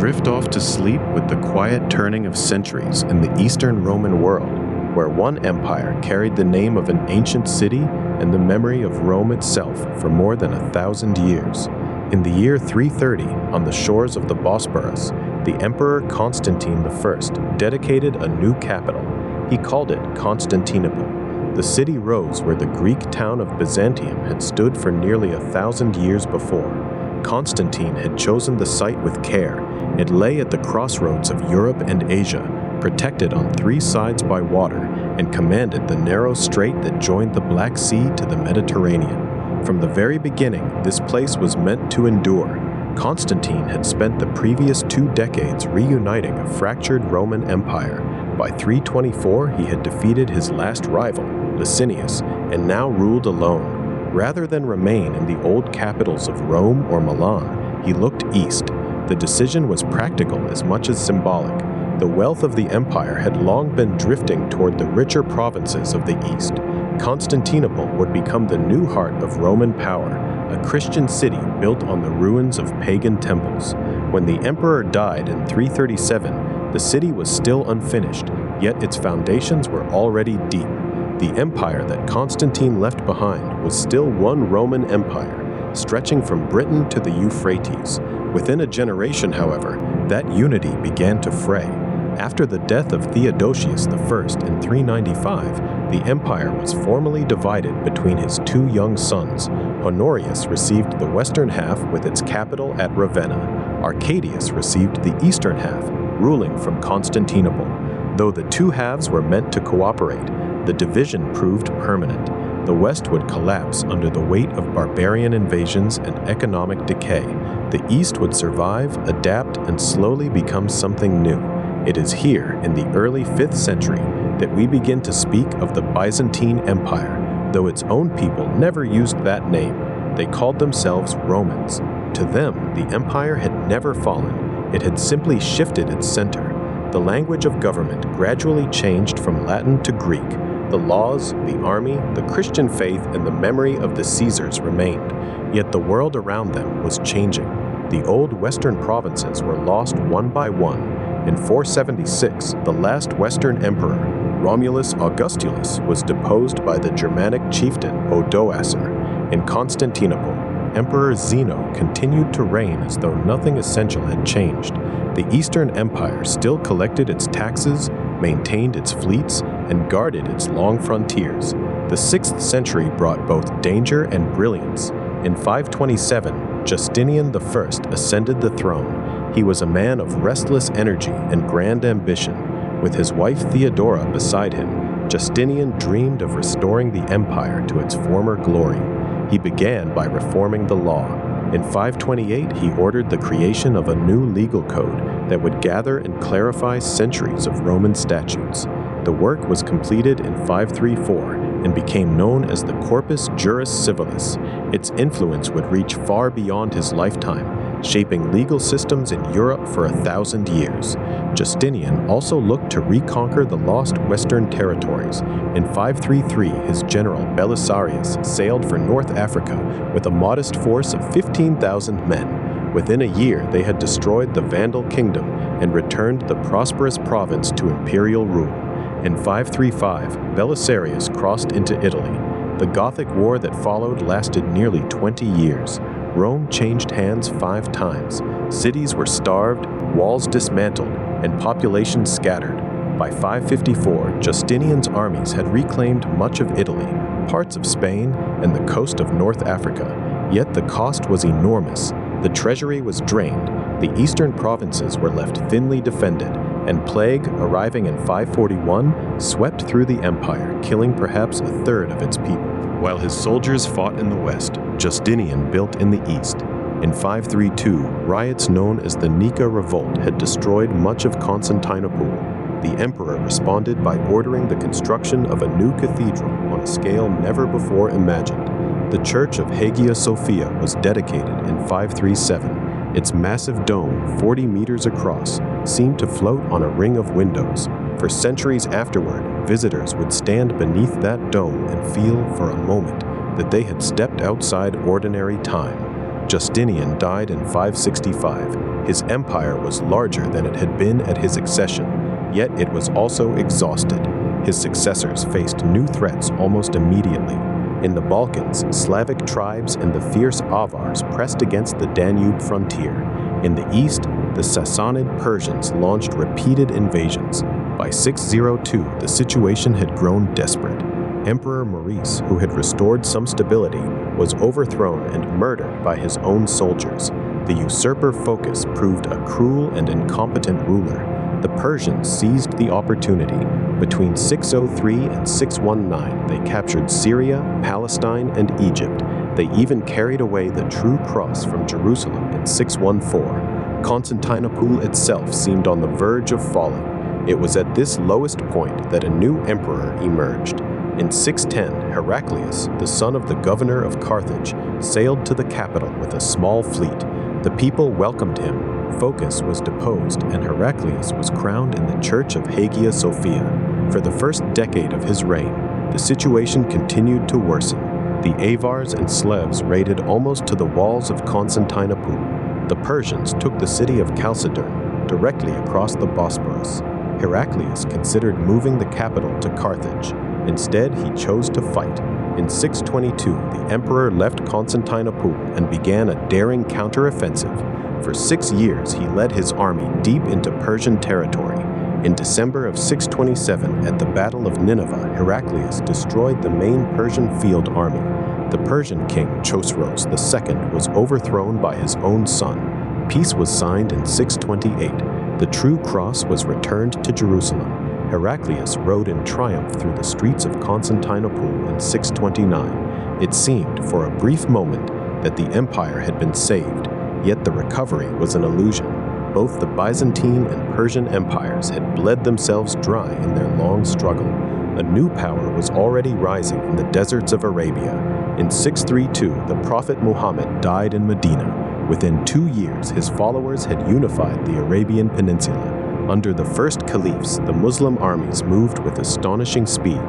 drift off to sleep with the quiet turning of centuries in the Eastern Roman world, where one empire carried the name of an ancient city and the memory of Rome itself for more than 1,000 years. In the year 330, on the shores of the Bosporus, the Emperor Constantine I dedicated a new capital. He called it Constantinople. The city rose where the Greek town of Byzantium had stood for nearly 1,000 years before. Constantine had chosen the site with care. It lay at the crossroads of Europe and Asia, protected on 3 sides by water, and commanded the narrow strait that joined the Black Sea to the Mediterranean. From the very beginning, this place was meant to endure. Constantine had spent the previous 2 decades reuniting a fractured Roman Empire. By 324, he had defeated his last rival, Licinius, and now ruled alone. Rather than remain in the old capitals of Rome or Milan, he looked east. The decision was practical as much as symbolic. The wealth of the empire had long been drifting toward the richer provinces of the east. Constantinople would become the new heart of Roman power, a Christian city built on the ruins of pagan temples. When the emperor died in 337, the city was still unfinished, yet its foundations were already deep. The empire that Constantine left behind was still one Roman empire, stretching from Britain to the Euphrates. Within a generation, however, that unity began to fray. After the death of Theodosius I in 395, the empire was formally divided between his 2 young sons. Honorius received the western half with its capital at Ravenna. Arcadius received the eastern half, ruling from Constantinople. Though the 2 halves were meant to cooperate, the division proved permanent. The West would collapse under the weight of barbarian invasions and economic decay. The East would survive, adapt, and slowly become something new. It is here, in the early 5th century, that we begin to speak of the Byzantine Empire, though its own people never used that name. They called themselves Romans. To them, the empire had never fallen. It had simply shifted its center. The language of government gradually changed from Latin to Greek. The laws, the army, the Christian faith, and the memory of the Caesars remained, yet the world around them was changing. The old western provinces were lost one by one. In 476, the last Western emperor, Romulus Augustulus, was deposed by the Germanic chieftain Odoacer. In Constantinople, Emperor Zeno continued to reign as though nothing essential had changed. The Eastern Empire still collected its taxes, maintained its fleets, and guarded its long frontiers. The 6th century brought both danger and brilliance. In 527, Justinian I ascended the throne. He was a man of restless energy and grand ambition. With his wife Theodora beside him, Justinian dreamed of restoring the empire to its former glory. He began by reforming the law. In 528, he ordered the creation of a new legal code that would gather and clarify centuries of Roman statutes. The work was completed in 534 and became known as the Corpus Juris Civilis. Its influence would reach far beyond his lifetime, shaping legal systems in Europe for 1,000 years. Justinian also looked to reconquer the lost western territories. In 533, his general Belisarius sailed for North Africa with a modest force of 15,000 men. Within a year, they had destroyed the Vandal kingdom and returned the prosperous province to imperial rule. In 535, Belisarius crossed into Italy. The Gothic War that followed lasted nearly 20 years. Rome changed hands 5 times. Cities were starved, walls dismantled, and population scattered. By 554, Justinian's armies had reclaimed much of Italy, parts of Spain, and the coast of North Africa. Yet the cost was enormous. The treasury was drained, the eastern provinces were left thinly defended, and plague, arriving in 541, swept through the empire, killing perhaps 1/3 of its people. While his soldiers fought in the west, Justinian built in the east. In 532, riots known as the Nicaea Revolt had destroyed much of Constantinople. The emperor responded by ordering the construction of a new cathedral on a scale never before imagined. The Church of Hagia Sophia was dedicated in 537. Its massive dome, 40 meters across, seemed to float on a ring of windows. For centuries afterward, visitors would stand beneath that dome and feel for a moment that they had stepped outside ordinary time. Justinian died in 565. His empire was larger than it had been at his accession, yet it was also exhausted. His successors faced new threats almost immediately. In the Balkans, Slavic tribes and the fierce Avars pressed against the Danube frontier. In the east, the Sassanid Persians launched repeated invasions. By 602, the situation had grown desperate. Emperor Maurice, who had restored some stability, was overthrown and murdered by his own soldiers. The usurper Phocas proved a cruel and incompetent ruler. The Persians seized the opportunity. Between 603 and 619, they captured Syria, Palestine, and Egypt. They even carried away the true cross from Jerusalem in 614. Constantinople itself seemed on the verge of falling. It was at this lowest point that a new emperor emerged. In 610, Heraclius, the son of the governor of Carthage, sailed to the capital with a small fleet. The people welcomed him. Phocas was deposed, and Heraclius was crowned in the church of Hagia Sophia. For the first decade of his reign, the situation continued to worsen. The Avars and Slavs raided almost to the walls of Constantinople. The Persians took the city of Chalcedon, directly across the Bosporus. Heraclius considered moving the capital to Carthage. Instead, he chose to fight. In 622, the emperor left Constantinople and began a daring counteroffensive. For 6 years, he led his army deep into Persian territory. In December of 627, at the Battle of Nineveh, Heraclius destroyed the main Persian field army. The Persian king Chosroes II was overthrown by his own son. Peace was signed in 628. The true cross was returned to Jerusalem. Heraclius rode in triumph through the streets of Constantinople in 629. It seemed, for a brief moment, that the empire had been saved, yet the recovery was an illusion. Both the Byzantine and Persian empires had bled themselves dry in their long struggle. A new power was already rising in the deserts of Arabia. In 632, the Prophet Muhammad died in Medina. Within 2 years, his followers had unified the Arabian Peninsula. Under the first caliphs, the Muslim armies moved with astonishing speed.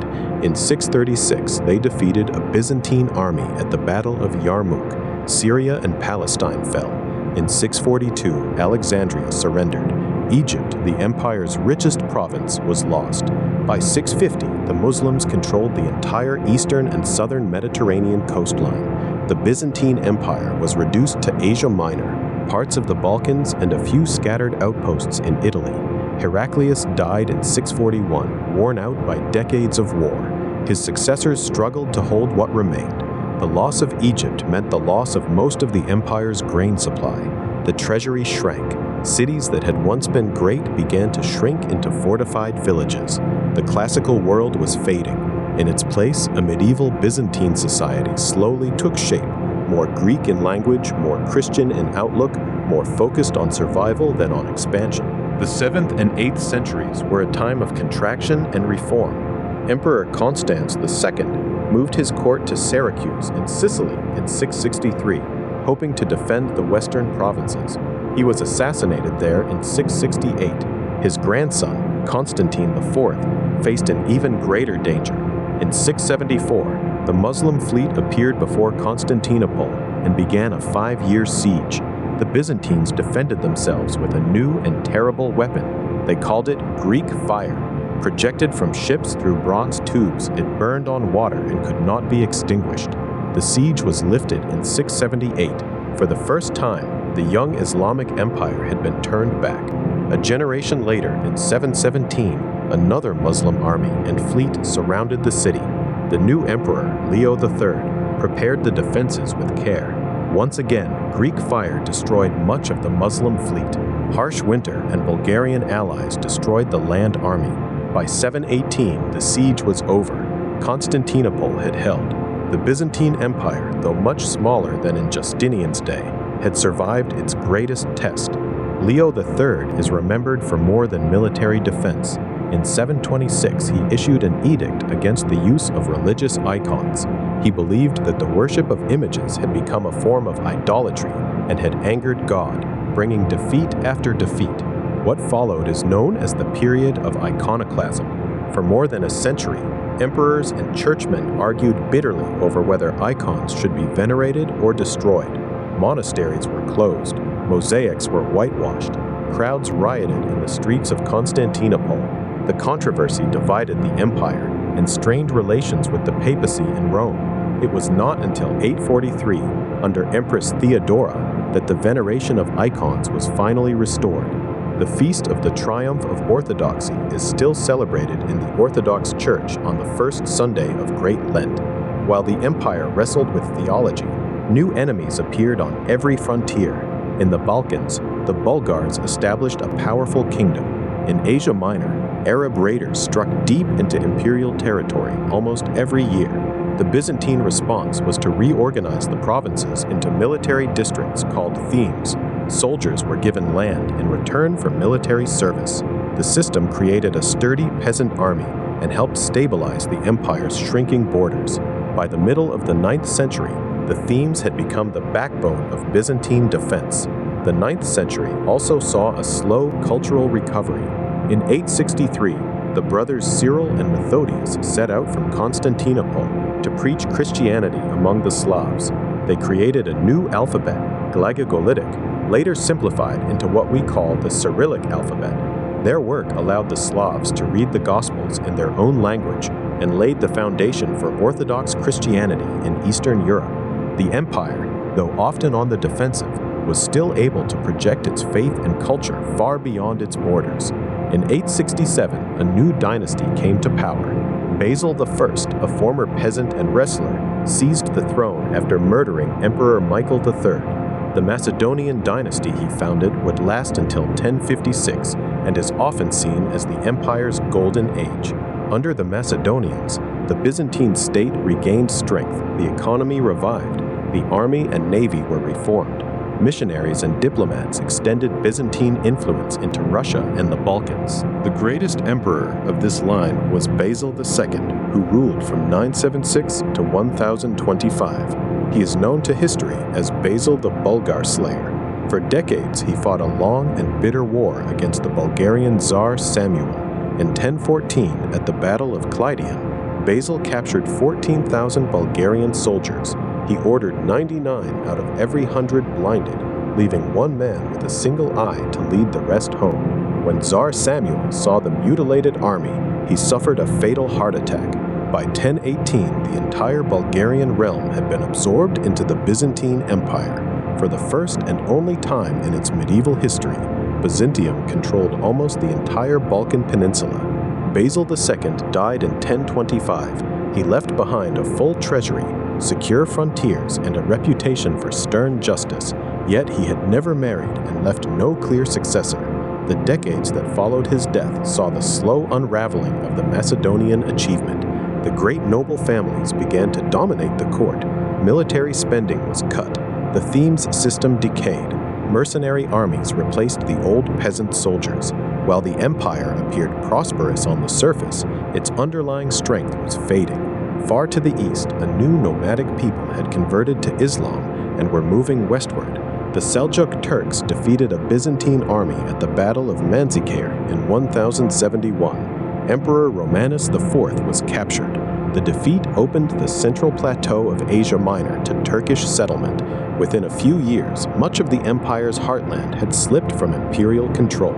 In 636, they defeated a Byzantine army at the Battle of Yarmouk. Syria and Palestine fell. In 642, Alexandria surrendered. Egypt, the empire's richest province, was lost. By 650, the Muslims controlled the entire eastern and southern Mediterranean coastline. The Byzantine Empire was reduced to Asia Minor, parts of the Balkans, and a few scattered outposts in Italy. Heraclius died in 641, worn out by decades of war. His successors struggled to hold what remained. The loss of Egypt meant the loss of most of the empire's grain supply. The treasury shrank. Cities that had once been great began to shrink into fortified villages. The classical world was fading. In its place, a medieval Byzantine society slowly took shape, more Greek in language, more Christian in outlook, more focused on survival than on expansion. The 7th and 8th centuries were a time of contraction and reform. Emperor Constans II moved his court to Syracuse in Sicily in 663, hoping to defend the western provinces. He was assassinated there in 668. His grandson, Constantine IV, faced an even greater danger. In 674, the Muslim fleet appeared before Constantinople and began a 5-year siege. The Byzantines defended themselves with a new and terrible weapon. They called it Greek fire. Projected from ships through bronze tubes, it burned on water and could not be extinguished. The siege was lifted in 678. For the first time, the young Islamic Empire had been turned back. A generation later, in 717, another Muslim army and fleet surrounded the city. The new emperor, Leo III, prepared the defenses with care. Once again, Greek fire destroyed much of the Muslim fleet. Harsh winter and Bulgarian allies destroyed the land army. By 718, the siege was over. Constantinople had held. The Byzantine Empire, though much smaller than in Justinian's day, had survived its greatest test. Leo III is remembered for more than military defense. In 726, he issued an edict against the use of religious icons. He believed that the worship of images had become a form of idolatry and had angered God, bringing defeat after defeat. What followed is known as the period of iconoclasm. For more than a century, emperors and churchmen argued bitterly over whether icons should be venerated or destroyed. Monasteries were closed, mosaics were whitewashed, crowds rioted in the streets of Constantinople. The controversy divided the empire and strained relations with the papacy in Rome. It was not until 843, under Empress Theodora, that the veneration of icons was finally restored. The feast of the triumph of orthodoxy is still celebrated in the Orthodox Church on the first Sunday of Great Lent. While the empire wrestled with theology, new enemies appeared on every frontier. In the Balkans, the Bulgars established a powerful kingdom. In Asia Minor, Arab raiders struck deep into imperial territory almost every year. The Byzantine response was to reorganize the provinces into military districts called themes. Soldiers were given land in return for military service. The system created a sturdy peasant army and helped stabilize the empire's shrinking borders. By the middle of the 9th century, the themes had become the backbone of Byzantine defense. The 9th century also saw a slow cultural recovery. In 863, the brothers Cyril and Methodius set out from Constantinople to preach Christianity among the Slavs. They created a new alphabet, Glagolitic, later simplified into what we call the Cyrillic alphabet. Their work allowed the Slavs to read the Gospels in their own language and laid the foundation for Orthodox Christianity in Eastern Europe. The empire, though often on the defensive, was still able to project its faith and culture far beyond its borders. In 867, a new dynasty came to power. Basil I, a former peasant and wrestler, seized the throne after murdering Emperor Michael III. The Macedonian dynasty he founded would last until 1056 and is often seen as the empire's golden age. Under the Macedonians, the Byzantine state regained strength, the economy revived, the army and navy were reformed. Missionaries and diplomats extended Byzantine influence into Russia and the Balkans. The greatest emperor of this line was Basil II, who ruled from 976 to 1025. He is known to history as Basil the Bulgar Slayer. For decades, he fought a long and bitter war against the Bulgarian Tsar Samuel. In 1014, at the Battle of Clydian, Basil captured 14,000 Bulgarian soldiers. He ordered 99 out of every 100 blinded, leaving one man with a single eye to lead the rest home. When Tsar Samuel saw the mutilated army, he suffered a fatal heart attack. By 1018, the entire Bulgarian realm had been absorbed into the Byzantine Empire. For the first and only time in its medieval history, Byzantium controlled almost the entire Balkan Peninsula. Basil II died in 1025. He left behind a full treasury, secure frontiers, and a reputation for stern justice, yet he had never married and left no clear successor. The decades that followed his death saw the slow unraveling of the Macedonian achievement. The great noble families began to dominate the court. Military spending was cut. The themes system decayed. Mercenary armies replaced the old peasant soldiers. While the empire appeared prosperous on the surface, its underlying strength was fading. Far to the east, a new nomadic people had converted to Islam and were moving westward. The Seljuk Turks defeated a Byzantine army at the Battle of Manzikert in 1071. Emperor Romanus IV was captured. The defeat opened the central plateau of Asia Minor to Turkish settlement. Within a few years, much of the empire's heartland had slipped from imperial control.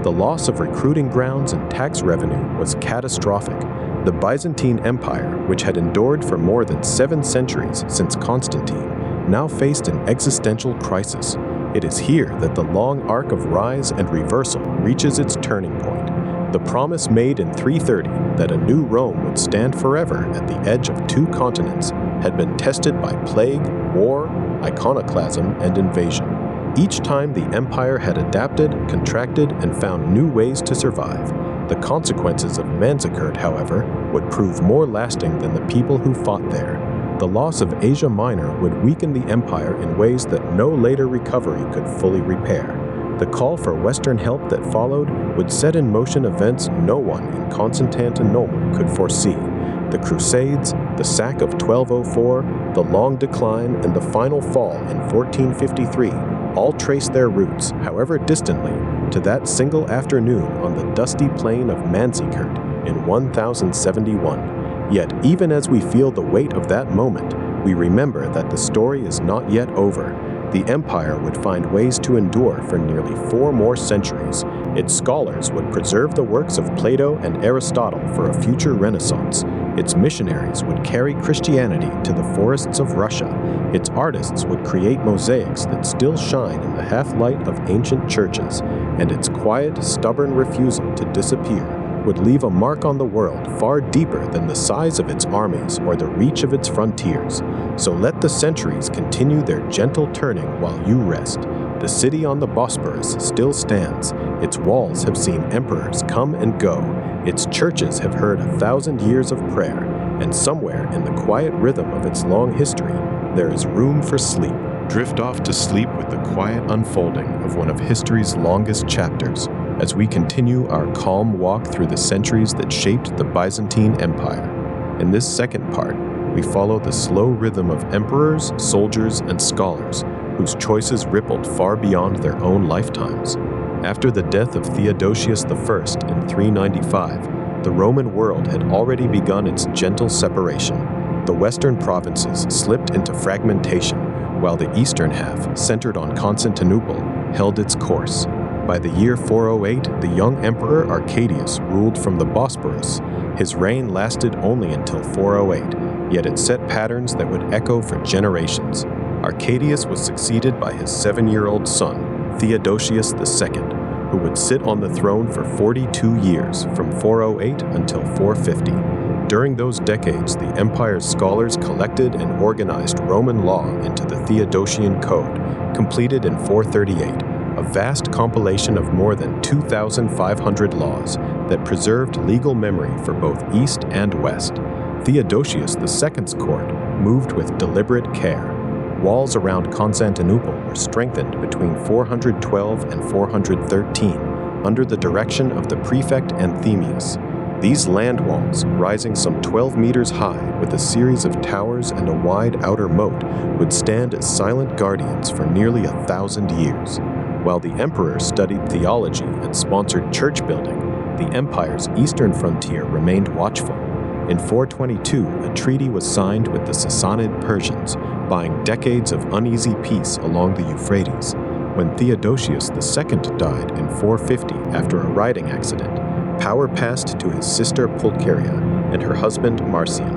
The loss of recruiting grounds and tax revenue was catastrophic. The Byzantine Empire, which had endured for more than 7 centuries since Constantine, now faced an existential crisis. It is here that the long arc of rise and reversal reaches its turning point. The promise made in 330 that a new Rome would stand forever at the edge of 2 continents had been tested by plague, war, iconoclasm, and invasion. Each time the empire had adapted, contracted, and found new ways to survive. The consequences of Manzikert, however, would prove more lasting than the people who fought there. The loss of Asia Minor would weaken the empire in ways that no later recovery could fully repair. The call for Western help that followed would set in motion events no one in Constantinople could foresee. The Crusades, the sack of 1204, the long decline, and the final fall in 1453 all trace their roots, however distantly, to that single afternoon on the dusty plain of Manzikert in 1071. Yet, even as we feel the weight of that moment, we remember that the story is not yet over. the empire would find ways to endure for nearly 4 more centuries. Its scholars would preserve the works of Plato and Aristotle for a future Renaissance. Its missionaries would carry Christianity to the forests of Russia. Its artists would create mosaics that still shine in the half-light of ancient churches. And its quiet, stubborn refusal to disappear would leave a mark on the world far deeper than the size of its armies or the reach of its frontiers. So let the centuries continue their gentle turning while you rest. The city on the Bosporus still stands. Its walls have seen emperors come and go. Its churches have heard 1,000 years of prayer. And somewhere in the quiet rhythm of its long history, there is room for sleep. Drift off to sleep with the quiet unfolding of one of history's longest chapters, as we continue our calm walk through the centuries that shaped the Byzantine Empire. In this second part, we follow the slow rhythm of emperors, soldiers, and scholars whose choices rippled far beyond their own lifetimes. After the death of Theodosius I in 395, the Roman world had already begun its gentle separation. The western provinces slipped into fragmentation, while the eastern half, centered on Constantinople, held its course. By the year 408, the young emperor Arcadius ruled from the Bosporus. His reign lasted only until 408, yet it set patterns that would echo for generations. Arcadius was succeeded by his 7-year-old son, Theodosius II, who would sit on the throne for 42 years, from 408 until 450. During those decades, the empire's scholars collected and organized Roman law into the Theodosian Code, completed in 438, a vast compilation of more than 2,500 laws that preserved legal memory for both East and West. Theodosius II's court moved with deliberate care. Walls around Constantinople were strengthened between 412 and 413 under the direction of the prefect Anthemius. These land walls, rising some 12 meters high with a series of towers and a wide outer moat, would stand as silent guardians for nearly 1,000 years. While the emperor studied theology and sponsored church building, the empire's eastern frontier remained watchful. In 422, a treaty was signed with the Sassanid Persians, buying decades of uneasy peace along the Euphrates. When Theodosius II died in 450 after a riding accident, power passed to his sister Pulcheria and her husband Marcian.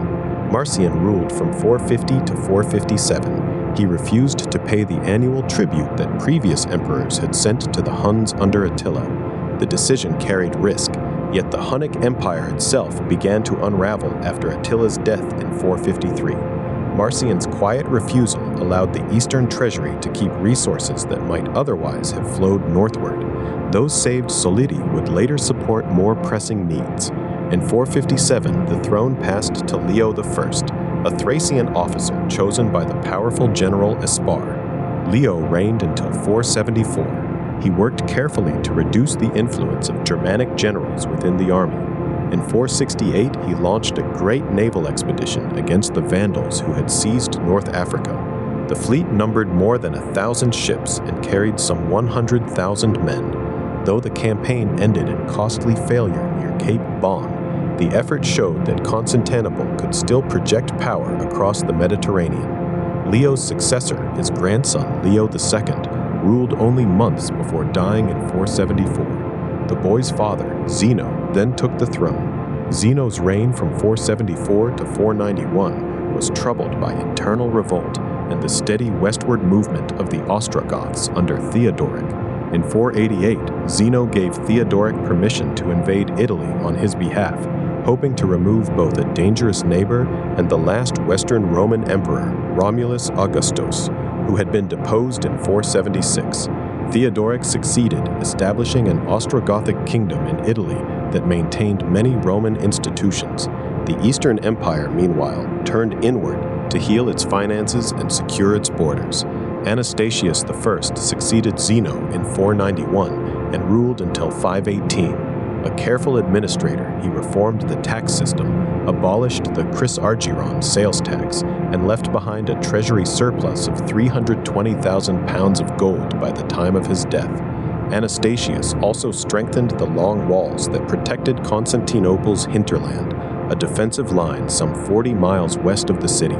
Marcian ruled from 450 to 457. He refused to pay the annual tribute that previous emperors had sent to the Huns under Attila. The decision carried risk, yet the Hunnic Empire itself began to unravel after Attila's death in 453. Marcian's quiet refusal allowed the eastern treasury to keep resources that might otherwise have flowed northward. Those saved solidi would later support more pressing needs. In 457, the throne passed to Leo I, a Thracian officer chosen by the powerful general Aspar. Leo reigned until 474. He worked carefully to reduce the influence of Germanic generals within the army. In 468, he launched a great naval expedition against the Vandals who had seized North Africa. The fleet numbered more than 1,000 ships and carried some 100,000 men. Though the campaign ended in costly failure near Cape Bon, the effort showed that Constantinople could still project power across the Mediterranean. Leo's successor, his grandson Leo II, ruled only months before dying in 474. The boy's father, Zeno, then took the throne. Zeno's reign from 474 to 491 was troubled by internal revolt and the steady westward movement of the Ostrogoths under Theodoric. In 488, Zeno gave Theodoric permission to invade Italy on his behalf, hoping to remove both a dangerous neighbor and the last Western Roman emperor, Romulus Augustus, who had been deposed in 476. Theodoric succeeded, establishing an Ostrogothic kingdom in Italy that maintained many Roman institutions. The Eastern Empire, meanwhile, turned inward to heal its finances and secure its borders. Anastasius I succeeded Zeno in 491 and ruled until 518. A careful administrator, he reformed the tax system, abolished the chrysargyron sales tax, and left behind a treasury surplus of 320,000 pounds of gold by the time of his death. Anastasius also strengthened the long walls that protected Constantinople's hinterland, a defensive line some 40 miles west of the city.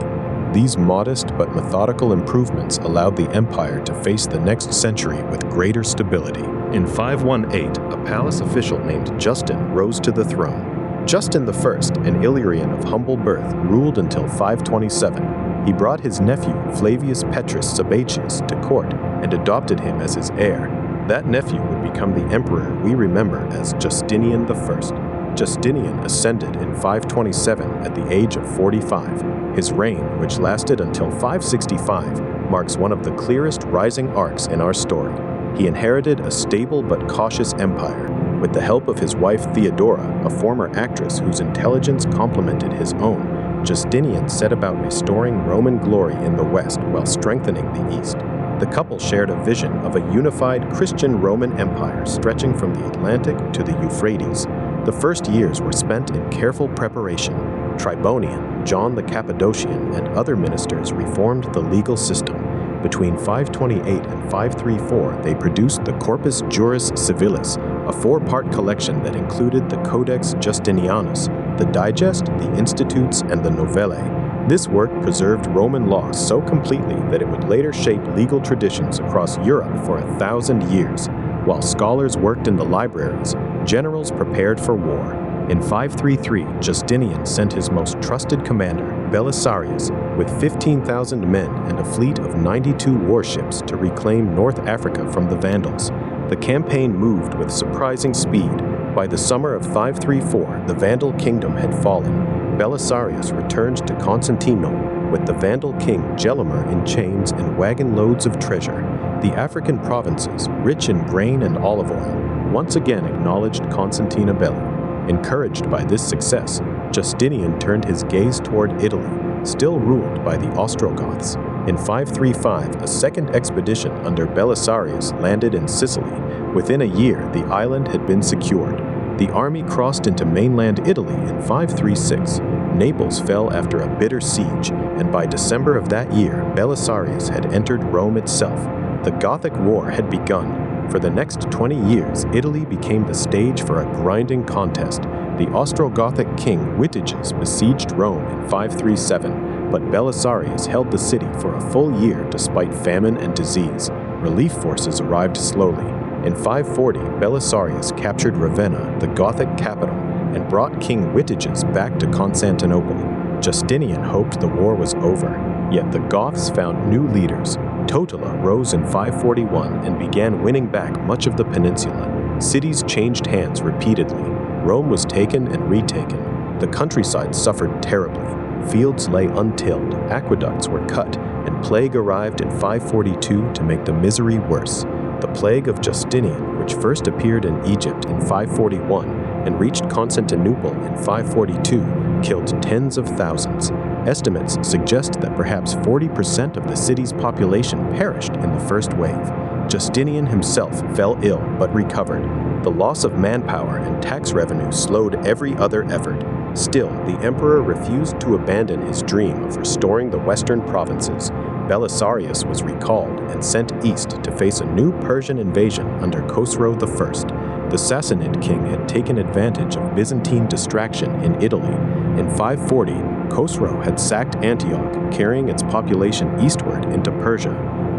These modest but methodical improvements allowed the empire to face the next century with greater stability. In 518, a palace official named Justin rose to the throne. Justin I, an Illyrian of humble birth, ruled until 527. He brought his nephew Flavius Petrus Sabatius to court and adopted him as his heir. That nephew would become the emperor we remember as Justinian I. Justinian ascended in 527 at the age of 45. His reign, which lasted until 565, marks one of the clearest rising arcs in our story. He inherited a stable but cautious empire. With the help of his wife Theodora, a former actress whose intelligence complemented his own, Justinian set about restoring Roman glory in the West while strengthening the East. The couple shared a vision of a unified Christian Roman Empire stretching from the Atlantic to the Euphrates. The first years were spent in careful preparation. Tribonian, John the Cappadocian, and other ministers reformed the legal system. Between 528 and 534, they produced the Corpus Juris Civilis, a four-part collection that included the Codex Justinianus, the Digest, the Institutes, and the Novellae. This work preserved Roman law so completely that it would later shape legal traditions across Europe for 1,000 years. While scholars worked in the libraries, generals prepared for war. In 533, Justinian sent his most trusted commander, Belisarius, with 15,000 men and a fleet of 92 warships to reclaim North Africa from the Vandals. The campaign moved with surprising speed. By the summer of 534, the Vandal kingdom had fallen. Belisarius returned to Constantinople with the Vandal king Gelimer in chains and wagon loads of treasure. The African provinces, rich in grain and olive oil, once again acknowledged Constantinople. Encouraged by this success, Justinian turned his gaze toward Italy, still ruled by the Ostrogoths. In 535, a second expedition under Belisarius landed in Sicily. Within a year, the island had been secured. The army crossed into mainland Italy in 536. Naples fell after a bitter siege, and by December of that year, Belisarius had entered Rome itself. The Gothic War had begun. For the next 20 years, Italy became the stage for a grinding contest. The Ostrogothic king Witiges besieged Rome in 537, but Belisarius held the city for a full year despite famine and disease. Relief forces arrived slowly. In 540, Belisarius captured Ravenna, the Gothic capital, and brought King Witiges back to Constantinople. Justinian hoped the war was over, yet the Goths found new leaders. Totila rose in 541 and began winning back much of the peninsula. Cities changed hands repeatedly. Rome was taken and retaken. The countryside suffered terribly. Fields lay untilled, aqueducts were cut, and plague arrived in 542 to make the misery worse. The plague of Justinian, which first appeared in Egypt in 541 and reached Constantinople in 542, killed tens of thousands. Estimates suggest that perhaps 40% of the city's population perished in the first wave. Justinian himself fell ill but recovered. The loss of manpower and tax revenue slowed every other effort. Still, the emperor refused to abandon his dream of restoring the western provinces. Belisarius was recalled and sent east to face a new Persian invasion under Khosrow I. The Sassanid king had taken advantage of Byzantine distraction in Italy. In 540, Khosrow had sacked Antioch, carrying its population eastward into Persia.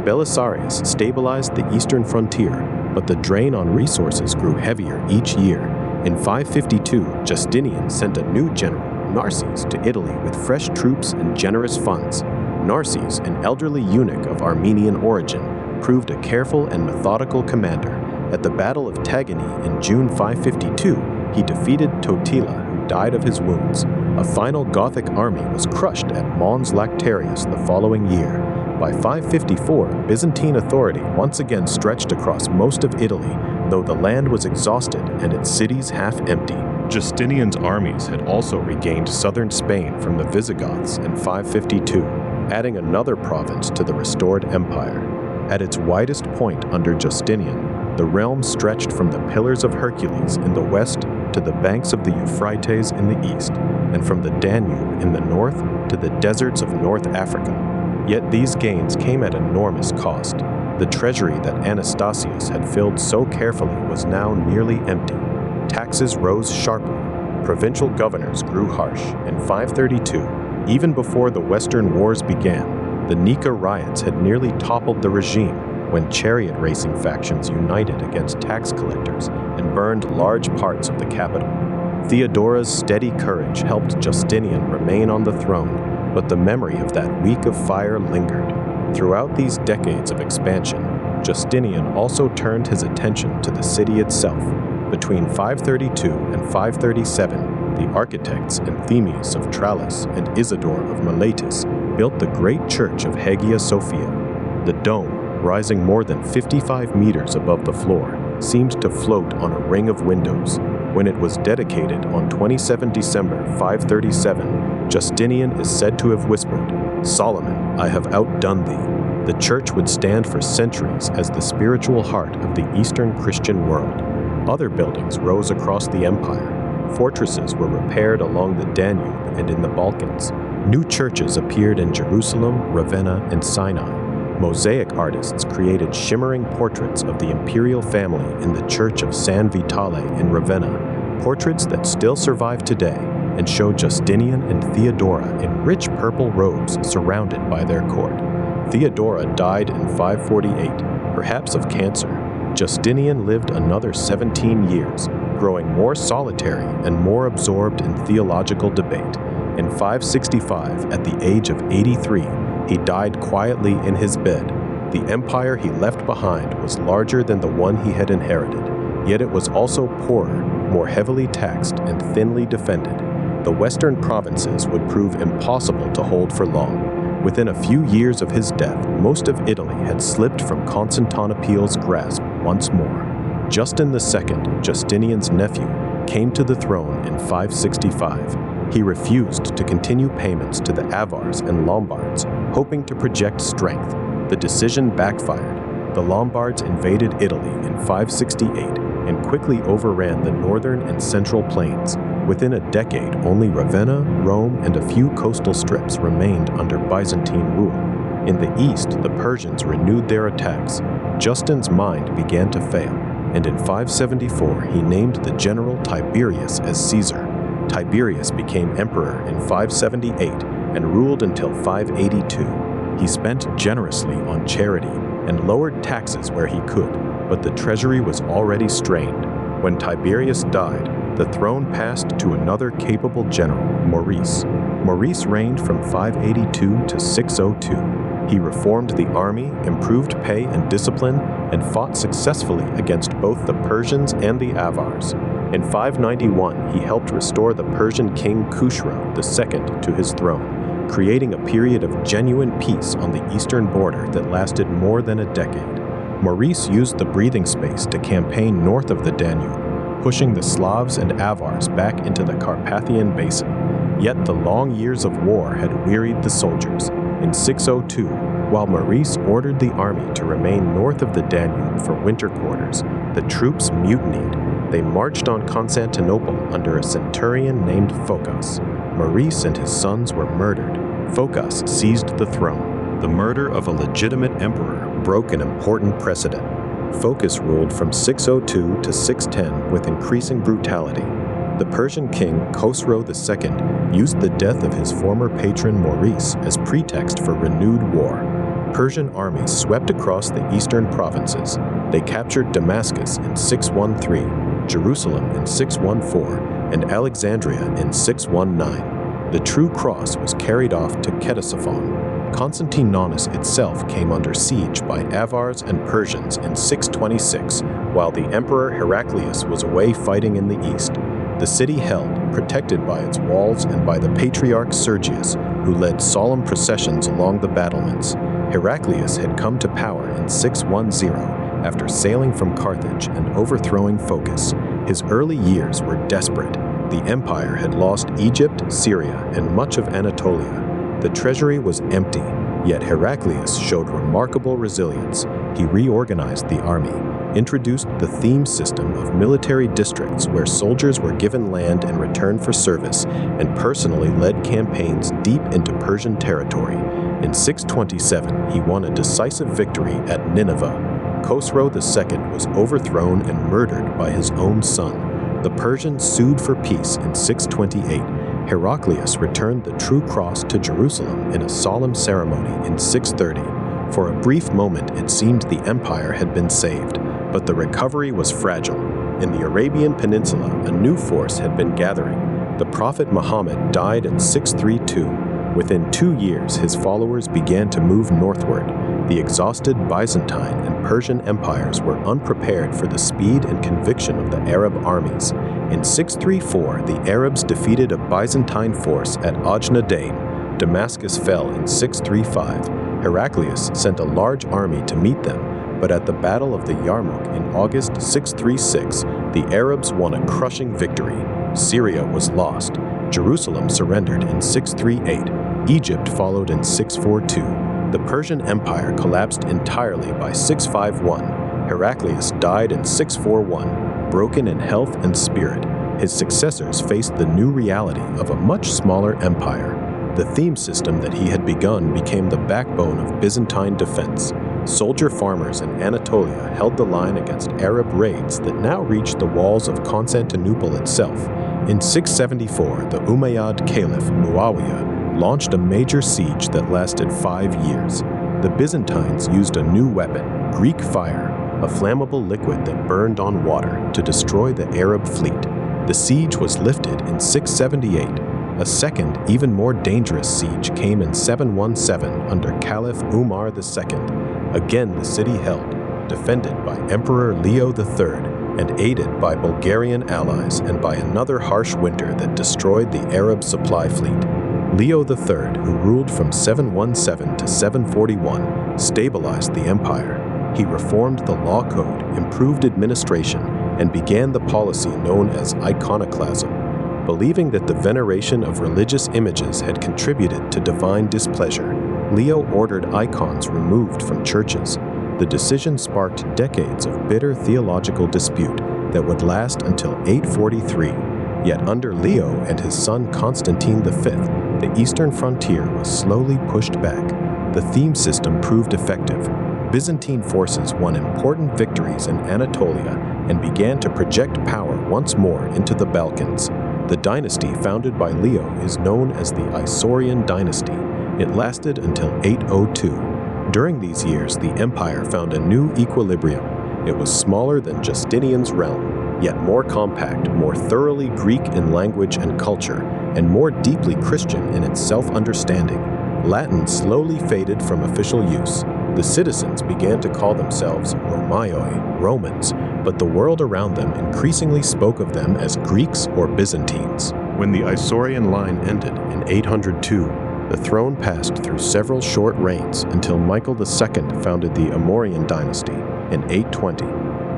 Belisarius stabilized the eastern frontier, but the drain on resources grew heavier each year. In 552, Justinian sent a new general, Narses, to Italy with fresh troops and generous funds. Narses, an elderly eunuch of Armenian origin, proved a careful and methodical commander. At the Battle of Tagini in June 552, he defeated Totila, who died of his wounds. A final Gothic army was crushed at Mons Lactarius the following year. By 554, Byzantine authority once again stretched across most of Italy, though the land was exhausted and its cities half empty. Justinian's armies had also regained southern Spain from the Visigoths in 552, adding another province to the restored empire. At its widest point under Justinian, the realm stretched from the Pillars of Hercules in the west to the banks of the Euphrates in the east, and from the Danube in the north to the deserts of North Africa. Yet these gains came at enormous cost. The treasury that Anastasius had filled so carefully was now nearly empty. Taxes rose sharply. Provincial governors grew harsh. In 532, Even before the Western Wars began, the Nika riots had nearly toppled the regime when chariot racing factions united against tax collectors and burned large parts of the capital. Theodora's steady courage helped Justinian remain on the throne, but the memory of that week of fire lingered. Throughout these decades of expansion, Justinian also turned his attention to the city itself. Between 532 and 537, the architects Anthemius of Tralles and Isidore of Miletus built the great church of Hagia Sophia. The dome, rising more than 55 meters above the floor, seemed to float on a ring of windows. When it was dedicated on 27 December 537, Justinian is said to have whispered, "Solomon, I have outdone thee." The church would stand for centuries as the spiritual heart of the Eastern Christian world. Other buildings rose across the empire. Fortresses were repaired along the Danube and in the Balkans. New churches appeared in Jerusalem, Ravenna, and Sinai. Mosaic artists created shimmering portraits of the imperial family in the Church of San Vitale in Ravenna, portraits that still survive today and show Justinian and Theodora in rich purple robes surrounded by their court. Theodora died in 548, perhaps of cancer. Justinian lived another 17 years, growing more solitary and more absorbed in theological debate. In 565, at the age of 83, he died quietly in his bed. The empire he left behind was larger than the one he had inherited, yet it was also poorer, more heavily taxed, and thinly defended. The western provinces would prove impossible to hold for long. Within a few years of his death, most of Italy had slipped from Constantinople's grasp once more. Justin II, Justinian's nephew, came to the throne in 565. He refused to continue payments to the Avars and Lombards, hoping to project strength. The decision backfired. The Lombards invaded Italy in 568 and quickly overran the northern and central plains. Within a decade, only Ravenna, Rome, and a few coastal strips remained under Byzantine rule. In the east, the Persians renewed their attacks. Justin's mind began to fail, and in 574 he named the general Tiberius as Caesar. Tiberius became emperor in 578 and ruled until 582. He spent generously on charity and lowered taxes where he could, but the treasury was already strained. When Tiberius died, the throne passed to another capable general, Maurice. Maurice reigned from 582 to 602. He reformed the army, improved pay and discipline, and fought successfully against both the Persians and the Avars. In 591, he helped restore the Persian king Khusro II to his throne, creating a period of genuine peace on the eastern border that lasted more than a decade. Maurice used the breathing space to campaign north of the Danube, pushing the Slavs and Avars back into the Carpathian Basin. Yet the long years of war had wearied the soldiers. In 602, while Maurice ordered the army to remain north of the Danube for winter quarters, the troops mutinied. They marched on Constantinople under a centurion named Phocas. Maurice and his sons were murdered. Phocas seized the throne. The murder of a legitimate emperor broke an important precedent. Phocas ruled from 602 to 610 with increasing brutality. The Persian king Khosrow II used the death of his former patron Maurice as pretext for renewed war. Persian armies swept across the eastern provinces. They captured Damascus in 613, Jerusalem in 614, and Alexandria in 619. The true cross was carried off to Ctesiphon. Constantinople itself came under siege by Avars and Persians in 626, while the emperor Heraclius was away fighting in the east. The city held, protected by its walls and by the patriarch Sergius, who led solemn processions along the battlements. Heraclius had come to power in 610 after sailing from Carthage and overthrowing Phocas. His early years were desperate. The empire had lost Egypt, Syria, and much of Anatolia. The treasury was empty, yet Heraclius showed remarkable resilience. He reorganized the army, introduced the theme system of military districts where soldiers were given land in return for service, and personally led campaigns deep into Persian territory. In 627, he won a decisive victory at Nineveh. Khosrow II was overthrown and murdered by his own son. The Persians sued for peace in 628. Heraclius returned the True Cross to Jerusalem in a solemn ceremony in 630. For a brief moment it seemed the empire had been saved, but the recovery was fragile. In the Arabian Peninsula, a new force had been gathering. The Prophet Muhammad died in 632. Within 2 years, his followers began to move northward. The exhausted Byzantine and Persian empires were unprepared for the speed and conviction of the Arab armies. In 634, the Arabs defeated a Byzantine force at Ajnadain. Damascus fell in 635. Heraclius sent a large army to meet them, but at the Battle of the Yarmouk in August 636, the Arabs won a crushing victory. Syria was lost. Jerusalem surrendered in 638. Egypt followed in 642. The Persian Empire collapsed entirely by 651. Heraclius died in 641, broken in health and spirit. His successors faced the new reality of a much smaller empire. The theme system that he had begun became the backbone of Byzantine defense. Soldier farmers in Anatolia held the line against Arab raids that now reached the walls of Constantinople itself. In 674, the Umayyad Caliph Muawiyah launched a major siege that lasted 5 years. The Byzantines used a new weapon, Greek fire, a flammable liquid that burned on water, to destroy the Arab fleet. The siege was lifted in 678. A second, even more dangerous siege came in 717 under Caliph Umar II. Again the city held, defended by Emperor Leo III, and aided by Bulgarian allies and by another harsh winter that destroyed the Arab supply fleet. Leo III, who ruled from 717 to 741, stabilized the empire. He reformed the law code, improved administration, and began the policy known as iconoclasm. Believing that the veneration of religious images had contributed to divine displeasure, Leo ordered icons removed from churches. The decision sparked decades of bitter theological dispute that would last until 843. Yet under Leo and his son Constantine V, the eastern frontier was slowly pushed back. The theme system proved effective. Byzantine forces won important victories in Anatolia and began to project power once more into the Balkans. The dynasty founded by Leo is known as the Isaurian dynasty. It lasted until 802. During these years, the empire found a new equilibrium. It was smaller than Justinian's realm, yet more compact, more thoroughly Greek in language and culture, and more deeply Christian in its self-understanding. Latin slowly faded from official use. The citizens began to call themselves Romaioi, Romans, but the world around them increasingly spoke of them as Greeks or Byzantines. When the Isaurian line ended in 802, the throne passed through several short reigns until Michael II founded the Amorian dynasty in 820.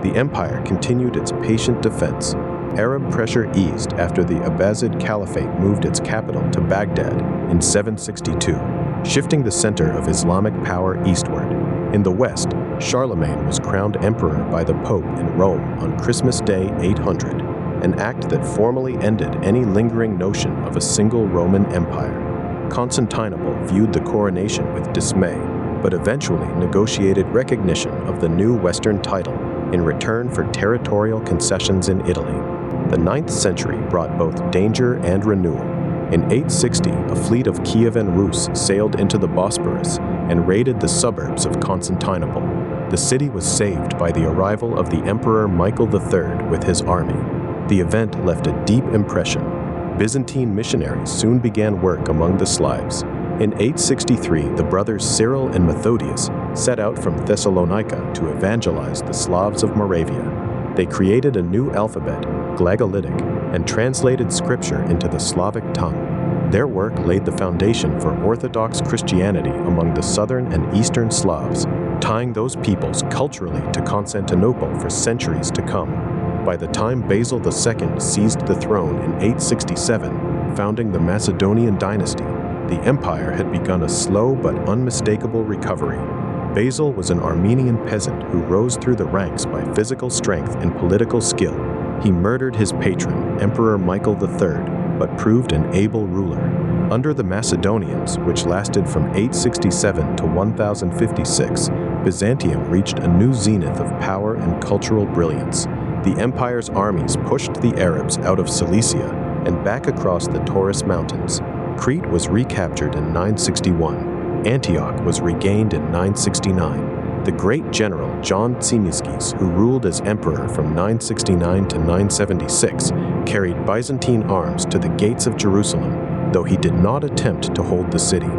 The empire continued its patient defense. Arab pressure eased after the Abbasid Caliphate moved its capital to Baghdad in 762, shifting the center of Islamic power eastward. In the west, Charlemagne was crowned emperor by the Pope in Rome on Christmas Day 800, an act that formally ended any lingering notion of a single Roman empire. Constantinople viewed the coronation with dismay, but eventually negotiated recognition of the new Western title in return for territorial concessions in Italy. The 9th century brought both danger and renewal. In 860, a fleet of Kievan Rus sailed into the Bosporus and raided the suburbs of Constantinople. The city was saved by the arrival of the Emperor Michael III with his army. The event left a deep impression. Byzantine missionaries soon began work among the Slavs. In 863, the brothers Cyril and Methodius set out from Thessalonica to evangelize the Slavs of Moravia. They created a new alphabet, Glagolitic, and translated scripture into the Slavic tongue. Their work laid the foundation for Orthodox Christianity among the southern and eastern Slavs, tying those peoples culturally to Constantinople for centuries to come. By the time Basil II seized the throne in 867, founding the Macedonian dynasty, the empire had begun a slow but unmistakable recovery. Basil was an Armenian peasant who rose through the ranks by physical strength and political skill. He murdered his patron, Emperor Michael III, but proved an able ruler. Under the Macedonians, which lasted from 867 to 1056, Byzantium reached a new zenith of power and cultural brilliance. The empire's armies pushed the Arabs out of Cilicia, and back across the Taurus Mountains. Crete was recaptured in 961. Antioch was regained in 969. The great general John Tzimiskes, who ruled as emperor from 969 to 976, carried Byzantine arms to the gates of Jerusalem, though he did not attempt to hold the city.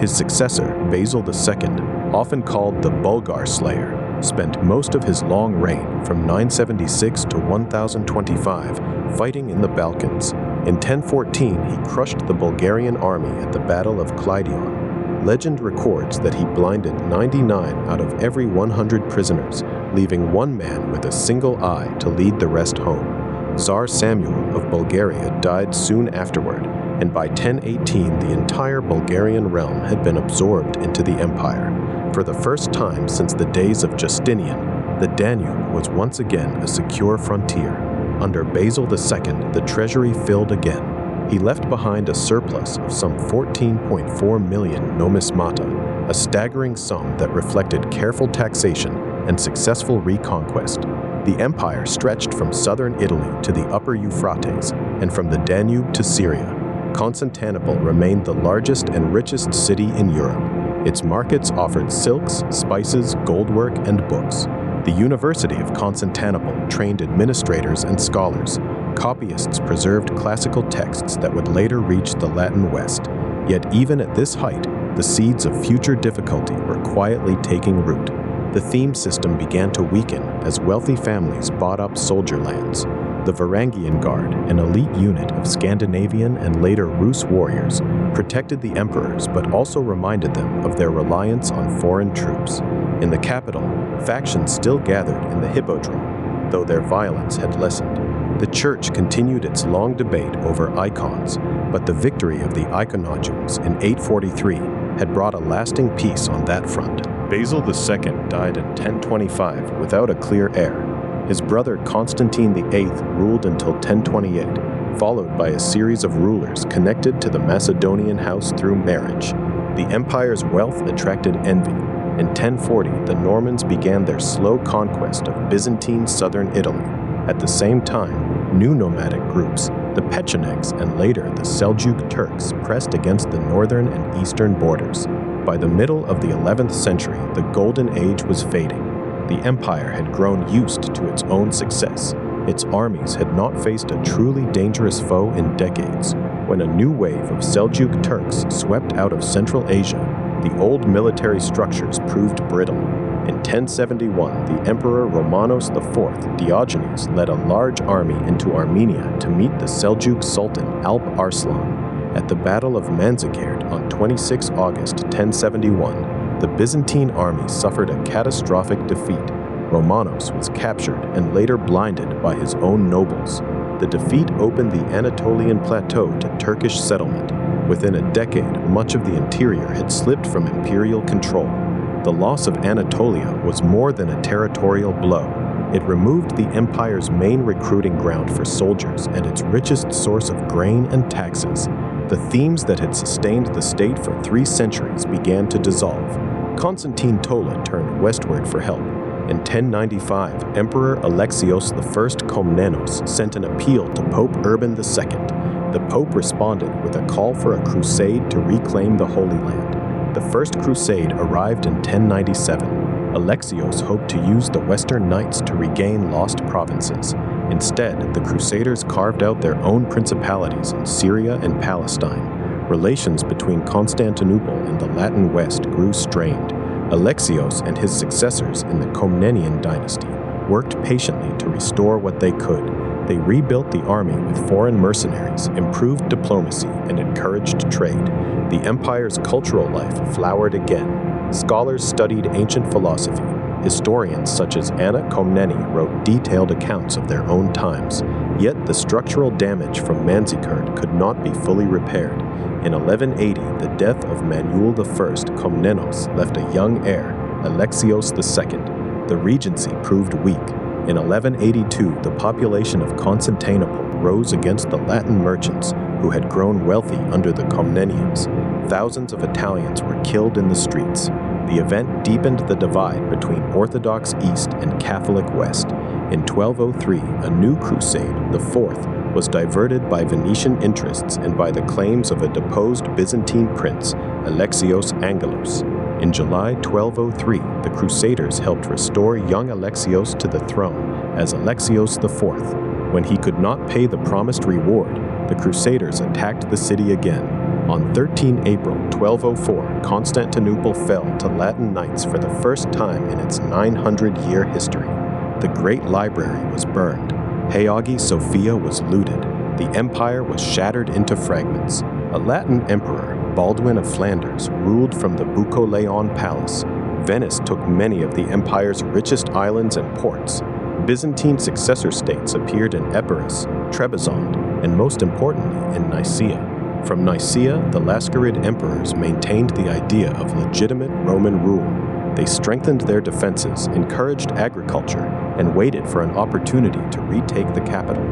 His successor, Basil II, often called the Bulgar Slayer, spent most of his long reign from 976 to 1025 fighting in the Balkans. In 1014, he crushed the Bulgarian army at the Battle of Kleidion. Legend records that he blinded 99 out of every 100 prisoners, leaving one man with a single eye to lead the rest home. Tsar Samuel of Bulgaria died soon afterward, and by 1018 the entire Bulgarian realm had been absorbed into the empire. For the first time since the days of Justinian, the Danube was once again a secure frontier. Under Basil II, the treasury filled again. He left behind a surplus of some 14.4 million numismata, a staggering sum that reflected careful taxation and successful reconquest. The empire stretched from southern Italy to the upper Euphrates and from the Danube to Syria. Constantinople remained the largest and richest city in Europe. Its markets offered silks, spices, goldwork, and books. The University of Constantinople trained administrators and scholars. Copyists preserved classical texts that would later reach the Latin West. Yet even at this height, the seeds of future difficulty were quietly taking root. The theme system began to weaken as wealthy families bought up soldier lands. The Varangian Guard, an elite unit of Scandinavian and later Rus warriors, protected the emperors but also reminded them of their reliance on foreign troops. In the capital, factions still gathered in the Hippodrome, though their violence had lessened. The church continued its long debate over icons, but the victory of the Iconodules in 843 had brought a lasting peace on that front. Basil II died in 1025 without a clear heir. His brother Constantine VIII ruled until 1028, followed by a series of rulers connected to the Macedonian house through marriage. The empire's wealth attracted envy. In 1040, the Normans began their slow conquest of Byzantine southern Italy. At the same time, new nomadic groups, the Pechenegs and later the Seljuk Turks, pressed against the northern and eastern borders. By the middle of the 11th century, the Golden Age was fading. The empire had grown used to its own success. Its armies had not faced a truly dangerous foe in decades. When a new wave of Seljuk Turks swept out of Central Asia, the old military structures proved brittle. In 1071, the Emperor Romanos IV Diogenes led a large army into Armenia to meet the Seljuk Sultan Alp Arslan. At the Battle of Manzikert on 26 August 1071, the Byzantine army suffered a catastrophic defeat. Romanos was captured and later blinded by his own nobles. The defeat opened the Anatolian plateau to Turkish settlement. Within a decade, much of the interior had slipped from imperial control. The loss of Anatolia was more than a territorial blow. It removed the empire's main recruiting ground for soldiers and its richest source of grain and taxes. The themes that had sustained the state for 3 centuries began to dissolve. Constantine Tola turned westward for help. In 1095, Emperor Alexios I Komnenos sent an appeal to Pope Urban II. The Pope responded with a call for a crusade to reclaim the Holy Land. The First Crusade arrived in 1097. Alexios hoped to use the Western Knights to regain lost provinces. Instead, the Crusaders carved out their own principalities in Syria and Palestine. Relations between Constantinople and the Latin West grew strained. Alexios and his successors in the Komnenian dynasty worked patiently to restore what they could. They rebuilt the army with foreign mercenaries, improved diplomacy, and encouraged trade. The empire's cultural life flowered again. Scholars studied ancient philosophy. Historians such as Anna Komneni wrote detailed accounts of their own times. Yet the structural damage from Manzikert could not be fully repaired. In 1180, the death of Manuel I Komnenos left a young heir, Alexios II. The regency proved weak. In 1182, the population of Constantinople rose against the Latin merchants who had grown wealthy under the Komnenians. Thousands of Italians were killed in the streets. The event deepened the divide between Orthodox East and Catholic West. In 1203, a new crusade, the Fourth, was diverted by Venetian interests and by the claims of a deposed Byzantine prince, Alexios Angelos. In July 1203, the Crusaders helped restore young Alexios to the throne as Alexios IV. When he could not pay the promised reward, the Crusaders attacked the city again. On 13 April 1204, Constantinople fell to Latin knights for the first time in its 900-year history. The Great Library was burned. Hagia Sophia was looted. The empire was shattered into fragments. A Latin emperor, Baldwin of Flanders, ruled from the Bucolaon Palace. Venice took many of the empire's richest islands and ports. Byzantine successor states appeared in Epirus, Trebizond, and most importantly in Nicaea. From Nicaea, the Lascarid emperors maintained the idea of legitimate Roman rule. They strengthened their defenses, encouraged agriculture, and waited for an opportunity to retake the capital.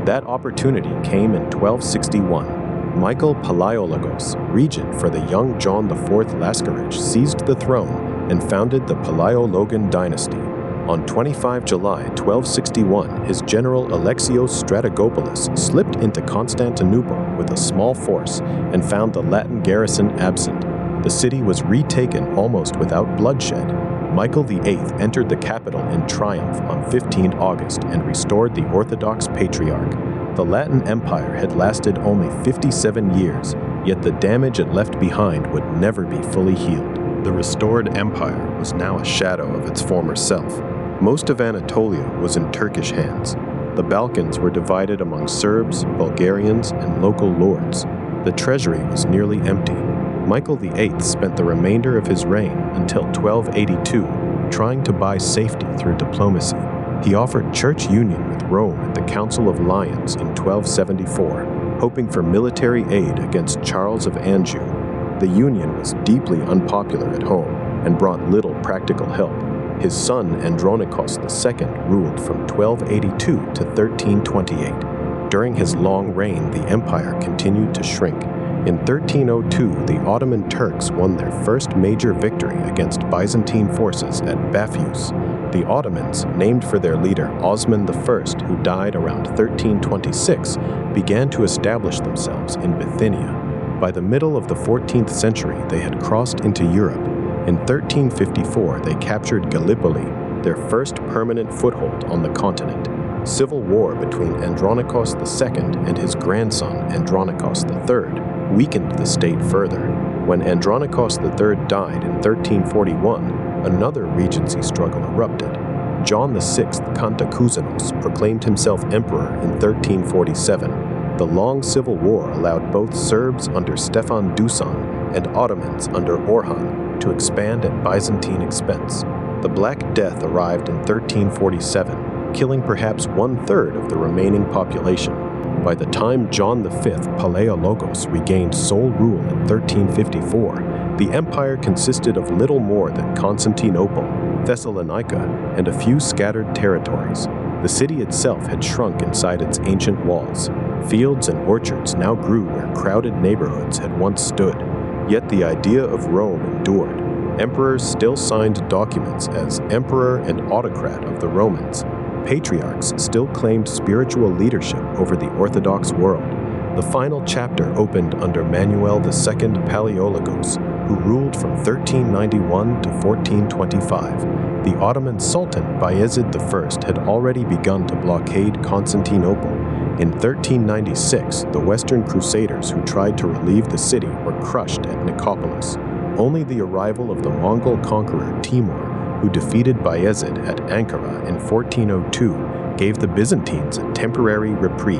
That opportunity came in 1261. Michael Palaiologos, regent for the young John IV Lascarid, seized the throne and founded the Palaiologan dynasty. On 25 July 1261, his general Alexios Strategopoulos slipped into Constantinople with a small force and found the Latin garrison absent. The city was retaken almost without bloodshed. Michael VIII entered the capital in triumph on 15 August and restored the Orthodox Patriarch. The Latin Empire had lasted only 57 years, yet the damage it left behind would never be fully healed. The restored empire was now a shadow of its former self. Most of Anatolia was in Turkish hands. The Balkans were divided among Serbs, Bulgarians, and local lords. The treasury was nearly empty. Michael VIII spent the remainder of his reign until 1282 trying to buy safety through diplomacy. He offered church union with Rome at the Council of Lyons in 1274, hoping for military aid against Charles of Anjou. The union was deeply unpopular at home and brought little practical help. His son Andronikos II ruled from 1282 to 1328. During his long reign, the empire continued to shrink. In 1302, the Ottoman Turks won their first major victory against Byzantine forces at Bafeus. The Ottomans, named for their leader Osman I, who died around 1326, began to establish themselves in Bithynia. By the middle of the 14th century, they had crossed into Europe. In 1354, they captured Gallipoli, their first permanent foothold on the continent. Civil war between Andronikos II and his grandson Andronikos III weakened the state further. When Andronikos III died in 1341, another regency struggle erupted. John VI Kantakouzenos proclaimed himself emperor in 1347. The long civil war allowed both Serbs under Stefan Dusan and Ottomans under Orhan to expand at Byzantine expense. The Black Death arrived in 1347, killing perhaps one-third of the remaining population. By the time John V Palaiologos regained sole rule in 1354, the empire consisted of little more than Constantinople, Thessalonica, and a few scattered territories. The city itself had shrunk inside its ancient walls. Fields and orchards now grew where crowded neighborhoods had once stood. Yet the idea of Rome endured. Emperors still signed documents as emperor and autocrat of the Romans. Patriarchs still claimed spiritual leadership over the Orthodox world. The final chapter opened under Manuel II Palaiologos, who ruled from 1391 to 1425. The Ottoman Sultan Bayezid I had already begun to blockade Constantinople. In 1396, the Western Crusaders who tried to relieve the city were crushed at Nicopolis. Only the arrival of the Mongol conqueror Timur, who defeated Bayezid at Ankara in 1402, gave the Byzantines a temporary reprieve.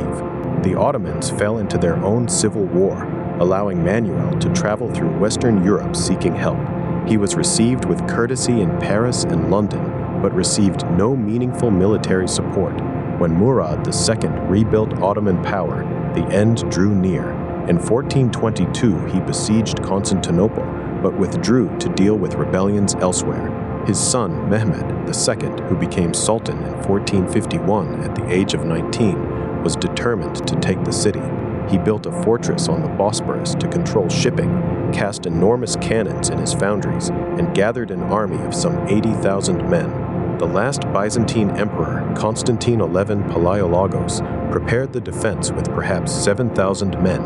The Ottomans fell into their own civil war, allowing Manuel to travel through Western Europe seeking help. He was received with courtesy in Paris and London, but received no meaningful military support. When Murad II rebuilt Ottoman power, the end drew near. In 1422, he besieged Constantinople, but withdrew to deal with rebellions elsewhere. His son, Mehmed II, who became Sultan in 1451 at the age of 19, was determined to take the city. He built a fortress on the Bosporus to control shipping, cast enormous cannons in his foundries, and gathered an army of some 80,000 men. The last Byzantine emperor, Constantine XI Palaiologos, prepared the defense with perhaps 7,000 men.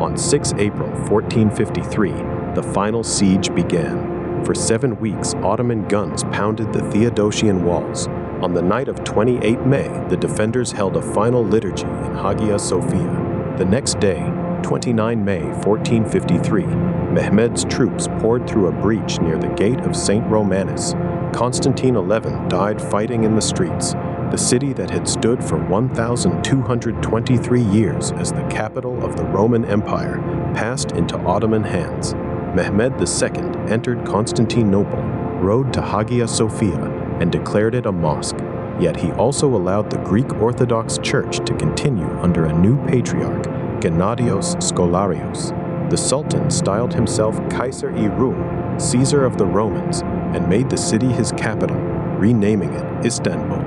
On 6 April 1453, the final siege began. For 7 weeks, Ottoman guns pounded the Theodosian walls. On the night of 28 May, the defenders held a final liturgy in Hagia Sophia. The next day, 29 May 1453, Mehmed's troops poured through a breach near the gate of St. Romanus. Constantine XI died fighting in the streets. The city that had stood for 1,223 years as the capital of the Roman Empire passed into Ottoman hands. Mehmed II entered Constantinople, rode to Hagia Sophia, and declared it a mosque. Yet he also allowed the Greek Orthodox Church to continue under a new patriarch, Gennadios Scholarios. The Sultan styled himself Kaiser-i-Rum, Caesar of the Romans, and made the city his capital, renaming it Istanbul.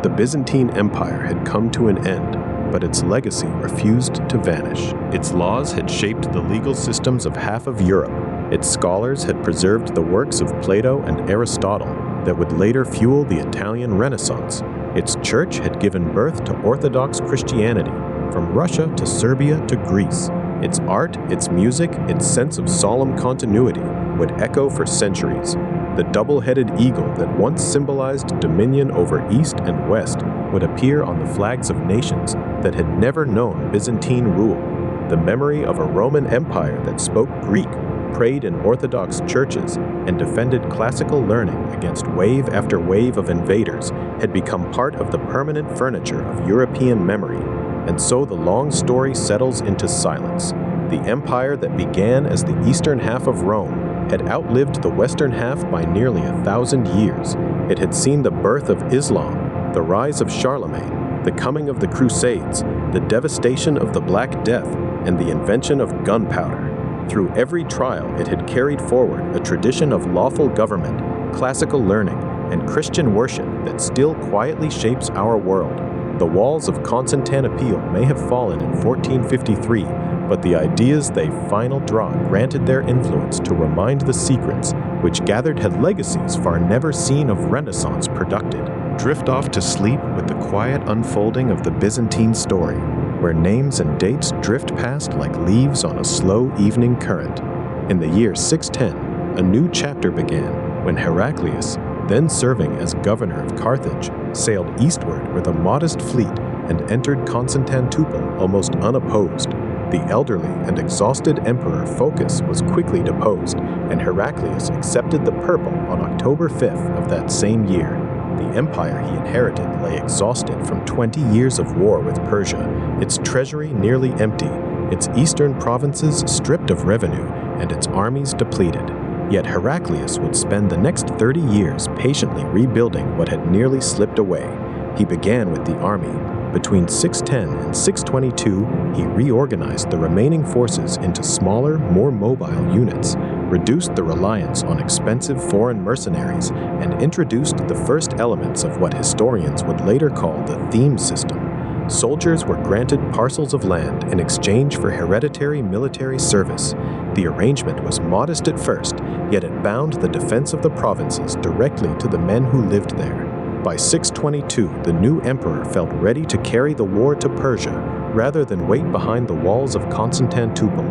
The Byzantine Empire had come to an end, but its legacy refused to vanish. Its laws had shaped the legal systems of half of Europe. Its scholars had preserved the works of Plato and Aristotle that would later fuel the Italian Renaissance. Its church had given birth to Orthodox Christianity, from Russia to Serbia to Greece. Its art, its music, its sense of solemn continuity would echo for centuries. The double-headed eagle that once symbolized dominion over East and West would appear on the flags of nations that had never known Byzantine rule. The memory of a Roman Empire that spoke Greek, prayed in Orthodox churches, and defended classical learning against wave after wave of invaders had become part of the permanent furniture of European memory. And so the long story settles into silence. The empire that began as the eastern half of Rome had outlived the western half by nearly 1,000 years. It had seen the birth of Islam, the rise of Charlemagne, the coming of the Crusades, the devastation of the Black Death, and the invention of gunpowder. Through every trial, it had carried forward a tradition of lawful government, classical learning, and Christian worship that still quietly shapes our world. The walls of Constantinople may have fallen in 1453, but the ideas they final draw granted their influence to remind the secrets which gathered had legacies far never seen of Renaissance produced. Drift off to sleep with the quiet unfolding of the Byzantine story, where names and dates drift past like leaves on a slow evening current. In the year 610, a new chapter began when Heraclius, then serving as governor of Carthage, sailed eastward with a modest fleet and entered Constantinople almost unopposed. The elderly and exhausted Emperor Phocas was quickly deposed, and Heraclius accepted the purple on October 5th of that same year. The empire he inherited lay exhausted from 20 years of war with Persia, its treasury nearly empty, its eastern provinces stripped of revenue, and its armies depleted. Yet Heraclius would spend the next 30 years patiently rebuilding what had nearly slipped away. He began with the army. Between 610 and 622, he reorganized the remaining forces into smaller, more mobile units, reduced the reliance on expensive foreign mercenaries, and introduced the first elements of what historians would later call the theme system. Soldiers were granted parcels of land in exchange for hereditary military service. The arrangement was modest at first, yet it bound the defense of the provinces directly to the men who lived there. By 622, the new emperor felt ready to carry the war to Persia rather than wait behind the walls of Constantinople.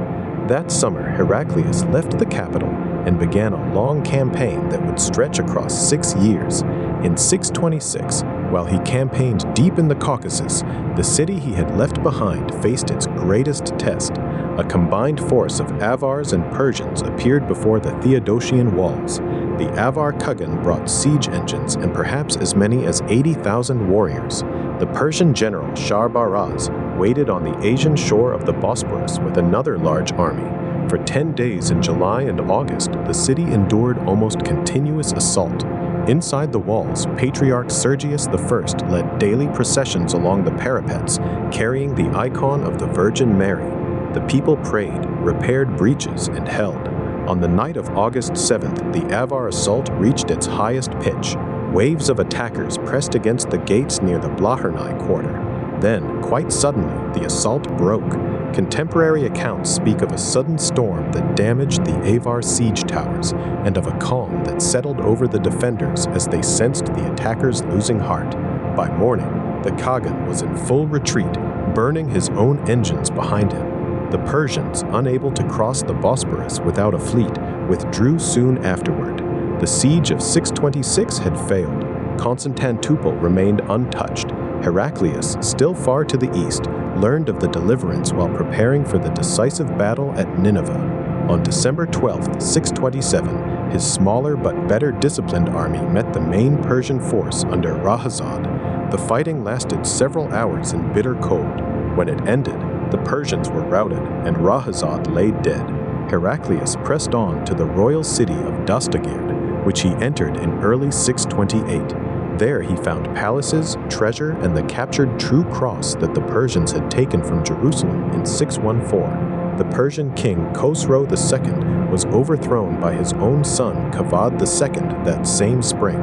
That summer, Heraclius left the capital and began a long campaign that would stretch across 6 years. In 626, while he campaigned deep in the Caucasus, the city he had left behind faced its greatest test. A combined force of Avars and Persians appeared before the Theodosian walls. The Avar Khagan brought siege engines and perhaps as many as 80,000 warriors. The Persian general Shah-Baraz waited on the Asian shore of the Bosporus with another large army. For 10 days in July and August, the city endured almost continuous assault. Inside the walls, Patriarch Sergius I led daily processions along the parapets, carrying the icon of the Virgin Mary. The people prayed, repaired breaches, and held. On the night of August 7th, the Avar assault reached its highest pitch. Waves of attackers pressed against the gates near the Blahernai quarter. Then, quite suddenly, the assault broke. Contemporary accounts speak of a sudden storm that damaged the Avar siege towers, and of a calm that settled over the defenders as they sensed the attackers losing heart. By morning, the Khagan was in full retreat, burning his own engines behind him. The Persians, unable to cross the Bosporus without a fleet, withdrew soon afterward. The siege of 626 had failed. Constantinople remained untouched. Heraclius, still far to the east, learned of the deliverance while preparing for the decisive battle at Nineveh. On December 12, 627, his smaller but better disciplined army met the main Persian force under Rahazad. The fighting lasted several hours in bitter cold. When it ended, the Persians were routed and Rahazad lay dead. Heraclius pressed on to the royal city of Dastagerd, which he entered in early 628. There he found palaces, treasure, and the captured true cross that the Persians had taken from Jerusalem in 614. The Persian king Khosrow II was overthrown by his own son Kavad II that same spring.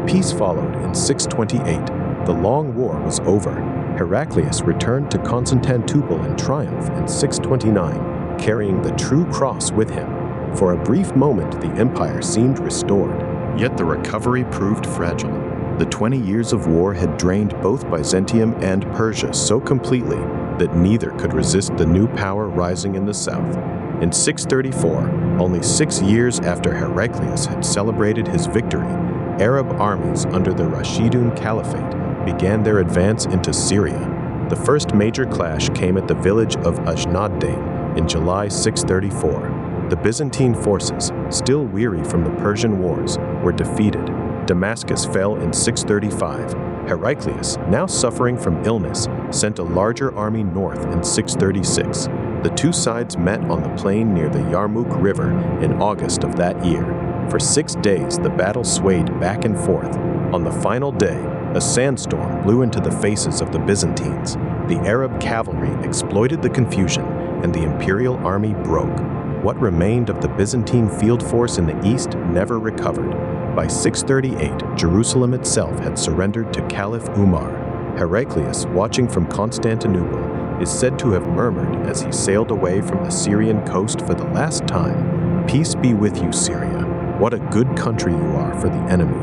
Peace followed in 628. The long war was over. Heraclius returned to Constantinople in triumph in 629, carrying the true cross with him. For a brief moment, the empire seemed restored. Yet the recovery proved fragile. The 20 years of war had drained both Byzantium and Persia so completely that neither could resist the new power rising in the south. In 634, only 6 years after Heraclius had celebrated his victory, Arab armies under the Rashidun Caliphate began their advance into Syria. The first major clash came at the village of Ajnaddain in July 634. The Byzantine forces, still weary from the Persian wars, were defeated. Damascus fell in 635. Heraclius, now suffering from illness, sent a larger army north in 636. The two sides met on the plain near the Yarmouk River in August of that year. For 6 days, the battle swayed back and forth. On the final day, a sandstorm blew into the faces of the Byzantines. The Arab cavalry exploited the confusion, and the imperial army broke. What remained of the Byzantine field force in the east never recovered. By 638, Jerusalem itself had surrendered to Caliph Umar. Heraclius, watching from Constantinople, is said to have murmured as he sailed away from the Syrian coast for the last time, "Peace be with you, Syria. What a good country you are for the enemy."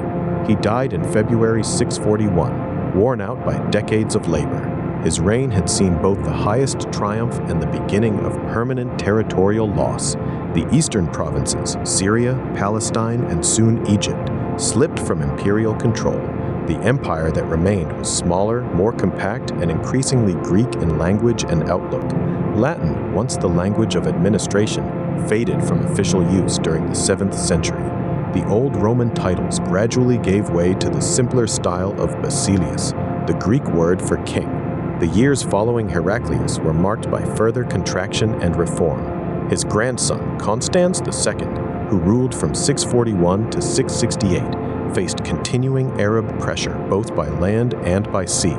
He died in February 641, worn out by decades of labor. His reign had seen both the highest triumph and the beginning of permanent territorial loss. The eastern provinces, Syria, Palestine, and soon Egypt, slipped from imperial control. The empire that remained was smaller, more compact, and increasingly Greek in language and outlook. Latin, once the language of administration, faded from official use during the 7th century. The old Roman titles gradually gave way to the simpler style of basileus, the Greek word for king. The years following Heraclius were marked by further contraction and reform. His grandson, Constans II, who ruled from 641 to 668, faced continuing Arab pressure both by land and by sea.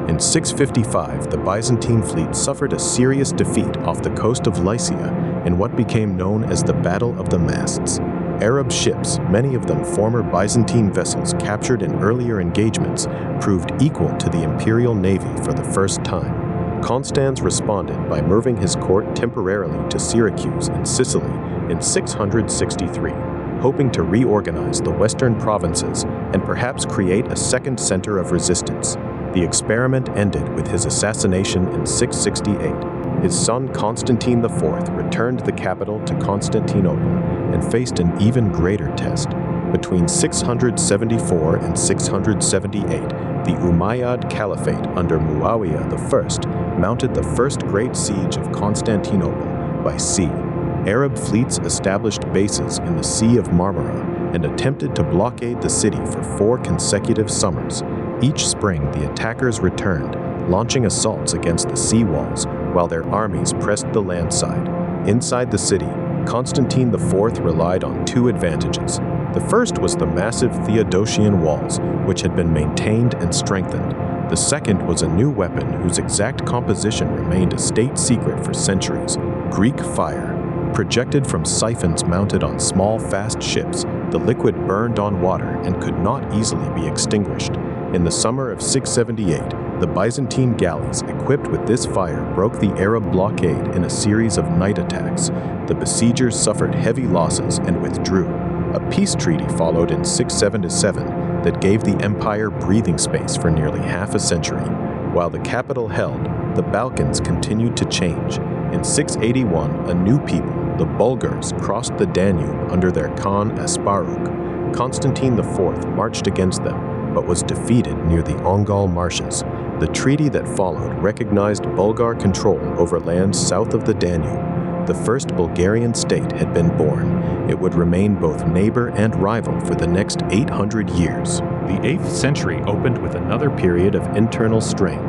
In 655, the Byzantine fleet suffered a serious defeat off the coast of Lycia in what became known as the Battle of the Masts. Arab ships, many of them former Byzantine vessels captured in earlier engagements, proved equal to the imperial navy for the first time. Constans responded by moving his court temporarily to Syracuse in Sicily in 663, hoping to reorganize the western provinces and perhaps create a second center of resistance. The experiment ended with his assassination in 668. His son Constantine IV returned the capital to Constantinople and faced an even greater test. Between 674 and 678, the Umayyad Caliphate under Muawiyah I mounted the first great siege of Constantinople by sea. Arab fleets established bases in the Sea of Marmara and attempted to blockade the city for 4 consecutive summers. Each spring, the attackers returned, launching assaults against the sea walls while their armies pressed the landside. Inside the city, Constantine IV relied on 2 advantages. The first was the massive Theodosian walls, which had been maintained and strengthened. The second was a new weapon whose exact composition remained a state secret for centuries: Greek fire. Projected from siphons mounted on small, fast ships, the liquid burned on water and could not easily be extinguished. In the summer of 678, the Byzantine galleys equipped with this fire broke the Arab blockade in a series of night attacks. The besiegers suffered heavy losses and withdrew. A peace treaty followed in 677 that gave the empire breathing space for nearly half a century. While the capital held, the Balkans continued to change. In 681, a new people, the Bulgars, crossed the Danube under their Khan Asparuk. Constantine IV marched against them, but was defeated near the Ongol marshes. The treaty that followed recognized Bulgar control over lands south of the Danube. The first Bulgarian state had been born. It would remain both neighbor and rival for the next 800 years. The 8th century opened with another period of internal strain.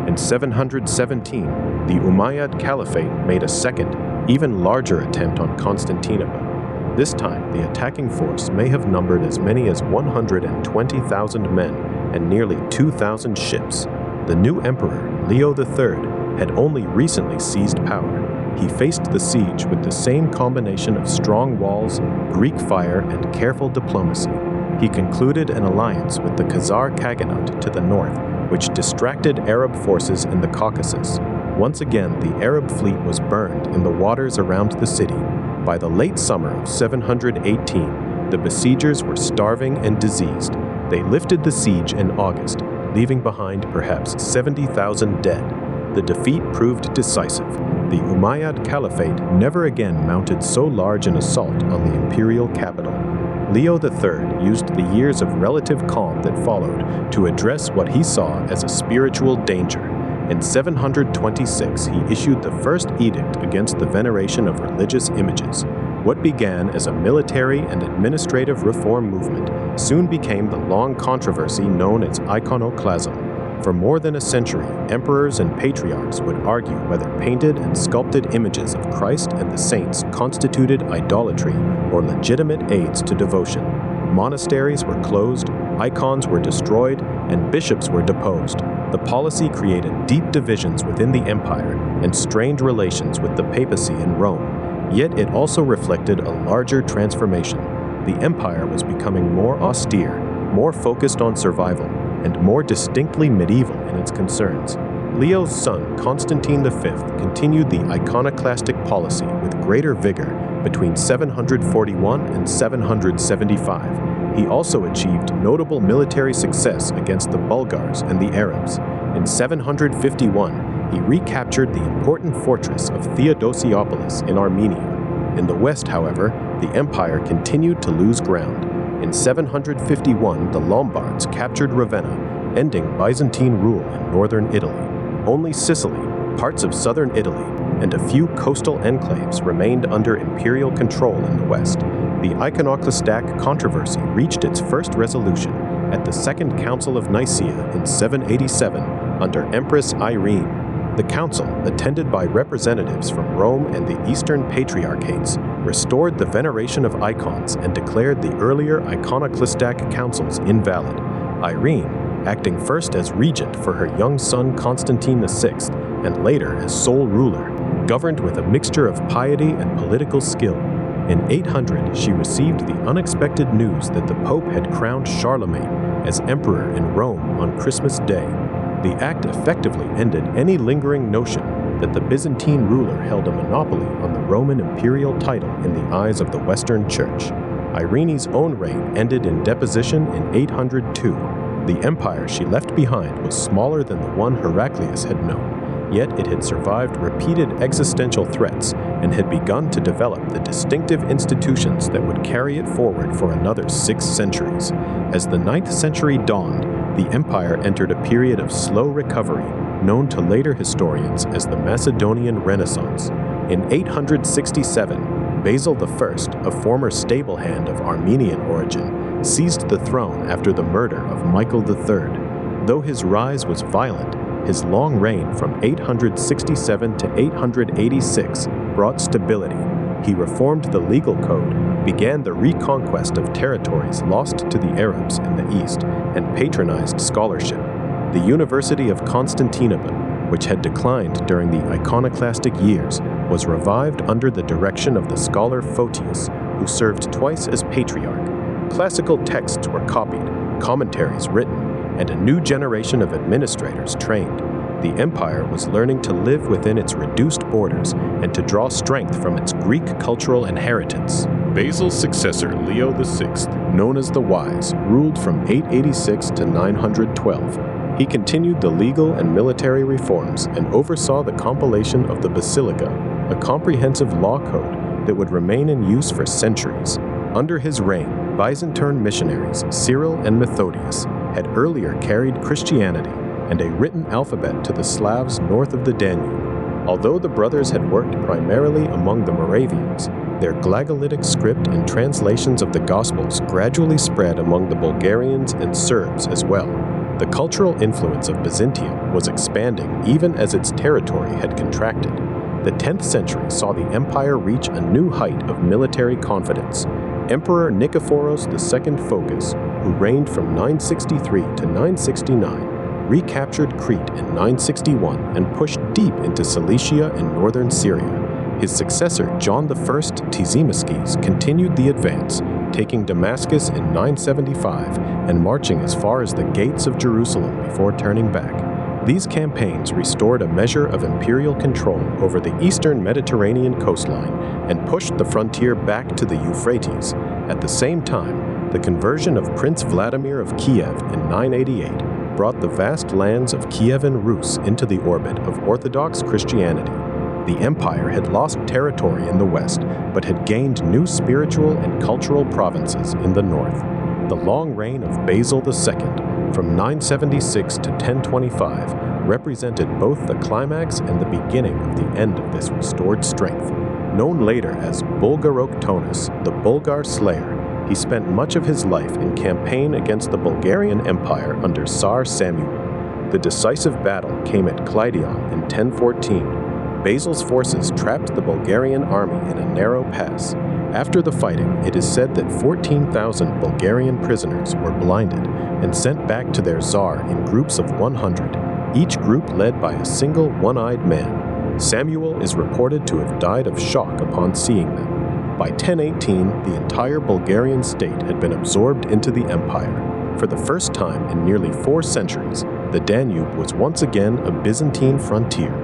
In 717, the Umayyad Caliphate made a second, even larger attempt on Constantinople. This time, the attacking force may have numbered as many as 120,000 men and nearly 2,000 ships. The new emperor, Leo III, had only recently seized power. He faced the siege with the same combination of strong walls, Greek fire, and careful diplomacy. He concluded an alliance with the Khazar Khaganate to the north, which distracted Arab forces in the Caucasus. Once again, the Arab fleet was burned in the waters around the city. By the late summer of 718, the besiegers were starving and diseased. They lifted the siege in August, leaving behind perhaps 70,000 dead. The defeat proved decisive. The Umayyad Caliphate never again mounted so large an assault on the imperial capital. Leo III used the years of relative calm that followed to address what he saw as a spiritual danger. In 726, he issued the first edict against the veneration of religious images. What began as a military and administrative reform movement soon became the long controversy known as iconoclasm. For more than a century, emperors and patriarchs would argue whether painted and sculpted images of Christ and the saints constituted idolatry or legitimate aids to devotion. Monasteries were closed, icons were destroyed, and bishops were deposed. The policy created deep divisions within the empire and strained relations with the papacy in Rome. Yet it also reflected a larger transformation. The empire was becoming more austere, more focused on survival, and more distinctly medieval in its concerns. Leo's son, Constantine V, continued the iconoclastic policy with greater vigor between 741 and 775. He also achieved notable military success against the Bulgars and the Arabs. In 751, he recaptured the important fortress of Theodosiopolis in Armenia. In the west, however, the empire continued to lose ground. In 751, the Lombards captured Ravenna, ending Byzantine rule in northern Italy. Only Sicily, parts of southern Italy, and a few coastal enclaves remained under imperial control in the west. The iconoclastic controversy reached its first resolution at the Second Council of Nicaea in 787 under Empress Irene. The council, attended by representatives from Rome and the Eastern Patriarchates, restored the veneration of icons and declared the earlier iconoclastic councils invalid. Irene, acting first as regent for her young son Constantine VI and later as sole ruler, governed with a mixture of piety and political skill. In 800, she received the unexpected news that the Pope had crowned Charlemagne as emperor in Rome on Christmas Day. The act effectively ended any lingering notion that the Byzantine ruler held a monopoly on the Roman imperial title in the eyes of the Western Church. Irene's own reign ended in deposition in 802. The empire she left behind was smaller than the one Heraclius had known, yet it had survived repeated existential threats and had begun to develop the distinctive institutions that would carry it forward for another 6 centuries. As the 9th century dawned, the empire entered a period of slow recovery, known to later historians as the Macedonian Renaissance. In 867, Basil I, a former stable hand of Armenian origin, seized the throne after the murder of Michael III. Though his rise was violent, his long reign from 867 to 886 brought stability. He reformed the legal code, began the reconquest of territories lost to the Arabs in the east, and patronized scholarship. The University of Constantinople, which had declined during the iconoclastic years, was revived under the direction of the scholar Photius, who served twice as patriarch. Classical texts were copied, commentaries written, and a new generation of administrators trained. The empire was learning to live within its reduced borders and to draw strength from its Greek cultural inheritance. Basil's successor, Leo VI, known as the Wise, ruled from 886 to 912. He continued the legal and military reforms and oversaw the compilation of the Basilica, a comprehensive law code that would remain in use for centuries. Under his reign, Byzantine missionaries Cyril and Methodius had earlier carried Christianity and a written alphabet to the Slavs north of the Danube. Although the brothers had worked primarily among the Moravians, their Glagolitic script and translations of the Gospels gradually spread among the Bulgarians and Serbs as well. The cultural influence of Byzantium was expanding even as its territory had contracted. The 10th century saw the empire reach a new height of military confidence. Emperor Nikephoros II Phocas, who reigned from 963 to 969, recaptured Crete in 961 and pushed deep into Cilicia and northern Syria. His successor, John I Tzimiskes, continued the advance, taking Damascus in 975 and marching as far as the gates of Jerusalem before turning back. These campaigns restored a measure of imperial control over the eastern Mediterranean coastline and pushed the frontier back to the Euphrates. At the same time, the conversion of Prince Vladimir of Kiev in 988 brought the vast lands of Kievan Rus into the orbit of Orthodox Christianity. The empire had lost territory in the west, but had gained new spiritual and cultural provinces in the north. The long reign of Basil II, from 976 to 1025, represented both the climax and the beginning of the end of this restored strength. Known later as Bulgaroktonos, the Bulgar Slayer, he spent much of his life in campaign against the Bulgarian Empire under Tsar Samuel. The decisive battle came at Kleidion in 1014. Basil's forces trapped the Bulgarian army in a narrow pass. After the fighting, it is said that 14,000 Bulgarian prisoners were blinded and sent back to their Tsar in groups of 100, each group led by a single one-eyed man. Samuel is reported to have died of shock upon seeing them. By 1018, the entire Bulgarian state had been absorbed into the empire. For the first time in nearly 4 centuries, the Danube was once again a Byzantine frontier.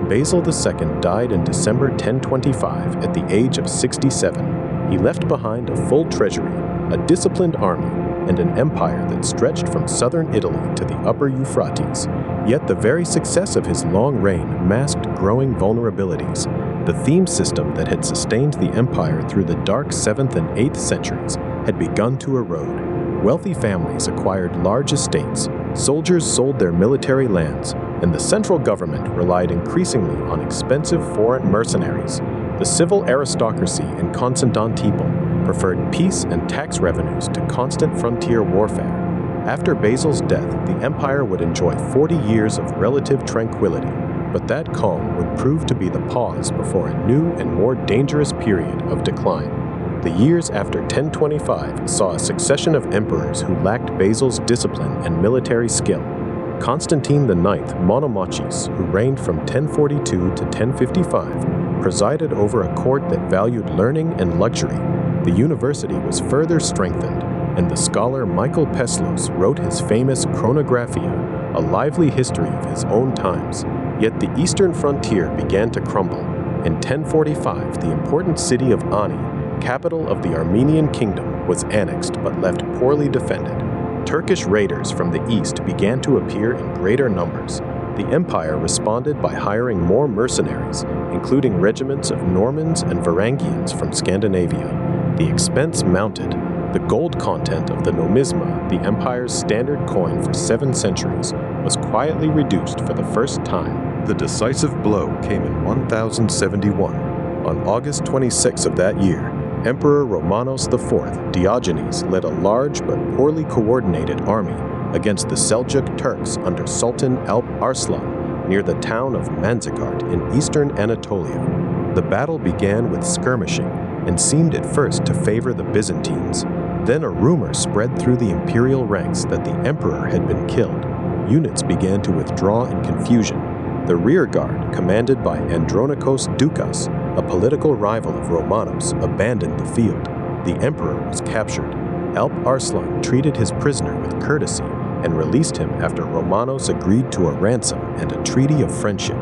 Basil II died in December 1025 at the age of 67. He left behind a full treasury, a disciplined army, and an empire that stretched from southern Italy to the upper Euphrates. Yet the very success of his long reign masked growing vulnerabilities. The theme system that had sustained the empire through the dark 7th and 8th centuries had begun to erode. Wealthy families acquired large estates, soldiers sold their military lands, and the central government relied increasingly on expensive foreign mercenaries. The civil aristocracy in Constantinople preferred peace and tax revenues to constant frontier warfare. After Basil's death, the empire would enjoy 40 years of relative tranquility, but that calm would prove to be the pause before a new and more dangerous period of decline. The years after 1025 saw a succession of emperors who lacked Basil's discipline and military skill. Constantine IX Monomachis, who reigned from 1042 to 1055, presided over a court that valued learning and luxury. The university was further strengthened, and the scholar Michael Peslos wrote his famous Chronographia, a lively history of his own times. Yet the eastern frontier began to crumble. In 1045, the important city of Ani, capital of the Armenian kingdom, was annexed but left poorly defended. Turkish raiders from the east began to appear in greater numbers. The empire responded by hiring more mercenaries, including regiments of Normans and Varangians from Scandinavia. The expense mounted. The gold content of the nomisma, the empire's standard coin for 7 centuries, was quietly reduced for the first time. The decisive blow came in 1071. On August 26 of that year, Emperor Romanos IV Diogenes led a large but poorly coordinated army against the Seljuk Turks under Sultan Alp Arslan near the town of Manzikert in eastern Anatolia. The battle began with skirmishing and seemed at first to favor the Byzantines. Then a rumor spread through the imperial ranks that the emperor had been killed. Units began to withdraw in confusion. The rearguard, commanded by Andronikos Doukas, a political rival of Romanos, abandoned the field. The emperor was captured. Alp Arslan treated his prisoner with courtesy and released him after Romanos agreed to a ransom and a treaty of friendship.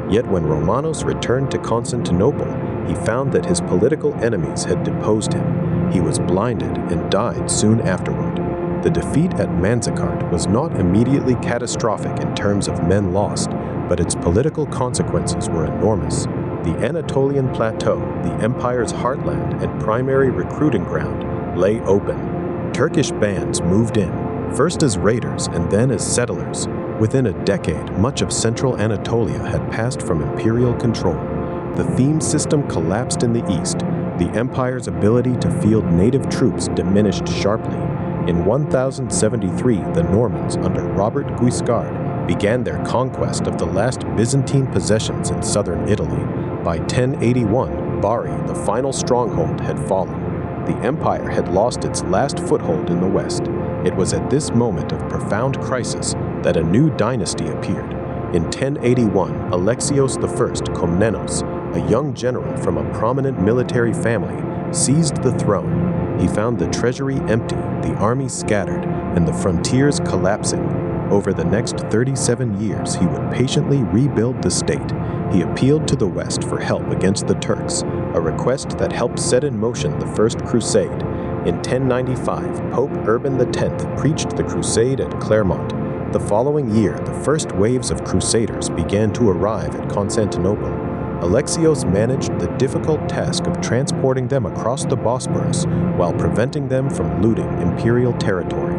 Yet when Romanos returned to Constantinople, he found that his political enemies had deposed him. He was blinded and died soon afterward. The defeat at Manzikert was not immediately catastrophic in terms of men lost, but its political consequences were enormous. The Anatolian Plateau, the empire's heartland and primary recruiting ground, lay open. Turkish bands moved in, first as raiders and then as settlers. Within a decade, much of central Anatolia had passed from imperial control. The theme system collapsed in the east. The empire's ability to field native troops diminished sharply. In 1073, the Normans, under Robert Guiscard, began their conquest of the last Byzantine possessions in southern Italy. By 1081, Bari, the final stronghold, had fallen. The empire had lost its last foothold in the west. It was at this moment of profound crisis that a new dynasty appeared. In 1081, Alexios I Komnenos, a young general from a prominent military family, seized the throne. He found the treasury empty, the army scattered, and the frontiers collapsing. Over the next 37 years, he would patiently rebuild the state. He appealed to the West for help against the Turks, a request that helped set in motion the First Crusade. In 1095, Pope Urban X preached the crusade at Clermont. The following year, the first waves of crusaders began to arrive at Constantinople. Alexios managed the difficult task of transporting them across the Bosporus while preventing them from looting imperial territory.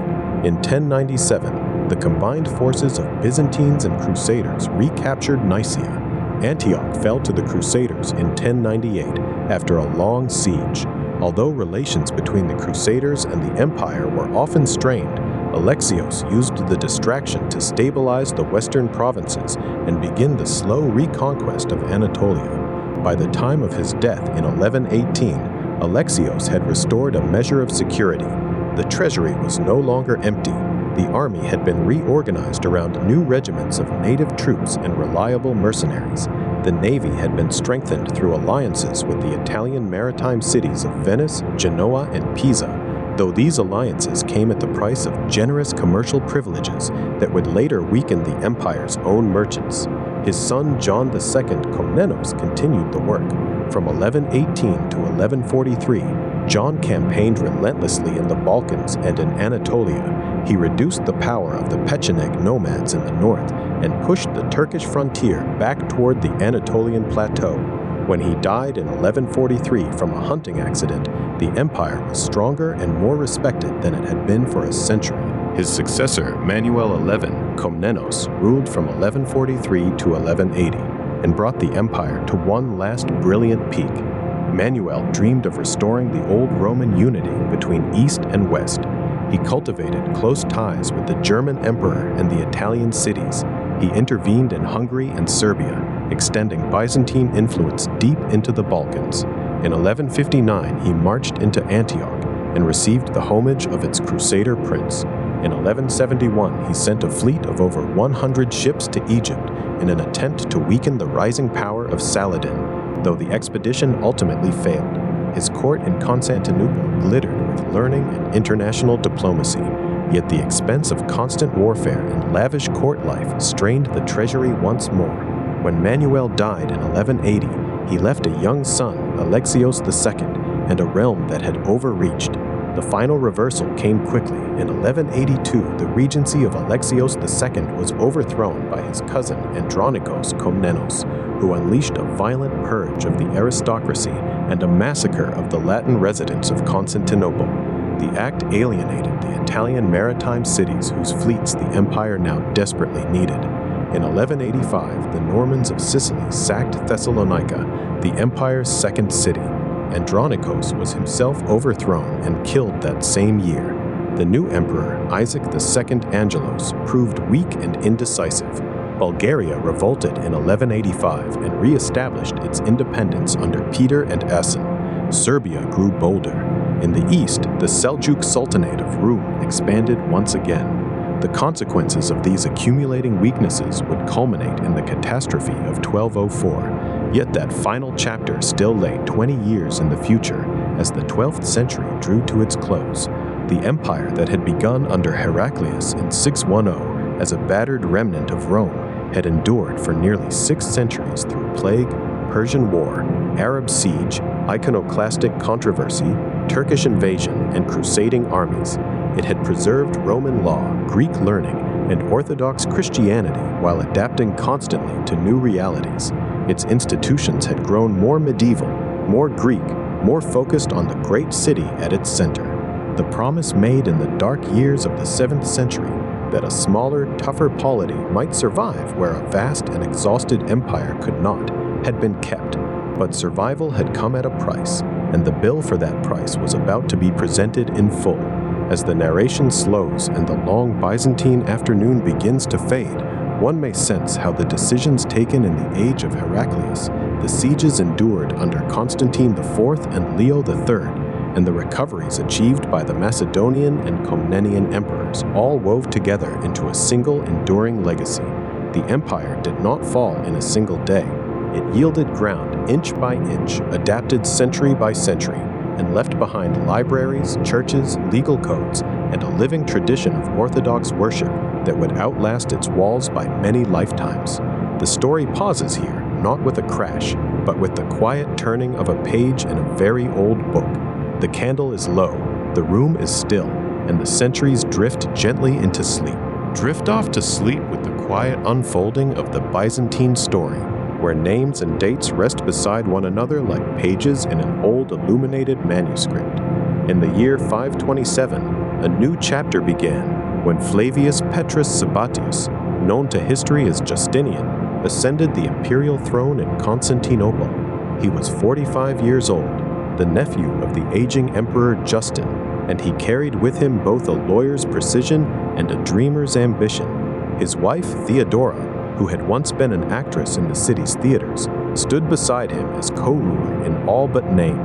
In 1097, the combined forces of Byzantines and Crusaders recaptured Nicaea. Antioch fell to the Crusaders in 1098 after a long siege. Although relations between the Crusaders and the empire were often strained, Alexios used the distraction to stabilize the western provinces and begin the slow reconquest of Anatolia. By the time of his death in 1118, Alexios had restored a measure of security. The treasury was no longer empty. The army had been reorganized around new regiments of native troops and reliable mercenaries. The navy had been strengthened through alliances with the Italian maritime cities of Venice, Genoa, and Pisa, though these alliances came at the price of generous commercial privileges that would later weaken the empire's own merchants. His son John II Komnenos continued the work. From 1118 to 1143, John campaigned relentlessly in the Balkans and in Anatolia. He reduced the power of the Pecheneg nomads in the north and pushed the Turkish frontier back toward the Anatolian plateau. When he died in 1143 from a hunting accident, the empire was stronger and more respected than it had been for a century. His successor, Manuel XI Komnenos, ruled from 1143 to 1180 and brought the empire to one last brilliant peak. Manuel dreamed of restoring the old Roman unity between East and West. He cultivated close ties with the German emperor and the Italian cities. He intervened in Hungary and Serbia, extending Byzantine influence deep into the Balkans. In 1159, he marched into Antioch and received the homage of its crusader prince. In 1171, he sent a fleet of over 100 ships to Egypt in an attempt to weaken the rising power of Saladin, though the expedition ultimately failed. His court in Constantinople glittered with learning and international diplomacy, yet the expense of constant warfare and lavish court life strained the treasury once more. When Manuel died in 1180, he left a young son, Alexios II, and a realm that had overreached. The final reversal came quickly. In 1182, the regency of Alexios II was overthrown by his cousin Andronikos Komnenos, who unleashed a violent purge of the aristocracy and a massacre of the Latin residents of Constantinople. The act alienated the Italian maritime cities whose fleets the empire now desperately needed. In 1185, the Normans of Sicily sacked Thessalonica, the empire's second city. Andronikos was himself overthrown and killed that same year. The new emperor, Isaac II Angelos, proved weak and indecisive. Bulgaria revolted in 1185 and re-established its independence under Peter and Asen. Serbia grew bolder. In the east, the Seljuk Sultanate of Rum expanded once again. The consequences of these accumulating weaknesses would culminate in the catastrophe of 1204, yet that final chapter still lay 20 years in the future as the 12th century drew to its close. The empire that had begun under Heraclius in 610 as a battered remnant of Rome had endured for nearly 6 centuries through plague, Persian War, Arab siege, iconoclastic controversy, Turkish invasion, and crusading armies. It had preserved Roman law, Greek learning, and Orthodox Christianity while adapting constantly to new realities. Its institutions had grown more medieval, more Greek, more focused on the great city at its center. The promise made in the dark years of the 7th century that a smaller, tougher polity might survive where a vast and exhausted empire could not had been kept. But survival had come at a price, and the bill for that price was about to be presented in full. As the narration slows and the long Byzantine afternoon begins to fade, one may sense how the decisions taken in the age of Heraclius, the sieges endured under Constantine IV and Leo III, and the recoveries achieved by the Macedonian and Komnenian emperors all wove together into a single enduring legacy. The empire did not fall in a single day. It yielded ground inch by inch, adapted century by century, and left behind libraries, churches, legal codes, and a living tradition of Orthodox worship that would outlast its walls by many lifetimes. The story pauses here, not with a crash, but with the quiet turning of a page in a very old book. The candle is low, the room is still, and the centuries drift gently into sleep. Drift off to sleep with the quiet unfolding of the Byzantine story, where names and dates rest beside one another like pages in an old illuminated manuscript. In the year 527, a new chapter began when Flavius Petrus Sabatius, known to history as Justinian, ascended the imperial throne in Constantinople. He was 45 years old, the nephew of the aging Emperor Justin, and he carried with him both a lawyer's precision and a dreamer's ambition. His wife, Theodora, who had once been an actress in the city's theaters, stood beside him as co-ruler in all but name.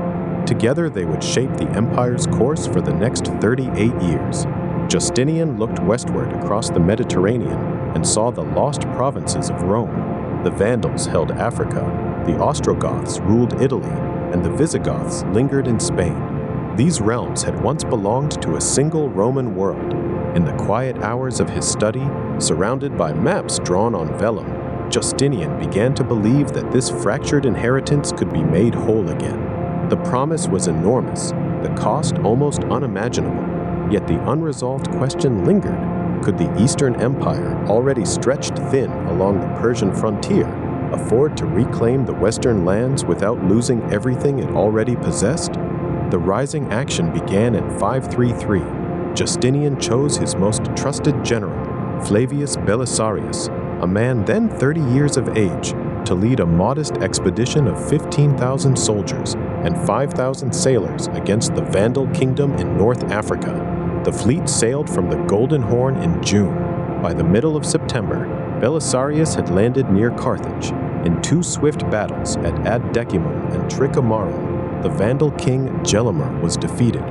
Together they would shape the empire's course for the next 38 years. Justinian looked westward across the Mediterranean and saw the lost provinces of Rome. The Vandals held Africa, the Ostrogoths ruled Italy, and the Visigoths lingered in Spain. These realms had once belonged to a single Roman world. In the quiet hours of his study, surrounded by maps drawn on vellum, Justinian began to believe that this fractured inheritance could be made whole again. The promise was enormous, the cost almost unimaginable, yet the unresolved question lingered. Could the Eastern Empire, already stretched thin along the Persian frontier, afford to reclaim the Western lands without losing everything it already possessed? The rising action began in 533. Justinian chose his most trusted general, Flavius Belisarius, a man then 30 years of age, to lead a modest expedition of 15,000 soldiers and 5,000 sailors against the Vandal kingdom in North Africa. The fleet sailed from the Golden Horn in June. By the middle of September, Belisarius had landed near Carthage. In 2 swift battles at Ad-Decimum and Tricomarum, the Vandal king Gelimer was defeated.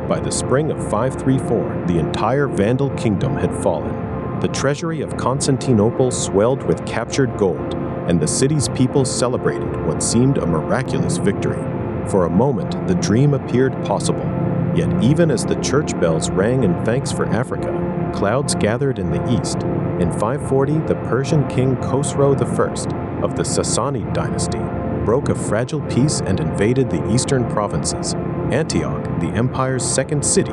By the spring of 534, the entire Vandal kingdom had fallen. The treasury of Constantinople swelled with captured gold, and the city's people celebrated what seemed a miraculous victory. For a moment, the dream appeared possible. Yet even as the church bells rang in thanks for Africa, clouds gathered in the east. In 540, the Persian king Khosrow I of the Sassanid dynasty broke a fragile peace and invaded the eastern provinces. Antioch, the empire's second city,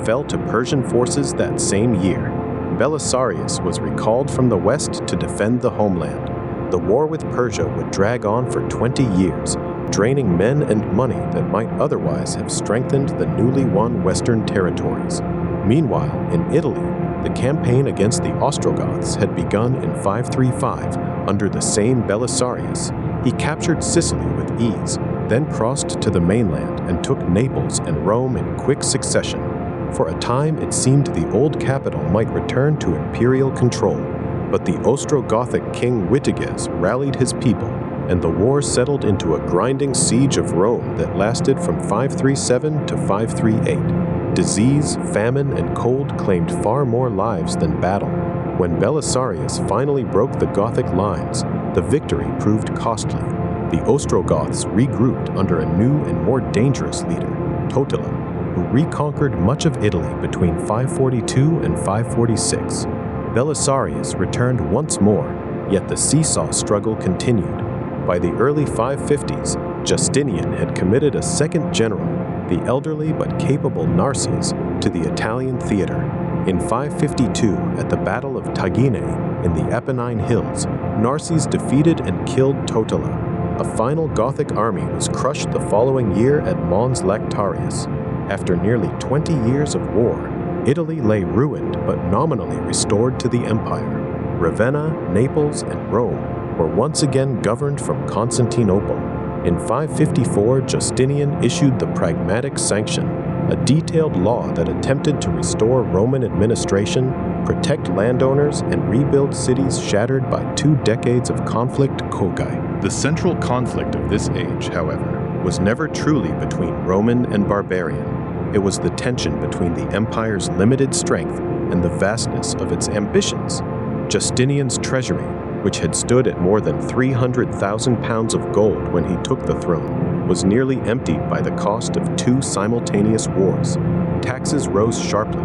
fell to Persian forces that same year. Belisarius was recalled from the west to defend the homeland. The war with Persia would drag on for 20 years, draining men and money that might otherwise have strengthened the newly won western territories. Meanwhile, in Italy, the campaign against the Ostrogoths had begun in 535 under the same Belisarius. He captured Sicily with ease, then crossed to the mainland and took Naples and Rome in quick succession. For a time, it seemed the old capital might return to imperial control, but the Ostrogothic king Witiges rallied his people, and the war settled into a grinding siege of Rome that lasted from 537 to 538. Disease, famine, and cold claimed far more lives than battle. When Belisarius finally broke the Gothic lines, the victory proved costly. The Ostrogoths regrouped under a new and more dangerous leader, Totila, who reconquered much of Italy between 542 and 546. Belisarius returned once more, yet the seesaw struggle continued. By the early 550s, Justinian had committed a second general, the elderly but capable Narses, to the Italian theater. In 552, at the Battle of Tagine in the Apennine Hills, Narses defeated and killed Totila. A final Gothic army was crushed the following year at Mons Lactarius. After nearly 20 years of war, Italy lay ruined but nominally restored to the empire. Ravenna, Naples, and Rome were once again governed from Constantinople. In 554, Justinian issued the Pragmatic Sanction, a detailed law that attempted to restore Roman administration, protect landowners, and rebuild cities shattered by 2 decades of conflict cogi. The central conflict of this age, however, was never truly between Roman and barbarian. It was the tension between the empire's limited strength and the vastness of its ambitions. Justinian's treasury, which had stood at more than 300,000 pounds of gold when he took the throne, was nearly emptied by the cost of 2 simultaneous wars. Taxes rose sharply.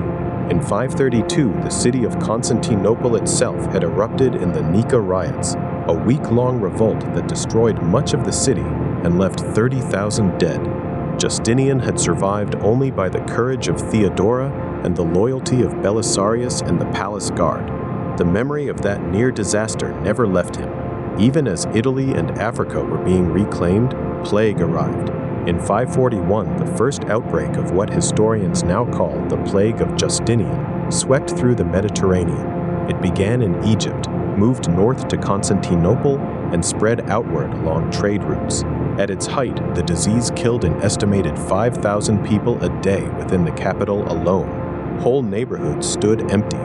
In 532, the city of Constantinople itself had erupted in the Nicaea riots, a week-long revolt that destroyed much of the city and left 30,000 dead. Justinian had survived only by the courage of Theodora and the loyalty of Belisarius and the palace guard. The memory of that near disaster never left him. Even as Italy and Africa were being reclaimed, plague arrived. In 541, the first outbreak of what historians now call the Plague of Justinian swept through the Mediterranean. It began in Egypt, moved north to Constantinople, and spread outward along trade routes. At its height, the disease killed an estimated 5,000 people a day within the capital alone. Whole neighborhoods stood empty.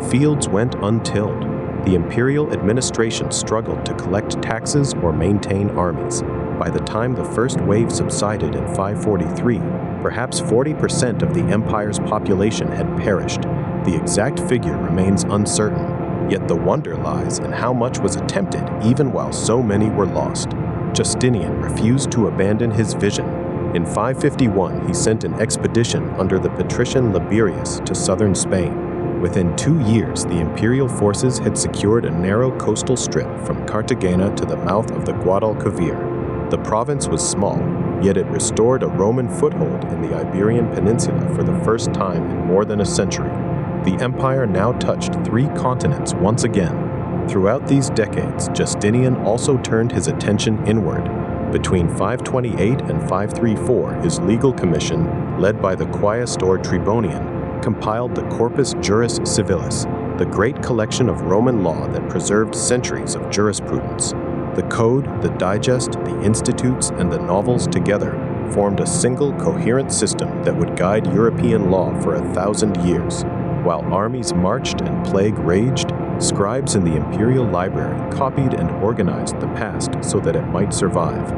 Fields went untilled. The imperial administration struggled to collect taxes or maintain armies. By the time the first wave subsided in 543, perhaps 40% of the empire's population had perished. The exact figure remains uncertain, yet the wonder lies in how much was attempted even while so many were lost. Justinian refused to abandon his vision. In 551, he sent an expedition under the patrician Liberius to southern Spain. Within 2 years, the imperial forces had secured a narrow coastal strip from Cartagena to the mouth of the Guadalquivir. The province was small, yet it restored a Roman foothold in the Iberian Peninsula for the first time in more than a century. The empire now touched 3 continents once again. Throughout these decades, Justinian also turned his attention inward. Between 528 and 534, his legal commission, led by the Quaestor Tribonian, compiled the Corpus Juris Civilis, the great collection of Roman law that preserved centuries of jurisprudence. The Code, the Digest, the Institutes, and the novels together formed a single coherent system that would guide European law for 1,000 years. While armies marched and plague raged, scribes in the imperial library copied and organized the past so that it might survive.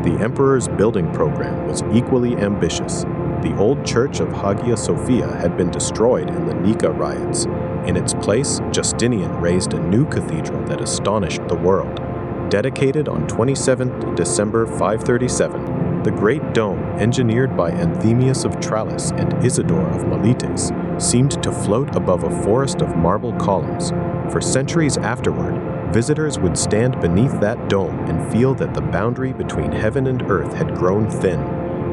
The emperor's building program was equally ambitious. The old church of Hagia Sophia had been destroyed in the Nicaea riots. In its place, Justinian raised a new cathedral that astonished the world. Dedicated on 27 December 537, the Great Dome, engineered by Anthemius of Tralles and Isidore of Miletus, seemed to float above a forest of marble columns. For centuries afterward, visitors would stand beneath that dome and feel that the boundary between heaven and earth had grown thin.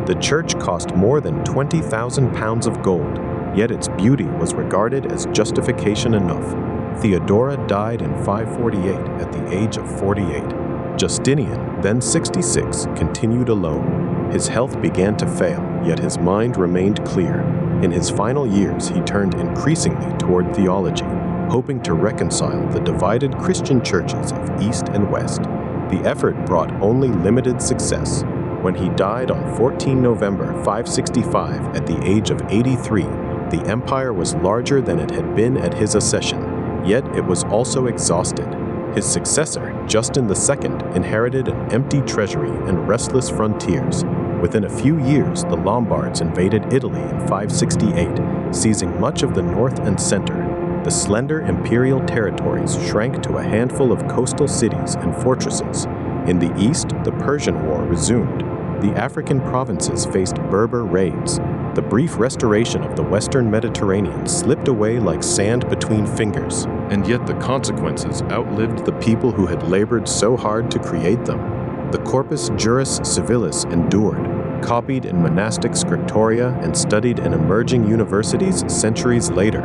The church cost more than 20,000 pounds of gold, yet its beauty was regarded as justification enough. Theodora died in 548 at the age of 48. Justinian, then 66, continued alone. His health began to fail, yet his mind remained clear. In his final years, he turned increasingly toward theology, hoping to reconcile the divided Christian churches of East and West. The effort brought only limited success. When he died on 14 November 565 at the age of 83, the empire was larger than it had been at his accession, yet it was also exhausted. His successor, Justin II, inherited an empty treasury and restless frontiers. Within a few years, the Lombards invaded Italy in 568, seizing much of the north and center. The slender imperial territories shrank to a handful of coastal cities and fortresses. In the east, the Persian War resumed. The African provinces faced Berber raids. The brief restoration of the western Mediterranean slipped away like sand between fingers, and yet the consequences outlived the people who had labored so hard to create them. The Corpus Juris Civilis endured. copied in monastic scriptoria and studied in emerging universities centuries later,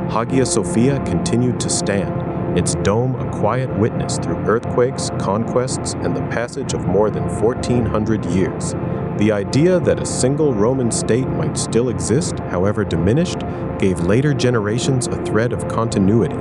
Hagia Sophia continued to stand, its dome a quiet witness through earthquakes, conquests, and the passage of more than 1,400 years. The idea that a single Roman state might still exist, however diminished, gave later generations a thread of continuity.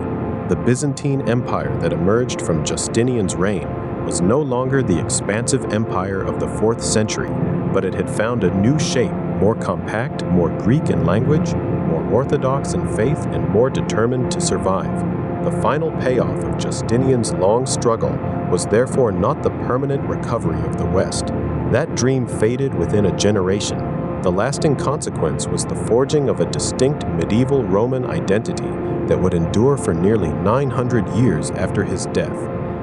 The Byzantine Empire that emerged from Justinian's reign was no longer the expansive empire of the 4th century, but it had found a new shape, more compact, more Greek in language, more orthodox in faith, and more determined to survive. The final payoff of Justinian's long struggle was therefore not the permanent recovery of the West. That dream faded within a generation. The lasting consequence was the forging of a distinct medieval Roman identity that would endure for nearly 900 years after his death.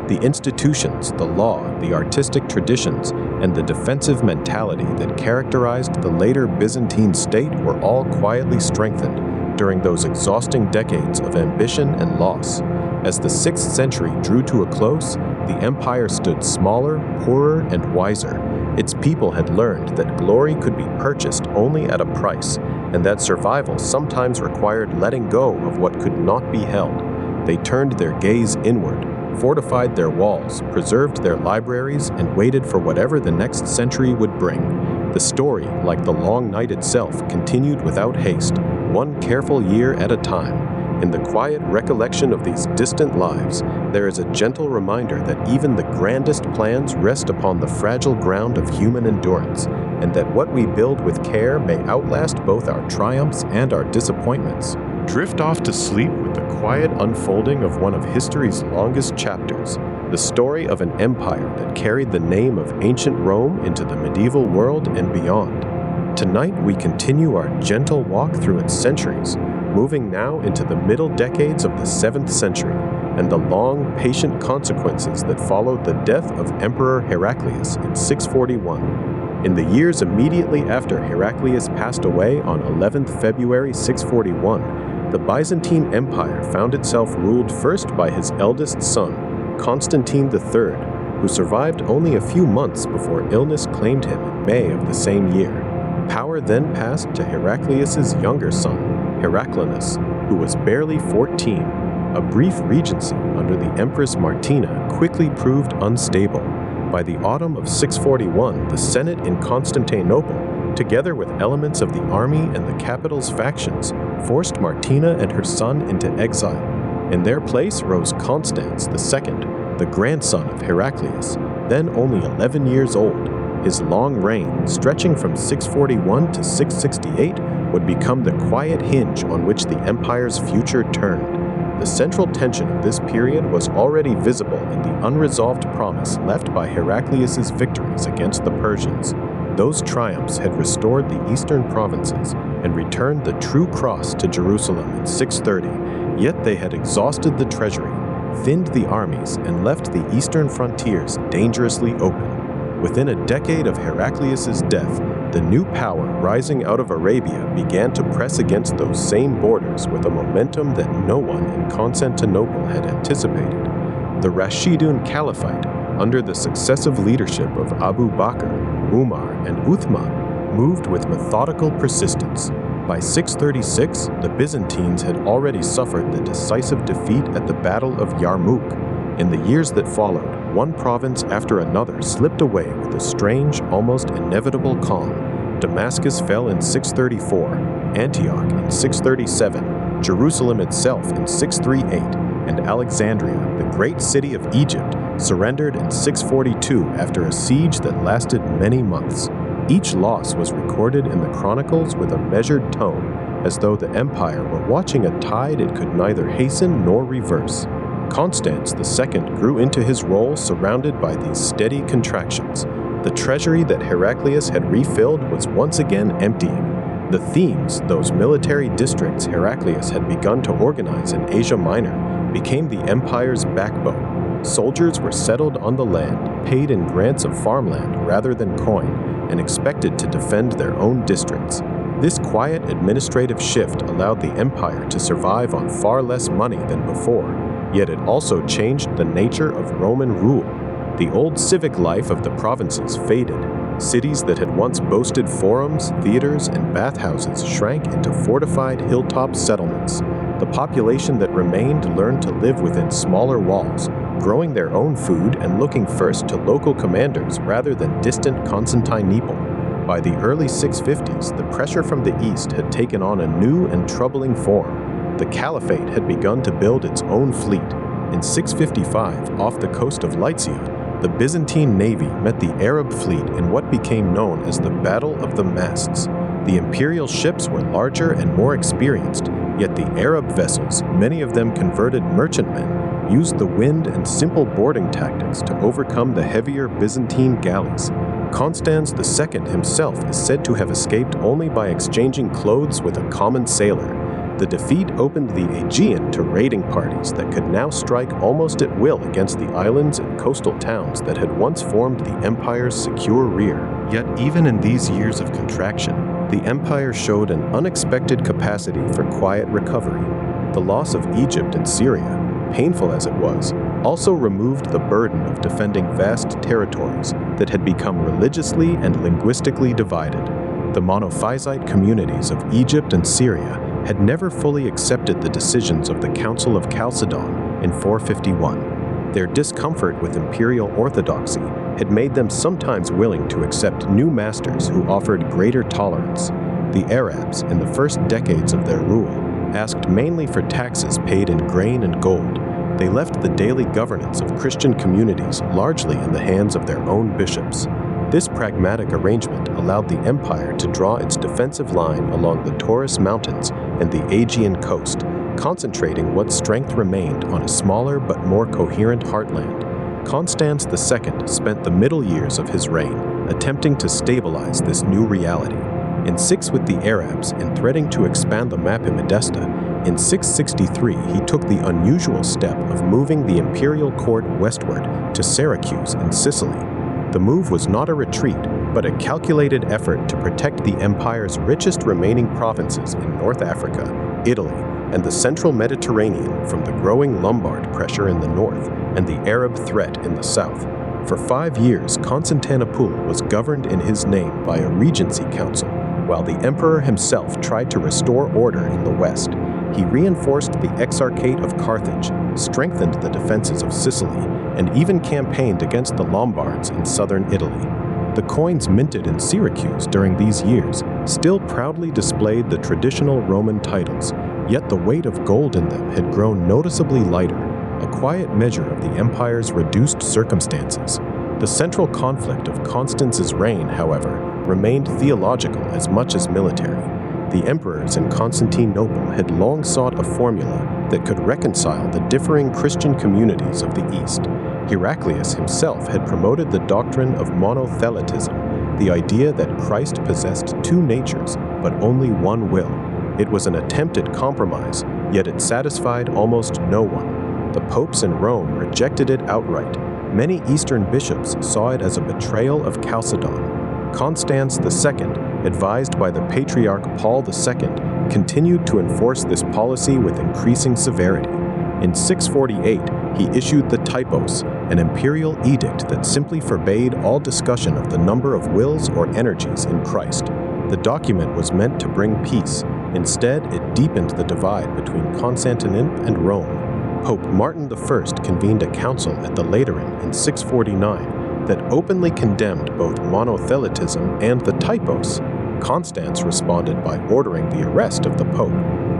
The institutions, the law, the artistic traditions, and the defensive mentality that characterized the later Byzantine state were all quietly strengthened during those exhausting decades of ambition and loss. As the 6th century drew to a close, the empire stood smaller, poorer, and wiser. Its people had learned that glory could be purchased only at a price, and that survival sometimes required letting go of what could not be held. They turned their gaze inward, fortified their walls, preserved their libraries, and waited for whatever the next century would bring. The story, like the long night itself, continued without haste, one careful year at a time. In the quiet recollection of these distant lives, there is a gentle reminder that even the grandest plans rest upon the fragile ground of human endurance, and that what we build with care may outlast both our triumphs and our disappointments. Drift off to sleep with the quiet unfolding of one of history's longest chapters, the story of an empire that carried the name of ancient Rome into the medieval world and beyond. Tonight we continue our gentle walk through its centuries, moving now into the middle decades of the 7th century and the long, patient consequences that followed the death of Emperor Heraclius in 641. In the years immediately after Heraclius passed away on 11th February 641, the Byzantine Empire found itself ruled first by his eldest son, Constantine III, who survived only a few months before illness claimed him in May of the same year. Power then passed to Heraclius's younger son, Heraclius, who was barely 14. A brief regency under the Empress Martina quickly proved unstable. By the autumn of 641, the Senate in Constantinople, together with elements of the army and the capital's factions, forced Martina and her son into exile. In their place rose Constans II, the grandson of Heraclius, then only 11 years old. His long reign, stretching from 641 to 668, would become the quiet hinge on which the empire's future turned. The central tension of this period was already visible in the unresolved promise left by Heraclius's victories against the Persians. Those triumphs had restored the eastern provinces and returned the true cross to Jerusalem in 630, yet they had exhausted the treasury, thinned the armies, and left the eastern frontiers dangerously open. Within a decade of Heraclius's death, the new power rising out of Arabia began to press against those same borders with a momentum that no one in Constantinople had anticipated. The Rashidun Caliphate, under the successive leadership of Abu Bakr, Umar, and Uthman, moved with methodical persistence. By 636, the Byzantines had already suffered the decisive defeat at the Battle of Yarmouk. In the years that followed, one province after another slipped away with a strange, almost inevitable calm. Damascus fell in 634, Antioch in 637, Jerusalem itself in 638, and Alexandria, the great city of Egypt, surrendered in 642 after a siege that lasted many months. Each loss was recorded in the chronicles with a measured tone, as though the empire were watching a tide it could neither hasten nor reverse. Constans II grew into his role surrounded by these steady contractions. The treasury that Heraclius had refilled was once again emptying. The themes, those military districts Heraclius had begun to organize in Asia Minor, became the empire's backbone. Soldiers were settled on the land, paid in grants of farmland rather than coin, and expected to defend their own districts. This quiet administrative shift allowed the empire to survive on far less money than before. Yet it also changed the nature of Roman rule. The old civic life of the provinces faded. Cities that had once boasted forums, theaters, and bathhouses shrank into fortified hilltop settlements. The population that remained learned to live within smaller walls, growing their own food and looking first to local commanders rather than distant Constantinople. By the early 650s, the pressure from the east had taken on a new and troubling form. The Caliphate had begun to build its own fleet. In 655, off the coast of Lycia, the Byzantine navy met the Arab fleet in what became known as the Battle of the Masts. The imperial ships were larger and more experienced, yet the Arab vessels, many of them converted merchantmen, used the wind and simple boarding tactics to overcome the heavier Byzantine galleys. Constans II himself is said to have escaped only by exchanging clothes with a common sailor. The defeat opened the Aegean to raiding parties that could now strike almost at will against the islands and coastal towns that had once formed the empire's secure rear. Yet even in these years of contraction, the empire showed an unexpected capacity for quiet recovery. The loss of Egypt and Syria, painful as it was, also removed the burden of defending vast territories that had become religiously and linguistically divided. The monophysite communities of Egypt and Syria had never fully accepted the decisions of the Council of Chalcedon in 451. Their discomfort with imperial orthodoxy had made them sometimes willing to accept new masters who offered greater tolerance. The Arabs, in the first decades of their rule, asked mainly for taxes paid in grain and gold. They left the daily governance of Christian communities largely in the hands of their own bishops. This pragmatic arrangement allowed the empire to draw its defensive line along the Taurus Mountains and the Aegean coast, concentrating what strength remained on a smaller but more coherent heartland. Constans II spent the middle years of his reign attempting to stabilize this new reality. In 6 with the Arabs and threatening to expand the map in Medesta, in 663 he took the unusual step of moving the imperial court westward to Syracuse in Sicily. The move was not a retreat, but a calculated effort to protect the empire's richest remaining provinces in North Africa, Italy, and the central Mediterranean from the growing Lombard pressure in the north and the Arab threat in the south. For 5 years, Constantinople was governed in his name by a regency council, while the emperor himself tried to restore order in the west. He reinforced the Exarchate of Carthage, strengthened the defenses of Sicily, and even campaigned against the Lombards in southern Italy. The coins minted in Syracuse during these years still proudly displayed the traditional Roman titles, yet the weight of gold in them had grown noticeably lighter, a quiet measure of the empire's reduced circumstances. The central conflict of Constance's reign, however, remained theological as much as military. The emperors in Constantinople had long sought a formula that could reconcile the differing Christian communities of the East. Heraclius himself had promoted the doctrine of monothelitism, the idea that Christ possessed 2 natures, but only one will. It was an attempt at compromise, yet it satisfied almost no one. The popes in Rome rejected it outright. Many Eastern bishops saw it as a betrayal of Chalcedon. Constans II, advised by the Patriarch Paul II, continued to enforce this policy with increasing severity. In 648, he issued the Typos, an imperial edict that simply forbade all discussion of the number of wills or energies in Christ. The document was meant to bring peace. Instead, it deepened the divide between Constantinople and Rome. Pope Martin I convened a council at the Lateran in 649 that openly condemned both monothelitism and the Typos. Constans responded by ordering the arrest of the Pope.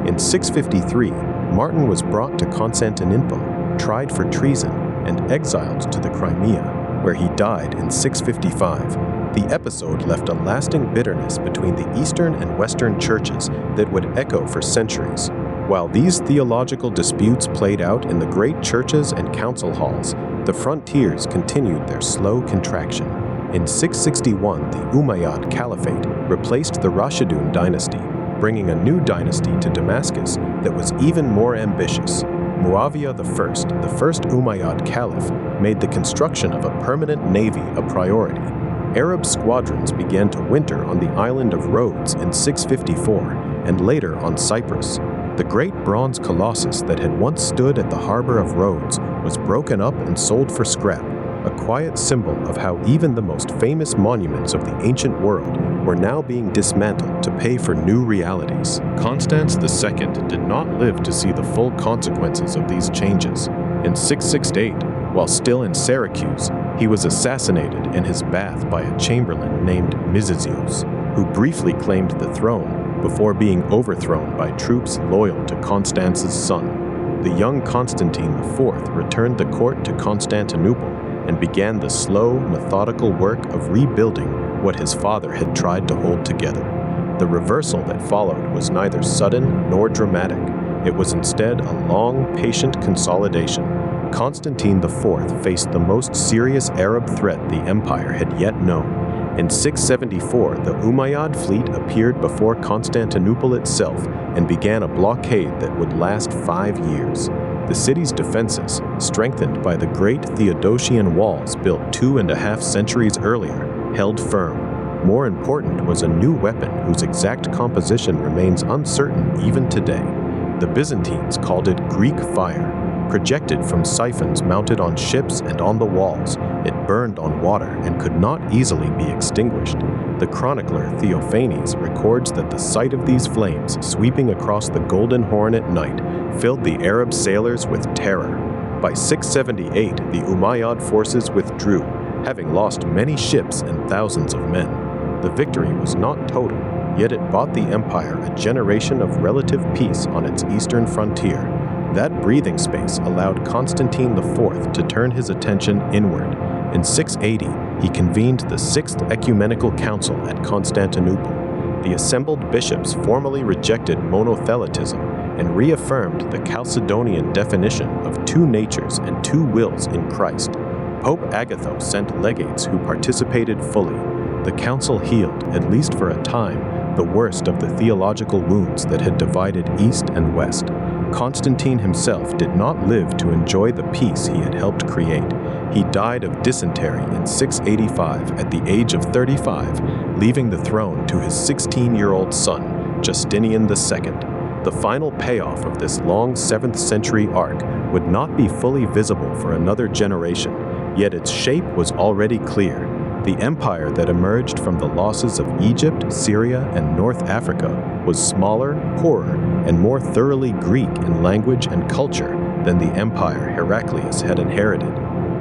In 653, Martin was brought to Constantinople, tried for treason, and exiled to the Crimea, where he died in 655. The episode left a lasting bitterness between the Eastern and Western churches that would echo for centuries. While these theological disputes played out in the great churches and council halls, the frontiers continued their slow contraction. In 661, the Umayyad Caliphate replaced the Rashidun dynasty, bringing a new dynasty to Damascus that was even more ambitious. Muawiyah I, the first Umayyad Caliph, made the construction of a permanent navy a priority. Arab squadrons began to winter on the island of Rhodes in 654 and later on Cyprus. The great bronze colossus that had once stood at the harbor of Rhodes was broken up and sold for scrap. a quiet symbol of how even the most famous monuments of the ancient world were now being dismantled to pay for new realities. Constans II did not live to see the full consequences of these changes. In 668, while still in Syracuse, he was assassinated in his bath by a chamberlain named Alexios, who briefly claimed the throne before being overthrown by troops loyal to Constance's son. The young Constantine IV returned the court to Constantinople and began the slow, methodical work of rebuilding what his father had tried to hold together. The reversal that followed was neither sudden nor dramatic. It was instead a long, patient consolidation. Constantine IV faced the most serious Arab threat the empire had yet known. In 674, the Umayyad fleet appeared before Constantinople itself and began a blockade that would last 5 years. The city's defenses, strengthened by the great Theodosian walls built 2.5 centuries earlier, held firm. More important was a new weapon whose exact composition remains uncertain even today. The Byzantines called it Greek fire. Projected from siphons mounted on ships and on the walls, it burned on water and could not easily be extinguished. The chronicler Theophanes records that the sight of these flames sweeping across the Golden Horn at night filled the Arab sailors with terror. By 678, the Umayyad forces withdrew, having lost many ships and thousands of men. The victory was not total, yet it bought the empire a generation of relative peace on its eastern frontier. That breathing space allowed Constantine IV to turn his attention inward. In 680, he convened the Sixth Ecumenical Council at Constantinople. The assembled bishops formally rejected monothelitism and reaffirmed the Chalcedonian definition of two natures and two wills in Christ. Pope Agathos sent legates who participated fully. The council healed, at least for a time, the worst of the theological wounds that had divided East and West. Constantine himself did not live to enjoy the peace he had helped create. He died of dysentery in 685 at the age of 35, leaving the throne to his 16-year-old son, Justinian II. The final payoff of this long 7th century arc would not be fully visible for another generation, yet its shape was already clear. The empire that emerged from the losses of Egypt, Syria, and North Africa was smaller, poorer, and more thoroughly Greek in language and culture than the empire Heraclius had inherited.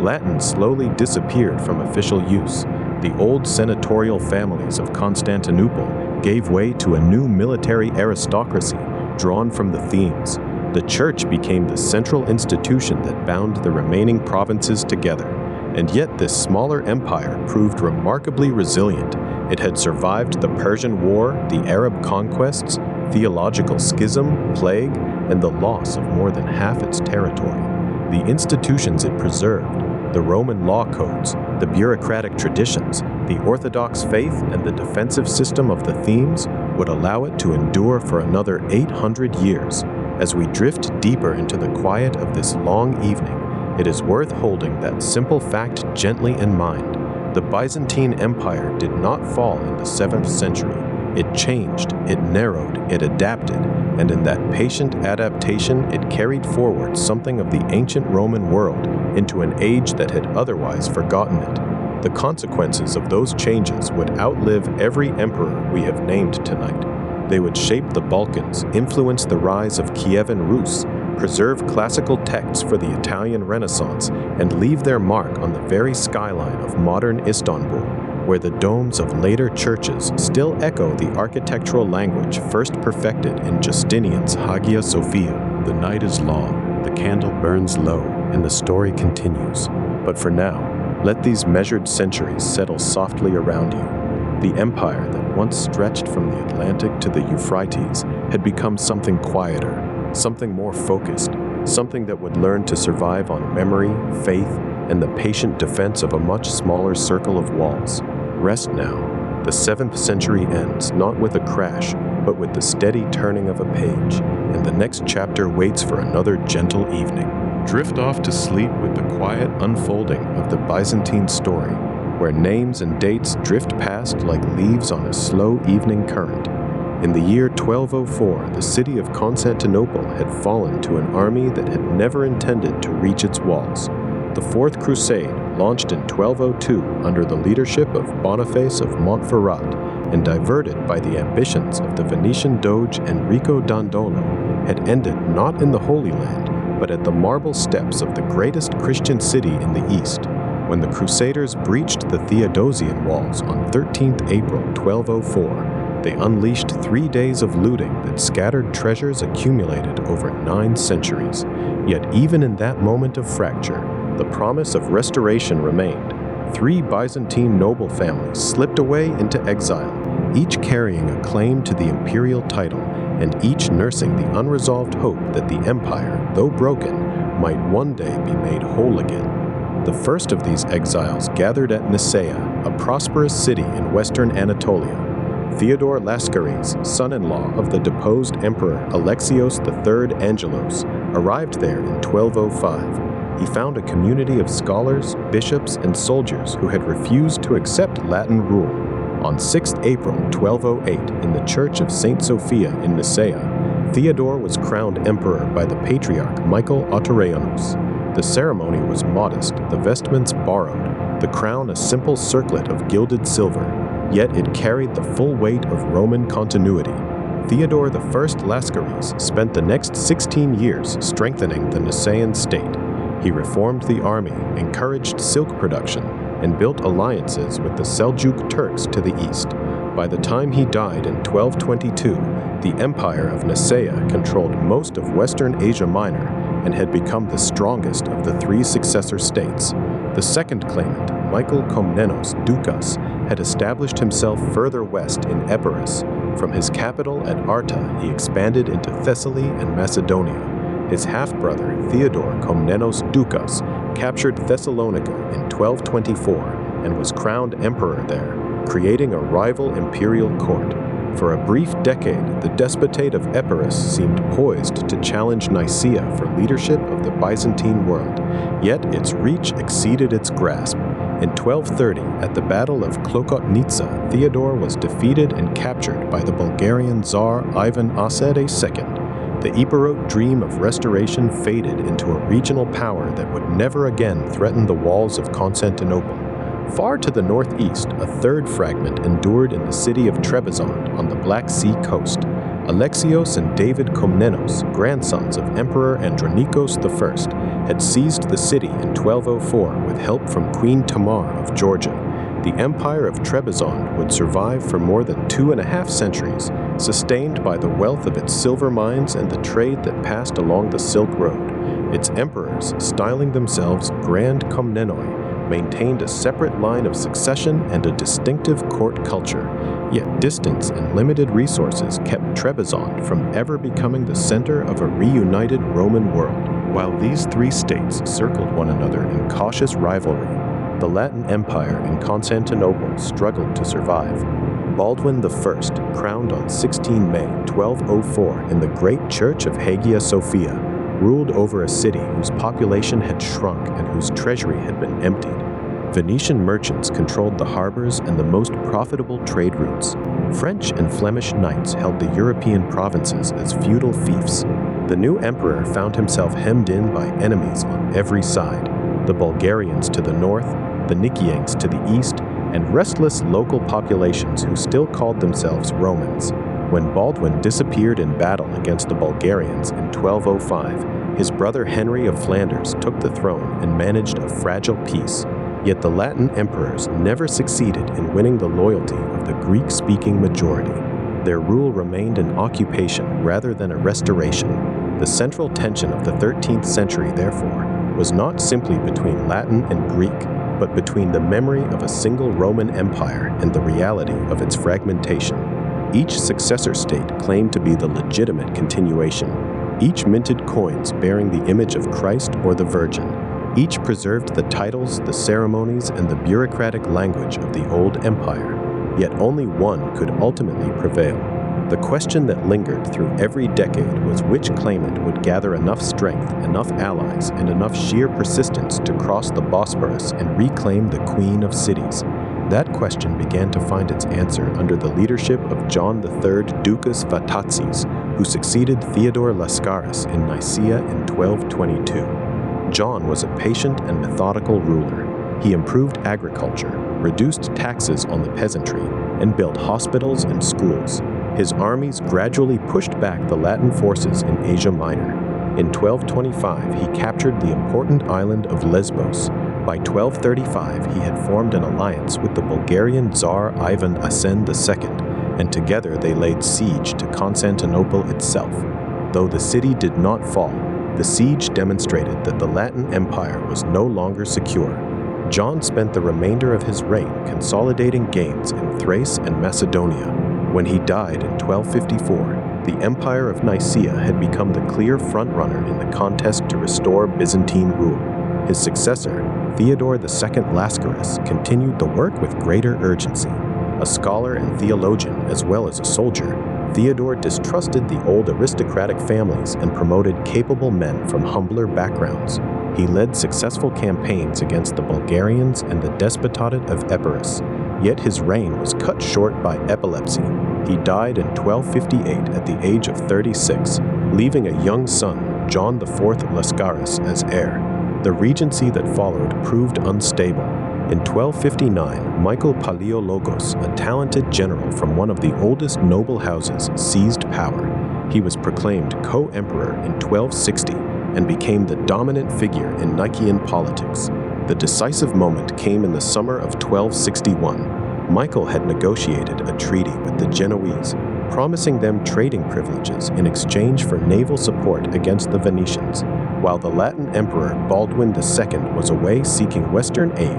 Latin slowly disappeared from official use. The old senatorial families of Constantinople gave way to a new military aristocracy drawn from the themes. The church became the central institution that bound the remaining provinces together. And yet this smaller empire proved remarkably resilient. It had survived the Persian War, the Arab Conquests, theological schism, plague, and the loss of more than half its territory. The institutions it preserved, the Roman law codes, the bureaucratic traditions, the Orthodox faith, and the defensive system of the themes would allow it to endure for another 800 years. As we drift deeper into the quiet of this long evening, it is worth holding that simple fact gently in mind. The Byzantine Empire did not fall in the 7th century. It changed, it narrowed, it adapted, and in that patient adaptation it carried forward something of the ancient Roman world into an age that had otherwise forgotten it. The consequences of those changes would outlive every emperor we have named tonight. They would shape the Balkans, influence the rise of Kievan Rus, preserve classical texts for the Italian Renaissance, and leave their mark on the very skyline of modern Istanbul, where the domes of later churches still echo the architectural language first perfected in Justinian's Hagia Sophia. The night is long, the candle burns low, and the story continues. But for now, let these measured centuries settle softly around you. The empire that once stretched from the Atlantic to the Euphrates had become something quieter, something more focused, something that would learn to survive on memory, faith, and the patient defense of a much smaller circle of walls. Rest now. The 7th century ends not with a crash, but with the steady turning of a page, and the next chapter waits for another gentle evening. Drift off to sleep with the quiet unfolding of the Byzantine story, where names and dates drift past like leaves on a slow evening current. In the year 1204, the city of Constantinople had fallen to an army that had never intended to reach its walls. The Fourth Crusade, launched in 1202 under the leadership of Boniface of Montferrat and diverted by the ambitions of the Venetian Doge Enrico Dandolo, had ended not in the Holy Land, but at the marble steps of the greatest Christian city in the East, when the Crusaders breached the Theodosian walls on 13th April 1204. They unleashed 3 days of looting that scattered treasures accumulated over 9 centuries. Yet even in that moment of fracture, the promise of restoration remained. 3 Byzantine noble families slipped away into exile, each carrying a claim to the imperial title, and each nursing the unresolved hope that the empire, though broken, might one day be made whole again. The first of these exiles gathered at Nicaea, a prosperous city in western Anatolia. Theodore Lascaris, son-in-law of the deposed emperor Alexios III Angelos, arrived there in 1205. He found a community of scholars, bishops, and soldiers who had refused to accept Latin rule. On 6th April 1208, in the Church of St. Sophia in Nicaea, Theodore was crowned emperor by the patriarch Michael Ottoreanus. The ceremony was modest, the vestments borrowed, the crown a simple circlet of gilded silver, yet it carried the full weight of Roman continuity. Theodore I Lascaris spent the next 16 years strengthening the Nicaean state. He reformed the army, encouraged silk production, and built alliances with the Seljuk Turks to the east. By the time he died in 1222, the Empire of Nicaea controlled most of Western Asia Minor and had become the strongest of the 3 successor states. The second claimant, Michael Komnenos Doukas, had established himself further west in Epirus. From his capital at Arta, he expanded into Thessaly and Macedonia. His half-brother, Theodore Komnenos Doukas, captured Thessalonica in 1224 and was crowned emperor there, creating a rival imperial court. For a brief decade, the despotate of Epirus seemed poised to challenge Nicaea for leadership of the Byzantine world, yet its reach exceeded its grasp. In 1230, at the Battle of Klokotnitsa, Theodore was defeated and captured by the Bulgarian Tsar Ivan Asad II. The Epirot dream of restoration faded into a regional power that would never again threaten the walls of Constantinople. Far to the northeast, a third fragment endured in the city of Trebizond on the Black Sea coast. Alexios and David Komnenos, grandsons of Emperor Andronikos I, had seized the city in 1204 with help from Queen Tamar of Georgia. The Empire of Trebizond would survive for more than 2.5 centuries, sustained by the wealth of its silver mines and the trade that passed along the Silk Road. Its emperors, styling themselves Grand Komnenoi, maintained a separate line of succession and a distinctive court culture, yet distance and limited resources kept Trebizond from ever becoming the center of a reunited Roman world. While these 3 states circled one another in cautious rivalry, the Latin Empire in Constantinople struggled to survive. Baldwin I, crowned on 16 May 1204 in the great church of Hagia Sophia, ruled over a city whose population had shrunk and whose treasury had been emptied. Venetian merchants controlled the harbors and the most profitable trade routes. French and Flemish knights held the European provinces as feudal fiefs. The new emperor found himself hemmed in by enemies on every side: the Bulgarians to the north, the Nicaeans to the east, and restless local populations who still called themselves Romans. When Baldwin disappeared in battle against the Bulgarians in 1205, his brother Henry of Flanders took the throne and managed a fragile peace. Yet the Latin emperors never succeeded in winning the loyalty of the Greek-speaking majority. Their rule remained an occupation rather than a restoration. The central tension of the 13th century, therefore, was not simply between Latin and Greek, but between the memory of a single Roman Empire and the reality of its fragmentation. Each successor state claimed to be the legitimate continuation. Each minted coins bearing the image of Christ or the Virgin. Each preserved the titles, the ceremonies, and the bureaucratic language of the old empire. Yet only one could ultimately prevail. The question that lingered through every decade was which claimant would gather enough strength, enough allies, and enough sheer persistence to cross the Bosporus and reclaim the Queen of Cities. That question began to find its answer under the leadership of John III Ducas Vatatzes, who succeeded Theodore Lascaris in Nicaea in 1222. John was a patient and methodical ruler. He improved agriculture, reduced taxes on the peasantry, and built hospitals and schools. His armies gradually pushed back the Latin forces in Asia Minor. In 1225, he captured the important island of Lesbos. By 1235, he had formed an alliance with the Bulgarian Tsar Ivan Asen II, and together they laid siege to Constantinople itself. Though the city did not fall, the siege demonstrated that the Latin Empire was no longer secure. John spent the remainder of his reign consolidating gains in Thrace and Macedonia. When he died in 1254, the Empire of Nicaea had become the clear frontrunner in the contest to restore Byzantine rule. His successor, Theodore II Lascaris, continued the work with greater urgency. A scholar and theologian as well as a soldier, Theodore distrusted the old aristocratic families and promoted capable men from humbler backgrounds. He led successful campaigns against the Bulgarians and the despotate of Epirus, yet his reign was cut short by epilepsy. He died in 1258 at the age of 36, leaving a young son, John IV Lascaris, as heir. The regency that followed proved unstable. In 1259, Michael Palaiologos, a talented general from one of the oldest noble houses, seized power. He was proclaimed co-emperor in 1260 and became the dominant figure in Nicaean politics. The decisive moment came in the summer of 1261. Michael had negotiated a treaty with the Genoese, promising them trading privileges in exchange for naval support against the Venetians. While the Latin Emperor Baldwin II was away seeking Western aid,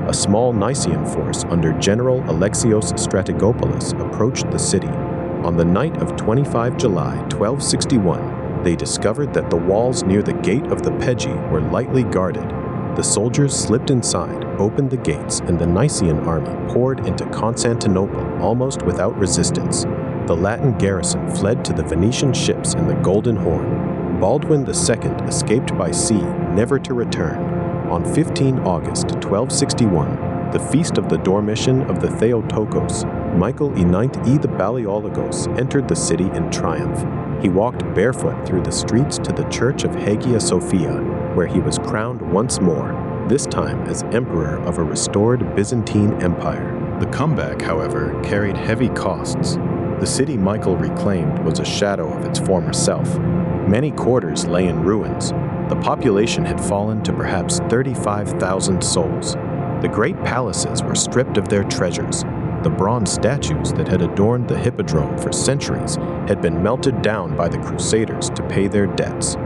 a small Nicaean force under General Alexios Strategopoulos approached the city. On the night of 25 July 1261, they discovered that the walls near the gate of the Pegi were lightly guarded. The soldiers slipped inside, opened the gates, and the Nicaean army poured into Constantinople almost without resistance. The Latin garrison fled to the Venetian ships in the Golden Horn. Baldwin II escaped by sea, never to return. On 15 August 1261, the feast of the Dormition of the Theotokos, Michael IX the Palaiologos entered the city in triumph. He walked barefoot through the streets to the church of Hagia Sophia, where he was crowned once more, this time as emperor of a restored Byzantine Empire. The comeback, however, carried heavy costs. The city Michael reclaimed was a shadow of its former self. Many quarters lay in ruins. The population had fallen to perhaps 35,000 souls. The great palaces were stripped of their treasures. The bronze statues that had adorned the hippodrome for centuries had been melted down by the Crusaders to pay their debts.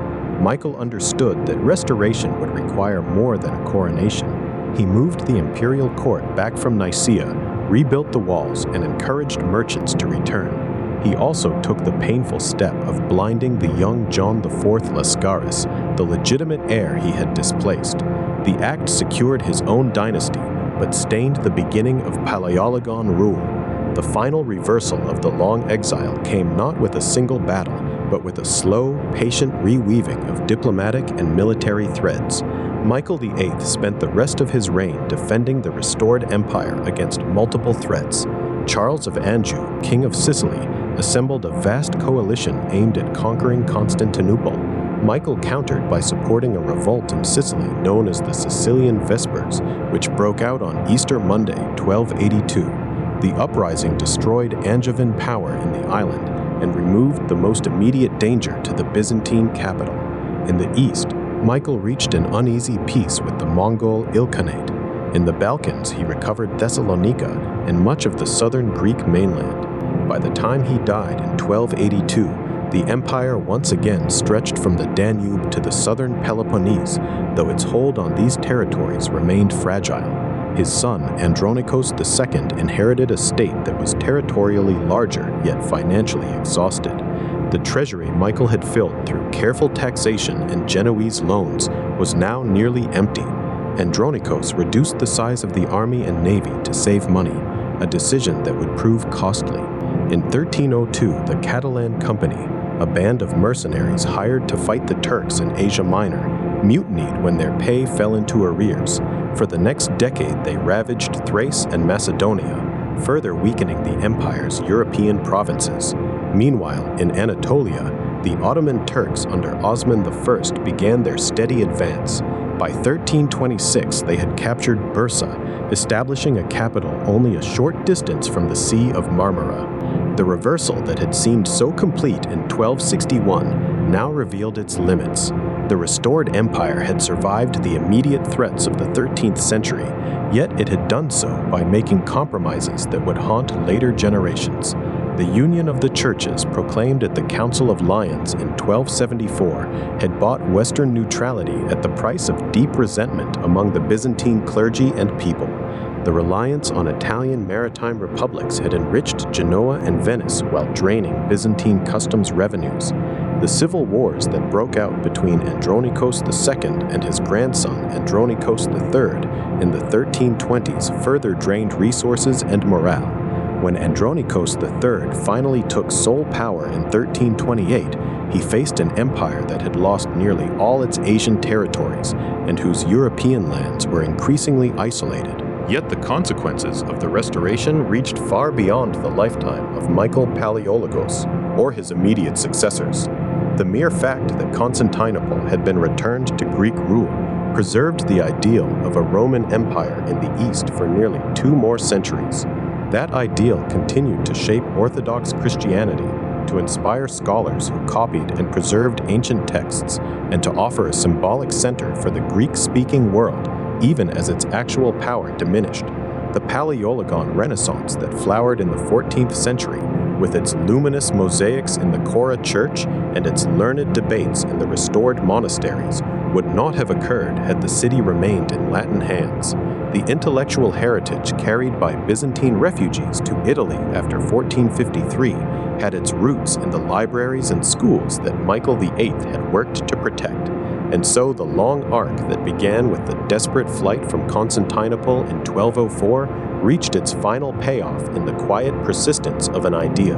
Michael understood that restoration would require more than a coronation. He moved the imperial court back from Nicaea, rebuilt the walls, and encouraged merchants to return. He also took the painful step of blinding the young John IV Lascaris, the legitimate heir he had displaced. The act secured his own dynasty, but stained the beginning of Palaiologan rule. The final reversal of the long exile came not with a single battle, but with a slow, patient reweaving of diplomatic and military threads. Michael VIII spent the rest of his reign defending the restored empire against multiple threats. Charles of Anjou, King of Sicily, assembled a vast coalition aimed at conquering Constantinople. Michael countered by supporting a revolt in Sicily known as the Sicilian Vespers, which broke out on Easter Monday, 1282. The uprising destroyed Angevin power in the island and removed the most immediate danger to the Byzantine capital. In the east, Michael reached an uneasy peace with the Mongol Ilkhanate. In the Balkans, he recovered Thessalonica and much of the southern Greek mainland. By the time he died in 1282, the empire once again stretched from the Danube to the southern Peloponnese, though its hold on these territories remained fragile. His son, Andronikos II, inherited a state that was territorially larger yet financially exhausted. The treasury Michael had filled through careful taxation and Genoese loans was now nearly empty. Andronikos reduced the size of the army and navy to save money, a decision that would prove costly. In 1302, the Catalan Company, a band of mercenaries hired to fight the Turks in Asia Minor, mutinied when their pay fell into arrears. For the next decade, they ravaged Thrace and Macedonia, further weakening the empire's European provinces. Meanwhile, in Anatolia, the Ottoman Turks under Osman I began their steady advance. By 1326, they had captured Bursa, establishing a capital only a short distance from the Sea of Marmara. The reversal that had seemed so complete in 1261 now revealed its limits. The restored empire had survived the immediate threats of the 13th century, yet it had done so by making compromises that would haunt later generations. The union of the churches proclaimed at the Council of Lyons in 1274 had bought Western neutrality at the price of deep resentment among the Byzantine clergy and people. The reliance on Italian maritime republics had enriched Genoa and Venice while draining Byzantine customs revenues. The civil wars that broke out between Andronikos II and his grandson Andronikos III in the 1320s further drained resources and morale. When Andronikos III finally took sole power in 1328, he faced an empire that had lost nearly all its Asian territories and whose European lands were increasingly isolated. Yet the consequences of the restoration reached far beyond the lifetime of Michael Palaiologos or his immediate successors. The mere fact that Constantinople had been returned to Greek rule preserved the ideal of a Roman Empire in the East for nearly 2 more centuries. That ideal continued to shape Orthodox Christianity, to inspire scholars who copied and preserved ancient texts, and to offer a symbolic center for the Greek-speaking world, even as its actual power diminished. The Palaiologan Renaissance that flowered in the 14th century, with its luminous mosaics in the Chora Church and its learned debates in the restored monasteries, would not have occurred had the city remained in Latin hands. The intellectual heritage carried by Byzantine refugees to Italy after 1453 had its roots in the libraries and schools that Michael VIII had worked to protect. And so the long arc that began with the desperate flight from Constantinople in 1204 reached its final payoff in the quiet persistence of an idea.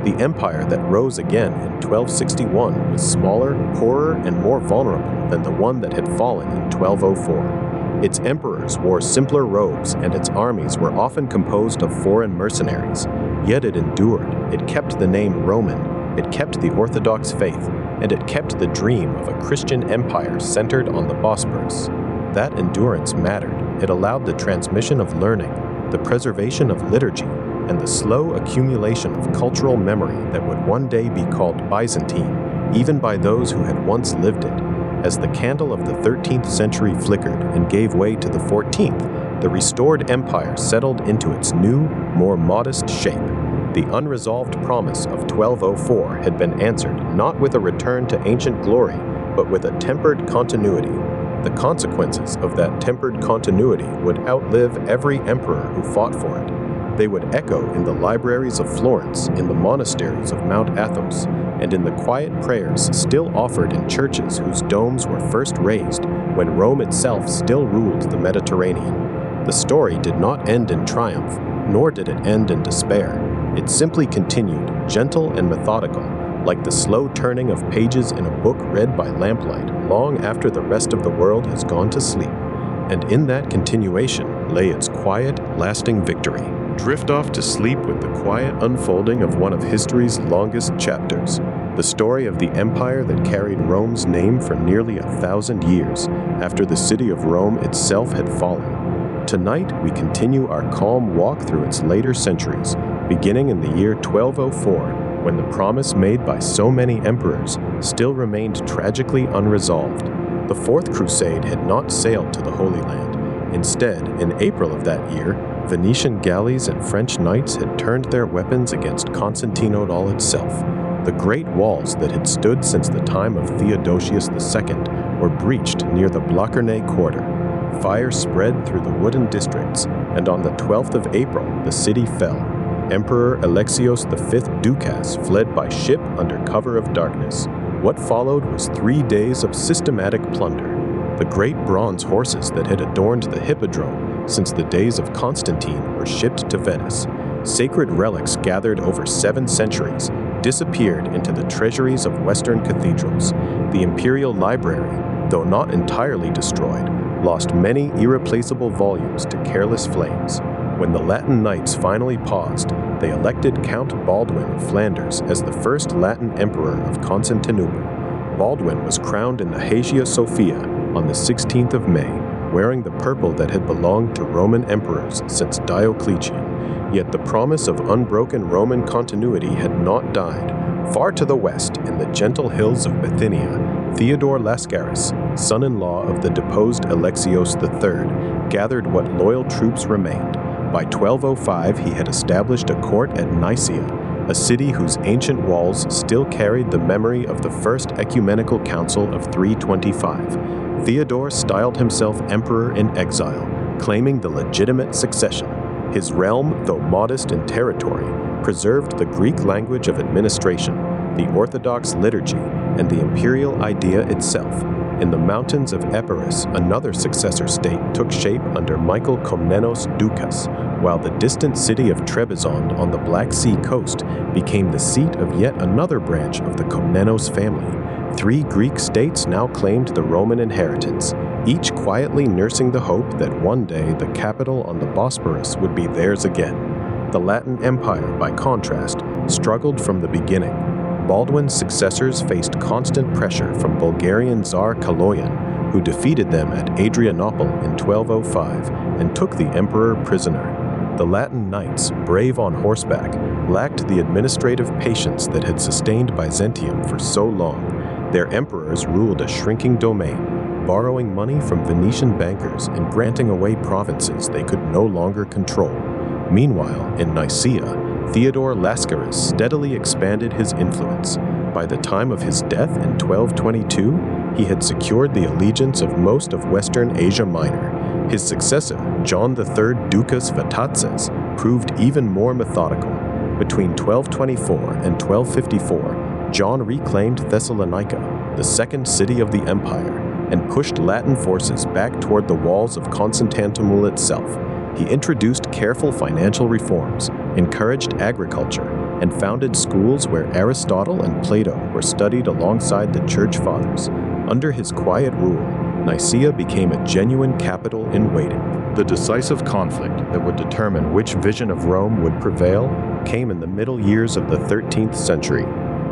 The empire that rose again in 1261 was smaller, poorer, and more vulnerable than the one that had fallen in 1204. Its emperors wore simpler robes, and its armies were often composed of foreign mercenaries. Yet it endured. It kept the name Roman. It kept the Orthodox faith, and it kept the dream of a Christian empire centered on the Bosporus. That endurance mattered. It allowed the transmission of learning, the preservation of liturgy, and the slow accumulation of cultural memory that would one day be called Byzantine, even by those who had once lived it. As the candle of the 13th century flickered and gave way to the 14th, the restored empire settled into its new, more modest shape. The unresolved promise of 1204 had been answered not with a return to ancient glory, but with a tempered continuity. The consequences of that tempered continuity would outlive every emperor who fought for it. They would echo in the libraries of Florence, in the monasteries of Mount Athos, and in the quiet prayers still offered in churches whose domes were first raised when Rome itself still ruled the Mediterranean. The story did not end in triumph, nor did it end in despair. It simply continued, gentle and methodical, like the slow turning of pages in a book read by lamplight long after the rest of the world has gone to sleep. And in that continuation lay its quiet, lasting victory. Drift off to sleep with the quiet unfolding of one of history's longest chapters, the story of the empire that carried Rome's name for nearly 1,000 years after the city of Rome itself had fallen. Tonight, we continue our calm walk through its later centuries, beginning in the year 1204, when the promise made by so many emperors still remained tragically unresolved. The Fourth Crusade had not sailed to the Holy Land. Instead, in April of that year, Venetian galleys and French knights had turned their weapons against Constantinople itself. The great walls that had stood since the time of Theodosius II were breached near the Blockernay quarter. Fire spread through the wooden districts, and on the 12th of April, the city fell. Emperor Alexios V Ducas fled by ship under cover of darkness. What followed was 3 days of systematic plunder. The great bronze horses that had adorned the hippodrome since the days of Constantine were shipped to Venice. Sacred relics gathered over 7 centuries disappeared into the treasuries of Western cathedrals. The imperial library, though not entirely destroyed, lost many irreplaceable volumes to careless flames. When the Latin knights finally paused, they elected Count Baldwin of Flanders as the first Latin emperor of Constantinople. Baldwin was crowned in the Hagia Sophia, on the 16th of May, wearing the purple that had belonged to Roman emperors since Diocletian. Yet the promise of unbroken Roman continuity had not died. Far to the west, in the gentle hills of Bithynia, Theodore Lascaris, son-in-law of the deposed Alexios III, gathered what loyal troops remained. By 1205, he had established a court at Nicaea, a city whose ancient walls still carried the memory of the First Ecumenical Council of 325. Theodore styled himself emperor in exile, claiming the legitimate succession. His realm, though modest in territory, preserved the Greek language of administration, the Orthodox liturgy, and the imperial idea itself. In the mountains of Epirus, another successor state took shape under Michael Komnenos Doukas, while the distant city of Trebizond on the Black Sea coast became the seat of yet another branch of the Komnenos family. 3 Greek states now claimed the Roman inheritance, each quietly nursing the hope that one day the capital on the Bosporus would be theirs again. The Latin Empire, by contrast, struggled from the beginning. Baldwin's successors faced constant pressure from Bulgarian Tsar Kaloyan, who defeated them at Adrianople in 1205 and took the emperor prisoner. The Latin knights, brave on horseback, lacked the administrative patience that had sustained Byzantium for so long. Their emperors ruled a shrinking domain, borrowing money from Venetian bankers and granting away provinces they could no longer control. Meanwhile, in Nicaea, Theodore Lascaris steadily expanded his influence. By the time of his death in 1222, he had secured the allegiance of most of Western Asia Minor. His successor, John III Ducas Vatatzes, proved even more methodical. Between 1224 and 1254, John reclaimed Thessalonica, the second city of the empire, and pushed Latin forces back toward the walls of Constantinople itself. He introduced careful financial reforms, encouraged agriculture, and founded schools where Aristotle and Plato were studied alongside the Church Fathers. Under his quiet rule, Nicaea became a genuine capital in waiting. The decisive conflict that would determine which vision of Rome would prevail came in the middle years of the 13th century.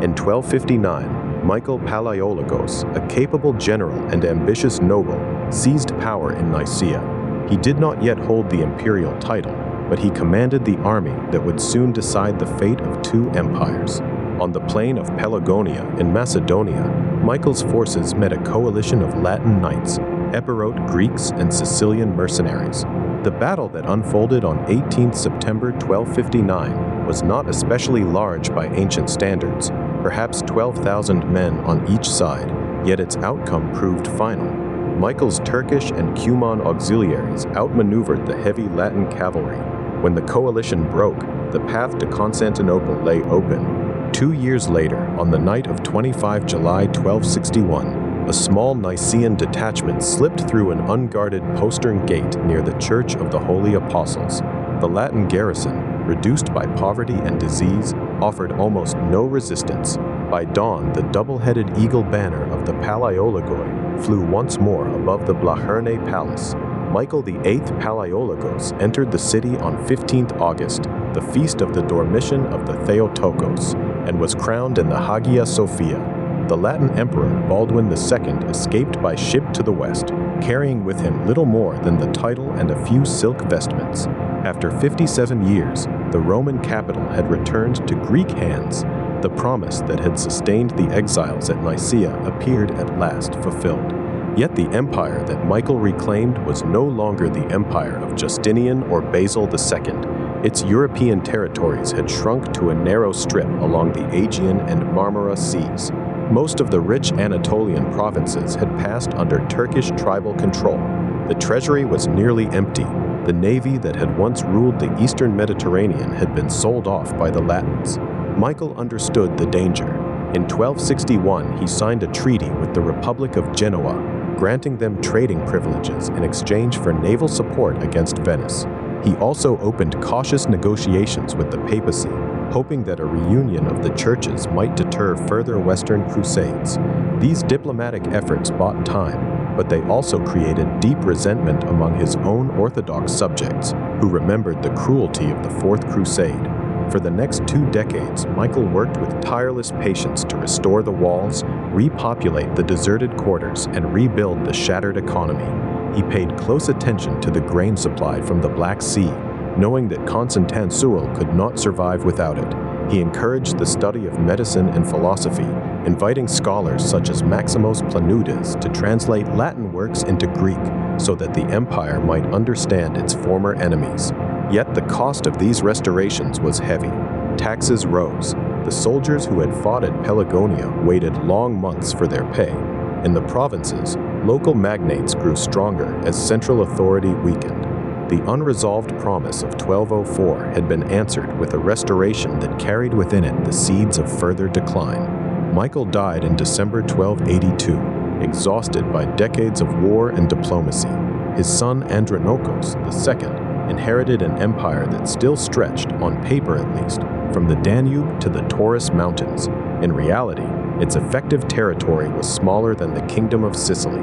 In 1259, Michael Palaiologos, a capable general and ambitious noble, seized power in Nicaea. He did not yet hold the imperial title, but he commanded the army that would soon decide the fate of 2 empires. On the plain of Pelagonia in Macedonia, Michael's forces met a coalition of Latin knights, Epirote Greeks, and Sicilian mercenaries. The battle that unfolded on 18 September 1259 was not especially large by ancient standards, perhaps 12,000 men on each side, yet its outcome proved final. Michael's Turkish and Cuman auxiliaries outmaneuvered the heavy Latin cavalry. When the coalition broke, the path to Constantinople lay open. 2 years later, on the night of 25 July 1261, a small Nicaean detachment slipped through an unguarded postern gate near the Church of the Holy Apostles. The Latin garrison, reduced by poverty and disease, offered almost no resistance. By dawn, the double-headed eagle banner of the Palaiologoi flew once more above the Blaherne Palace. Michael VIII Palaiologos entered the city on 15th August, the feast of the Dormition of the Theotokos, and was crowned in the Hagia Sophia. The Latin emperor Baldwin II escaped by ship to the west, carrying with him little more than the title and a few silk vestments. After 57 years, the Roman capital had returned to Greek hands. The promise that had sustained the exiles at Nicaea appeared at last fulfilled. Yet the empire that Michael reclaimed was no longer the empire of Justinian or Basil II. Its European territories had shrunk to a narrow strip along the Aegean and Marmara seas. Most of the rich Anatolian provinces had passed under Turkish tribal control. The treasury was nearly empty. The navy that had once ruled the eastern Mediterranean had been sold off by the Latins. Michael understood the danger. In 1261, he signed a treaty with the Republic of Genoa, granting them trading privileges in exchange for naval support against Venice. He also opened cautious negotiations with the papacy, hoping that a reunion of the churches might deter further Western crusades. These diplomatic efforts bought time, but they also created deep resentment among his own Orthodox subjects, who remembered the cruelty of the Fourth Crusade. For the next 2 decades, Michael worked with tireless patience to restore the walls, repopulate the deserted quarters, and rebuild the shattered economy. He paid close attention to the grain supply from the Black Sea, knowing that Constantinople could not survive without it. He encouraged the study of medicine and philosophy, inviting scholars such as Maximos Planudes to translate Latin works into Greek so that the empire might understand its former enemies. Yet the cost of these restorations was heavy. Taxes rose. The soldiers who had fought at Pelagonia waited long months for their pay. In the provinces, local magnates grew stronger as central authority weakened. The unresolved promise of 1204 had been answered with a restoration that carried within it the seeds of further decline. Michael died in December 1282, exhausted by decades of war and diplomacy. His son Andronikos II inherited an empire that still stretched, on paper at least, from the Danube to the Taurus Mountains. In reality, its effective territory was smaller than the Kingdom of Sicily.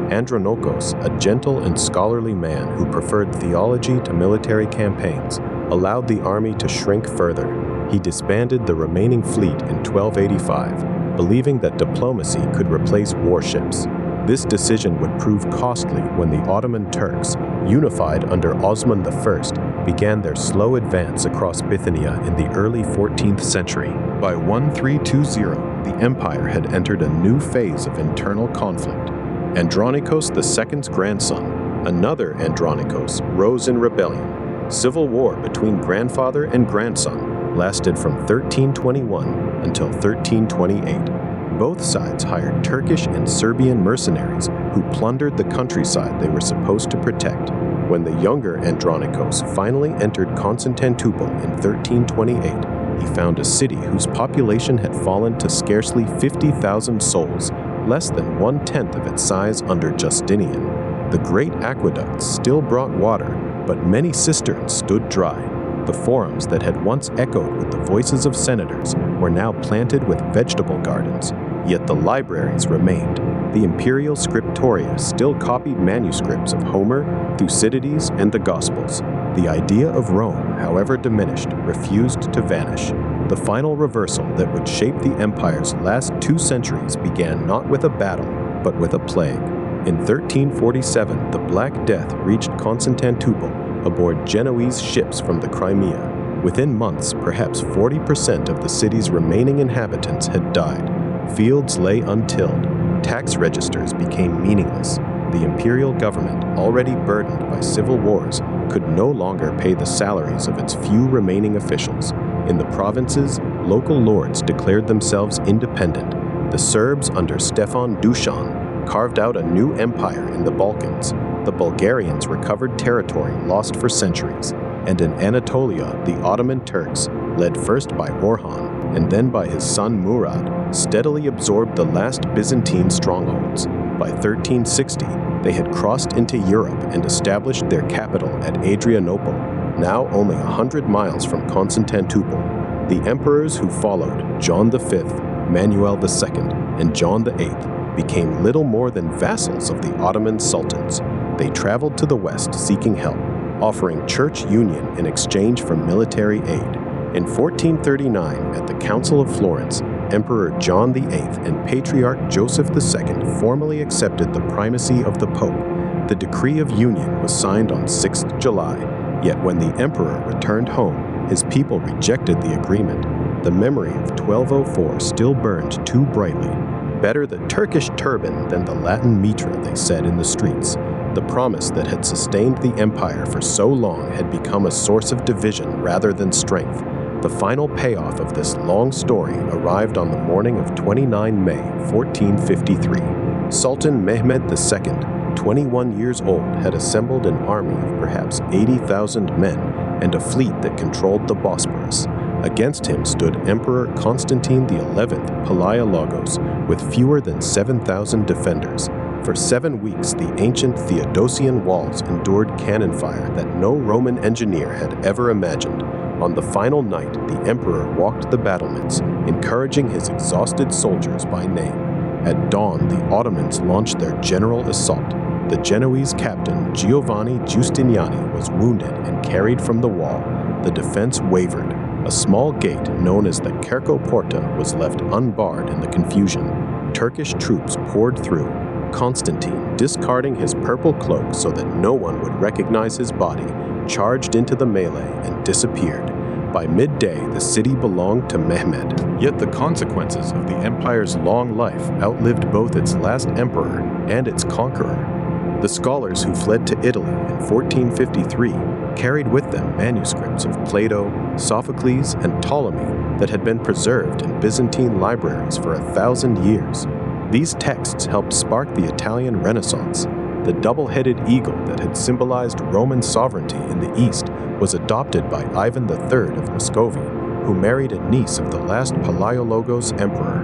Andronikos, a gentle and scholarly man who preferred theology to military campaigns, allowed the army to shrink further. He disbanded the remaining fleet in 1285, believing that diplomacy could replace warships. This decision would prove costly when the Ottoman Turks, unified under Osman I, began their slow advance across Bithynia in the early 14th century. By 1320, the empire had entered a new phase of internal conflict. Andronikos II's grandson, another Andronikos, rose in rebellion. Civil war between grandfather and grandson lasted from 1321 until 1328. Both sides hired Turkish and Serbian mercenaries who plundered the countryside they were supposed to protect. When the younger Andronikos finally entered Constantinople in 1328, he found a city whose population had fallen to scarcely 50,000 souls, less than 1/10 of its size under Justinian. The great aqueducts still brought water, but many cisterns stood dry. The forums that had once echoed with the voices of senators were now planted with vegetable gardens, yet the libraries remained. The imperial scriptoria still copied manuscripts of Homer, Thucydides, and the Gospels. The idea of Rome, however diminished, refused to vanish. The final reversal that would shape the empire's last 2 centuries began not with a battle, but with a plague. In 1347, the Black Death reached Constantinople aboard Genoese ships from the Crimea. Within months, perhaps 40% of the city's remaining inhabitants had died. Fields lay untilled. Tax registers became meaningless. The imperial government, already burdened by civil wars, could no longer pay the salaries of its few remaining officials. In the provinces, local lords declared themselves independent. The Serbs under Stefan Dušan carved out a new empire in the Balkans. The Bulgarians recovered territory lost for centuries. And in Anatolia, the Ottoman Turks, led first by Orhan and then by his son Murad, steadily absorbed the last Byzantine strongholds. By 1360, they had crossed into Europe and established their capital at Adrianople, now only 100 miles from Constantinople. The emperors who followed, John V, Manuel II, and John VIII, became little more than vassals of the Ottoman sultans. They traveled to the west seeking help, offering church union in exchange for military aid. In 1439, at the Council of Florence, Emperor John VIII and Patriarch Joseph II formally accepted the primacy of the Pope. The decree of union was signed on 6th July, yet when the emperor returned home, his people rejected the agreement. The memory of 1204 still burned too brightly. Better the Turkish turban than the Latin mitra, they said in the streets. The promise that had sustained the empire for so long had become a source of division rather than strength. The final payoff of this long story arrived on the morning of 29 May 1453. Sultan Mehmed II, 21 years old, had assembled an army of perhaps 80,000 men and a fleet that controlled the Bosporus. Against him stood Emperor Constantine XI Palaiologos with fewer than 7,000 defenders. For 7 weeks, the ancient Theodosian walls endured cannon fire that no Roman engineer had ever imagined. On the final night, the emperor walked the battlements, encouraging his exhausted soldiers by name. At dawn, the Ottomans launched their general assault. The Genoese captain Giovanni Giustiniani was wounded and carried from the wall. The defense wavered. A small gate known as the Cerco Porta was left unbarred in the confusion. Turkish troops poured through, Constantine, discarding his purple cloak so that no one would recognize his body, charged into the melee and disappeared. By midday, the city belonged to Mehmed. Yet the consequences of the empire's long life outlived both its last emperor and its conqueror. The scholars who fled to Italy in 1453 carried with them manuscripts of Plato, Sophocles, and Ptolemy that had been preserved in Byzantine libraries for 1,000 years. These texts helped spark the Italian Renaissance. The double-headed eagle that had symbolized Roman sovereignty in the East was adopted by Ivan III of Muscovy, who married a niece of the last Palaiologos emperor.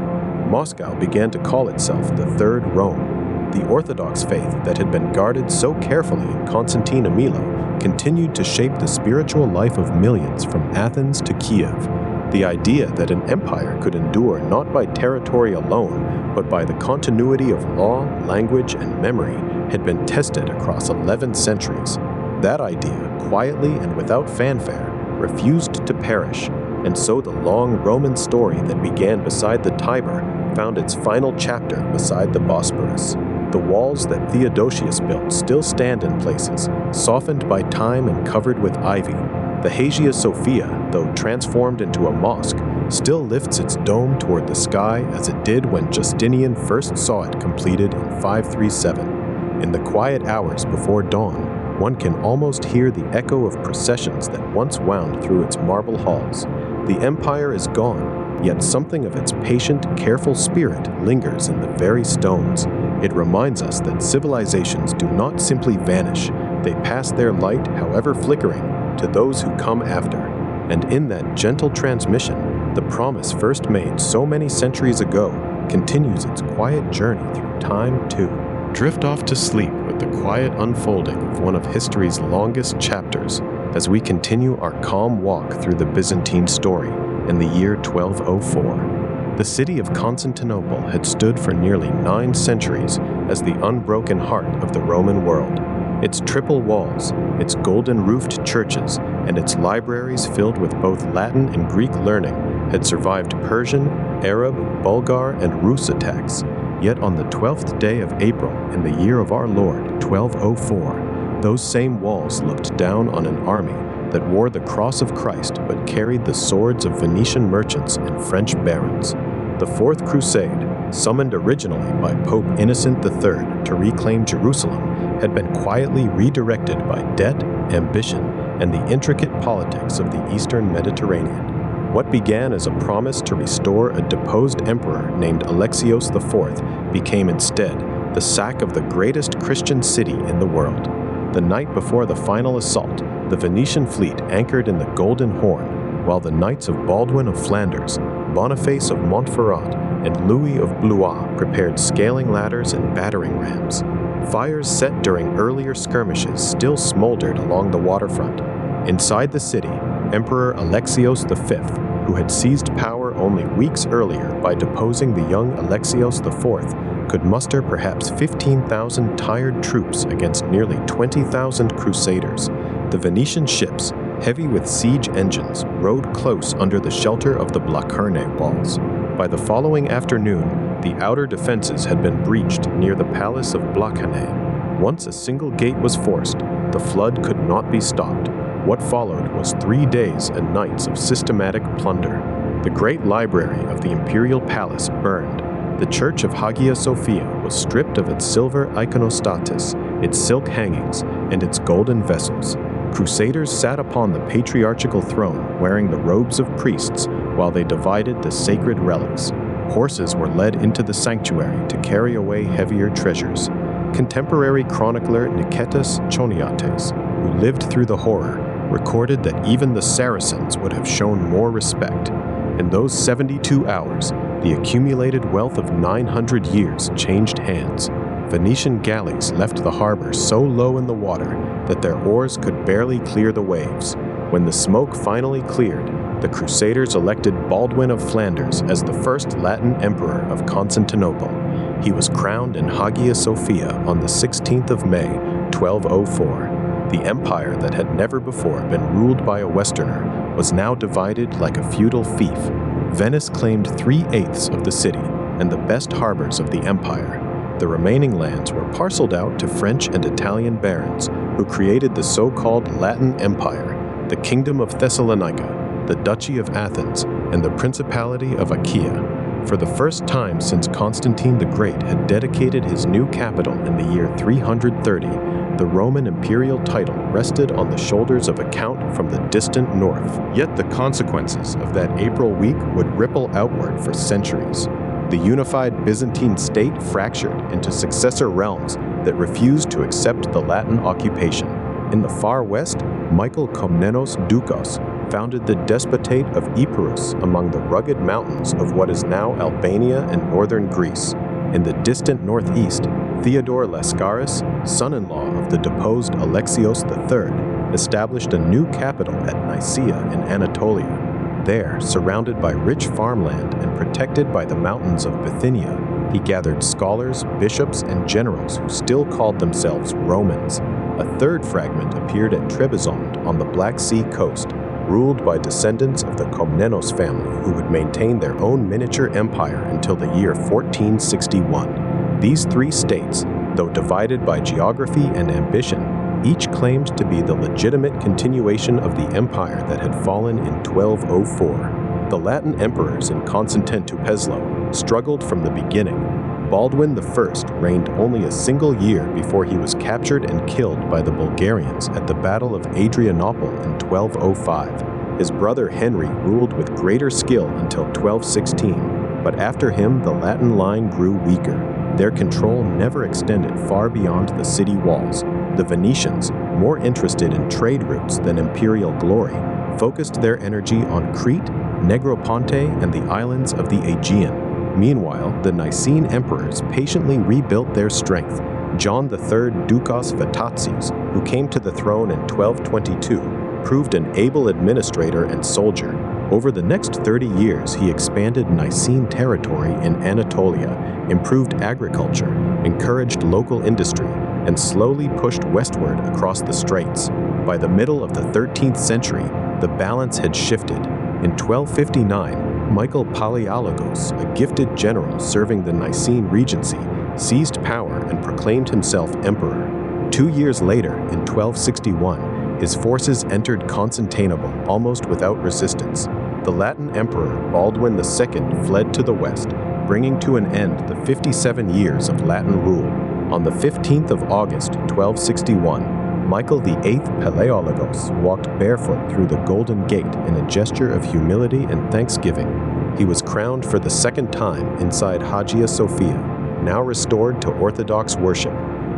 Moscow began to call itself the Third Rome. The Orthodox faith that had been guarded so carefully in Constantinople continued to shape the spiritual life of millions from Athens to Kiev. The idea that an empire could endure not by territory alone, but by the continuity of law, language, and memory had been tested across 11 centuries. That idea, quietly and without fanfare, refused to perish, and so the long Roman story that began beside the Tiber found its final chapter beside the Bosporus. The walls that Theodosius built still stand in places, softened by time and covered with ivy. The Hagia Sophia, though transformed into a mosque, still lifts its dome toward the sky as it did when Justinian first saw it completed in 537. In the quiet hours before dawn, one can almost hear the echo of processions that once wound through its marble halls. The empire is gone, yet something of its patient, careful spirit lingers in the very stones. It reminds us that civilizations do not simply vanish, they pass their light, however flickering, to those who come after. And in that gentle transmission, the promise first made so many centuries ago continues its quiet journey through time too. Drift off to sleep with the quiet unfolding of one of history's longest chapters as we continue our calm walk through the Byzantine story in the year 1204. The city of Constantinople had stood for nearly 9 centuries as the unbroken heart of the Roman world. Its triple walls, its golden-roofed churches, and its libraries filled with both Latin and Greek learning had survived Persian, Arab, Bulgar, and Rus attacks. Yet on the 12th day of April in the year of our Lord, 1204, those same walls looked down on an army that wore the cross of Christ but carried the swords of Venetian merchants and French barons. The Fourth Crusade, summoned originally by Pope Innocent III to reclaim Jerusalem, had been quietly redirected by debt, ambition, and the intricate politics of the Eastern Mediterranean. What began as a promise to restore a deposed emperor named Alexios IV became instead the sack of the greatest Christian city in the world. The night before the final assault, the Venetian fleet anchored in the Golden Horn, while the knights of Baldwin of Flanders, Boniface of Montferrat, and Louis of Blois prepared scaling ladders and battering rams. Fires set during earlier skirmishes still smoldered along the waterfront. Inside the city, Emperor Alexios V, who had seized power only weeks earlier by deposing the young Alexios IV, could muster perhaps 15,000 tired troops against nearly 20,000 crusaders. The Venetian ships, heavy with siege engines, rode close under the shelter of the Blachernae walls. By the following afternoon, the outer defenses had been breached near the palace of Blachernae. Once a single gate was forced, the flood could not be stopped. What followed was 3 days and nights of systematic plunder. The great library of the imperial palace burned. The church of Hagia Sophia was stripped of its silver iconostasis, its silk hangings, and its golden vessels. Crusaders sat upon the patriarchal throne wearing the robes of priests while they divided the sacred relics. Horses were led into the sanctuary to carry away heavier treasures. Contemporary chronicler Nicetas Choniates, who lived through the horror, recorded that even the Saracens would have shown more respect. In those 72 hours, the accumulated wealth of 900 years changed hands. Venetian galleys left the harbor so low in the water that their oars could barely clear the waves. When the smoke finally cleared, the Crusaders elected Baldwin of Flanders as the first Latin emperor of Constantinople. He was crowned in Hagia Sophia on the 16th of May, 1204. The empire that had never before been ruled by a Westerner was now divided like a feudal fief. Venice claimed 3/8 of the city, and the best harbors of the empire. The remaining lands were parceled out to French and Italian barons, who created the so-called Latin Empire, the Kingdom of Thessalonica, the Duchy of Athens, and the Principality of Achaia. For the first time since Constantine the Great had dedicated his new capital in the year 330, the Roman imperial title rested on the shoulders of a count from the distant north. Yet the consequences of that April week would ripple outward for centuries. The unified Byzantine state fractured into successor realms that refused to accept the Latin occupation. In the far west, Michael Komnenos Dukos founded the Despotate of Epirus among the rugged mountains of what is now Albania and northern Greece. In the distant northeast, Theodora Lascaris, son-in-law of the deposed Alexios III, established a new capital at Nicaea in Anatolia. There, surrounded by rich farmland and protected by the mountains of Bithynia, he gathered scholars, bishops, and generals who still called themselves Romans. A third fragment appeared at Trebizond on the Black Sea coast, ruled by descendants of the Komnenos family who would maintain their own miniature empire until the year 1461. These three states, though divided by geography and ambition, each claimed to be the legitimate continuation of the empire that had fallen in 1204. The Latin emperors in Constantinople struggled from the beginning. Baldwin I reigned only a single year before he was captured and killed by the Bulgarians at the Battle of Adrianople in 1205. His brother Henry ruled with greater skill until 1216, but after him the Latin line grew weaker. Their control never extended far beyond the city walls. The Venetians, more interested in trade routes than imperial glory, focused their energy on Crete, Negroponte, and the islands of the Aegean. Meanwhile, the Nicene emperors patiently rebuilt their strength. John III Dukos Vatatsios, who came to the throne in 1222, proved an able administrator and soldier. Over the next 30 years, he expanded Nicene territory in Anatolia, improved agriculture, encouraged local industry, and slowly pushed westward across the straits. By the middle of the 13th century, the balance had shifted. In 1259, Michael Palaiologos, a gifted general serving the Nicene regency, seized power and proclaimed himself emperor. 2 years later, in 1261, his forces entered Constantinople almost without resistance. The Latin emperor Baldwin II fled to the west, bringing to an end the 57 years of Latin rule. On the 15th of August, 1261, Michael VIII Palaiologos walked barefoot through the Golden Gate in a gesture of humility and thanksgiving. He was crowned for the second time inside Hagia Sophia, now restored to Orthodox worship.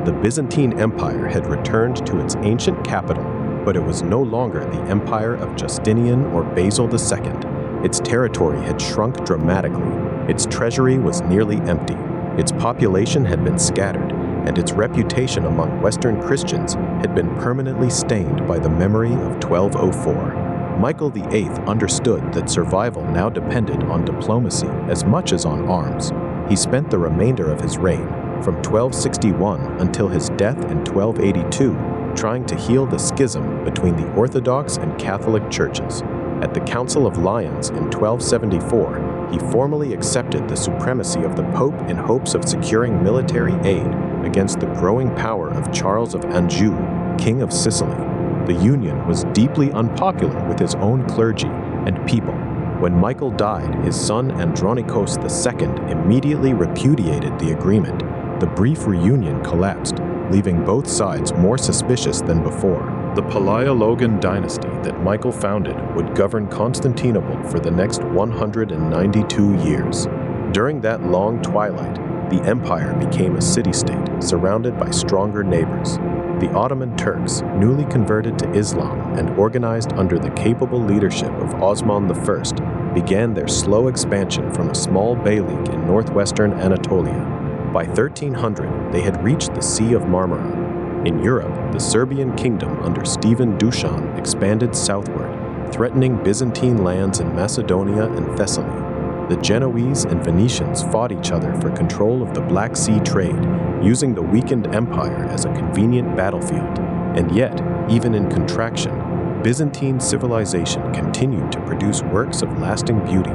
The Byzantine Empire had returned to its ancient capital, but it was no longer the empire of Justinian or Basil II. Its territory had shrunk dramatically. Its treasury was nearly empty. Its population had been scattered, and its reputation among Western Christians had been permanently stained by the memory of 1204. Michael VIII understood that survival now depended on diplomacy as much as on arms. He spent the remainder of his reign, from 1261 until his death in 1282, trying to heal the schism between the Orthodox and Catholic churches. At the Council of Lyons in 1274, he formally accepted the supremacy of the Pope in hopes of securing military aid against the growing power of Charles of Anjou, King of Sicily. The union was deeply unpopular with his own clergy and people. When Michael died, his son Andronikos II immediately repudiated the agreement. The brief reunion collapsed, leaving both sides more suspicious than before. The Palaiologan dynasty that Michael founded would govern Constantinople for the next 192 years. During that long twilight, the empire became a city-state surrounded by stronger neighbors. The Ottoman Turks, newly converted to Islam and organized under the capable leadership of Osman I, began their slow expansion from a small beylik in northwestern Anatolia. By 1300, they had reached the Sea of Marmara. In Europe, the Serbian kingdom under Stephen Dušan expanded southward, threatening Byzantine lands in Macedonia and Thessaly. The Genoese and Venetians fought each other for control of the Black Sea trade, using the weakened empire as a convenient battlefield. And yet, even in contraction, Byzantine civilization continued to produce works of lasting beauty.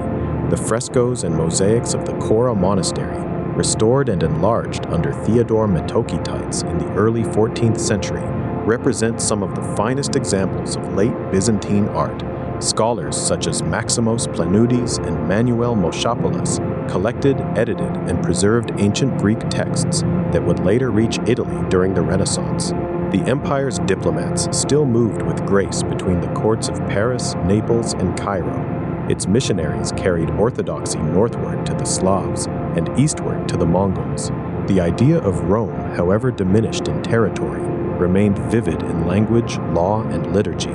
The frescoes and mosaics of the Kora Monastery, restored and enlarged under Theodore Metochites in the early 14th century, represent some of the finest examples of late Byzantine art. Scholars such as Maximos Planudes and Manuel Moschopoulos collected, edited, and preserved ancient Greek texts that would later reach Italy during the Renaissance. The empire's diplomats still moved with grace between the courts of Paris, Naples, and Cairo. Its missionaries carried orthodoxy northward to the Slavs and eastward to the Mongols. The idea of Rome, however diminished in territory, remained vivid in language, law, and liturgy.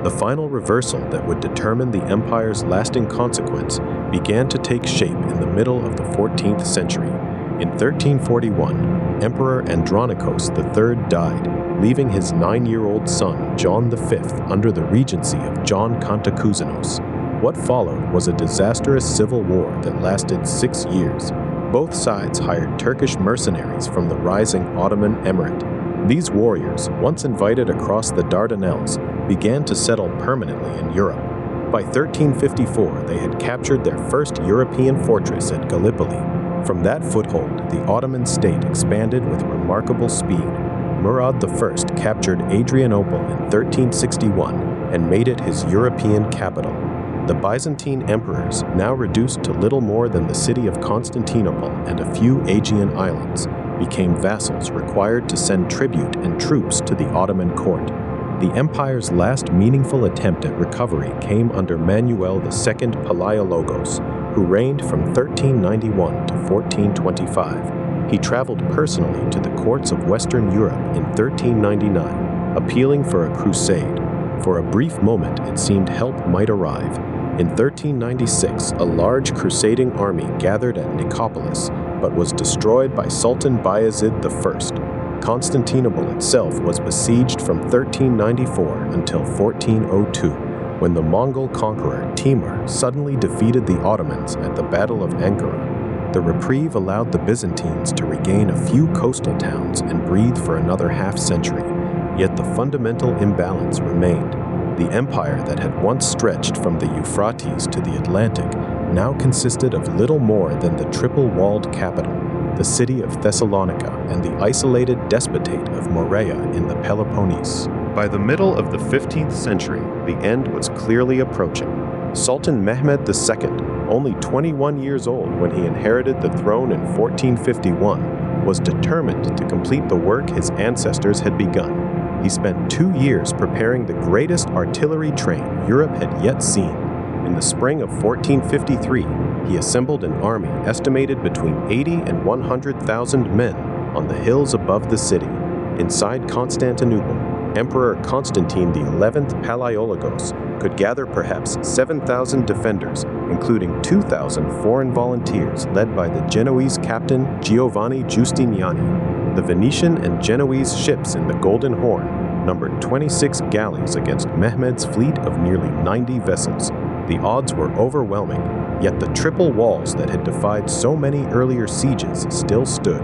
The final reversal that would determine the empire's lasting consequence began to take shape in the middle of the 14th century. In 1341, Emperor Andronikos III died, leaving his 9-year-old son John V under the regency of John Cantacuzene. What followed was a disastrous civil war that lasted 6 years. Both sides hired Turkish mercenaries from the rising Ottoman Emirate. These warriors, once invited across the Dardanelles, began to settle permanently in Europe. By 1354, they had captured their first European fortress at Gallipoli. From that foothold, the Ottoman state expanded with remarkable speed. Murad I captured Adrianople in 1361 and made it his European capital. The Byzantine emperors, now reduced to little more than the city of Constantinople and a few Aegean islands, became vassals required to send tribute and troops to the Ottoman court. The empire's last meaningful attempt at recovery came under Manuel II Palaiologos, who reigned from 1391 to 1425. He traveled personally to the courts of Western Europe in 1399, appealing for a crusade. For a brief moment, it seemed help might arrive. In 1396, a large crusading army gathered at Nicopolis, but was destroyed by Sultan Bayezid I. Constantinople itself was besieged from 1394 until 1402, when the Mongol conqueror Timur suddenly defeated the Ottomans at the Battle of Ankara. The reprieve allowed the Byzantines to regain a few coastal towns and breathe for another half-century, yet the fundamental imbalance remained. The empire that had once stretched from the Euphrates to the Atlantic now consisted of little more than the triple-walled capital, the city of Thessalonica, and the isolated despotate of Morea in the Peloponnese. By the middle of the 15th century, the end was clearly approaching. Sultan Mehmed II, only 21 years old when he inherited the throne in 1451, was determined to complete the work his ancestors had begun. He spent 2 years preparing the greatest artillery train Europe had yet seen. In the spring of 1453, he assembled an army estimated between 80 and 100,000 men on the hills above the city. Inside Constantinople, Emperor Constantine XI Palaiologos could gather perhaps 7,000 defenders, including 2,000 foreign volunteers led by the Genoese captain Giovanni Justiniani. The Venetian and Genoese ships in the Golden Horn numbered 26 galleys against Mehmed's fleet of nearly 90 vessels. The odds were overwhelming, yet the triple walls that had defied so many earlier sieges still stood.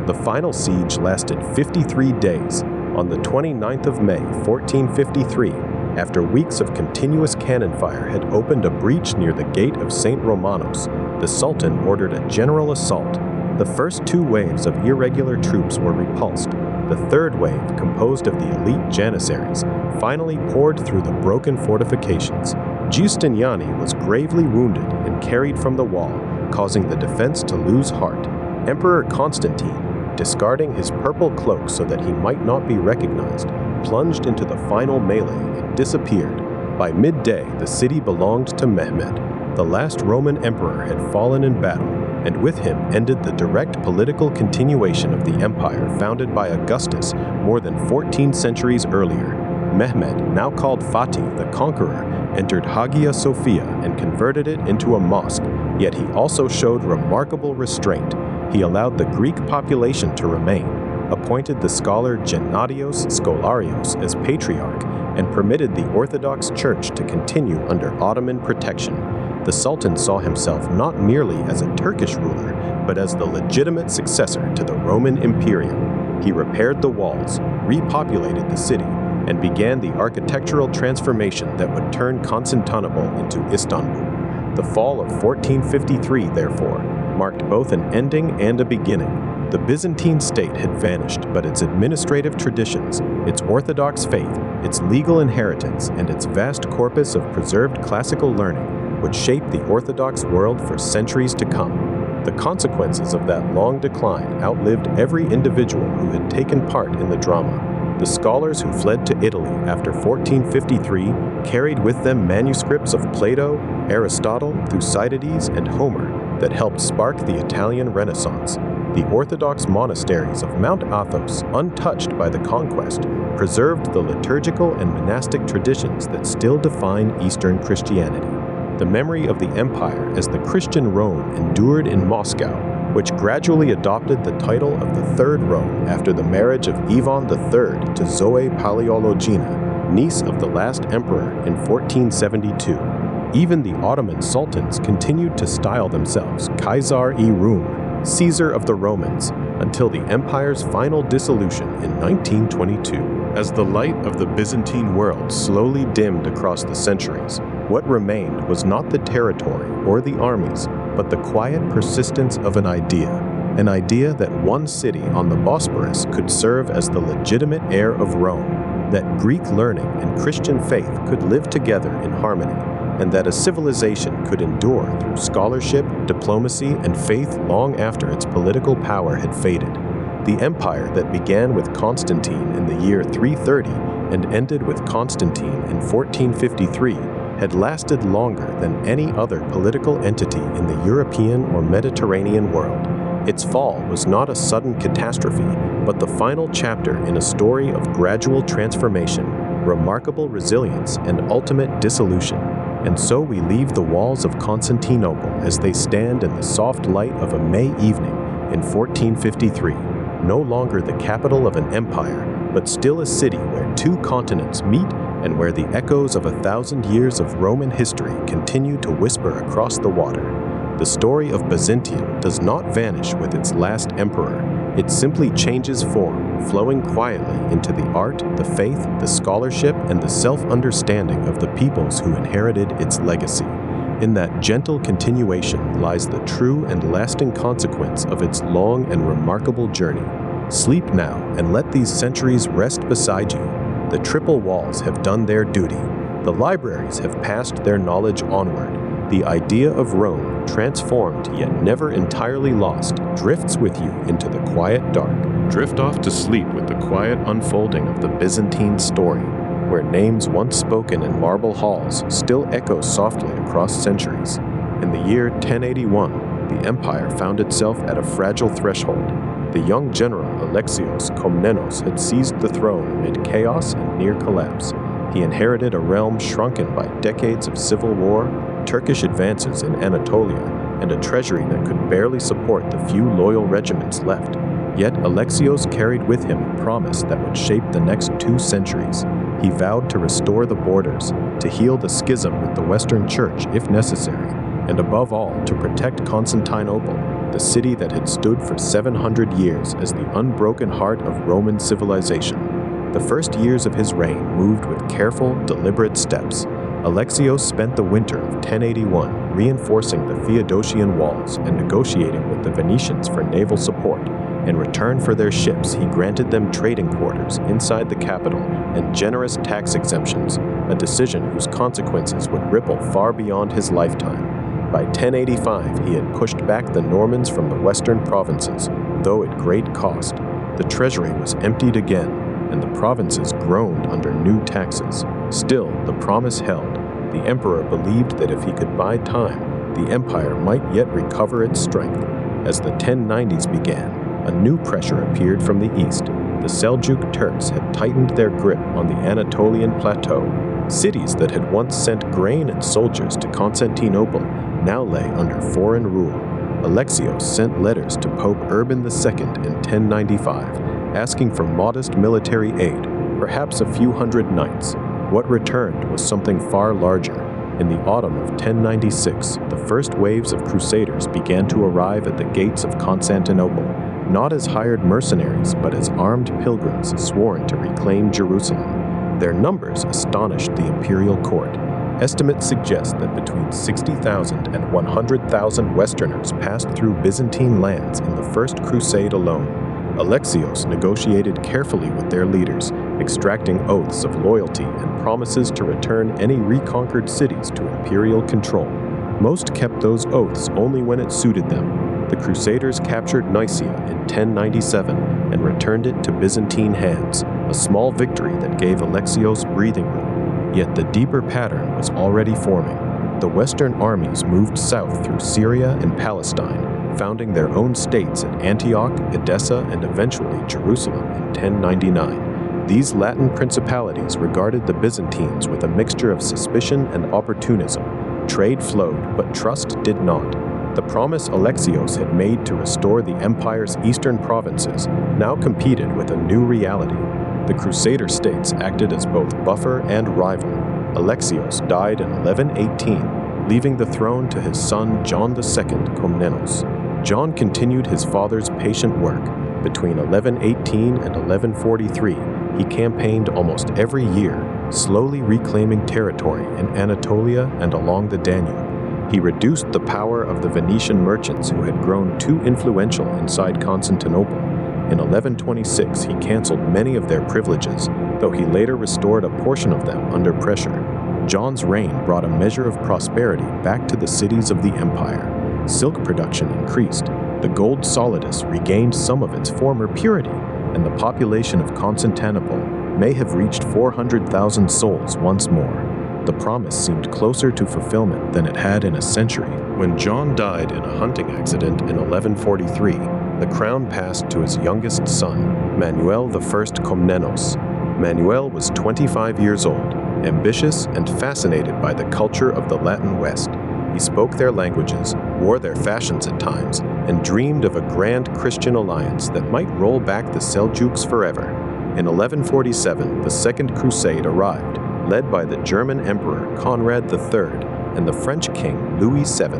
The final siege lasted 53 days. On the 29th of May, 1453, after weeks of continuous cannon fire had opened a breach near the gate of St. Romanos, the Sultan ordered a general assault. The first 2 waves of irregular troops were repulsed. The third wave, composed of the elite janissaries, finally poured through the broken fortifications. Giustiniani was gravely wounded and carried from the wall, causing the defense to lose heart. Emperor Constantine, discarding his purple cloak so that he might not be recognized, plunged into the final melee and disappeared. By midday, the city belonged to Mehmed. The last Roman emperor had fallen in battle, and with him ended the direct political continuation of the empire founded by Augustus more than 14 centuries earlier. Mehmed, now called Fatih the Conqueror, entered Hagia Sophia and converted it into a mosque, yet he also showed remarkable restraint. He allowed the Greek population to remain, appointed the scholar Gennadios Scholarios as patriarch, and permitted the Orthodox Church to continue under Ottoman protection. The Sultan saw himself not merely as a Turkish ruler, but as the legitimate successor to the Roman Imperium. He repaired the walls, repopulated the city, and began the architectural transformation that would turn Constantinople into Istanbul. The fall of 1453, therefore, marked both an ending and a beginning. The Byzantine state had vanished, but its administrative traditions, its orthodox faith, its legal inheritance, and its vast corpus of preserved classical learning would shape the Orthodox world for centuries to come. The consequences of that long decline outlived every individual who had taken part in the drama. The scholars who fled to Italy after 1453 carried with them manuscripts of Plato, Aristotle, Thucydides, and Homer that helped spark the Italian Renaissance. The Orthodox monasteries of Mount Athos, untouched by the conquest, preserved the liturgical and monastic traditions that still define Eastern Christianity. The memory of the empire as the Christian Rome endured in Moscow, which gradually adopted the title of the Third Rome after the marriage of Ivan III to Zoe Palaiologina, niece of the last emperor, in 1472. Even the Ottoman sultans continued to style themselves Kaisar-i-Rum, Caesar of the Romans, until the empire's final dissolution in 1922. As the light of the Byzantine world slowly dimmed across the centuries, what remained was not the territory or the armies, but the quiet persistence of an idea that one city on the Bosporus could serve as the legitimate heir of Rome, that Greek learning and Christian faith could live together in harmony, and that a civilization could endure through scholarship, diplomacy, and faith long after its political power had faded. The empire that began with Constantine in the year 330 and ended with Constantine in 1453 had lasted longer than any other political entity in the European or Mediterranean world. Its fall was not a sudden catastrophe, but the final chapter in a story of gradual transformation, remarkable resilience, and ultimate dissolution. And so we leave the walls of Constantinople as they stand in the soft light of a May evening in 1453, no longer the capital of an empire, but still a city where two continents meet and where the echoes of 1,000 years of Roman history continue to whisper across the water. The story of Byzantium does not vanish with its last emperor. It simply changes form, flowing quietly into the art, the faith, the scholarship, and the self-understanding of the peoples who inherited its legacy. In that gentle continuation lies the true and lasting consequence of its long and remarkable journey. Sleep now and let these centuries rest beside you. The triple walls have done their duty. The libraries have passed their knowledge onward. The idea of Rome, transformed yet never entirely lost, drifts with you into the quiet dark. Drift off to sleep with the quiet unfolding of the Byzantine story, where names once spoken in marble halls still echo softly across centuries. In the year 1081, the empire found itself at a fragile threshold. The young general Alexios Komnenos had seized the throne amid chaos and near collapse. He inherited a realm shrunken by decades of civil war, Turkish advances in Anatolia, and a treasury that could barely support the few loyal regiments left. Yet Alexios carried with him a promise that would shape the next 2 centuries. He vowed to restore the borders, to heal the schism with the Western Church if necessary, and above all to protect Constantinople, the city that had stood for 700 years as the unbroken heart of Roman civilization. The first years of his reign moved with careful, deliberate steps. Alexios spent the winter of 1081 reinforcing the Theodosian walls and negotiating with the Venetians for naval support. In return for their ships, he granted them trading quarters inside the capital and generous tax exemptions, a decision whose consequences would ripple far beyond his lifetime. By 1085, he had pushed back the Normans from the western provinces, though at great cost. The treasury was emptied again, and the provinces groaned under new taxes. Still, the promise held. The emperor believed that if he could buy time, the empire might yet recover its strength. As the 1090s began, a new pressure appeared from the east. The Seljuk Turks had tightened their grip on the Anatolian plateau. Cities that had once sent grain and soldiers to Constantinople now lay under foreign rule. Alexios sent letters to Pope Urban II in 1095, asking for modest military aid, perhaps a few hundred knights. What returned was something far larger. In the autumn of 1096, the first waves of crusaders began to arrive at the gates of Constantinople, not as hired mercenaries, but as armed pilgrims sworn to reclaim Jerusalem. Their numbers astonished the imperial court. Estimates suggest that between 60,000 and 100,000 Westerners passed through Byzantine lands in the First Crusade alone. Alexios negotiated carefully with their leaders, extracting oaths of loyalty and promises to return any reconquered cities to imperial control. Most kept those oaths only when it suited them. The Crusaders captured Nicaea in 1097 and returned it to Byzantine hands, a small victory that gave Alexios breathing room. Yet the deeper pattern was already forming. The Western armies moved south through Syria and Palestine, founding their own states at Antioch, Edessa, and eventually Jerusalem in 1099. These Latin principalities regarded the Byzantines with a mixture of suspicion and opportunism. Trade flowed, but trust did not. The promise Alexios had made to restore the empire's eastern provinces now competed with a new reality. The Crusader states acted as both buffer and rival. Alexios died in 1118, leaving the throne to his son John II Komnenos. John continued his father's patient work. Between 1118 and 1143, he campaigned almost every year, slowly reclaiming territory in Anatolia and along the Danube. He reduced the power of the Venetian merchants who had grown too influential inside Constantinople. In 1126, he canceled many of their privileges, though he later restored a portion of them under pressure. John's reign brought a measure of prosperity back to the cities of the empire. Silk production increased, the gold solidus regained some of its former purity, and the population of Constantinople may have reached 400,000 souls once more. The promise seemed closer to fulfillment than it had in a century. When John died in a hunting accident in 1143, the crown passed to his youngest son, Manuel I Komnenos. Manuel was 25 years old, ambitious and fascinated by the culture of the Latin West. He spoke their languages, wore their fashions at times, and dreamed of a grand Christian alliance that might roll back the Seljuks forever. In 1147, the Second Crusade arrived, led by the German Emperor Conrad III and the French King Louis VII.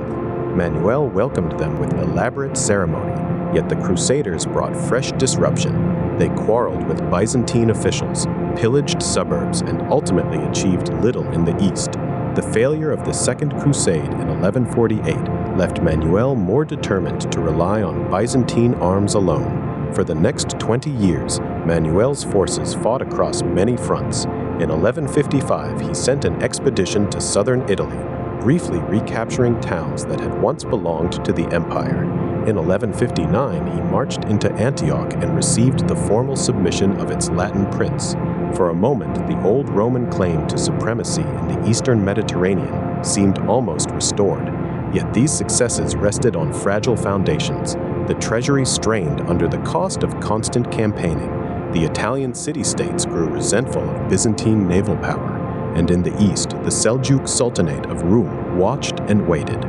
Manuel welcomed them with elaborate ceremony, yet the Crusaders brought fresh disruption. They quarreled with Byzantine officials, pillaged suburbs, and ultimately achieved little in the east. The failure of the Second Crusade in 1148 left Manuel more determined to rely on Byzantine arms alone. For the next 20 years, Manuel's forces fought across many fronts. In 1155, he sent an expedition to southern Italy, briefly recapturing towns that had once belonged to the empire. In 1159, he marched into Antioch and received the formal submission of its Latin prince. For a moment, the old Roman claim to supremacy in the eastern Mediterranean seemed almost restored. Yet these successes rested on fragile foundations. The treasury strained under the cost of constant campaigning. The Italian city-states grew resentful of Byzantine naval power, and in the east, the Seljuk Sultanate of Rum watched and waited.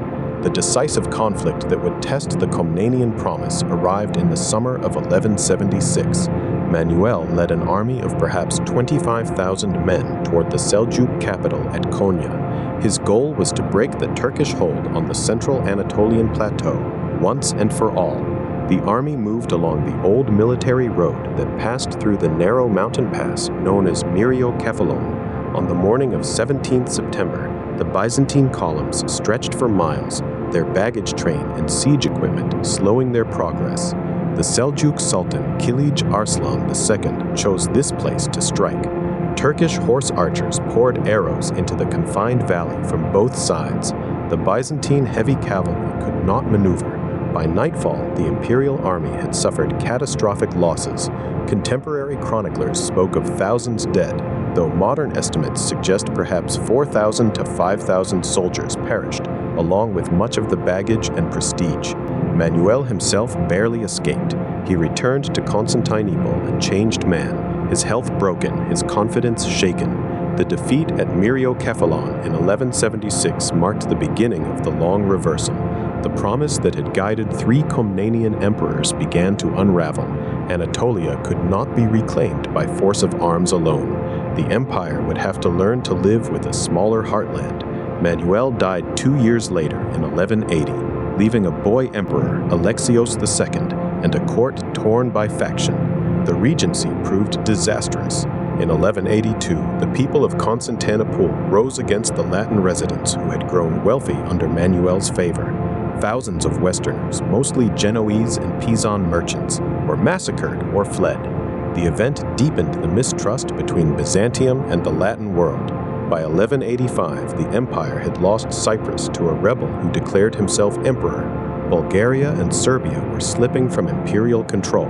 The decisive conflict that would test the Komnenian promise arrived in the summer of 1176. Manuel led an army of perhaps 25,000 men toward the Seljuk capital at Konya. His goal was to break the Turkish hold on the central Anatolian plateau once and for all. The army moved along the old military road that passed through the narrow mountain pass known as Myriokephalon. On the morning of 17th September, the Byzantine columns stretched for miles, their baggage train and siege equipment slowing their progress. The Seljuk Sultan Kilij Arslan II chose this place to strike. Turkish horse archers poured arrows into the confined valley from both sides. The Byzantine heavy cavalry could not maneuver. By nightfall, the imperial army had suffered catastrophic losses. Contemporary chroniclers spoke of thousands dead, though modern estimates suggest perhaps 4,000 to 5,000 soldiers perished, along with much of the baggage and prestige. Manuel himself barely escaped. He returned to Constantinople a changed man, his health broken, his confidence shaken. The defeat at Myriokephalon in 1176 marked the beginning of the long reversal. The promise that had guided 3 Komnenian emperors began to unravel. Anatolia could not be reclaimed by force of arms alone. The empire would have to learn to live with a smaller heartland. Manuel died 2 years later in 1180, leaving a boy emperor, Alexios II, and a court torn by faction. The regency proved disastrous. In 1182, the people of Constantinople rose against the Latin residents who had grown wealthy under Manuel's favor. Thousands of Westerners, mostly Genoese and Pisan merchants, were massacred or fled. The event deepened the mistrust between Byzantium and the Latin world. By 1185, the empire had lost Cyprus to a rebel who declared himself emperor. Bulgaria and Serbia were slipping from imperial control.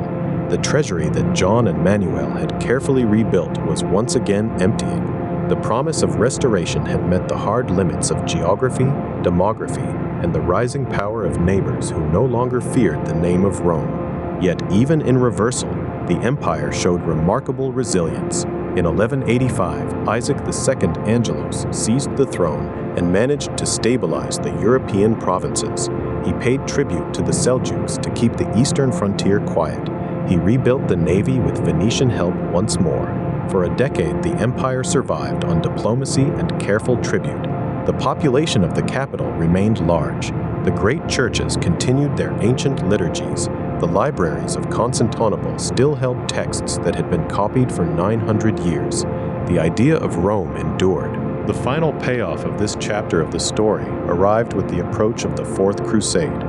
The treasury that John and Manuel had carefully rebuilt was once again emptying. The promise of restoration had met the hard limits of geography, demography, and the rising power of neighbors who no longer feared the name of Rome. Yet even in reversal, the empire showed remarkable resilience. In 1185, Isaac II Angelos seized the throne and managed to stabilize the European provinces. He paid tribute to the Seljuks to keep the eastern frontier quiet. He rebuilt the navy with Venetian help once more. For a decade, the empire survived on diplomacy and careful tribute. The population of the capital remained large. The great churches continued their ancient liturgies. The libraries of Constantinople still held texts that had been copied for 900 years. The idea of Rome endured. The final payoff of this chapter of the story arrived with the approach of the Fourth Crusade.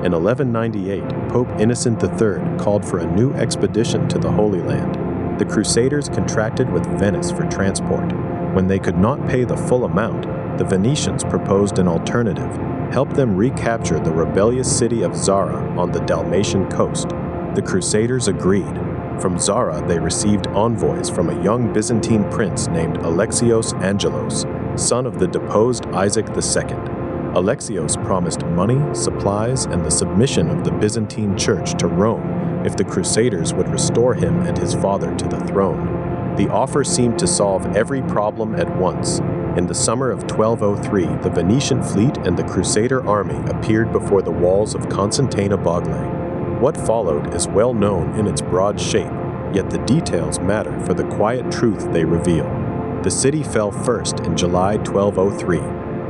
In 1198, Pope Innocent III called for a new expedition to the Holy Land. The Crusaders contracted with Venice for transport. When they could not pay the full amount, the Venetians proposed an alternative: help them recapture the rebellious city of Zara on the Dalmatian coast. The Crusaders agreed. From Zara, they received envoys from a young Byzantine prince named Alexios Angelos, son of the deposed Isaac II. Alexios promised money, supplies, and the submission of the Byzantine Church to Rome if the Crusaders would restore him and his father to the throne. The offer seemed to solve every problem at once. In the summer of 1203, the Venetian fleet and the Crusader army appeared before the walls of Constantinople. What followed is well known in its broad shape, yet the details matter for the quiet truth they reveal. The city fell first in July 1203.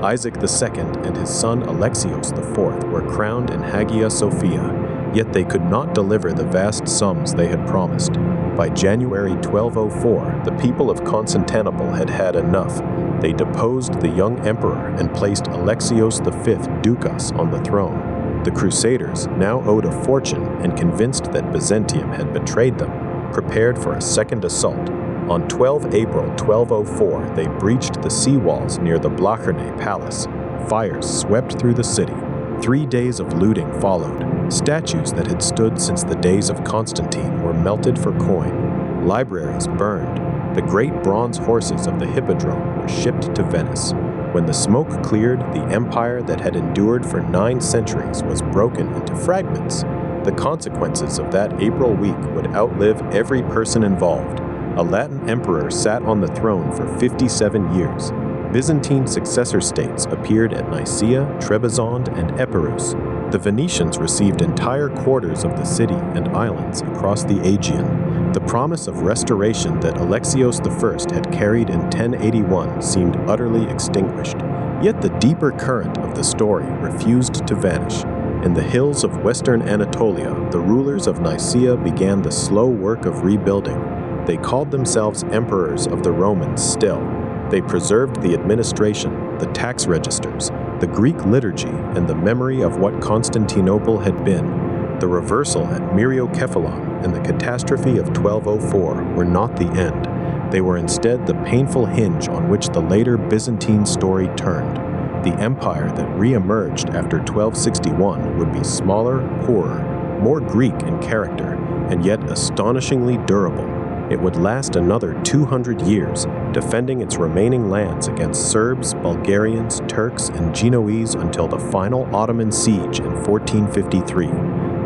Isaac II and his son Alexios IV were crowned in Hagia Sophia, yet they could not deliver the vast sums they had promised. By January 1204, the people of Constantinople had had enough. They deposed the young emperor and placed Alexios V Dukas on the throne. The Crusaders, now owed a fortune and convinced that Byzantium had betrayed them, prepared for a second assault. On 12 April 1204, they breached the seawalls near the Blacherne Palace. Fires swept through the city. 3 days of looting followed. Statues that had stood since the days of Constantine were melted for coin. Libraries burned. The great bronze horses of the Hippodrome were shipped to Venice. When the smoke cleared, the empire that had endured for 9 centuries was broken into fragments. The consequences of that April week would outlive every person involved. A Latin emperor sat on the throne for 57 years. Byzantine successor states appeared at Nicaea, Trebizond, and Epirus. The Venetians received entire quarters of the city and islands across the Aegean. The promise of restoration that Alexios I had carried in 1081 seemed utterly extinguished. Yet the deeper current of the story refused to vanish. In the hills of western Anatolia, the rulers of Nicaea began the slow work of rebuilding. They called themselves emperors of the Romans still. They preserved the administration, the tax registers, the Greek liturgy, and the memory of what Constantinople had been. The reversal at Myriokephalon and the catastrophe of 1204 were not the end. They were instead the painful hinge on which the later Byzantine story turned. The empire that re-emerged after 1261 would be smaller, poorer, more Greek in character, and yet astonishingly durable. It would last another 200 years, defending its remaining lands against Serbs, Bulgarians, Turks, and Genoese until the final Ottoman siege in 1453.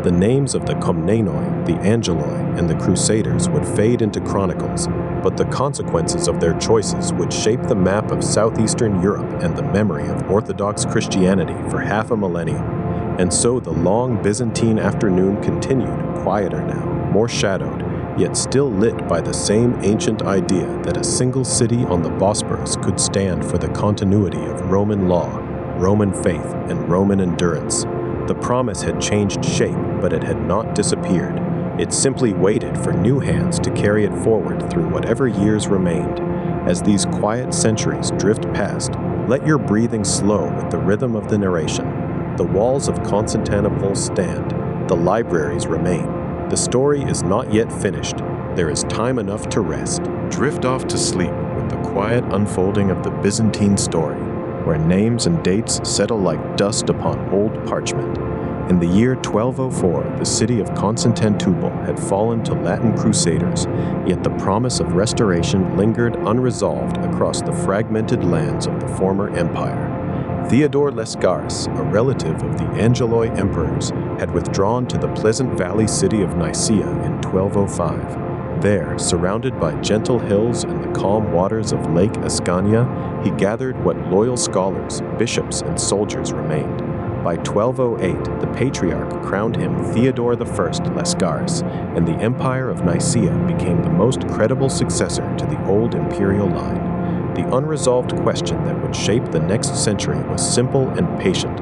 The names of the Komnenoi, the Angeloi, and the Crusaders would fade into chronicles, but the consequences of their choices would shape the map of southeastern Europe and the memory of Orthodox Christianity for half a millennium. And so the long Byzantine afternoon continued, quieter now, more shadowed, yet still lit by the same ancient idea that a single city on the Bosporus could stand for the continuity of Roman law, Roman faith, and Roman endurance. The promise had changed shape, but it had not disappeared. It simply waited for new hands to carry it forward through whatever years remained. As these quiet centuries drift past, let your breathing slow with the rhythm of the narration. The walls of Constantinople stand. The libraries remain. The story is not yet finished. There is time enough to rest. Drift off to sleep with the quiet unfolding of the Byzantine story, where names and dates settle like dust upon old parchment. In the year 1204, the city of Constantinople had fallen to Latin crusaders, yet the promise of restoration lingered unresolved across the fragmented lands of the former empire. Theodore Lascaris, a relative of the Angeloi emperors, had withdrawn to the pleasant valley city of Nicaea in 1205. There, surrounded by gentle hills and the calm waters of Lake Ascania, he gathered what loyal scholars, bishops, and soldiers remained. By 1208, the Patriarch crowned him Theodore I Lascaris, and the Empire of Nicaea became the most credible successor to the old imperial line. The unresolved question that would shape the next century was simple and patient.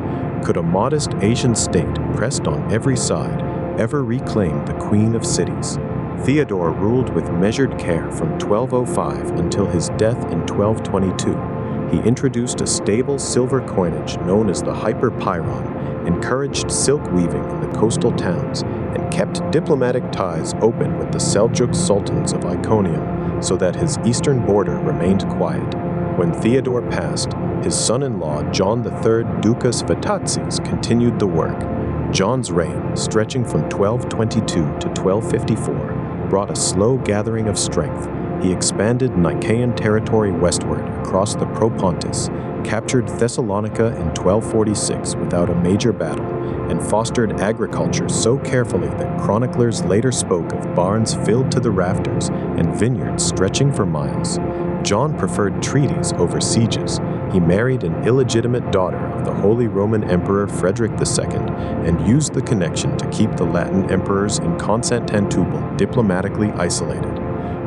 Could a modest Asian state, pressed on every side, ever reclaim the Queen of Cities? Theodore ruled with measured care from 1205 until his death in 1222. He introduced a stable silver coinage known as the hyperpyron, encouraged silk weaving in the coastal towns, and kept diplomatic ties open with the Seljuk sultans of Iconium so that his eastern border remained quiet. When Theodore passed, his son-in-law John III Ducas Vatatzes continued the work. John's reign, stretching from 1222 to 1254, brought a slow gathering of strength. He expanded Nicaean territory westward across the Propontis, captured Thessalonica in 1246 without a major battle, and fostered agriculture so carefully that chroniclers later spoke of barns filled to the rafters and vineyards stretching for miles. John preferred treaties over sieges. He married an illegitimate daughter of the Holy Roman Emperor Frederick II and used the connection to keep the Latin emperors in Constantinople diplomatically isolated.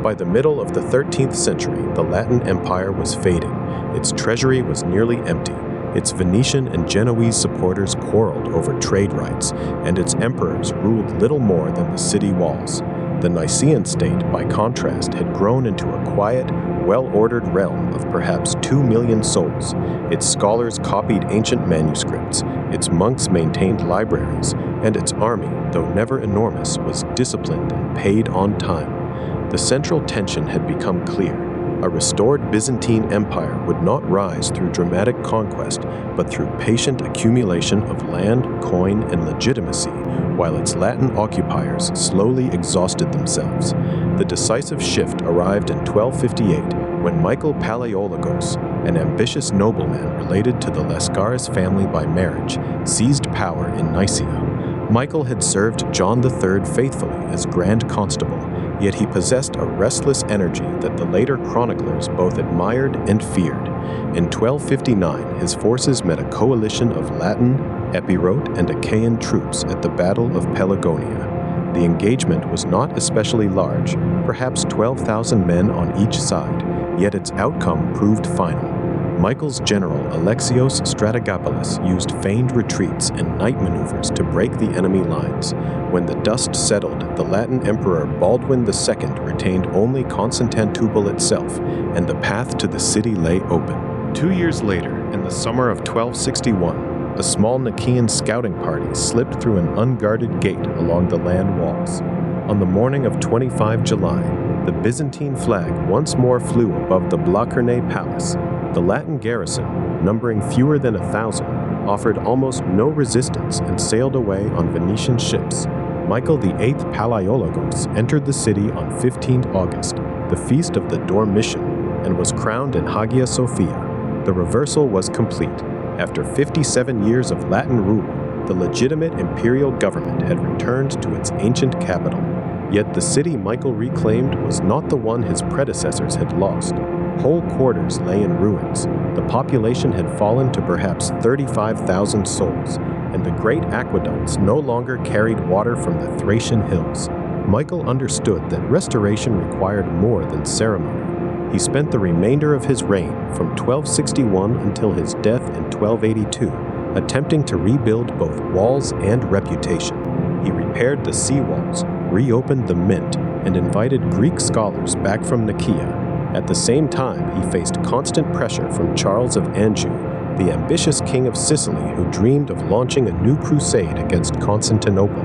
By the middle of the 13th century, the Latin Empire was fading. Its treasury was nearly empty. Its Venetian and Genoese supporters quarreled over trade rights, and its emperors ruled little more than the city walls. The Nicaean state, by contrast, had grown into a quiet, well-ordered realm of perhaps 2 million souls. Its scholars copied ancient manuscripts, its monks maintained libraries, and its army, though never enormous, was disciplined and paid on time. The central tension had become clear. A restored Byzantine Empire would not rise through dramatic conquest, but through patient accumulation of land, coin, and legitimacy, while its Latin occupiers slowly exhausted themselves. The decisive shift arrived in 1258, when Michael Palaiologos, an ambitious nobleman related to the Lascaris family by marriage, seized power in Nicaea. Michael had served John III faithfully as Grand Constable, yet he possessed a restless energy that the later chroniclers both admired and feared. In 1259, his forces met a coalition of Latin, Epirote, and Achaean troops at the Battle of Pelagonia. The engagement was not especially large, perhaps 12,000 men on each side, yet its outcome proved final. Michael's general Alexios Strategopoulos used feigned retreats and night maneuvers to break the enemy lines. When the dust settled, the Latin Emperor Baldwin II retained only Constantinople itself, and the path to the city lay open. 2 years later, in the summer of 1261, a small Nicaean scouting party slipped through an unguarded gate along the land walls. On the morning of 25 July, the Byzantine flag once more flew above the Blachernae Palace. The Latin garrison, numbering fewer than 1,000, offered almost no resistance and sailed away on Venetian ships. Michael VIII Palaiologos entered the city on 15 August, the feast of the Dormition, and was crowned in Hagia Sophia. The reversal was complete. After 57 years of Latin rule, the legitimate imperial government had returned to its ancient capital. Yet the city Michael reclaimed was not the one his predecessors had lost. Whole quarters lay in ruins. The population had fallen to perhaps 35,000 souls, and the great aqueducts no longer carried water from the Thracian hills. Michael understood that restoration required more than ceremony. He spent the remainder of his reign, from 1261 until his death in 1282, attempting to rebuild both walls and reputation. He repaired the sea walls, reopened the mint and invited Greek scholars back from Nicaea. At the same time, he faced constant pressure from Charles of Anjou, the ambitious king of Sicily who dreamed of launching a new crusade against Constantinople.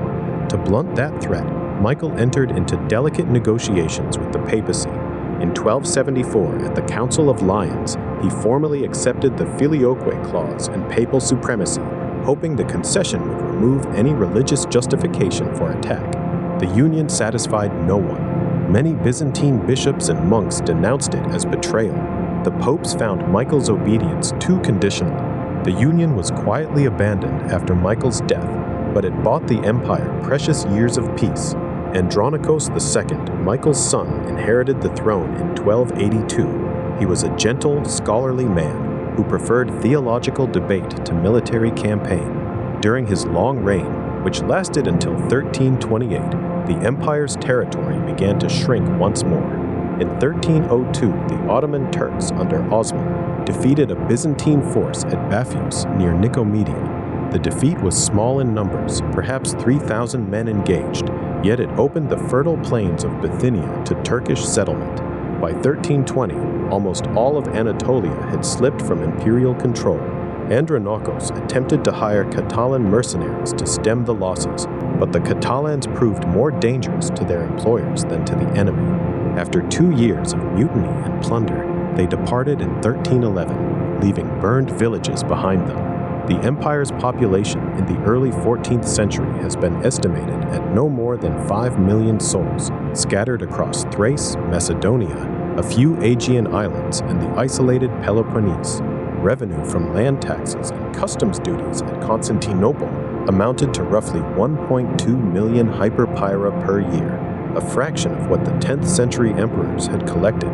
To blunt that threat, Michael entered into delicate negotiations with the papacy. In 1274, at the Council of Lyons, he formally accepted the Filioque clause and papal supremacy, hoping the concession would remove any religious justification for attack. The union satisfied no one. Many Byzantine bishops and monks denounced it as betrayal. The popes found Michael's obedience too conditional. The union was quietly abandoned after Michael's death, but it bought the empire precious years of peace. Andronikos II, Michael's son, inherited the throne in 1282. He was a gentle, scholarly man who preferred theological debate to military campaign. During his long reign, which lasted until 1328, the empire's territory began to shrink once more. In 1302, the Ottoman Turks under Osman defeated a Byzantine force at Bapheus near Nicomedia. The defeat was small in numbers, perhaps 3,000 men engaged, yet it opened the fertile plains of Bithynia to Turkish settlement. By 1320, almost all of Anatolia had slipped from imperial control. Andronikos attempted to hire Catalan mercenaries to stem the losses, but the Catalans proved more dangerous to their employers than to the enemy. After 2 years of mutiny and plunder, they departed in 1311, leaving burned villages behind them. The empire's population in the early 14th century has been estimated at no more than 5 million souls, scattered across Thrace, Macedonia, a few Aegean islands, and the isolated Peloponnese. Revenue from land taxes and customs duties at Constantinople amounted to roughly 1.2 million hyperpyra per year, a fraction of what the 10th century emperors had collected.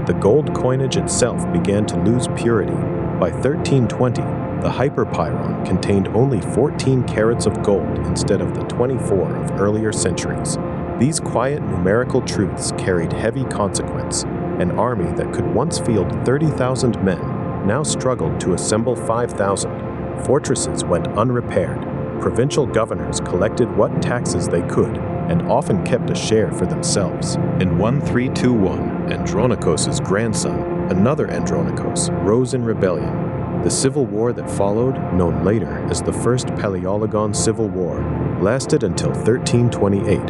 The gold coinage itself began to lose purity. By 1320, the hyperpyron contained only 14 carats of gold instead of the 24 of earlier centuries. These quiet numerical truths carried heavy consequence. An army that could once field 30,000 men now struggled to assemble 5,000. Fortresses went unrepaired. Provincial governors collected what taxes they could and often kept a share for themselves. In 1321, Andronikos' grandson, another Andronikos, rose in rebellion. The civil war that followed, known later as the First Palaiologan Civil War, lasted until 1328.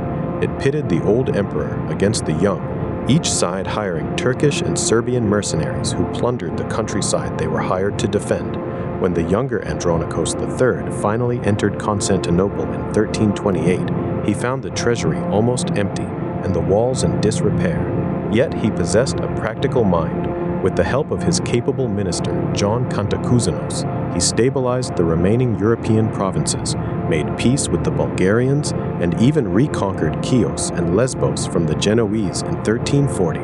It pitted the old emperor against the young, each side hiring Turkish and Serbian mercenaries who plundered the countryside they were hired to defend. When the younger Andronikos III finally entered Constantinople in 1328, he found the treasury almost empty and the walls in disrepair. Yet he possessed a practical mind. With the help of his capable minister, John Cantacuzénos, he stabilized the remaining European provinces, made peace with the Bulgarians, and even reconquered Chios and Lesbos from the Genoese in 1340.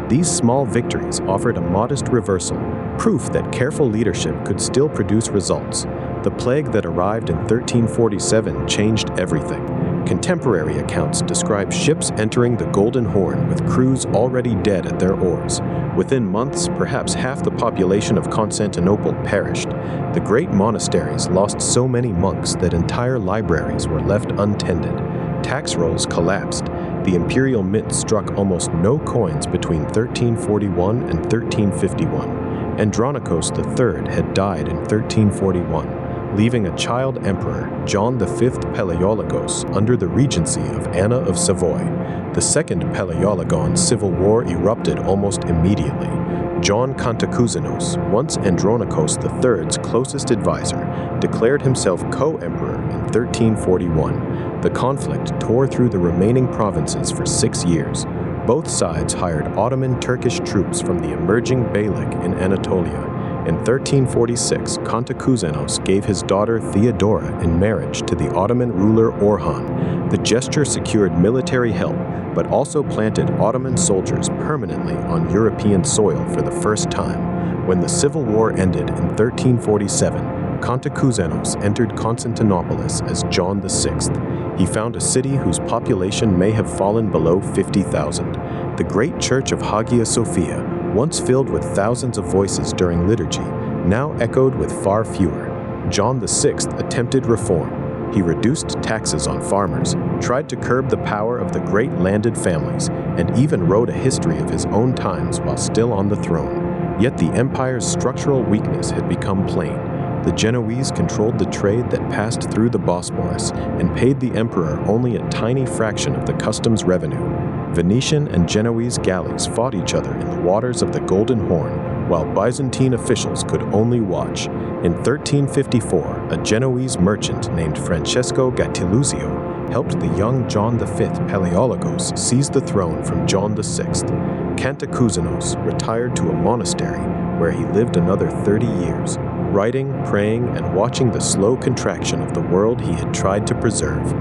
These small victories offered a modest reversal, proof that careful leadership could still produce results. The plague that arrived in 1347 changed everything. Contemporary accounts describe ships entering the Golden Horn with crews already dead at their oars. Within months, perhaps half the population of Constantinople perished. The great monasteries lost so many monks that entire libraries were left untended. Tax rolls collapsed. The imperial mint struck almost no coins between 1341 and 1351. Andronikos III had died in 1341, leaving a child emperor, John V Palaiologos, under the regency of Anna of Savoy. The Second Palaiologan Civil War erupted almost immediately. John Cantacuzénos, once Andronikos III's closest advisor, declared himself co-emperor in 1341. The conflict tore through the remaining provinces for 6 years. Both sides hired Ottoman Turkish troops from the emerging Beylik in Anatolia. In 1346, Cantacuzénos gave his daughter Theodora in marriage to the Ottoman ruler Orhan. The gesture secured military help, but also planted Ottoman soldiers permanently on European soil for the first time. When the Civil War ended in 1347, Cantacuzénos entered Constantinople as John VI. He found a city whose population may have fallen below 50,000. The great church of Hagia Sophia, once filled with thousands of voices during liturgy, now echoed with far fewer. John VI attempted reform. He reduced taxes on farmers, tried to curb the power of the great landed families, and even wrote a history of his own times while still on the throne. Yet the empire's structural weakness had become plain. The Genoese controlled the trade that passed through the Bosporus and paid the emperor only a tiny fraction of the customs revenue. Venetian and Genoese galleys fought each other in the waters of the Golden Horn, while Byzantine officials could only watch. In 1354, a Genoese merchant named Francesco Gattiluzio helped the young John V Palaiologos seize the throne from John VI. Cantacuzenos retired to a monastery where he lived another 30 years, writing, praying, and watching the slow contraction of the world he had tried to preserve.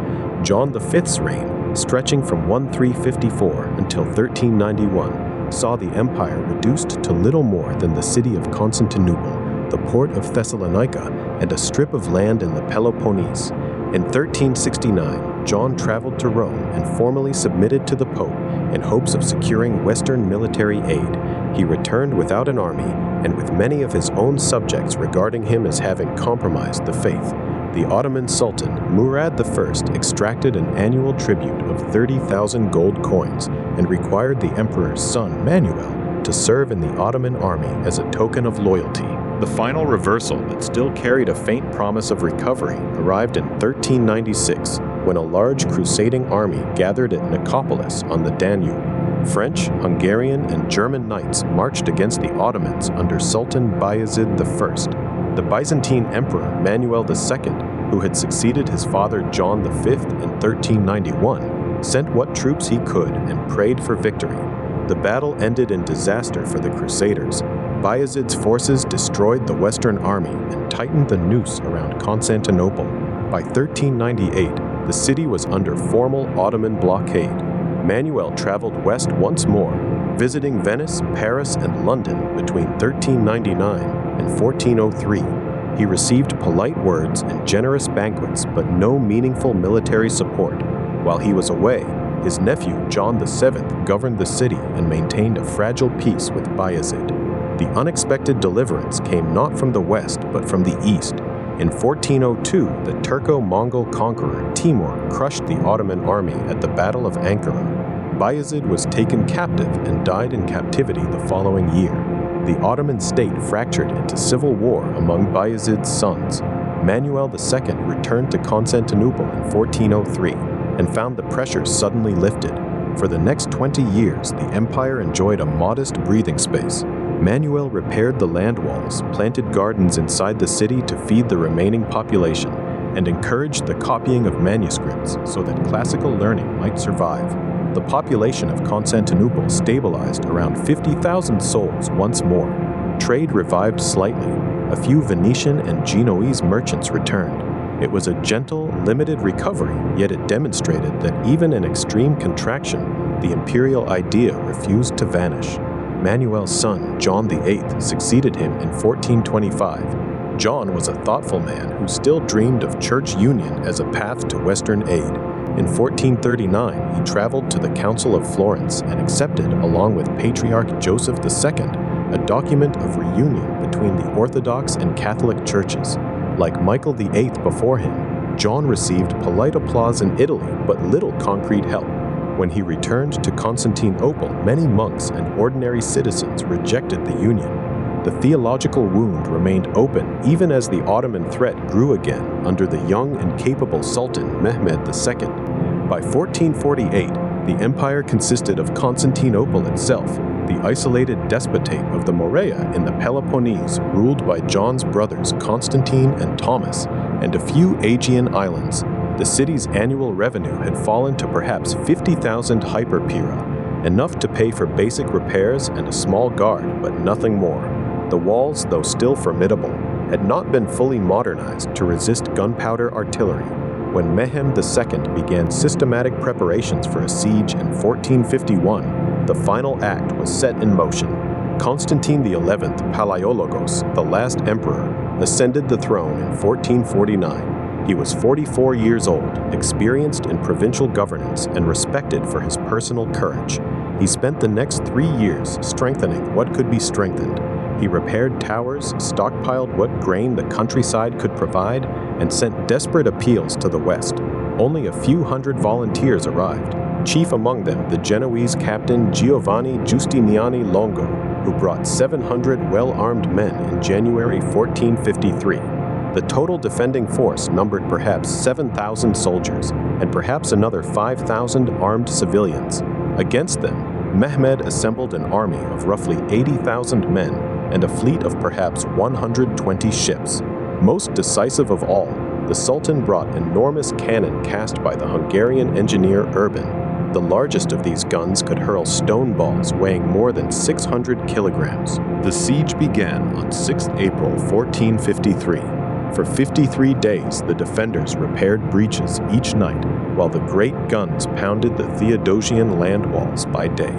John V's reign, stretching from 1354 until 1391, saw the empire reduced to little more than the city of Constantinople, the port of Thessalonica, and a strip of land in the Peloponnese. In 1369, John traveled to Rome and formally submitted to the Pope in hopes of securing Western military aid. He returned without an army and with many of his own subjects regarding him as having compromised the faith. The Ottoman Sultan, Murad I, extracted an annual tribute of 30,000 gold coins and required the emperor's son, Manuel, to serve in the Ottoman army as a token of loyalty. The final reversal that still carried a faint promise of recovery arrived in 1396, when a large crusading army gathered at Nicopolis on the Danube. French, Hungarian, and German knights marched against the Ottomans under Sultan Bayezid I. The Byzantine Emperor Manuel II, who had succeeded his father John V in 1391, sent what troops he could and prayed for victory. The battle ended in disaster for the Crusaders. Bayezid's forces destroyed the Western army and tightened the noose around Constantinople. By 1398, the city was under formal Ottoman blockade. Manuel traveled west once more, visiting Venice, Paris, and London between 1399 and 1403. He received polite words and generous banquets, but no meaningful military support. While he was away, his nephew John VII governed the city and maintained a fragile peace with Bayezid. The unexpected deliverance came not from the west, but from the east. In 1402, the Turco-Mongol conqueror Timur crushed the Ottoman army at the Battle of Ankara. Bayezid was taken captive and died in captivity the following year. The Ottoman state fractured into civil war among Bayezid's sons. Manuel II returned to Constantinople in 1403 and found the pressure suddenly lifted. For the next 20 years, the empire enjoyed a modest breathing space. Manuel repaired the land walls, planted gardens inside the city to feed the remaining population, and encouraged the copying of manuscripts so that classical learning might survive. The population of Constantinople stabilized around 50,000 souls once more. Trade revived slightly. A few Venetian and Genoese merchants returned. It was a gentle, limited recovery, yet it demonstrated that even in extreme contraction, the imperial idea refused to vanish. Manuel's son, John VIII, succeeded him in 1425. John was a thoughtful man who still dreamed of church union as a path to Western aid. In 1439, he traveled to the Council of Florence and accepted, along with Patriarch Joseph II, a document of reunion between the Orthodox and Catholic churches. Like Michael VIII before him, John received polite applause in Italy but little concrete help. When he returned to Constantinople, many monks and ordinary citizens rejected the union. The theological wound remained open even as the Ottoman threat grew again under the young and capable Sultan Mehmed II. By 1448, the empire consisted of Constantinople itself, the isolated despotate of the Morea in the Peloponnese ruled by John's brothers Constantine and Thomas, and a few Aegean islands. The city's annual revenue had fallen to perhaps 50,000 hyperpira, enough to pay for basic repairs and a small guard, but nothing more. The walls, though still formidable, had not been fully modernized to resist gunpowder artillery. When Mehmed II began systematic preparations for a siege in 1451, the final act was set in motion. Constantine XI, Palaiologos, the last emperor, ascended the throne in 1449. He was 44 years old, experienced in provincial governance, and respected for his personal courage. He spent the next 3 years strengthening what could be strengthened. He repaired towers, stockpiled what grain the countryside could provide, and sent desperate appeals to the west. Only a few hundred volunteers arrived, chief among them the Genoese captain Giovanni Giustiniani Longo, who brought 700 well-armed men in January 1453. The total defending force numbered perhaps 7,000 soldiers and perhaps another 5,000 armed civilians. Against them, Mehmed assembled an army of roughly 80,000 men and a fleet of perhaps 120 ships. Most decisive of all, the Sultan brought enormous cannon cast by the Hungarian engineer Urban. The largest of these guns could hurl stone balls weighing more than 600 kilograms. The siege began on 6 April 1453. For 53 days, the defenders repaired breaches each night, while the great guns pounded the Theodosian land walls by day.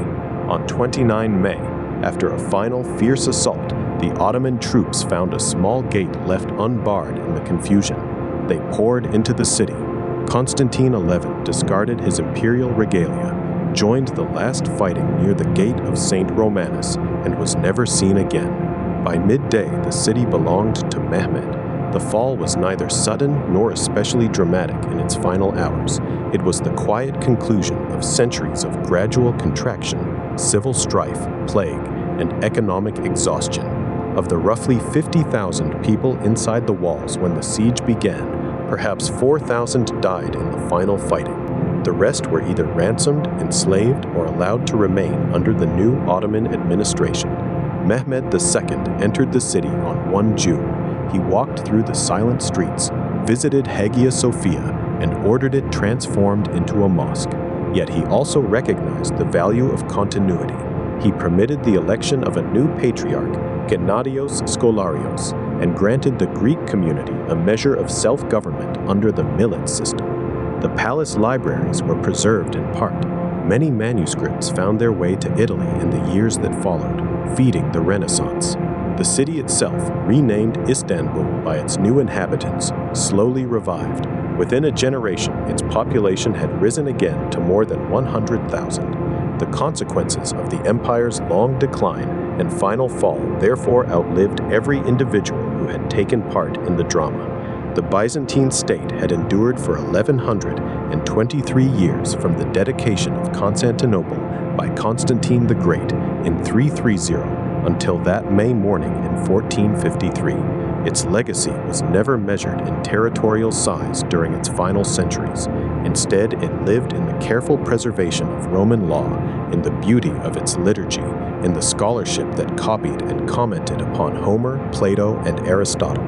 On 29 May, after a final fierce assault, the Ottoman troops found a small gate left unbarred in the confusion. They poured into the city. Constantine XI discarded his imperial regalia, joined the last fighting near the gate of St. Romanus, and was never seen again. By midday, the city belonged to Mehmed. The fall was neither sudden nor especially dramatic in its final hours. It was the quiet conclusion of centuries of gradual contraction, civil strife, plague, and economic exhaustion. Of the roughly 50,000 people inside the walls when the siege began, perhaps 4,000 died in the final fighting. The rest were either ransomed, enslaved, or allowed to remain under the new Ottoman administration. Mehmed II entered the city on 1 June. He walked through the silent streets, visited Hagia Sophia, and ordered it transformed into a mosque. Yet he also recognized the value of continuity. He permitted the election of a new patriarch, Gennadios Scholarios, and granted the Greek community a measure of self-government under the millet system. The palace libraries were preserved in part. Many manuscripts found their way to Italy in the years that followed, feeding the Renaissance. The city itself, renamed Istanbul by its new inhabitants, slowly revived. Within a generation, its population had risen again to more than 100,000. The consequences of the empire's long decline and final fall therefore outlived every individual who had taken part in the drama. The Byzantine state had endured for 1,123 years from the dedication of Constantinople by Constantine the Great in 330 until that May morning in 1453. Its legacy was never measured in territorial size during its final centuries. Instead, it lived in the careful preservation of Roman law, in the beauty of its liturgy, in the scholarship that copied and commented upon Homer, Plato, and Aristotle.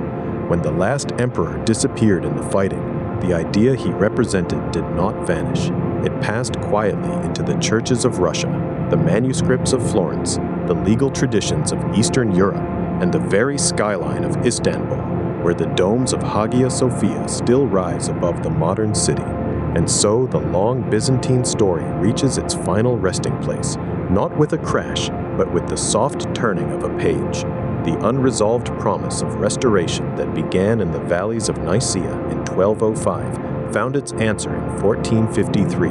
When the last emperor disappeared in the fighting, the idea he represented did not vanish. It passed quietly into the churches of Russia, the manuscripts of Florence, the legal traditions of Eastern Europe, and the very skyline of Istanbul, where the domes of Hagia Sophia still rise above the modern city. And so the long Byzantine story reaches its final resting place, not with a crash, but with the soft turning of a page. The unresolved promise of restoration that began in the valleys of Nicaea in 1205 found its answer in 1453,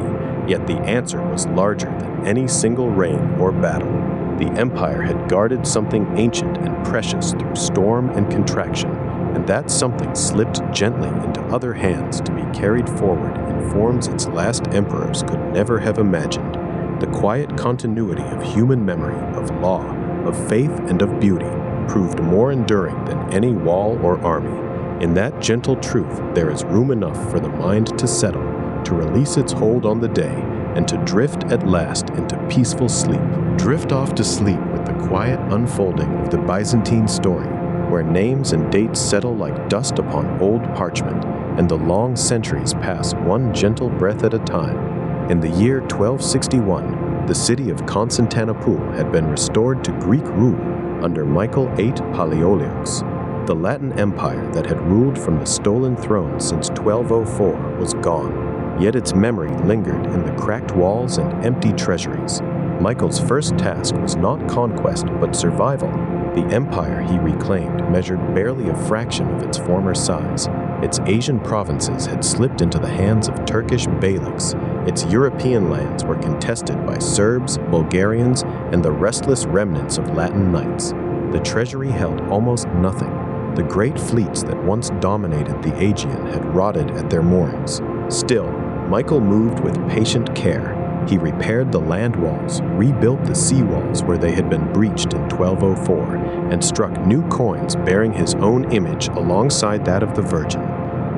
yet the answer was larger than any single reign or battle. The empire had guarded something ancient and precious through storm and contraction, and that something slipped gently into other hands to be carried forward in forms its last emperors could never have imagined. The quiet continuity of human memory, of law, of faith, and of beauty proved more enduring than any wall or army. In that gentle truth, there is room enough for the mind to settle, to release its hold on the day, and to drift at last into peaceful sleep. Drift off to sleep with the quiet unfolding of the Byzantine story, where names and dates settle like dust upon old parchment, and the long centuries pass one gentle breath at a time. In the year 1261, the city of Constantinople had been restored to Greek rule under Michael VIII Palaiologos. The Latin Empire that had ruled from the stolen throne since 1204 was gone. Yet its memory lingered in the cracked walls and empty treasuries. Michael's first task was not conquest, but survival. The empire he reclaimed measured barely a fraction of its former size. Its Asian provinces had slipped into the hands of Turkish beyliks. Its European lands were contested by Serbs, Bulgarians, and the restless remnants of Latin knights. the treasury held almost nothing. The great fleets that once dominated the Aegean had rotted at their moorings. Still, Michael moved with patient care. He repaired the land walls, rebuilt the sea walls where they had been breached in 1204, and struck new coins bearing his own image alongside that of the Virgin.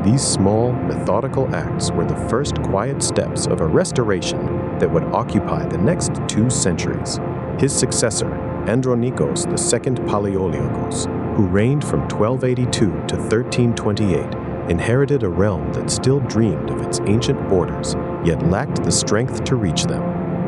These small, methodical acts were the first quiet steps of a restoration that would occupy the next 2 centuries. His successor, Andronikos II Palaiologos, who reigned from 1282 to 1328, inherited a realm that still dreamed of its ancient borders, yet lacked the strength to reach them.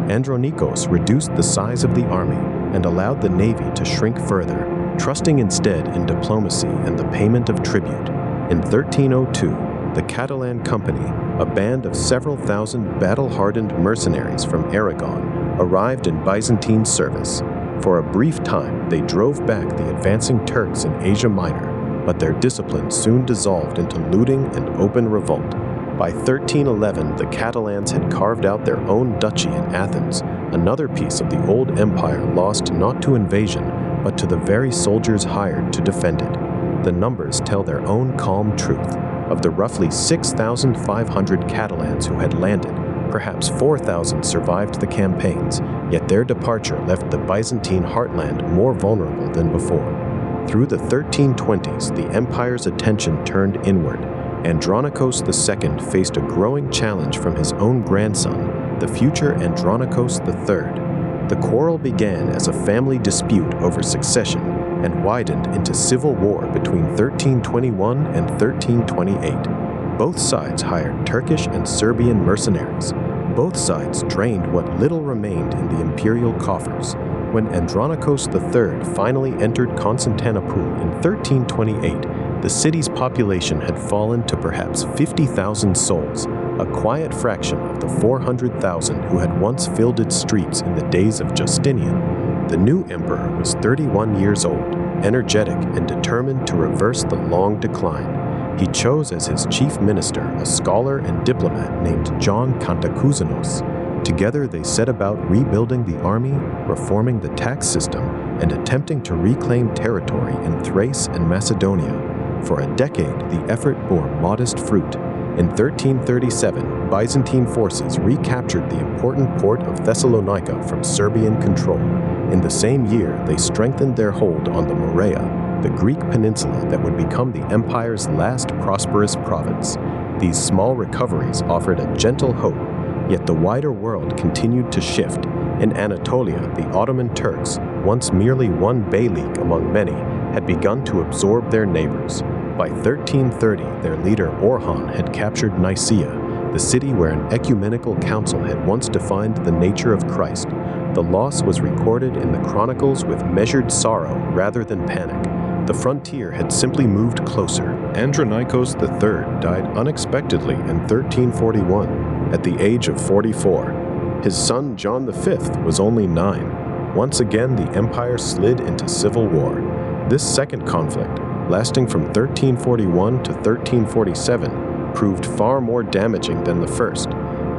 Andronikos reduced the size of the army and allowed the navy to shrink further, trusting instead in diplomacy and the payment of tribute. In 1302, the Catalan Company, a band of several thousand battle-hardened mercenaries from Aragon, arrived in Byzantine service. For a brief time, they drove back the advancing Turks in Asia Minor, but their discipline soon dissolved into looting and open revolt. By 1311, the Catalans had carved out their own duchy in Athens, another piece of the old empire lost not to invasion, but to the very soldiers hired to defend it. The numbers tell their own calm truth. Of the roughly 6,500 Catalans who had landed, perhaps 4,000 survived the campaigns, yet their departure left the Byzantine heartland more vulnerable than before. Through the 1320s, the empire's attention turned inward. Andronikos II faced a growing challenge from his own grandson, the future Andronikos III. The quarrel began as a family dispute over succession and widened into civil war between 1321 and 1328. Both sides hired Turkish and Serbian mercenaries. Both sides drained what little remained in the imperial coffers. When Andronikos III finally entered Constantinople in 1328, the city's population had fallen to perhaps 50,000 souls, a quiet fraction of the 400,000 who had once filled its streets in the days of Justinian. The new emperor was 31 years old, energetic and determined to reverse the long decline. He chose as his chief minister a scholar and diplomat named John Kantakouzenos. Together they set about rebuilding the army, reforming the tax system, and attempting to reclaim territory in Thrace and Macedonia. For a decade, the effort bore modest fruit. In 1337, Byzantine forces recaptured the important port of Thessalonica from Serbian control. In the same year, they strengthened their hold on the Morea, the Greek peninsula that would become the empire's last prosperous province. These small recoveries offered a gentle hope, yet the wider world continued to shift. In Anatolia, the Ottoman Turks, once merely one beylik among many, had begun to absorb their neighbors. By 1330, their leader Orhan had captured Nicaea, the city where an ecumenical council had once defined the nature of Christ. The loss was recorded in the chronicles with measured sorrow rather than panic. The frontier had simply moved closer. Andronikos III died unexpectedly in 1341, at the age of 44. His son John V was only 9. Once again, the empire slid into civil war. This second conflict, lasting from 1341 to 1347, proved far more damaging than the first.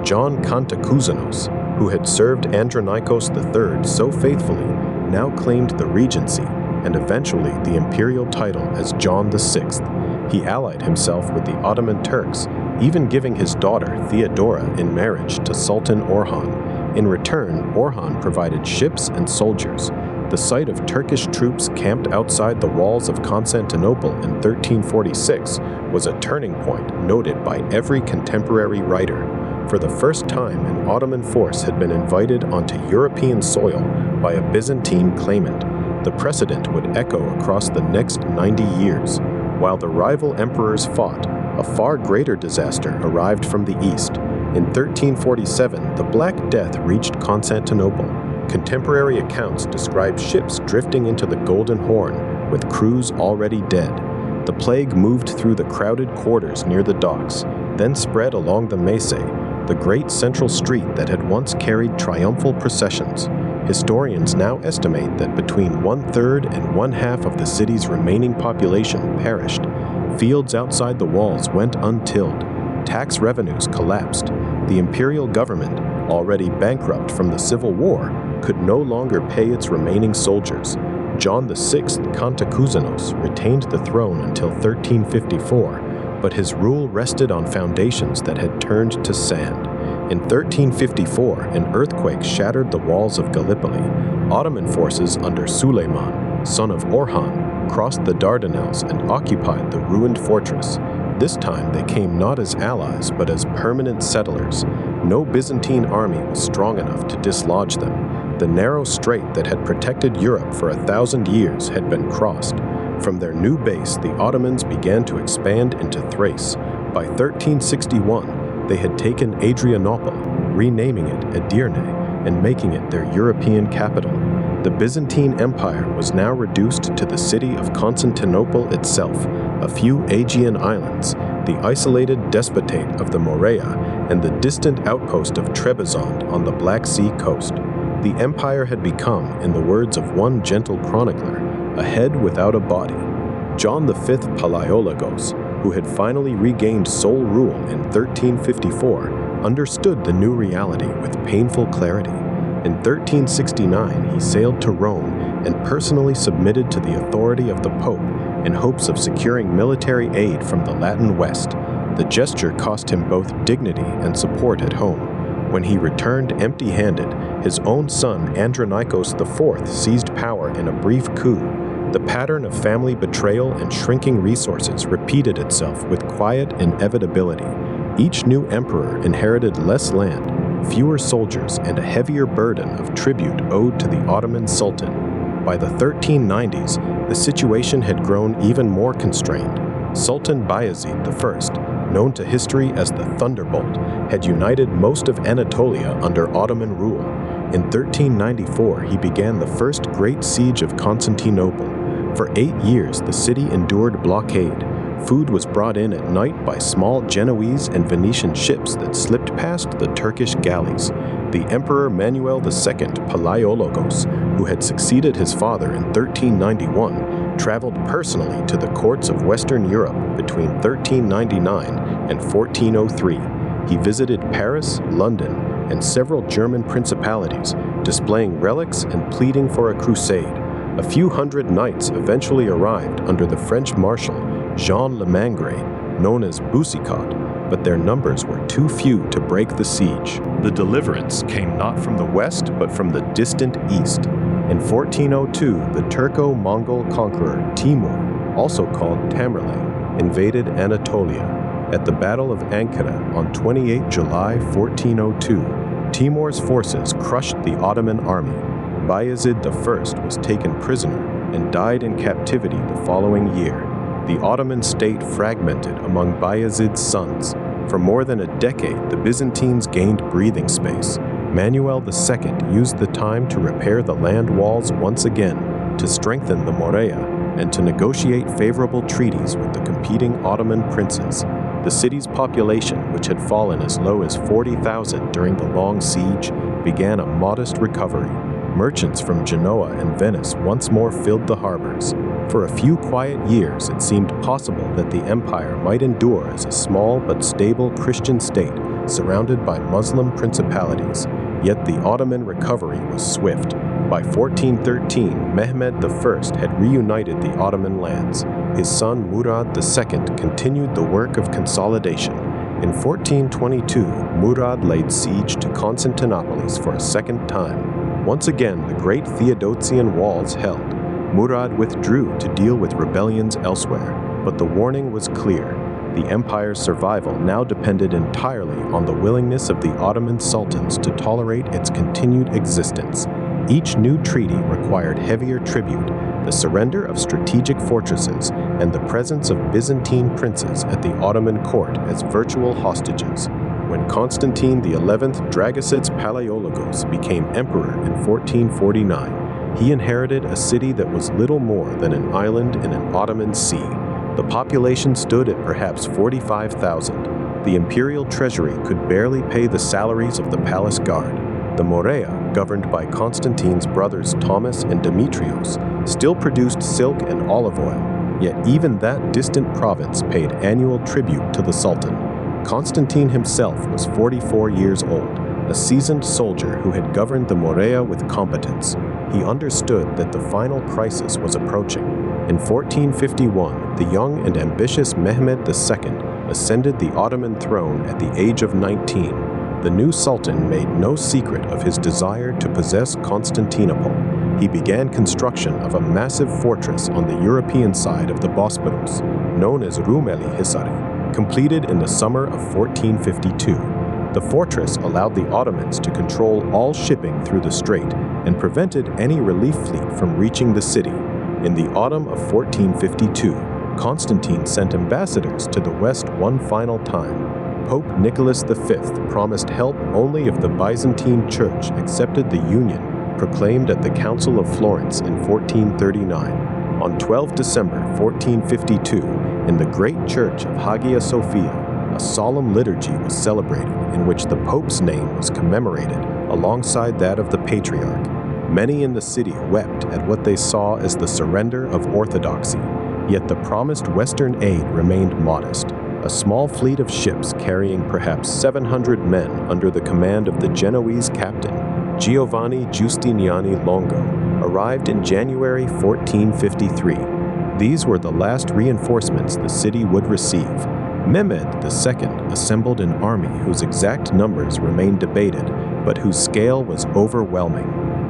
John Kantakouzenos, who had served Andronikos III so faithfully, now claimed the regency and eventually the imperial title as John VI. He allied himself with the Ottoman Turks, even giving his daughter Theodora in marriage to Sultan Orhan. In return, Orhan provided ships and soldiers. The sight of Turkish troops camped outside the walls of Constantinople in 1346 was a turning point noted by every contemporary writer. For the first time, an Ottoman force had been invited onto European soil by a Byzantine claimant. The precedent would echo across the next 90 years. While the rival emperors fought, a far greater disaster arrived from the east. In 1347, the Black Death reached Constantinople. Contemporary accounts describe ships drifting into the Golden Horn, with crews already dead. The plague moved through the crowded quarters near the docks, then spread along the Mese, the great central street that had once carried triumphal processions. Historians now estimate that between 1/3 and 1/2 of the city's remaining population perished. Fields outside the walls went untilled. Tax revenues collapsed. The imperial government, already bankrupt from the civil war, could no longer pay its remaining soldiers. John VI Kantakouzenos retained the throne until 1354, but his rule rested on foundations that had turned to sand. In 1354, an earthquake shattered the walls of Gallipoli. Ottoman forces under Suleiman, son of Orhan, crossed the Dardanelles and occupied the ruined fortress. This time they came not as allies, but as permanent settlers. No Byzantine army was strong enough to dislodge them. The narrow strait that had protected Europe for 1,000 years had been crossed. From their new base, the Ottomans began to expand into Thrace. By 1361, they had taken Adrianople, renaming it Edirne, and making it their European capital. The Byzantine Empire was now reduced to the city of Constantinople itself, a few Aegean islands, the isolated despotate of the Morea, and the distant outpost of Trebizond on the Black Sea coast. The empire had become, in the words of one gentle chronicler, a head without a body. John V Palaiologos, who had finally regained sole rule in 1354, understood the new reality with painful clarity. In 1369, he sailed to Rome and personally submitted to the authority of the Pope in hopes of securing military aid from the Latin West. The gesture cost him both dignity and support at home. When he returned empty-handed, his own son Andronikos IV seized power in a brief coup. The pattern of family betrayal and shrinking resources repeated itself with quiet inevitability. Each new emperor inherited less land, fewer soldiers, and a heavier burden of tribute owed to the Ottoman Sultan. By the 1390s, the situation had grown even more constrained. Sultan Bayezid I, known to history as the Thunderbolt, had united most of Anatolia under Ottoman rule. In 1394, he began the first great siege of Constantinople. For 8 years, the city endured blockade. Food was brought in at night by small Genoese and Venetian ships that slipped past the Turkish galleys. The Emperor Manuel II Palaiologos, who had succeeded his father in 1391, traveled personally to the courts of Western Europe between 1399 and 1403. He visited Paris, London, and several German principalities, displaying relics and pleading for a crusade. A few hundred knights eventually arrived under the French marshal Jean Le Mangre, known as Boucicaut, but their numbers were too few to break the siege. The deliverance came not from the west, but from the distant east. In 1402, the Turco-Mongol conqueror Timur, also called Tamerlane, invaded Anatolia. At the Battle of Ankara on 28 July 1402, Timur's forces crushed the Ottoman army. Bayezid I was taken prisoner and died in captivity the following year. The Ottoman state fragmented among Bayezid's sons. For more than a decade, the Byzantines gained breathing space. Manuel II used the time to repair the land walls once again, to strengthen the Morea, and to negotiate favorable treaties with the competing Ottoman princes. The city's population, which had fallen as low as 40,000 during the long siege, began a modest recovery. Merchants from Genoa and Venice once more filled the harbors. For a few quiet years, it seemed possible that the empire might endure as a small but stable Christian state surrounded by Muslim principalities. Yet the Ottoman recovery was swift. By 1413, Mehmed I had reunited the Ottoman lands. His son Murad II continued the work of consolidation. In 1422, Murad laid siege to Constantinople for a second time. Once again, the great Theodosian walls held. Murad withdrew to deal with rebellions elsewhere, but the warning was clear. The empire's survival now depended entirely on the willingness of the Ottoman sultans to tolerate its continued existence. Each new treaty required heavier tribute, the surrender of strategic fortresses, and the presence of Byzantine princes at the Ottoman court as virtual hostages. When Constantine XI Dragosid's Palaiologos became emperor in 1449, he inherited a city that was little more than an island in an Ottoman sea. The population stood at perhaps 45,000. The imperial treasury could barely pay the salaries of the palace guard. The Morea, governed by Constantine's brothers Thomas and Demetrios, still produced silk and olive oil, yet even that distant province paid annual tribute to the Sultan. Constantine himself was 44 years old, a seasoned soldier who had governed the Morea with competence. he understood that the final crisis was approaching. In 1451, the young and ambitious Mehmed II ascended the Ottoman throne at the age of 19. The new sultan made no secret of his desire to possess Constantinople. He began construction of a massive fortress on the European side of the Bosporus, known as Rumeli Hisari, completed in the summer of 1452. The fortress allowed the Ottomans to control all shipping through the strait and prevented any relief fleet from reaching the city. In the autumn of 1452, Constantine sent ambassadors to the west one final time. Pope Nicholas V promised help only if the Byzantine Church accepted the union proclaimed at the Council of Florence in 1439. On 12 December 1452, in the great church of Hagia Sophia, a solemn liturgy was celebrated in which the Pope's name was commemorated alongside that of the Patriarch. Many in the city wept at what they saw as the surrender of orthodoxy, yet the promised Western aid remained modest. A small fleet of ships carrying perhaps 700 men under the command of the Genoese captain, Giovanni Giustiniani Longo, arrived in January 1453. These were the last reinforcements the city would receive. Mehmed II assembled an army whose exact numbers remain debated, but whose scale was overwhelming.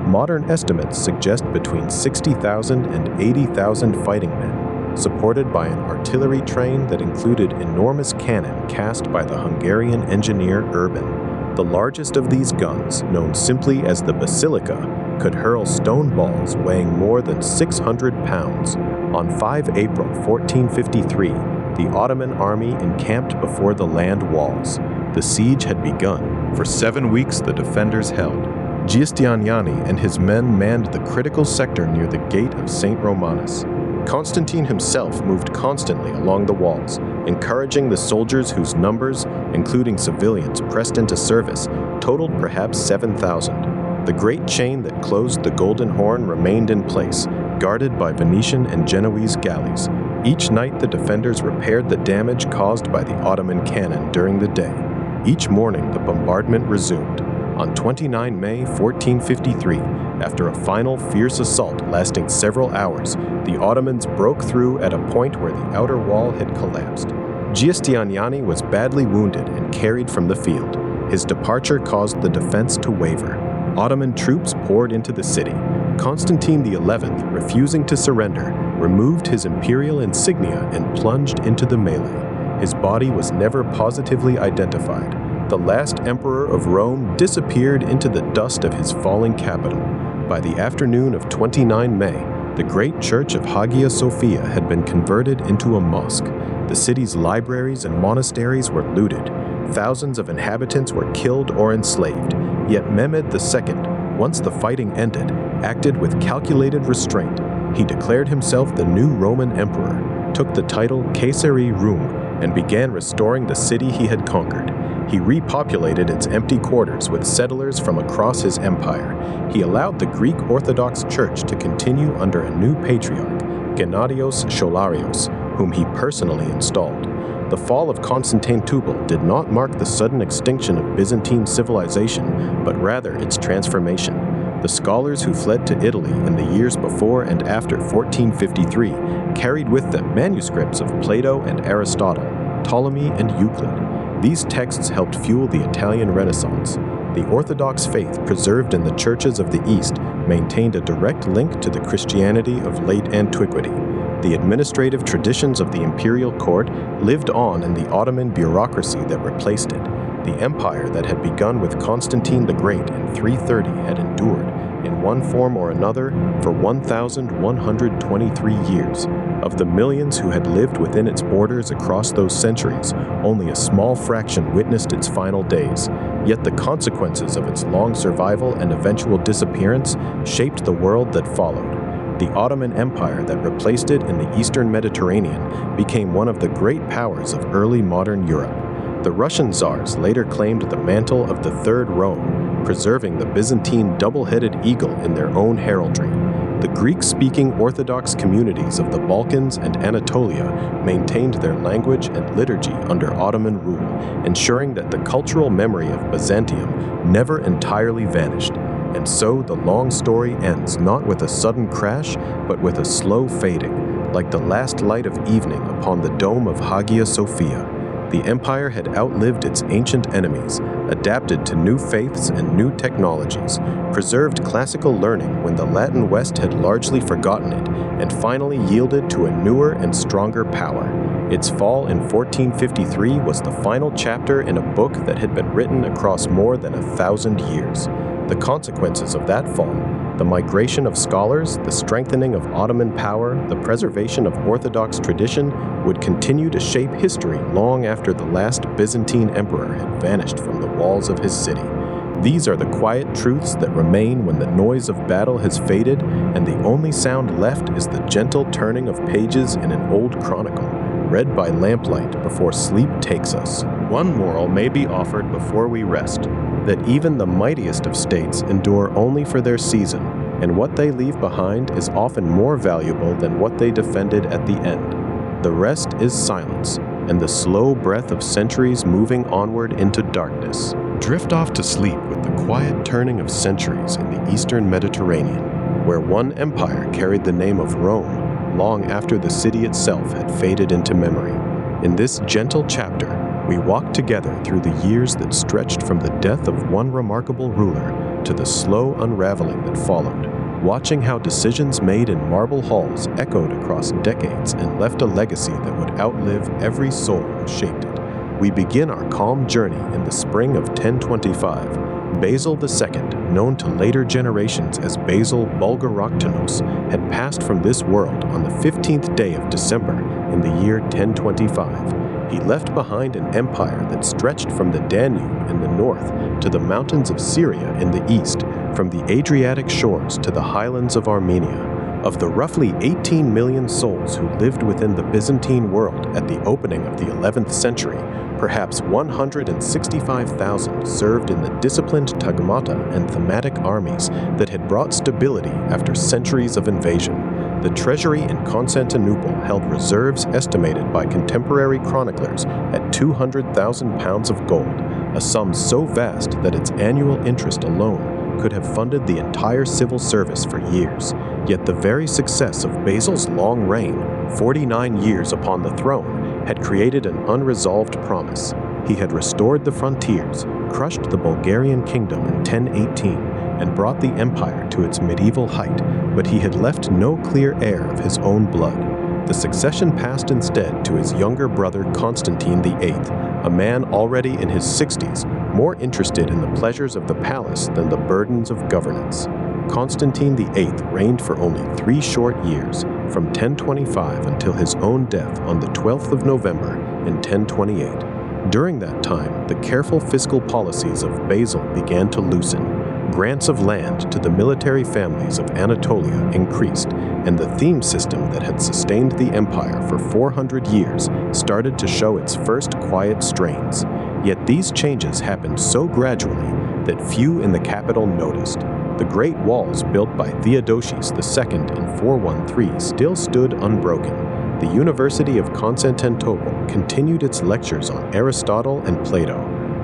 Modern estimates suggest between 60,000 and 80,000 fighting men, supported by an artillery train that included enormous cannon cast by the Hungarian engineer Urban. The largest of these guns, known simply as the Basilica, could hurl stone balls weighing more than 600 pounds. On 5 April 1453, the Ottoman army encamped before the land walls. The siege had begun. For 7 weeks the defenders held. Giustiniani and his men manned the critical sector near the gate of St. Romanus. Constantine himself moved constantly along the walls, encouraging the soldiers whose numbers, including civilians pressed into service, totaled perhaps 7,000. The great chain that closed the Golden Horn remained in place, guarded by Venetian and Genoese galleys. Each night the defenders repaired the damage caused by the Ottoman cannon during the day. Each morning the bombardment resumed. On 29 May 1453, after a final fierce assault lasting several hours, the Ottomans broke through at a point where the outer wall had collapsed. Giustiniani was badly wounded and carried from the field. His departure caused the defense to waver. Ottoman troops poured into the city. Constantine XI, refusing to surrender, removed his imperial insignia and plunged into the melee. His body was never positively identified. The last emperor of Rome disappeared into the dust of his falling capital. By the afternoon of 29 May, the great church of Hagia Sophia had been converted into a mosque. The city's libraries and monasteries were looted. Thousands of inhabitants were killed or enslaved. Yet Mehmed II, once the fighting ended, acted with calculated restraint. He declared himself the new Roman emperor, took the title Caesari Rum, and began restoring the city he had conquered. He repopulated its empty quarters with settlers from across his empire. He allowed the Greek Orthodox Church to continue under a new patriarch, Gennadios Scholarios, whom he personally installed. The fall of Constantinople did not mark the sudden extinction of Byzantine civilization, but rather its transformation. The scholars who fled to Italy in the years before and after 1453 carried with them manuscripts of Plato and Aristotle, Ptolemy and Euclid. These texts helped fuel the Italian Renaissance. The Orthodox faith preserved in the churches of the East maintained a direct link to the Christianity of late antiquity. The administrative traditions of the imperial court lived on in the Ottoman bureaucracy that replaced it. The empire that had begun with Constantine the Great in 330 had endured, in one form or another, for 1,123 years. Of the millions who had lived within its borders across those centuries, only a small fraction witnessed its final days. Yet the consequences of its long survival and eventual disappearance shaped the world that followed. The Ottoman Empire that replaced it in the Eastern Mediterranean became one of the great powers of early modern Europe. The Russian Tsars later claimed the mantle of the Third Rome, preserving the Byzantine double-headed eagle in their own heraldry. The Greek-speaking Orthodox communities of the Balkans and Anatolia maintained their language and liturgy under Ottoman rule, ensuring that the cultural memory of Byzantium never entirely vanished. And so the long story ends not with a sudden crash, but with a slow fading, like the last light of evening upon the dome of Hagia Sophia. The empire had outlived its ancient enemies, adapted to new faiths and new technologies, preserved classical learning when the Latin West had largely forgotten it, and finally yielded to a newer and stronger power. Its fall in 1453 was the final chapter in a book that had been written across more than 1,000 years. The consequences of that fall, the migration of scholars, the strengthening of Ottoman power, the preservation of Orthodox tradition, would continue to shape history long after the last Byzantine emperor had vanished from the walls of his city. These are the quiet truths that remain when the noise of battle has faded, and the only sound left is the gentle turning of pages in an old chronicle, read by lamplight before sleep takes us. One moral may be offered before we rest, that even the mightiest of states endure only for their season, and what they leave behind is often more valuable than what they defended at the end. The rest is silence, and the slow breath of centuries moving onward into darkness. Drift off to sleep with the quiet turning of centuries in the eastern Mediterranean, where one empire carried the name of Rome long after the city itself had faded into memory. In this gentle chapter, we walk together through the years that stretched from the death of one remarkable ruler to the slow unraveling that followed, watching how decisions made in marble halls echoed across decades and left a legacy that would outlive every soul who shaped it. We begin our calm journey in the spring of 1025. Basil II, known to later generations as Basil Bulgaroctonos, had passed from this world on the 15th day of December in the year 1025. He left behind an empire that stretched from the Danube in the north to the mountains of Syria in the east, from the Adriatic shores to the highlands of Armenia. Of the roughly 18 million souls who lived within the Byzantine world at the opening of the 11th century, perhaps 165,000 served in the disciplined tagmata and thematic armies that had brought stability after centuries of invasion. The treasury in Constantinople held reserves estimated by contemporary chroniclers at 200,000 pounds of gold, a sum so vast that its annual interest alone could have funded the entire civil service for years. Yet the very success of Basil's long reign, 49 years upon the throne, had created an unresolved promise. He had restored the frontiers, crushed the Bulgarian kingdom in 1018, and brought the empire to its medieval height, but he had left no clear heir of his own blood. The succession passed instead to his younger brother Constantine VIII, a man already in his 60s, more interested in the pleasures of the palace than the burdens of governance. Constantine VIII reigned for only 3 short years, from 1025 until his own death on the 12th of November in 1028. During that time, the careful fiscal policies of Basil began to loosen. Grants of land to the military families of Anatolia increased, and the theme system that had sustained the empire for 400 years started to show its first quiet strains. Yet these changes happened so gradually that few in the capital noticed. The great walls built by Theodosius II in 413 still stood unbroken. The University of Constantinople continued its lectures on Aristotle and Plato.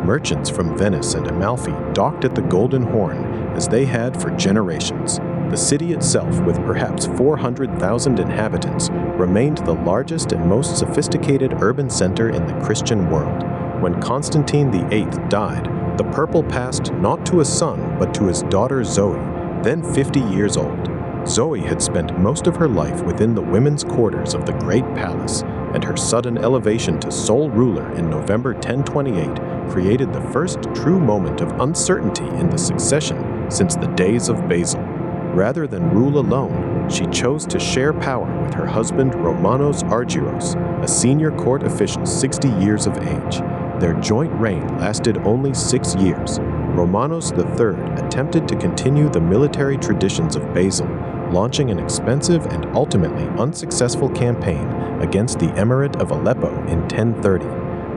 Merchants from Venice and Amalfi docked at the Golden Horn as they had for generations. The city itself, with perhaps 400,000 inhabitants, remained the largest and most sophisticated urban center in the Christian world. When Constantine VIII died, the purple passed not to a son but to his daughter Zoe, then 50 years old. Zoe had spent most of her life within the women's quarters of the great palace, and her sudden elevation to sole ruler in November 1028 created the first true moment of uncertainty in the succession since the days of Basil. Rather than rule alone, she chose to share power with her husband Romanos Argyros, a senior court official 60 years of age. Their joint reign lasted only 6 years. Romanos III attempted to continue the military traditions of Basil, launching an expensive and ultimately unsuccessful campaign against the Emirate of Aleppo in 1030.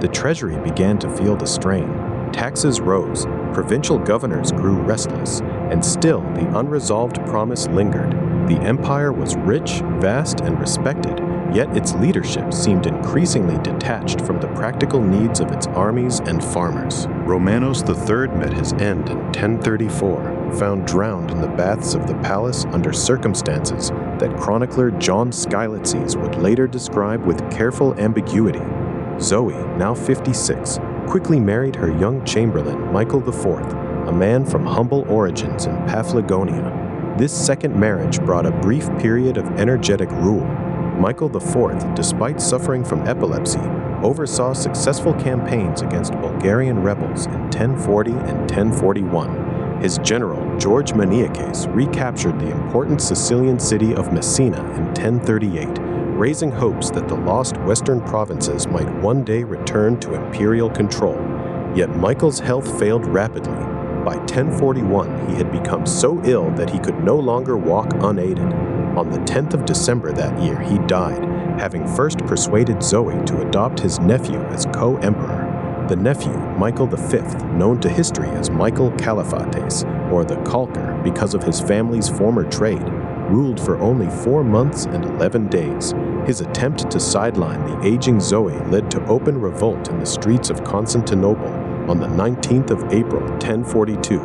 The treasury began to feel the strain. Taxes rose, provincial governors grew restless, and still the unresolved promise lingered. The empire was rich, vast, and respected, Yet its leadership seemed increasingly detached from the practical needs of its armies and farmers. Romanos III met his end in 1034, found drowned in the baths of the palace under circumstances that chronicler John Skylitzes would later describe with careful ambiguity. Zoe, now 56, quickly married her young chamberlain Michael IV, a man from humble origins in Paphlagonia. This second marriage brought a brief period of energetic rule. Michael IV, despite suffering from epilepsy, oversaw successful campaigns against Bulgarian rebels in 1040 and 1041. His general, George Maniakes, recaptured the important Sicilian city of Messina in 1038, raising hopes that the lost western provinces might one day return to imperial control. Yet Michael's health failed rapidly. By 1041, he had become so ill that he could no longer walk unaided. On the 10th of December that year, he died, having first persuaded Zoe to adopt his nephew as co-emperor. The nephew, Michael V, known to history as Michael Caliphates, or the Calker because of his family's former trade, ruled for only 4 months and 11 days. His attempt to sideline the aging Zoe led to open revolt in the streets of Constantinople on the 19th of April, 1042.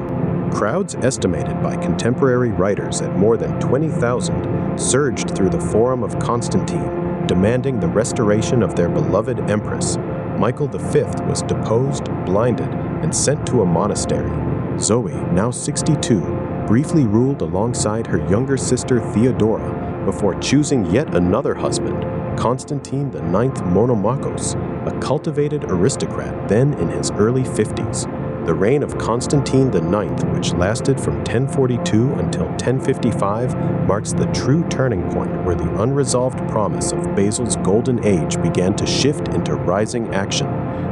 Crowds estimated by contemporary writers at more than 20,000 surged through the Forum of Constantine, demanding the restoration of their beloved empress. Michael V was deposed, blinded, and sent to a monastery. Zoe, now 62, briefly ruled alongside her younger sister Theodora before choosing yet another husband, Constantine IX Monomachos, a cultivated aristocrat then in his early 50s. The reign of Constantine IX, which lasted from 1042 until 1055, marks the true turning point where the unresolved promise of Basil's golden age began to shift into rising action.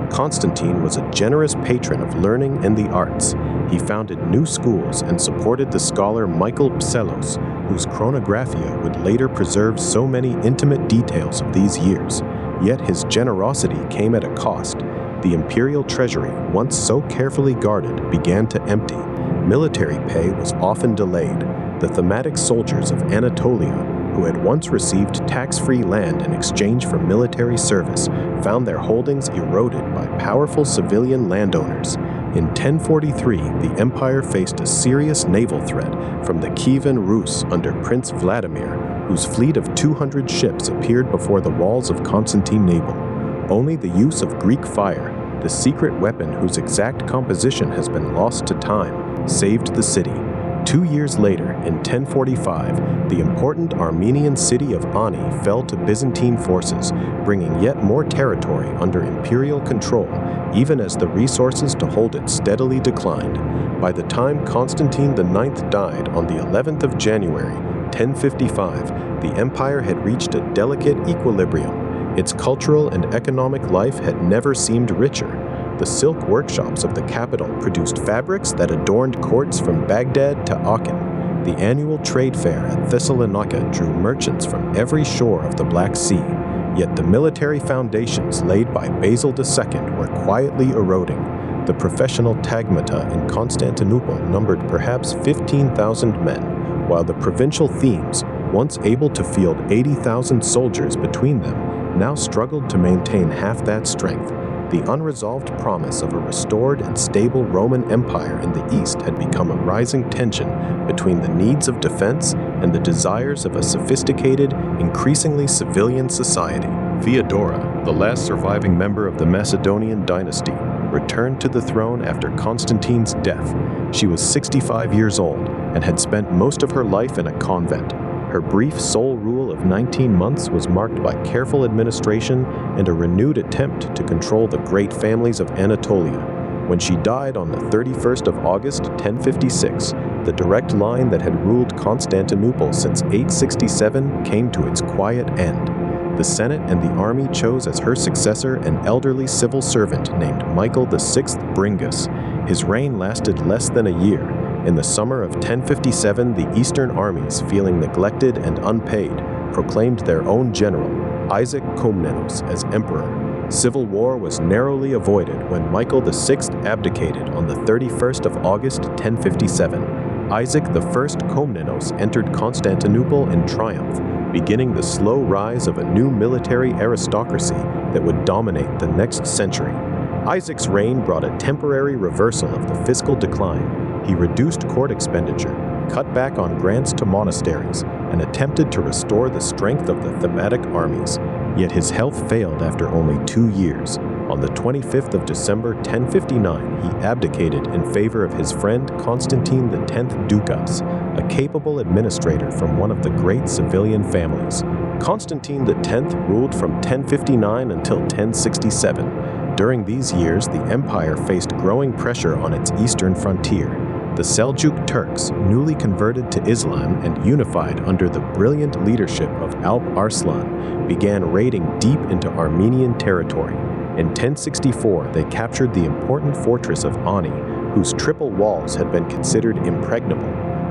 Constantine was a generous patron of learning and the arts. He founded new schools and supported the scholar Michael Psellos, whose chronographia would later preserve so many intimate details of these years. Yet his generosity came at a cost. The imperial treasury, once so carefully guarded, began to empty. Military pay was often delayed. The thematic soldiers of Anatolia, who had once received tax-free land in exchange for military service, found their holdings eroded by powerful civilian landowners. In 1043, the empire faced a serious naval threat from the Kievan Rus under Prince Vladimir, whose fleet of 200 ships appeared before the walls of Constantinople. Only the use of Greek fire, the secret weapon whose exact composition has been lost to time, saved the city. 2 years later, in 1045, the important Armenian city of Ani fell to Byzantine forces, bringing yet more territory under imperial control, even as the resources to hold it steadily declined. By the time Constantine IX died on the 11th of January, 1055, the empire had reached a delicate equilibrium. Its cultural and economic life had never seemed richer. The silk workshops of the capital produced fabrics that adorned courts from Baghdad to Aachen. The annual trade fair at Thessalonica drew merchants from every shore of the Black Sea. Yet the military foundations laid by Basil II were quietly eroding. The professional tagmata in Constantinople numbered perhaps 15,000 men, while the provincial themes, once able to field 80,000 soldiers between them, now struggled to maintain half that strength. The unresolved promise of a restored and stable Roman Empire in the East had become a rising tension between the needs of defense and the desires of a sophisticated, increasingly civilian society. Theodora, the last surviving member of the Macedonian dynasty, returned to the throne after Constantine's death. She was 65 years old and had spent most of her life in a convent. Her brief sole rule of 19 months was marked by careful administration and a renewed attempt to control the great families of Anatolia. When she died on the 31st of August, 1056, the direct line that had ruled Constantinople since 867 came to its quiet end. The Senate and the army chose as her successor an elderly civil servant named Michael VI Bringus. His reign lasted less than a year. In the summer of 1057, the Eastern armies, feeling neglected and unpaid, proclaimed their own general, Isaac Komnenos, as emperor. Civil war was narrowly avoided when Michael VI abdicated on the 31st of August, 1057. Isaac I Komnenos entered Constantinople in triumph, beginning the slow rise of a new military aristocracy that would dominate the next century. Isaac's reign brought a temporary reversal of the fiscal decline. He reduced court expenditure, cut back on grants to monasteries, and attempted to restore the strength of the Thematic armies. Yet his health failed after only 2 years. On the 25th of December 1059, he abdicated in favor of his friend Constantine X Ducas, a capable administrator from one of the great civilian families. Constantine X ruled from 1059 until 1067. During these years, the empire faced growing pressure on its eastern frontier. The Seljuk Turks, newly converted to Islam and unified under the brilliant leadership of Alp Arslan, began raiding deep into Armenian territory. In 1064, they captured the important fortress of Ani, whose triple walls had been considered impregnable.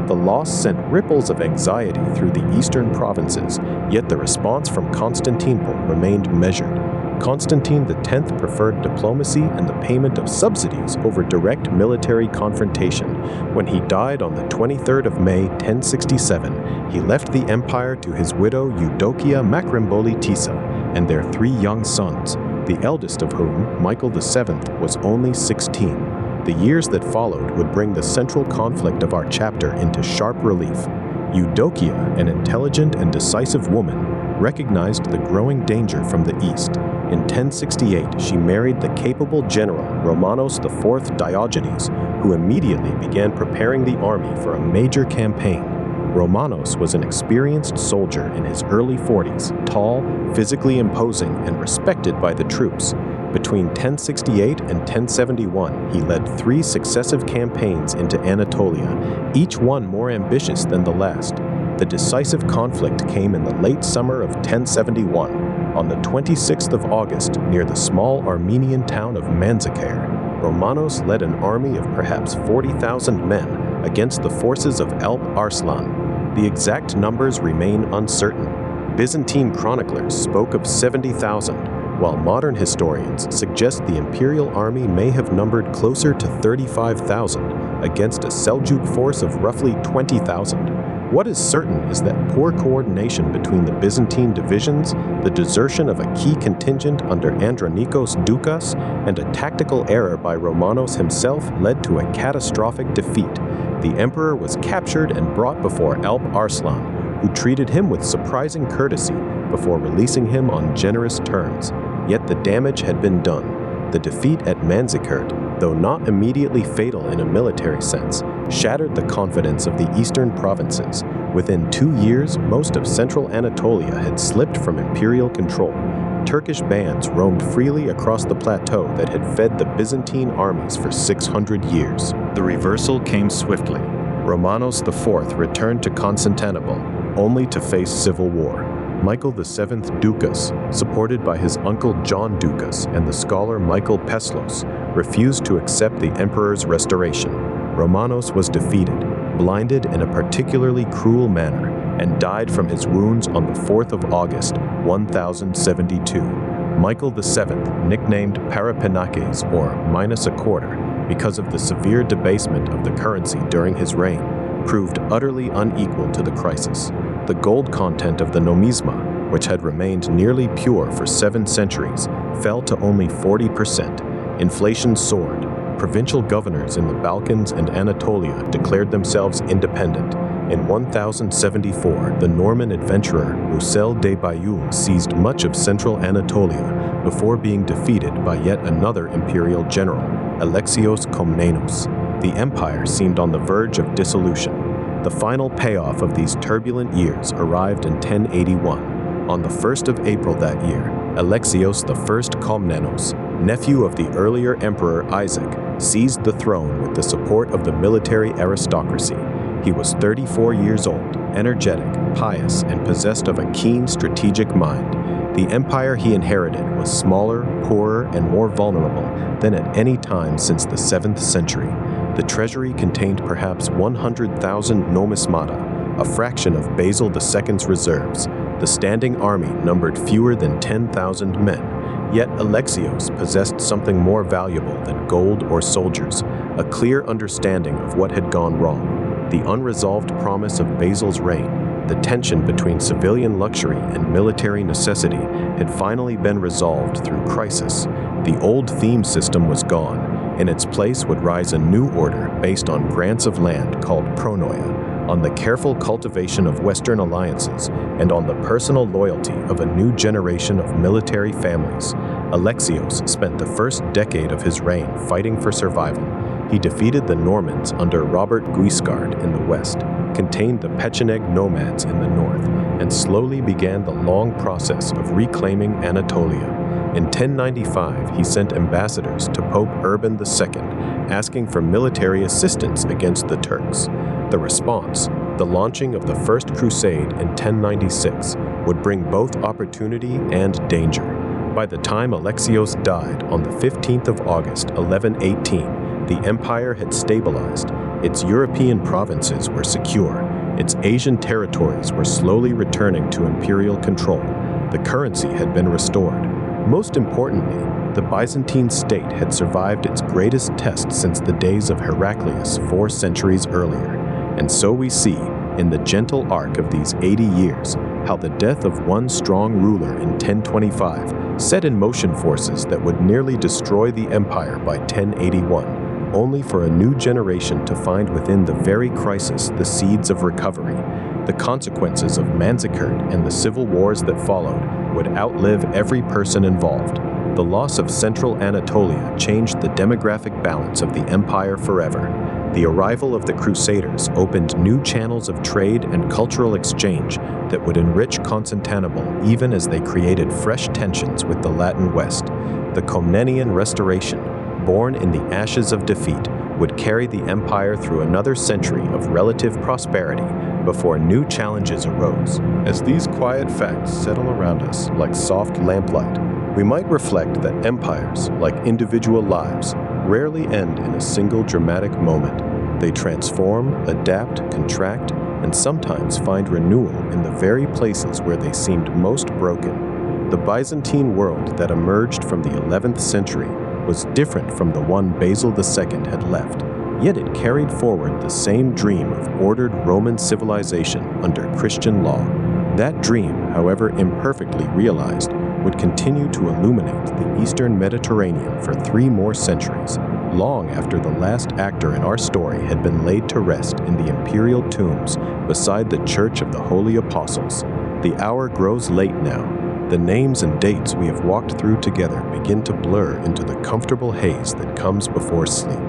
The loss sent ripples of anxiety through the eastern provinces, yet the response from Constantinople remained measured. Constantine X preferred diplomacy and the payment of subsidies over direct military confrontation. When he died on the 23rd of May 1067, he left the empire to his widow Eudokia Makrimboli Tisa and their 3 young sons, the eldest of whom, Michael VII, was only 16. The years that followed would bring the central conflict of our chapter into sharp relief. Eudokia, an intelligent and decisive woman, recognized the growing danger from the east. In 1068, she married the capable general Romanos IV Diogenes, who immediately began preparing the army for a major campaign. Romanos was an experienced soldier in his early 40s, tall, physically imposing, and respected by the troops. Between 1068 and 1071, he led 3 successive campaigns into Anatolia, each one more ambitious than the last. The decisive conflict came in the late summer of 1071. On the 26th of August, near the small Armenian town of Manzikert, Romanos led an army of perhaps 40,000 men against the forces of Alp Arslan. The exact numbers remain uncertain. Byzantine chroniclers spoke of 70,000, while modern historians suggest the imperial army may have numbered closer to 35,000 against a Seljuk force of roughly 20,000. What is certain is that poor coordination between the Byzantine divisions, the desertion of a key contingent under Andronikos Ducas, and a tactical error by Romanos himself led to a catastrophic defeat. The emperor was captured and brought before Alp Arslan, who treated him with surprising courtesy before releasing him on generous terms. Yet the damage had been done. The defeat at Manzikert, though not immediately fatal in a military sense, shattered the confidence of the eastern provinces. Within 2 years, most of central Anatolia had slipped from imperial control. Turkish bands roamed freely across the plateau that had fed the Byzantine armies for 600 years. The reversal came swiftly. Romanos IV returned to Constantinople, only to face civil war. Michael VII Ducas, supported by his uncle John Ducas and the scholar Michael Peslos, refused to accept the emperor's restoration. Romanos was defeated, blinded in a particularly cruel manner, and died from his wounds on the 4th of August, 1072. Michael VII, nicknamed Parapenakes, or minus a quarter, because of the severe debasement of the currency during his reign, proved utterly unequal to the crisis. The gold content of the nomisma, which had remained nearly pure for 7 centuries, fell to only 40%. Inflation soared. Provincial governors in the Balkans and Anatolia declared themselves independent. In 1074, the Norman adventurer Roussel de Bayeux seized much of central Anatolia before being defeated by yet another imperial general, Alexios Komnenos. The empire seemed on the verge of dissolution. The final payoff of these turbulent years arrived in 1081. On the 1st of April that year, Alexios I Komnenos, nephew of the earlier emperor Isaac, seized the throne with the support of the military aristocracy. He was 34 years old, energetic, pious, and possessed of a keen strategic mind. The empire he inherited was smaller, poorer, and more vulnerable than at any time since the 7th century. The treasury contained perhaps 100,000 nomismata, a fraction of Basil II's reserves. The standing army numbered fewer than 10,000 men. Yet Alexios possessed something more valuable than gold or soldiers, a clear understanding of what had gone wrong. The unresolved promise of Basil's reign, the tension between civilian luxury and military necessity had finally been resolved through crisis. The old theme system was gone. In its place would rise a new order based on grants of land called pronoia, on the careful cultivation of Western alliances, and on the personal loyalty of a new generation of military families. Alexios spent the first decade of his reign fighting for survival. He defeated the Normans under Robert Guiscard in the west, contained the Pecheneg nomads in the north, and slowly began the long process of reclaiming Anatolia. In 1095, he sent ambassadors to Pope Urban II, asking for military assistance against the Turks. The response, the launching of the First Crusade in 1096, would bring both opportunity and danger. By the time Alexios died on the 15th of August, 1118, the empire had stabilized. Its European provinces were secure. Its Asian territories were slowly returning to imperial control. The currency had been restored. Most importantly, the Byzantine state had survived its greatest test since the days of Heraclius 4 centuries earlier. And so we see, in the gentle arc of these 80 years, how the death of one strong ruler in 1025 set in motion forces that would nearly destroy the empire by 1081. Only for a new generation to find within the very crisis the seeds of recovery. The consequences of Manzikert and the civil wars that followed would outlive every person involved. The loss of central Anatolia changed the demographic balance of the empire forever. The arrival of the Crusaders opened new channels of trade and cultural exchange that would enrich Constantinople even as they created fresh tensions with the Latin West. The Komnenian Restoration, born in the ashes of defeat, would carry the empire through another century of relative prosperity before new challenges arose. As these quiet facts settle around us like soft lamplight, we might reflect that empires, like individual lives, rarely end in a single dramatic moment. They transform, adapt, contract, and sometimes find renewal in the very places where they seemed most broken. The Byzantine world that emerged from the 11th century was different from the one Basil II had left, yet it carried forward the same dream of ordered Roman civilization under Christian law. That dream, however imperfectly realized, would continue to illuminate the Eastern Mediterranean for 3 more centuries, long after the last actor in our story had been laid to rest in the imperial tombs beside the Church of the Holy Apostles. The hour grows late now. The names and dates we have walked through together begin to blur into the comfortable haze that comes before sleep.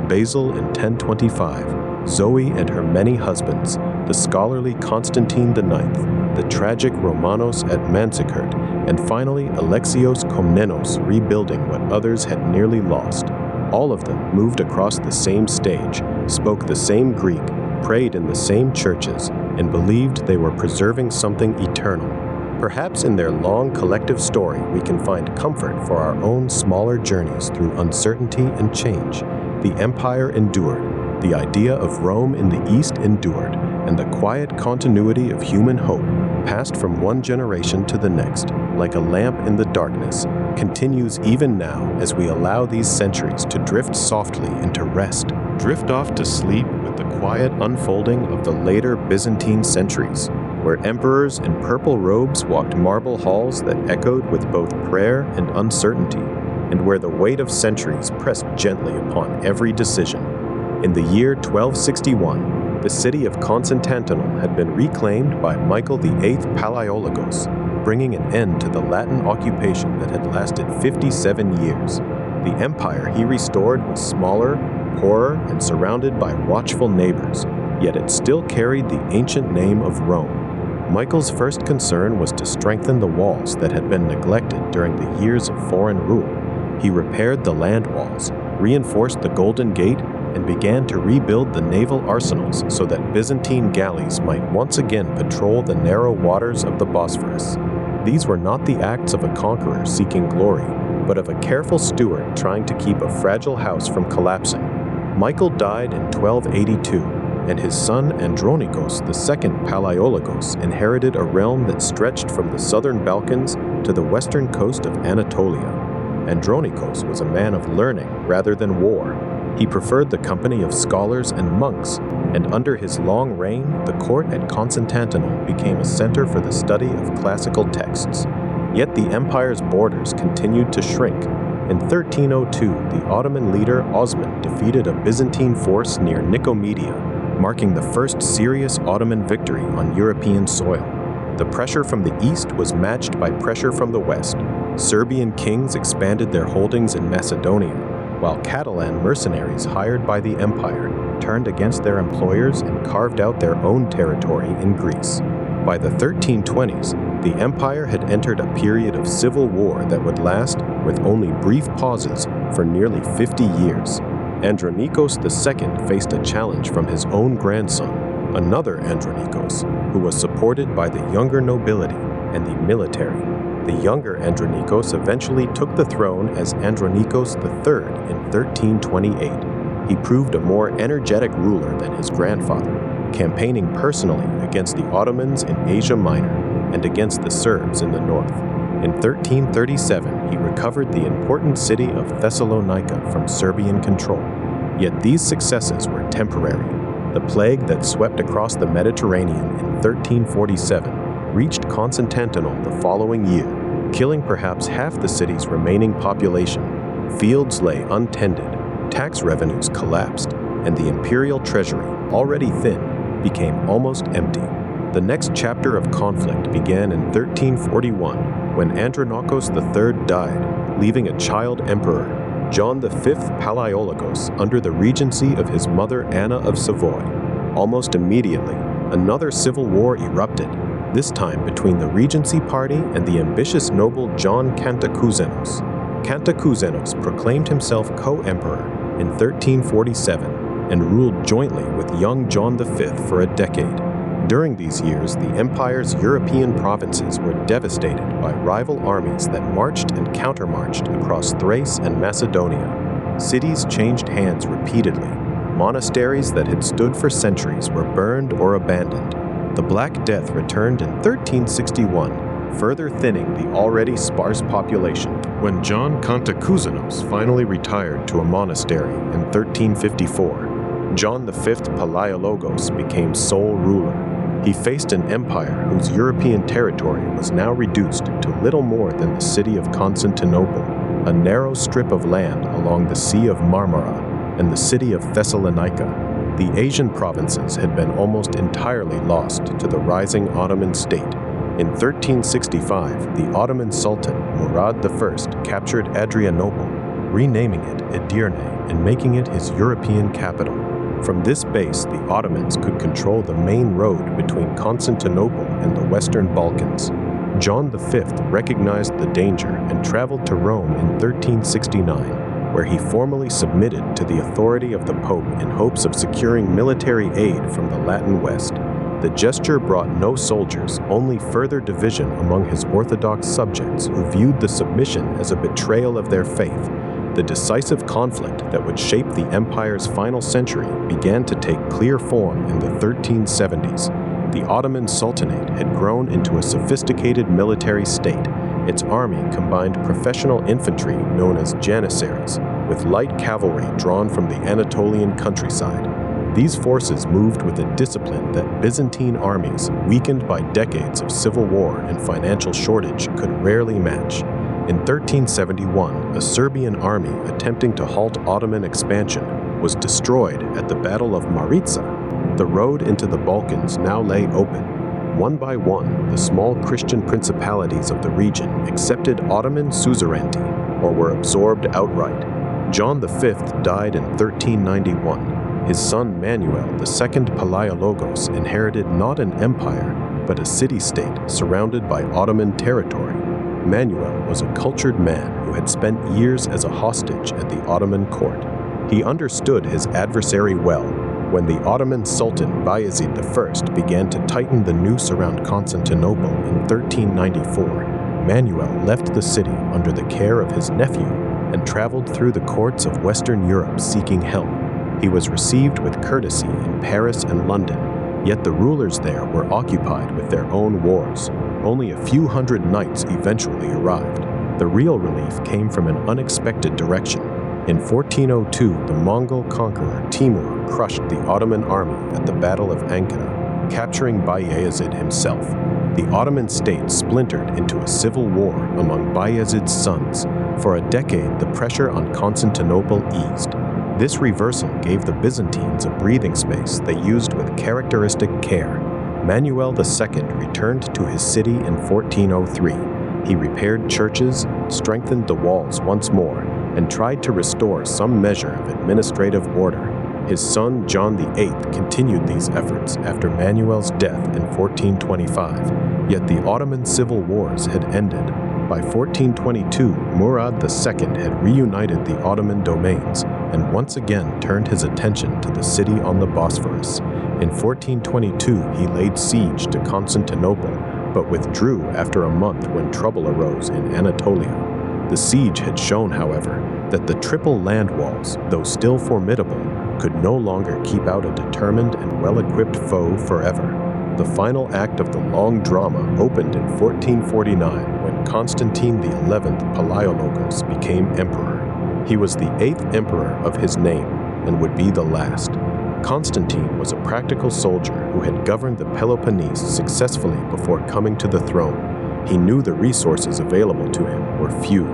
Basil in 1025, Zoe and her many husbands, the scholarly Constantine IX, the tragic Romanos at Manzikert, and finally Alexios Komnenos rebuilding what others had nearly lost. All of them moved across the same stage, spoke the same Greek, prayed in the same churches, and believed they were preserving something eternal. Perhaps in their long collective story we can find comfort for our own smaller journeys through uncertainty and change. The empire endured, the idea of Rome in the East endured, and the quiet continuity of human hope, passed from one generation to the next, like a lamp in the darkness, continues even now as we allow these centuries to drift softly into rest, drift off to sleep with the quiet unfolding of the later Byzantine centuries, where emperors in purple robes walked marble halls that echoed with both prayer and uncertainty, and where the weight of centuries pressed gently upon every decision. In the year 1261, the city of Constantinople had been reclaimed by Michael VIII Palaiologos, bringing an end to the Latin occupation that had lasted 57 years. The empire he restored was smaller, poorer, and surrounded by watchful neighbors, yet it still carried the ancient name of Rome. Michael's first concern was to strengthen the walls that had been neglected during the years of foreign rule. He repaired the land walls, reinforced the Golden Gate, and began to rebuild the naval arsenals so that Byzantine galleys might once again patrol the narrow waters of the Bosphorus. These were not the acts of a conqueror seeking glory, but of a careful steward trying to keep a fragile house from collapsing. Michael died in 1282, and his son Andronikos, the second Palaiologos, inherited a realm that stretched from the southern Balkans to the western coast of Anatolia. Andronikos was a man of learning rather than war. He preferred the company of scholars and monks, and under his long reign, the court at Constantinople became a center for the study of classical texts. Yet the empire's borders continued to shrink. In 1302, the Ottoman leader Osman defeated a Byzantine force near Nicaea, marking the first serious Ottoman victory on European soil. The pressure from the east was matched by pressure from the west. Serbian kings expanded their holdings in Macedonia, while Catalan mercenaries hired by the empire turned against their employers and carved out their own territory in Greece. By the 1320s, the empire had entered a period of civil war that would last, with only brief pauses, for nearly 50 years. Andronikos II faced a challenge from his own grandson, another Andronikos, who was supported by the younger nobility and the military. The younger Andronikos eventually took the throne as Andronikos III in 1328. He proved a more energetic ruler than his grandfather, campaigning personally against the Ottomans in Asia Minor and against the Serbs in the north. In 1337, he recovered the important city of Thessalonica from Serbian control. Yet these successes were temporary. The plague that swept across the Mediterranean in 1347 reached Constantinople the following year, killing perhaps half the city's remaining population. Fields lay untended, tax revenues collapsed, and the imperial treasury, already thin, became almost empty. The next chapter of conflict began in 1341 when Andronikos III died, leaving a child emperor, John V Palaiologos, under the regency of his mother Anna of Savoy. Almost immediately, another civil war erupted, this time between the Regency Party and the ambitious noble John Kantakouzenos. Kantakouzenos proclaimed himself co-emperor in 1347 and ruled jointly with young John V for a decade. During these years, the empire's European provinces were devastated by rival armies that marched and countermarched across Thrace and Macedonia. Cities changed hands repeatedly. Monasteries that had stood for centuries were burned or abandoned. The Black Death returned in 1361, further thinning the already sparse population. When John Kantakouzenos finally retired to a monastery in 1354, John V Palaiologos became sole ruler. He faced an empire whose European territory was now reduced to little more than the city of Constantinople, a narrow strip of land along the Sea of Marmara, and the city of Thessalonica. The Asian provinces had been almost entirely lost to the rising Ottoman state. In 1365, the Ottoman Sultan Murad I captured Adrianople, renaming it Edirne and making it his European capital. From this base, the Ottomans could control the main road between Constantinople and the Western Balkans. John V recognized the danger and traveled to Rome in 1369, where he formally submitted to the authority of the Pope in hopes of securing military aid from the Latin West. The gesture brought no soldiers, only further division among his Orthodox subjects who viewed the submission as a betrayal of their faith. The decisive conflict that would shape the empire's final century began to take clear form in the 1370s. The Ottoman Sultanate had grown into a sophisticated military state. Its army combined professional infantry known as janissaries with light cavalry drawn from the Anatolian countryside. These forces moved with a discipline that Byzantine armies, weakened by decades of civil war and financial shortage, could rarely match. In 1371, a Serbian army attempting to halt Ottoman expansion was destroyed at the Battle of Maritsa. The road into the Balkans now lay open. One by one, the small Christian principalities of the region accepted Ottoman suzerainty or were absorbed outright. John V died in 1391. His son Manuel II Palaiologos inherited not an empire, but a city-state surrounded by Ottoman territory. Manuel was a cultured man who had spent years as a hostage at the Ottoman court. He understood his adversary well. When the Ottoman Sultan Bayezid I began to tighten the noose around Constantinople in 1394, Manuel left the city under the care of his nephew and traveled through the courts of Western Europe seeking help. He was received with courtesy in Paris and London, yet the rulers there were occupied with their own wars. Only a few hundred knights eventually arrived. The real relief came from an unexpected direction. In 1402, the Mongol conqueror Timur crushed the Ottoman army at the Battle of Ankara, capturing Bayezid himself. The Ottoman state splintered into a civil war among Bayezid's sons. For a decade, the pressure on Constantinople eased. This reversal gave the Byzantines a breathing space they used with characteristic care. Manuel II returned to his city in 1403. He repaired churches, strengthened the walls once more, and tried to restore some measure of administrative order. His son John VIII continued these efforts after Manuel's death in 1425, yet the Ottoman civil wars had ended. By 1422, Murad II had reunited the Ottoman domains and once again turned his attention to the city on the Bosphorus. In 1422, he laid siege to Constantinople, but withdrew after a month when trouble arose in Anatolia. The siege had shown, however, that the triple land walls, though still formidable, could no longer keep out a determined and well-equipped foe forever. The final act of the long drama opened in 1449 when Constantine XI Palaiologos became emperor. He was the 8th emperor of his name and would be the last. Constantine was a practical soldier who had governed the Peloponnese successfully before coming to the throne. He knew the resources available to him were few.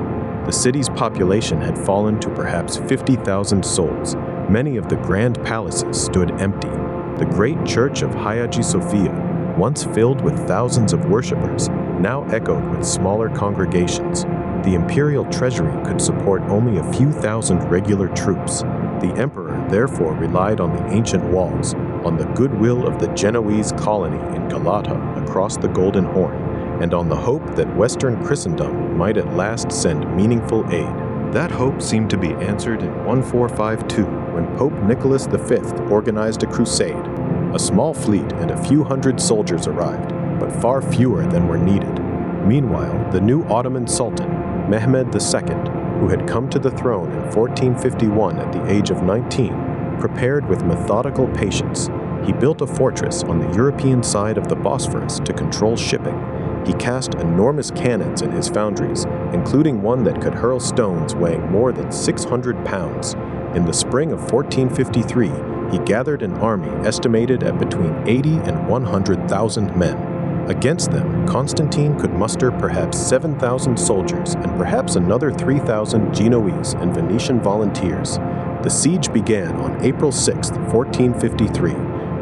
The city's population had fallen to perhaps 50,000 souls. Many of the grand palaces stood empty. The great church of Hagia Sophia, once filled with thousands of worshippers, now echoed with smaller congregations. The imperial treasury could support only a few thousand regular troops. The emperor therefore relied on the ancient walls, on the goodwill of the Genoese colony in Galata across the Golden Horn, and on the hope that Western Christendom might at last send meaningful aid. That hope seemed to be answered in 1452 when Pope Nicholas V organized a crusade. A small fleet and a few hundred soldiers arrived, but far fewer than were needed. Meanwhile, the new Ottoman Sultan, Mehmed II, who had come to the throne in 1451 at the age of 19, prepared with methodical patience. He built a fortress on the European side of the Bosphorus to control shipping. He cast enormous cannons in his foundries, including one that could hurl stones weighing more than 600 pounds. In the spring of 1453, he gathered an army estimated at between 80 and 100,000 men. Against them, Constantine could muster perhaps 7,000 soldiers and perhaps another 3,000 Genoese and Venetian volunteers. The siege began on April 6, 1453.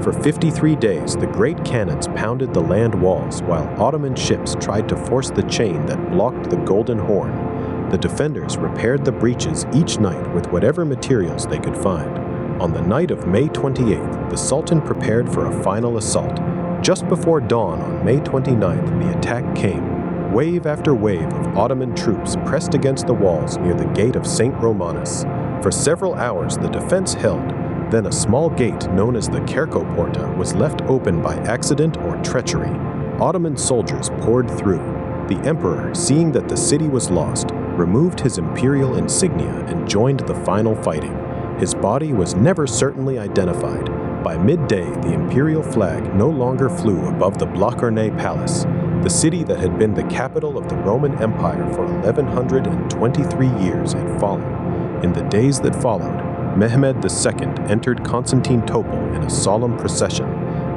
For 53 days, the great cannons pounded the land walls while Ottoman ships tried to force the chain that blocked the Golden Horn. The defenders repaired the breaches each night with whatever materials they could find. On the night of May 28th, the Sultan prepared for a final assault. Just before dawn on May 29th, the attack came. Wave after wave of Ottoman troops pressed against the walls near the gate of St. Romanus. For several hours, the defense held. Then a small gate known as the Kerkoporta was left open by accident or treachery. Ottoman soldiers poured through. The emperor, seeing that the city was lost, removed his imperial insignia and joined the final fighting. His body was never certainly identified. By midday, the imperial flag no longer flew above the Blachernae Palace. The city that had been the capital of the Roman Empire for 1123 years had fallen. In the days that followed, Mehmed II entered Constantinople in a solemn procession.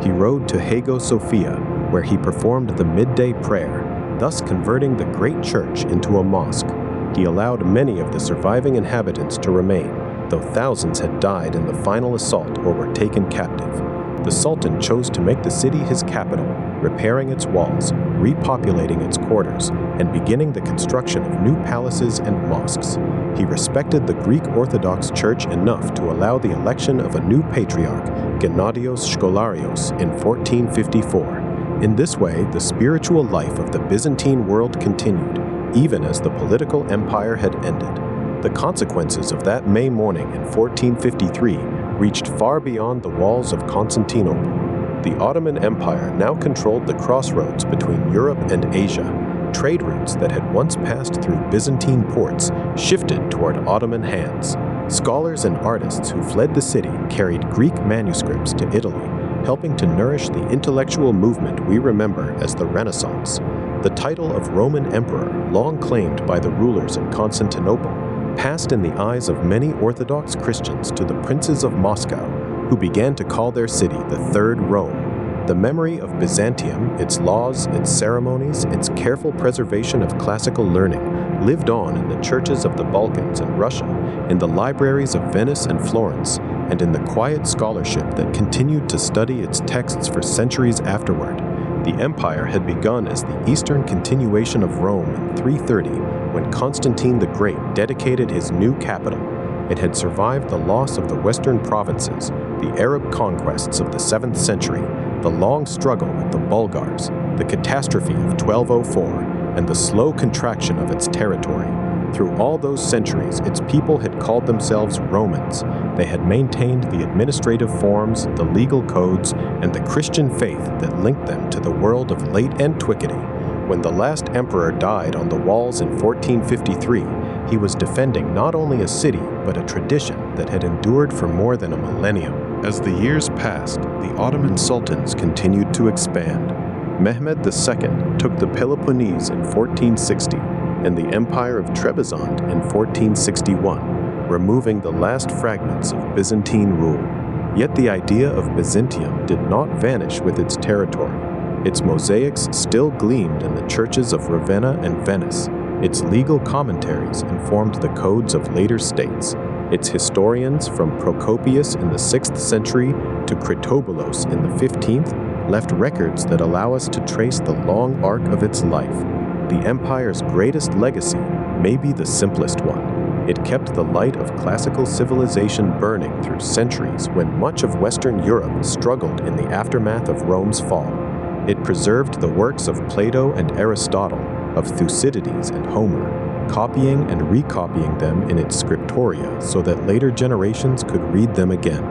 He rode to Hagia Sophia, where he performed the midday prayer, thus converting the great church into a mosque. He allowed many of the surviving inhabitants to remain, though thousands had died in the final assault or were taken captive. The Sultan chose to make the city his capital, repairing its walls, repopulating its quarters, and beginning the construction of new palaces and mosques. He respected the Greek Orthodox Church enough to allow the election of a new patriarch, Gennadios Scholarios, in 1454. In this way, the spiritual life of the Byzantine world continued, even as the political empire had ended. The consequences of that May morning in 1453 reached far beyond the walls of Constantinople. The Ottoman Empire now controlled the crossroads between Europe and Asia. Trade routes that had once passed through Byzantine ports shifted toward Ottoman hands. Scholars and artists who fled the city carried Greek manuscripts to Italy, helping to nourish the intellectual movement we remember as the Renaissance. The title of Roman Emperor, long claimed by the rulers in Constantinople, passed in the eyes of many Orthodox Christians to the princes of Moscow, who began to call their city the Third Rome. The memory of Byzantium, its laws, its ceremonies, its careful preservation of classical learning, lived on in the churches of the Balkans and Russia, in the libraries of Venice and Florence, and in the quiet scholarship that continued to study its texts for centuries afterward. The empire had begun as the eastern continuation of Rome in 330, when Constantine the Great dedicated his new capital. It had survived the loss of the western provinces, the Arab conquests of the 7th century, the long struggle with the Bulgars, the catastrophe of 1204, and the slow contraction of its territory. Through all those centuries, its people had called themselves Romans. They had maintained the administrative forms, the legal codes, and the Christian faith that linked them to the world of late antiquity. When the last emperor died on the walls in 1453, he was defending not only a city, but a tradition that had endured for more than a millennium. As the years passed, the Ottoman sultans continued to expand. Mehmed II took the Peloponnese in 1460 and the Empire of Trebizond in 1461, removing the last fragments of Byzantine rule. Yet the idea of Byzantium did not vanish with its territory. Its mosaics still gleamed in the churches of Ravenna and Venice. Its legal commentaries informed the codes of later states. Its historians, from Procopius in the 6th century to Critoboulos in the 15th, left records that allow us to trace the long arc of its life. The empire's greatest legacy may be the simplest one. It kept the light of classical civilization burning through centuries when much of Western Europe struggled in the aftermath of Rome's fall. It preserved the works of Plato and Aristotle, of Thucydides and Homer, copying and recopying them in its scriptoria so that later generations could read them again.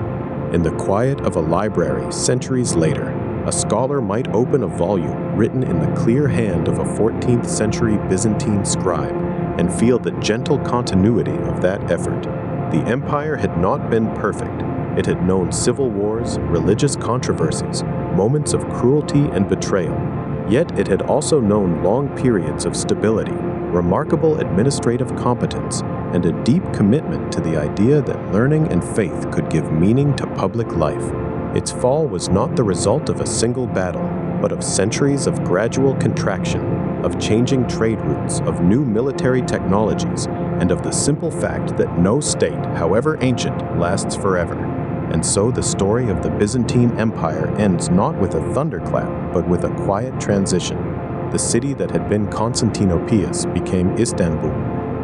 In the quiet of a library centuries later, a scholar might open a volume written in the clear hand of a 14th century Byzantine scribe and feel the gentle continuity of that effort. The empire had not been perfect. It had known civil wars, religious controversies, moments of cruelty and betrayal. Yet it had also known long periods of stability, remarkable administrative competence, and a deep commitment to the idea that learning and faith could give meaning to public life. Its fall was not the result of a single battle, but of centuries of gradual contraction, of changing trade routes, of new military technologies, and of the simple fact that no state, however ancient, lasts forever. And so the story of the Byzantine Empire ends not with a thunderclap, but with a quiet transition. The city that had been Constantinopolis became Istanbul.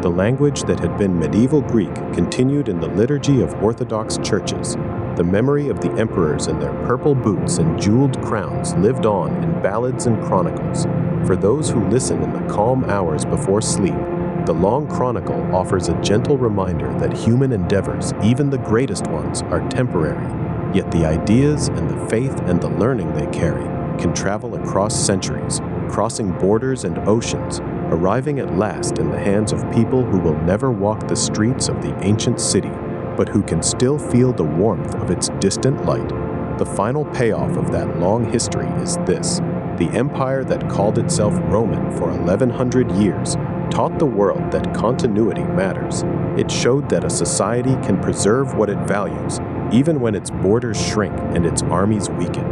The language that had been medieval Greek continued in the liturgy of Orthodox churches. The memory of the emperors and their purple boots and jeweled crowns lived on in ballads and chronicles. For those who listen in the calm hours before sleep, the long chronicle offers a gentle reminder that human endeavors, even the greatest ones, are temporary, yet the ideas and the faith and the learning they carry can travel across centuries, crossing borders and oceans, arriving at last in the hands of people who will never walk the streets of the ancient city, but who can still feel the warmth of its distant light. The final payoff of that long history is this: the empire that called itself Roman for 1100 years taught the world that continuity matters. It showed that a society can preserve what it values, even when its borders shrink and its armies weaken.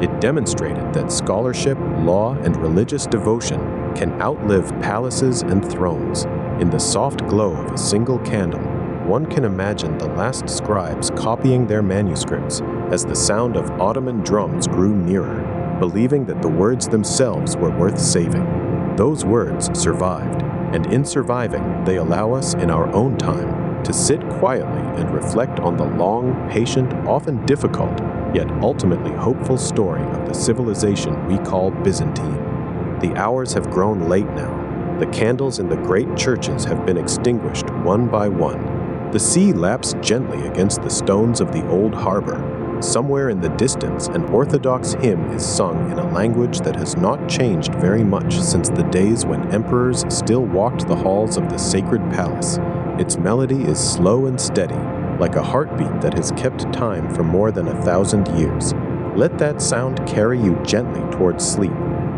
It demonstrated that scholarship, law, and religious devotion can outlive palaces and thrones. In the soft glow of a single candle, one can imagine the last scribes copying their manuscripts as the sound of Ottoman drums grew nearer, believing that the words themselves were worth saving. Those words survived, and in surviving, they allow us in our own time to sit quietly and reflect on the long, patient, often difficult, yet ultimately hopeful story of the civilization we call Byzantine. The hours have grown late now. The candles in the great churches have been extinguished one by one. The sea laps gently against the stones of the old harbor. Somewhere in the distance, an Orthodox hymn is sung in a language that has not changed very much since the days when emperors still walked the halls of the sacred palace. Its melody is slow and steady, like a heartbeat that has kept time for more than 1,000 years. Let that sound carry you gently towards sleep,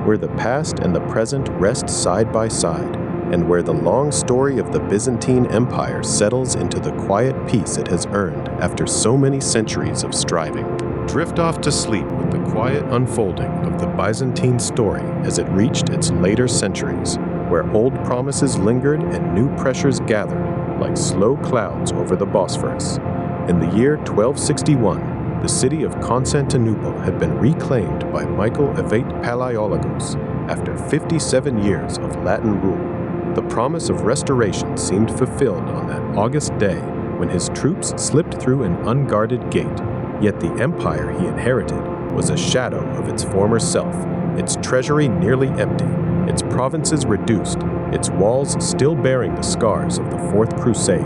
where the past and the present rest side by side, and where the long story of the Byzantine Empire settles into the quiet peace it has earned after so many centuries of striving. Drift off to sleep with the quiet unfolding of the Byzantine story as it reached its later centuries, where old promises lingered and new pressures gathered like slow clouds over the Bosphorus. In the year 1261, the city of Constantinople had been reclaimed by Michael VIII Palaiologos after 57 years of Latin rule. The promise of restoration seemed fulfilled on that August day when his troops slipped through an unguarded gate, yet the empire he inherited was a shadow of its former self, its treasury nearly empty, its provinces reduced, its walls still bearing the scars of the Fourth Crusade.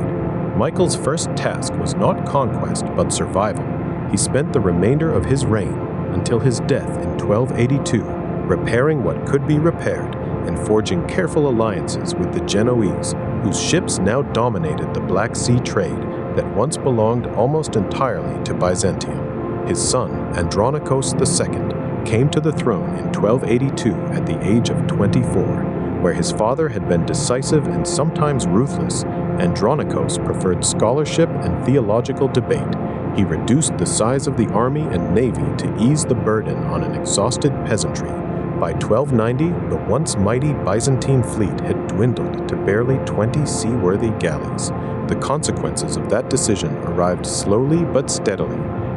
Michael's first task was not conquest but survival. He spent the remainder of his reign until his death in 1282, repairing what could be repaired and forging careful alliances with the Genoese, whose ships now dominated the Black Sea trade that once belonged almost entirely to Byzantium. His son, Andronikos II, came to the throne in 1282 at the age of 24. Where his father had been decisive and sometimes ruthless, Andronikos preferred scholarship and theological debate. He reduced the size of the army and navy to ease the burden on an exhausted peasantry. By 1290, the once mighty Byzantine fleet had dwindled to barely 20 seaworthy galleys. The consequences of that decision arrived slowly but steadily.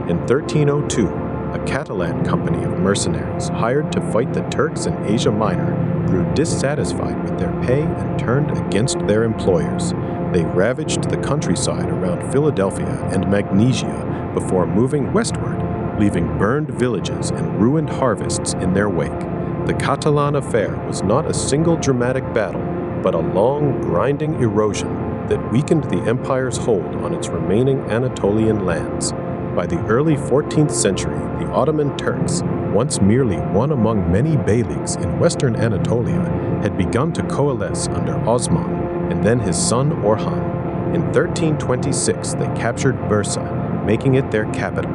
In 1302, a Catalan company of mercenaries hired to fight the Turks in Asia Minor grew dissatisfied with their pay and turned against their employers. They ravaged the countryside around Philadelphia and Magnesia before moving westward, leaving burned villages and ruined harvests in their wake. The Catalan affair was not a single dramatic battle, but a long, grinding erosion that weakened the empire's hold on its remaining Anatolian lands. By the early 14th century, the Ottoman Turks, once merely one among many beyliks in western Anatolia, had begun to coalesce under Osman and then his son Orhan. In 1326, they captured Bursa, making it their capital.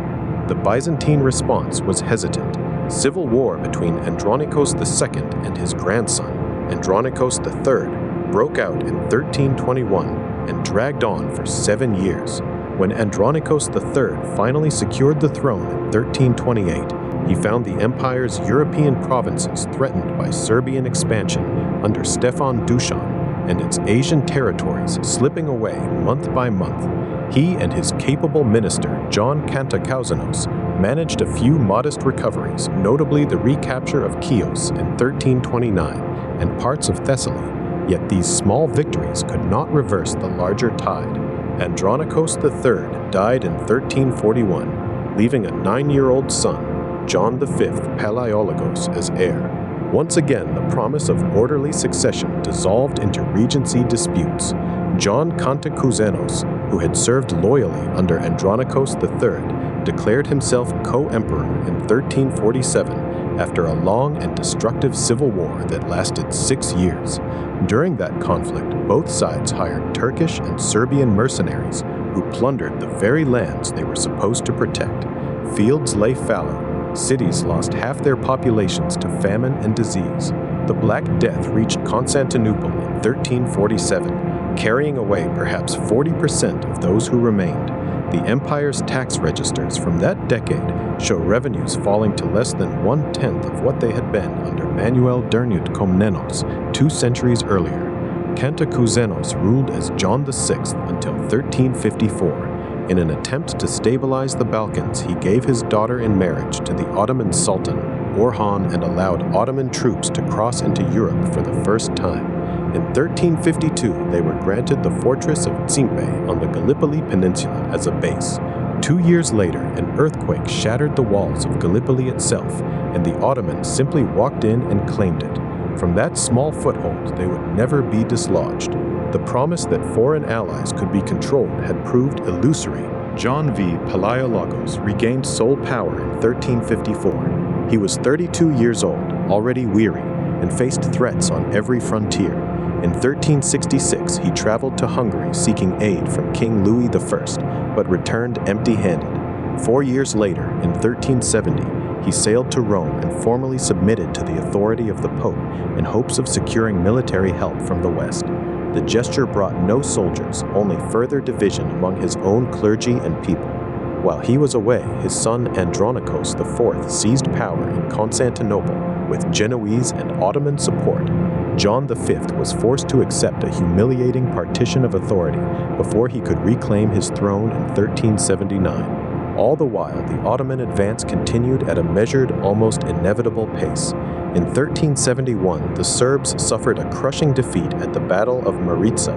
The Byzantine response was hesitant. Civil war between Andronikos II and his grandson, Andronikos III, broke out in 1321 and dragged on for 7 years. When Andronikos III finally secured the throne in 1328, he found the empire's European provinces threatened by Serbian expansion under Stefan Dušan and its Asian territories slipping away month by month. He and his capable minister, John Cantacuzénos, managed a few modest recoveries, notably the recapture of Chios in 1329 and parts of Thessaly, yet these small victories could not reverse the larger tide. Andronikos III died in 1341, leaving a 9-year-old son, John V Palaiologos, as heir. Once again, the promise of orderly succession dissolved into regency disputes. John Cantacuzénos, who had served loyally under Andronikos III, declared himself co-emperor in 1347 after a long and destructive civil war that lasted 6 years. During that conflict, both sides hired Turkish and Serbian mercenaries who plundered the very lands they were supposed to protect. Fields lay fallow, cities lost half their populations to famine and disease. The Black Death reached Constantinople in 1347, carrying away perhaps 40% of those who remained. The empire's tax registers from that decade show revenues falling to less than 1/10 of what they had been under Manuel Durnut Komnenos 2 centuries earlier. Cantacuzénos ruled as John VI until 1354. In an attempt to stabilize the Balkans, he gave his daughter in marriage to the Ottoman Sultan, Orhan, and allowed Ottoman troops to cross into Europe for the first time. In 1352, they were granted the fortress of Tsimpe on the Gallipoli Peninsula as a base. 2 years later, an earthquake shattered the walls of Gallipoli itself, and the Ottomans simply walked in and claimed it. From that small foothold, they would never be dislodged. The promise that foreign allies could be controlled had proved illusory. John V. Palaiologos regained sole power in 1354. He was 32 years old, already weary, and faced threats on every frontier. In 1366, he traveled to Hungary seeking aid from King Louis I, but returned empty-handed. 4 years later, in 1370, he sailed to Rome and formally submitted to the authority of the Pope in hopes of securing military help from the West. The gesture brought no soldiers, only further division among his own clergy and people. While he was away, his son Andronikos IV seized power in Constantinople with Genoese and Ottoman support. John V was forced to accept a humiliating partition of authority before he could reclaim his throne in 1379. All the while, the Ottoman advance continued at a measured, almost inevitable pace. In 1371, the Serbs suffered a crushing defeat at the Battle of Maritsa.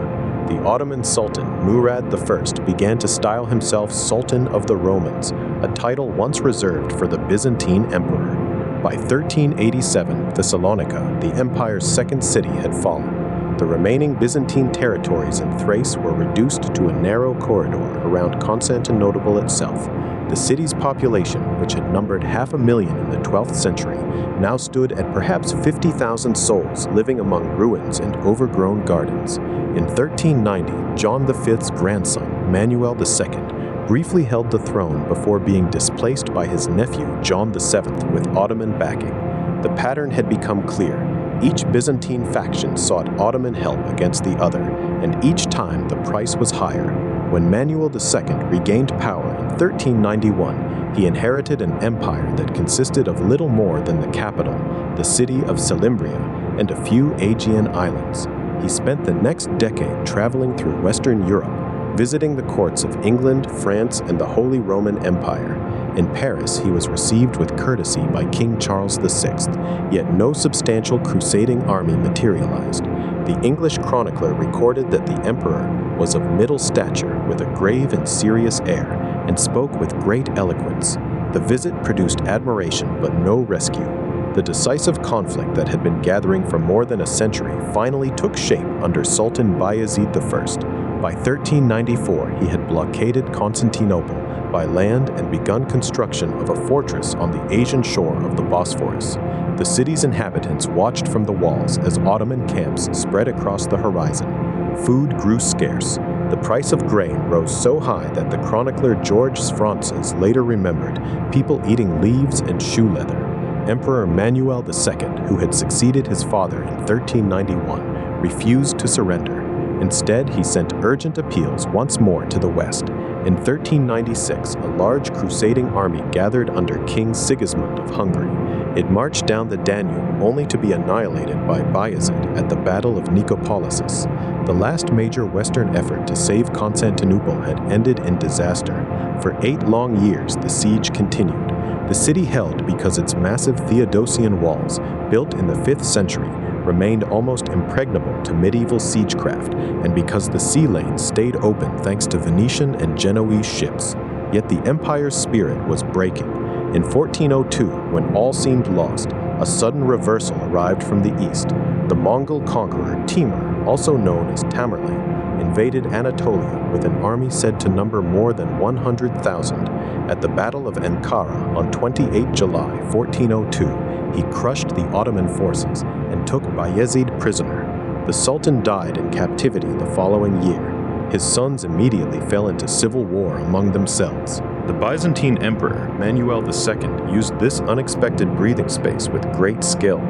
The Ottoman Sultan, Murad I, began to style himself Sultan of the Romans, a title once reserved for the Byzantine Emperor. By 1387, Thessalonica, the empire's second city, had fallen. The remaining Byzantine territories in Thrace were reduced to a narrow corridor around Constantinople itself. The city's population, which had numbered 500,000 in the 12th century, now stood at perhaps 50,000 souls living among ruins and overgrown gardens. In 1390, John V's grandson, Manuel II, briefly held the throne before being displaced by his nephew, John VII, with Ottoman backing. The pattern had become clear. Each Byzantine faction sought Ottoman help against the other, and each time the price was higher. When Manuel II regained power in 1391, he inherited an empire that consisted of little more than the capital, the city of Salimbria, and a few Aegean islands. He spent the next decade traveling through Western Europe, visiting the courts of England, France, and the Holy Roman Empire. In Paris, he was received with courtesy by King Charles VI, yet no substantial crusading army materialized. The English chronicler recorded that the emperor was of middle stature, with a grave and serious air, and spoke with great eloquence. The visit produced admiration but no rescue. The decisive conflict that had been gathering for more than a century finally took shape under Sultan Bayezid I. By 1394, he had blockaded Constantinople by land and begun construction of a fortress on the Asian shore of the Bosphorus. The city's inhabitants watched from the walls as Ottoman camps spread across the horizon. Food grew scarce. The price of grain rose so high that the chronicler George Sfrances later remembered people eating leaves and shoe leather. Emperor Manuel II, who had succeeded his father in 1391, refused to surrender. Instead, he sent urgent appeals once more to the west. In 1396, a large crusading army gathered under King Sigismund of Hungary. It marched down the Danube only to be annihilated by Bayezid at the Battle of Nicopolis. The last major Western effort to save Constantinople had ended in disaster. For 8 long years, the siege continued. The city held because its massive Theodosian walls, built in the 5th century, remained almost impregnable to medieval siegecraft, and because the sea lanes stayed open thanks to Venetian and Genoese ships. Yet the empire's spirit was breaking. In 1402, when all seemed lost, a sudden reversal arrived from the east. The Mongol conqueror Timur, also known as Tamerlane, invaded Anatolia with an army said to number more than 100,000. At the Battle of Ankara on 28 July 1402, he crushed the Ottoman forces and took Bayezid prisoner. The Sultan died in captivity the following year. His sons immediately fell into civil war among themselves. The Byzantine Emperor, Manuel II, used this unexpected breathing space with great skill.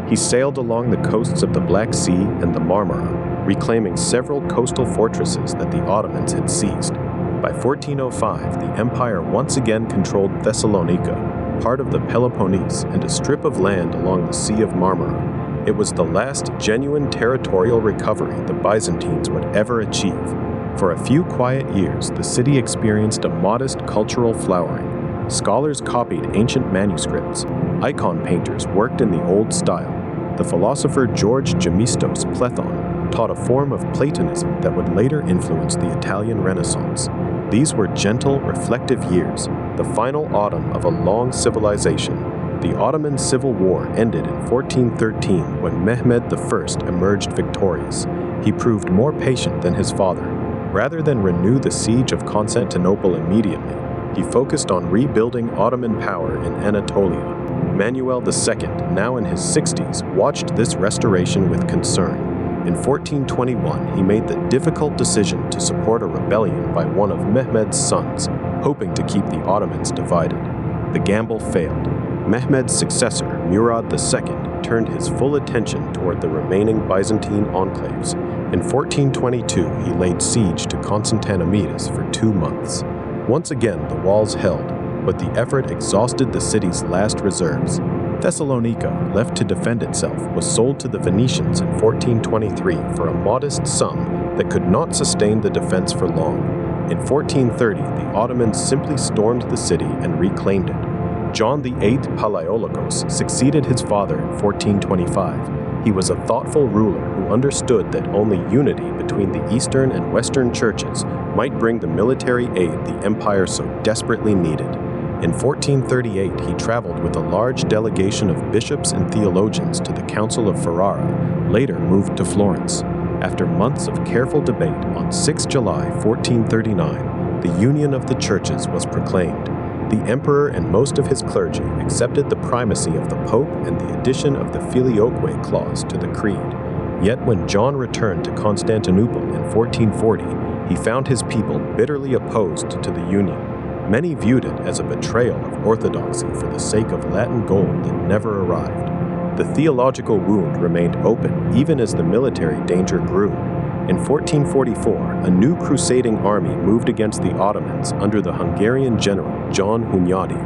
He sailed along the coasts of the Black Sea and the Marmara, reclaiming several coastal fortresses that the Ottomans had seized. By 1405, the empire once again controlled Thessalonica, part of the Peloponnese, and a strip of land along the Sea of Marmara. It was the last genuine territorial recovery the Byzantines would ever achieve. For a few quiet years, the city experienced a modest cultural flowering. Scholars copied ancient manuscripts. Icon painters worked in the old style. The philosopher George Gemistos Plethon taught a form of Platonism that would later influence the Italian Renaissance. These were gentle, reflective years, the final autumn of a long civilization. The Ottoman Civil War ended in 1413 when Mehmed I emerged victorious. He proved more patient than his father. Rather than renew the siege of Constantinople immediately, he focused on rebuilding Ottoman power in Anatolia. Manuel II, now in his 60s, watched this restoration with concern. In 1421, he made the difficult decision to support a rebellion by one of Mehmed's sons, hoping to keep the Ottomans divided. The gamble failed. Mehmed's successor, Murad II, turned his full attention toward the remaining Byzantine enclaves. In 1422, he laid siege to Constantinople for 2 months. Once again, the walls held, but the effort exhausted the city's last reserves. Thessalonica, left to defend itself, was sold to the Venetians in 1423 for a modest sum that could not sustain the defense for long. In 1430, the Ottomans simply stormed the city and reclaimed it. John VIII Palaiologos succeeded his father in 1425. He was a thoughtful ruler who understood that only unity between the Eastern and Western churches might bring the military aid the empire so desperately needed. In 1438, he traveled with a large delegation of bishops and theologians to the Council of Ferrara, later moved to Florence. After months of careful debate, on 6 July 1439, the union of the churches was proclaimed. The emperor and most of his clergy accepted the primacy of the pope and the addition of the Filioque clause to the creed. Yet when John returned to Constantinople in 1440, he found his people bitterly opposed to the union. Many viewed it as a betrayal of orthodoxy for the sake of Latin gold that never arrived. The theological wound remained open even as the military danger grew. In 1444, a new crusading army moved against the Ottomans under the Hungarian general John Hunyadi.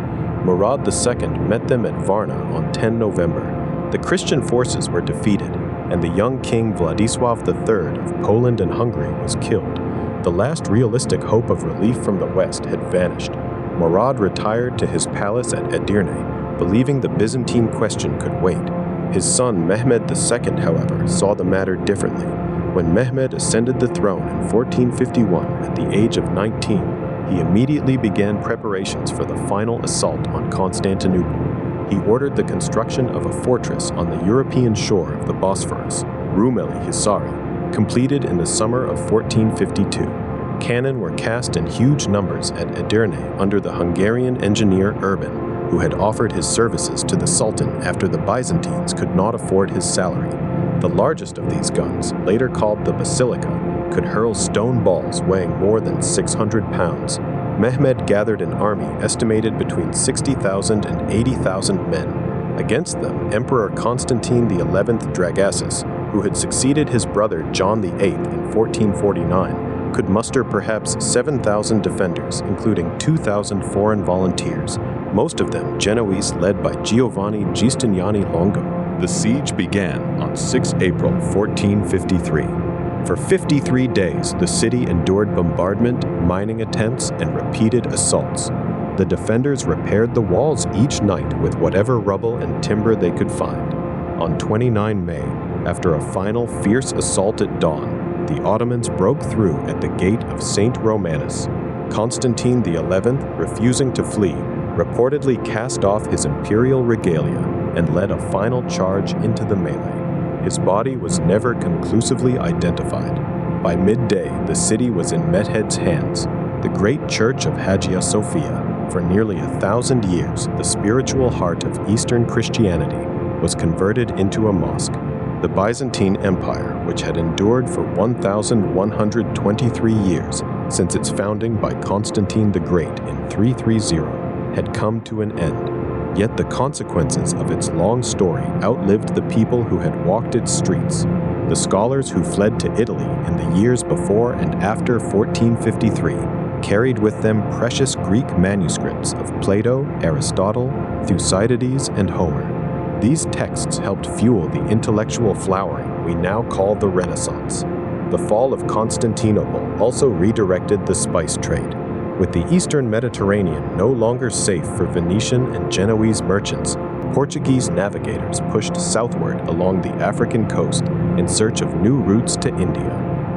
Murad II met them at Varna on 10 November. The Christian forces were defeated, and the young king Vladislav III of Poland and Hungary was killed. The last realistic hope of relief from the West had vanished. Murad retired to his palace at Edirne, believing the Byzantine question could wait. His son Mehmed II, however, saw the matter differently. When Mehmed ascended the throne in 1451 at the age of 19, he immediately began preparations for the final assault on Constantinople. He ordered the construction of a fortress on the European shore of the Bosphorus, Rumeli Hisari, completed in the summer of 1452. Cannon were cast in huge numbers at Edirne under the Hungarian engineer Urban, who had offered his services to the Sultan after the Byzantines could not afford his salary. The largest of these guns, later called the Basilica, could hurl stone balls weighing more than 600 pounds. Mehmed gathered an army estimated between 60,000 and 80,000 men. Against them, Emperor Constantine XI Dragasis, who had succeeded his brother John VIII in 1449, could muster perhaps 7,000 defenders, including 2,000 foreign volunteers, most of them Genoese led by Giovanni Giustiniani Longo. The siege began on 6 April 1453. For 53 days, the city endured bombardment, mining attempts, and repeated assaults. The defenders repaired the walls each night with whatever rubble and timber they could find. On 29 May, after a final fierce assault at dawn, the Ottomans broke through at the gate of St. Romanus. Constantine XI, refusing to flee, reportedly cast off his imperial regalia and led a final charge into the melee. His body was never conclusively identified. By midday, the city was in Mehmed's hands. The great church of Hagia Sophia, for nearly 1,000 years the spiritual heart of Eastern Christianity, was converted into a mosque. The Byzantine Empire, which had endured for 1,123 years since its founding by Constantine the Great in 330, had come to an end. Yet the consequences of its long story outlived the people who had walked its streets. The scholars who fled to Italy in the years before and after 1453 carried with them precious Greek manuscripts of Plato, Aristotle, Thucydides, and Homer. These texts helped fuel the intellectual flowering we now call the Renaissance. The fall of Constantinople also redirected the spice trade. With the eastern Mediterranean no longer safe for Venetian and Genoese merchants, Portuguese navigators pushed southward along the African coast in search of new routes to India.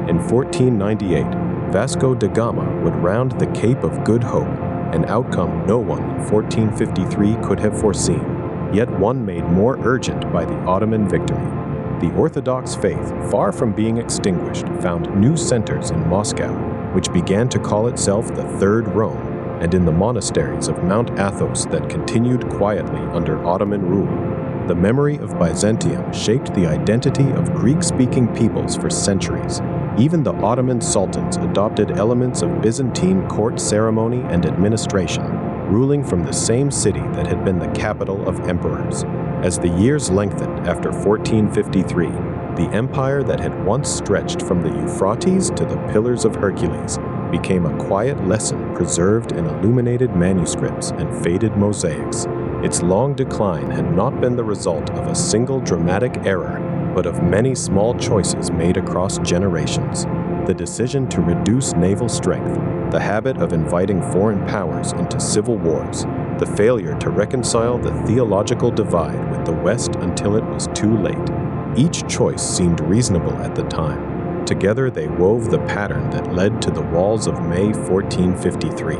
In 1498, Vasco da Gama would round the Cape of Good Hope, an outcome no one in 1453 could have foreseen, yet one made more urgent by the Ottoman victory. The Orthodox faith, far from being extinguished, found new centers in Moscow, which began to call itself the Third Rome, and in the monasteries of Mount Athos that continued quietly under Ottoman rule. The memory of Byzantium shaped the identity of Greek-speaking peoples for centuries. Even the Ottoman sultans adopted elements of Byzantine court ceremony and administration. ruling from the same city that had been the capital of emperors. As the years lengthened after 1453, the empire that had once stretched from the Euphrates to the Pillars of Hercules became a quiet lesson preserved in illuminated manuscripts and faded mosaics. Its long decline had not been the result of a single dramatic error, but of many small choices made across generations. The decision to reduce naval strength, the habit of inviting foreign powers into civil wars, the failure to reconcile the theological divide with the West until it was too late. Each choice seemed reasonable at the time. Together they wove the pattern that led to the walls of May 1453.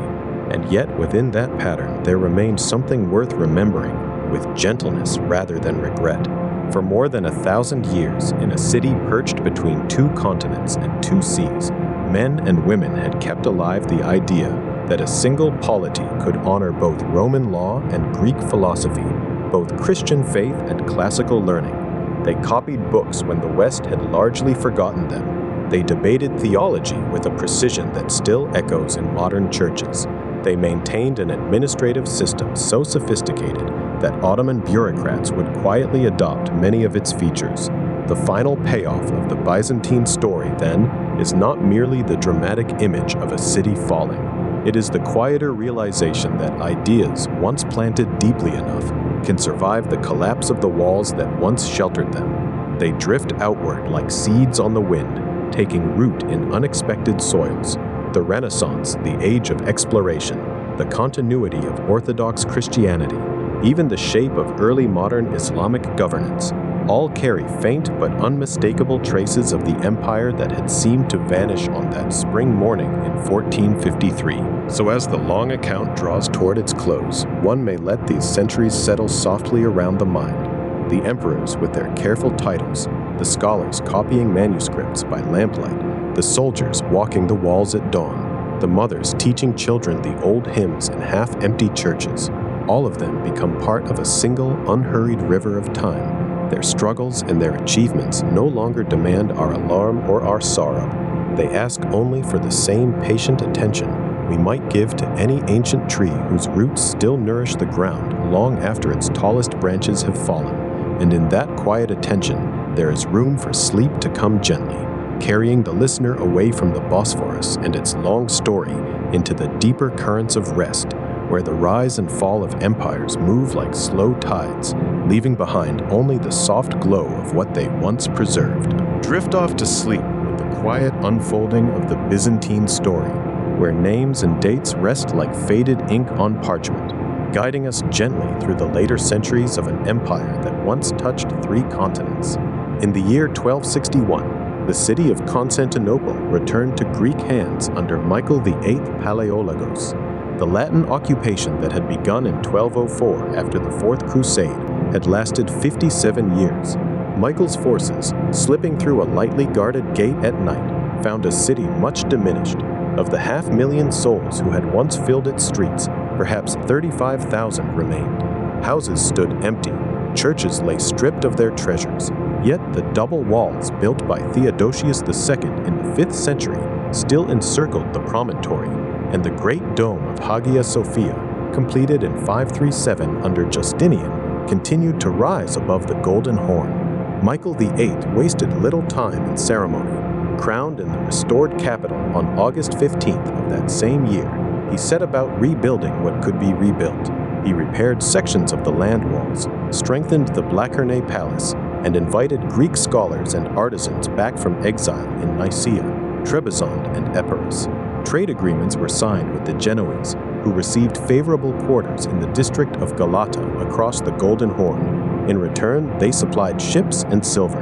And yet within that pattern there remained something worth remembering, with gentleness rather than regret. For more than 1,000 years, in a city perched between two continents and two seas, men and women had kept alive the idea that a single polity could honor both Roman law and Greek philosophy, both Christian faith and classical learning. They copied books when the West had largely forgotten them. They debated theology with a precision that still echoes in modern churches. They maintained an administrative system so sophisticated that Ottoman bureaucrats would quietly adopt many of its features. The final payoff of the Byzantine story, then, is not merely the dramatic image of a city falling. It is the quieter realization that ideas, once planted deeply enough, can survive the collapse of the walls that once sheltered them. They drift outward like seeds on the wind, taking root in unexpected soils. The Renaissance, the age of exploration, the continuity of Orthodox Christianity, even the shape of early modern Islamic governance, all carry faint but unmistakable traces of the empire that had seemed to vanish on that spring morning in 1453. So as the long account draws toward its close, one may let these centuries settle softly around the mind. The emperors with their careful titles, the scholars copying manuscripts by lamplight, the soldiers walking the walls at dawn, the mothers teaching children the old hymns in half-empty churches, all of them become part of a single, unhurried river of time. Their struggles and their achievements no longer demand our alarm or our sorrow. They ask only for the same patient attention we might give to any ancient tree whose roots still nourish the ground long after its tallest branches have fallen. And in that quiet attention, there is room for sleep to come gently, carrying the listener away from the Bosphorus and its long story into the deeper currents of rest, where the rise and fall of empires move like slow tides, leaving behind only the soft glow of what they once preserved. Drift off to sleep with the quiet unfolding of the Byzantine story, where names and dates rest like faded ink on parchment, guiding us gently through the later centuries of an empire that once touched 3 continents. In the year 1261, the city of Constantinople returned to Greek hands under Michael VIII Palaiologos. The Latin occupation that had begun in 1204 after the Fourth Crusade had lasted 57 years. Michael's forces, slipping through a lightly guarded gate at night, found a city much diminished. Of the 500,000 souls who had once filled its streets, perhaps 35,000 remained. Houses stood empty, churches lay stripped of their treasures, yet the double walls built by Theodosius II in the 5th century still encircled the promontory, and the great dome of Hagia Sophia, completed in 537 under Justinian, continued to rise above the Golden Horn. Michael VIII wasted little time in ceremony. Crowned in the restored capital on August 15th of that same year, he set about rebuilding what could be rebuilt. He repaired sections of the land walls, strengthened the Blachernae Palace, and invited Greek scholars and artisans back from exile in Nicaea, Trebizond, and Epirus. Trade agreements were signed with the Genoese, who received favorable quarters in the district of Galata across the Golden Horn. In return, they supplied ships and silver.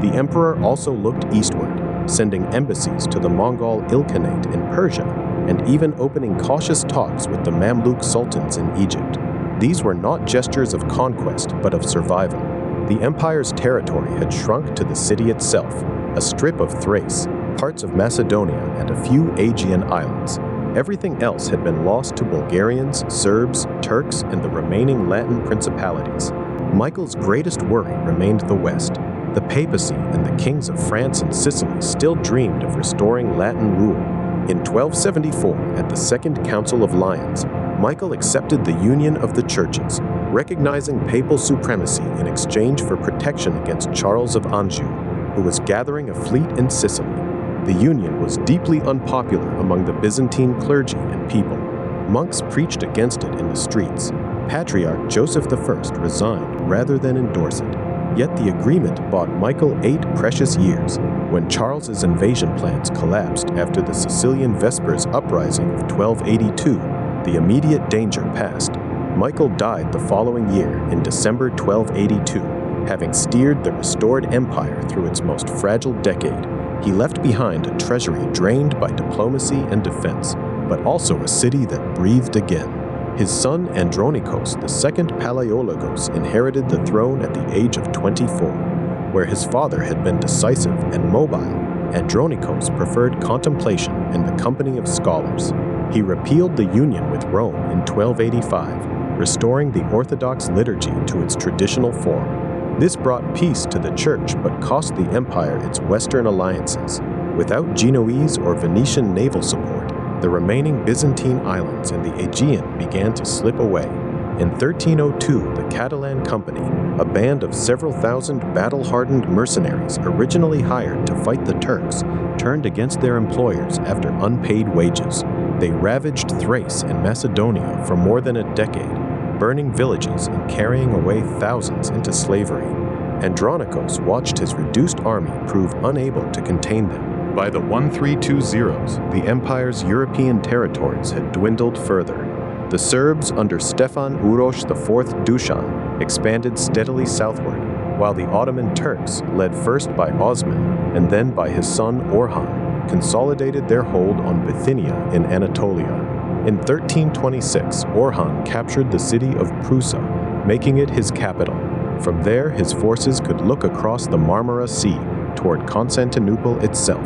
The emperor also looked eastward, sending embassies to the Mongol Ilkhanate in Persia, and even opening cautious talks with the Mamluk sultans in Egypt. These were not gestures of conquest, but of survival. The empire's territory had shrunk to the city itself, a strip of Thrace, parts of Macedonia, and a few Aegean islands. Everything else had been lost to Bulgarians, Serbs, Turks, and the remaining Latin principalities. Michael's greatest worry remained the West. The papacy and the kings of France and Sicily still dreamed of restoring Latin rule. In 1274, at the Second Council of Lyons, Michael accepted the union of the churches, recognizing papal supremacy in exchange for protection against Charles of Anjou, who was gathering a fleet in Sicily. The union was deeply unpopular among the Byzantine clergy and people. Monks preached against it in the streets. Patriarch Joseph I resigned rather than endorse it. Yet the agreement bought Michael 8 precious years. When Charles's invasion plans collapsed after the Sicilian Vespers uprising of 1282, the immediate danger passed. Michael died the following year in December 1282, having steered the restored empire through its most fragile decade. He left behind a treasury drained by diplomacy and defense, but also a city that breathed again. His son Andronikos, the second Palaiologos, inherited the throne at the age of 24. Where his father had been decisive and mobile, Andronikos preferred contemplation and the company of scholars. He repealed the union with Rome in 1285, restoring the Orthodox liturgy to its traditional form. This brought peace to the church but cost the empire its western alliances. Without Genoese or Venetian naval support, the remaining Byzantine islands in the Aegean began to slip away. In 1302, the Catalan Company, a band of several thousand battle-hardened mercenaries originally hired to fight the Turks, turned against their employers after unpaid wages. They ravaged Thrace and Macedonia for more than a decade, burning villages and carrying away thousands into slavery. Andronikos watched his reduced army prove unable to contain them. By the 1320s, the empire's European territories had dwindled further. The Serbs under Stefan Uroš IV Dušan expanded steadily southward, while the Ottoman Turks, led first by Osman and then by his son Orhan, consolidated their hold on Bithynia in Anatolia. In 1326, Orhan captured the city of Prusa, making it his capital. From there, his forces could look across the Marmara Sea toward Constantinople itself.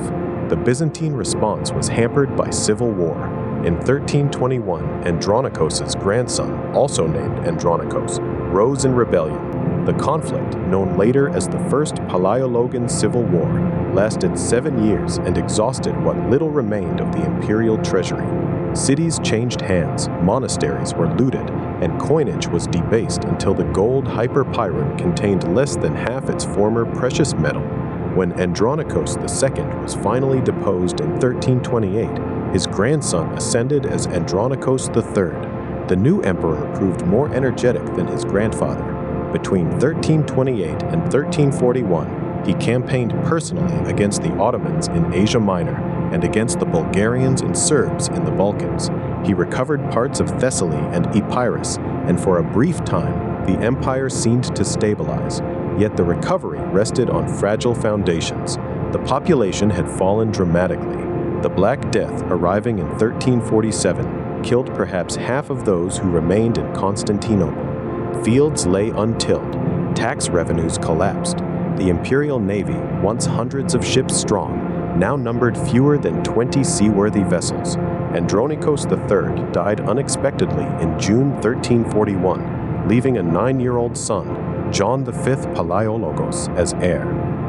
The Byzantine response was hampered by civil war. In 1321, Andronikos' grandson, also named Andronikos, rose in rebellion. The conflict, known later as the First Palaiologan Civil War, lasted 7 years and exhausted what little remained of the imperial treasury. Cities changed hands, monasteries were looted, and coinage was debased until the gold hyperpyron contained less than half its former precious metal. When Andronikos II was finally deposed in 1328, his grandson ascended as Andronikos III. The new emperor proved more energetic than his grandfather. Between 1328 and 1341, he campaigned personally against the Ottomans in Asia Minor and against the Bulgarians and Serbs in the Balkans. He recovered parts of Thessaly and Epirus, and for a brief time, the empire seemed to stabilize. Yet the recovery rested on fragile foundations. The population had fallen dramatically. The Black Death, arriving in 1347, killed perhaps half of those who remained in Constantinople. Fields lay untilled. Tax revenues collapsed. The imperial navy, once hundreds of ships strong, now numbered fewer than 20 seaworthy vessels. Andronikos III died unexpectedly in June 1341, leaving a 9-year-old son, John V Palaiologos, as heir.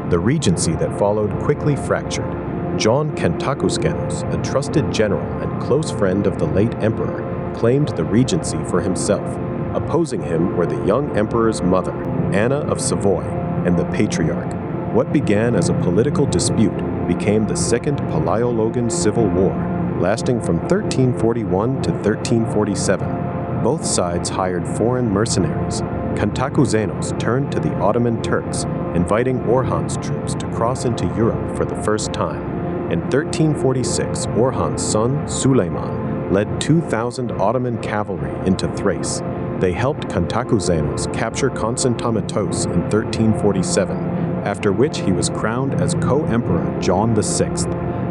The regency that followed quickly fractured. John Kantakouskanos, a trusted general and close friend of the late emperor, claimed the regency for himself. Opposing him were the young emperor's mother, Anna of Savoy, and the patriarch. What began as a political dispute became the Second Palaiologan Civil War, lasting from 1341 to 1347. Both sides hired foreign mercenaries. Kantakouzenos turned to the Ottoman Turks, inviting Orhan's troops to cross into Europe for the first time. In 1346, Orhan's son, Suleiman, led 2,000 Ottoman cavalry into Thrace. They helped Kantakouzenos capture Constantinople in 1347, after which he was crowned as co-emperor John VI.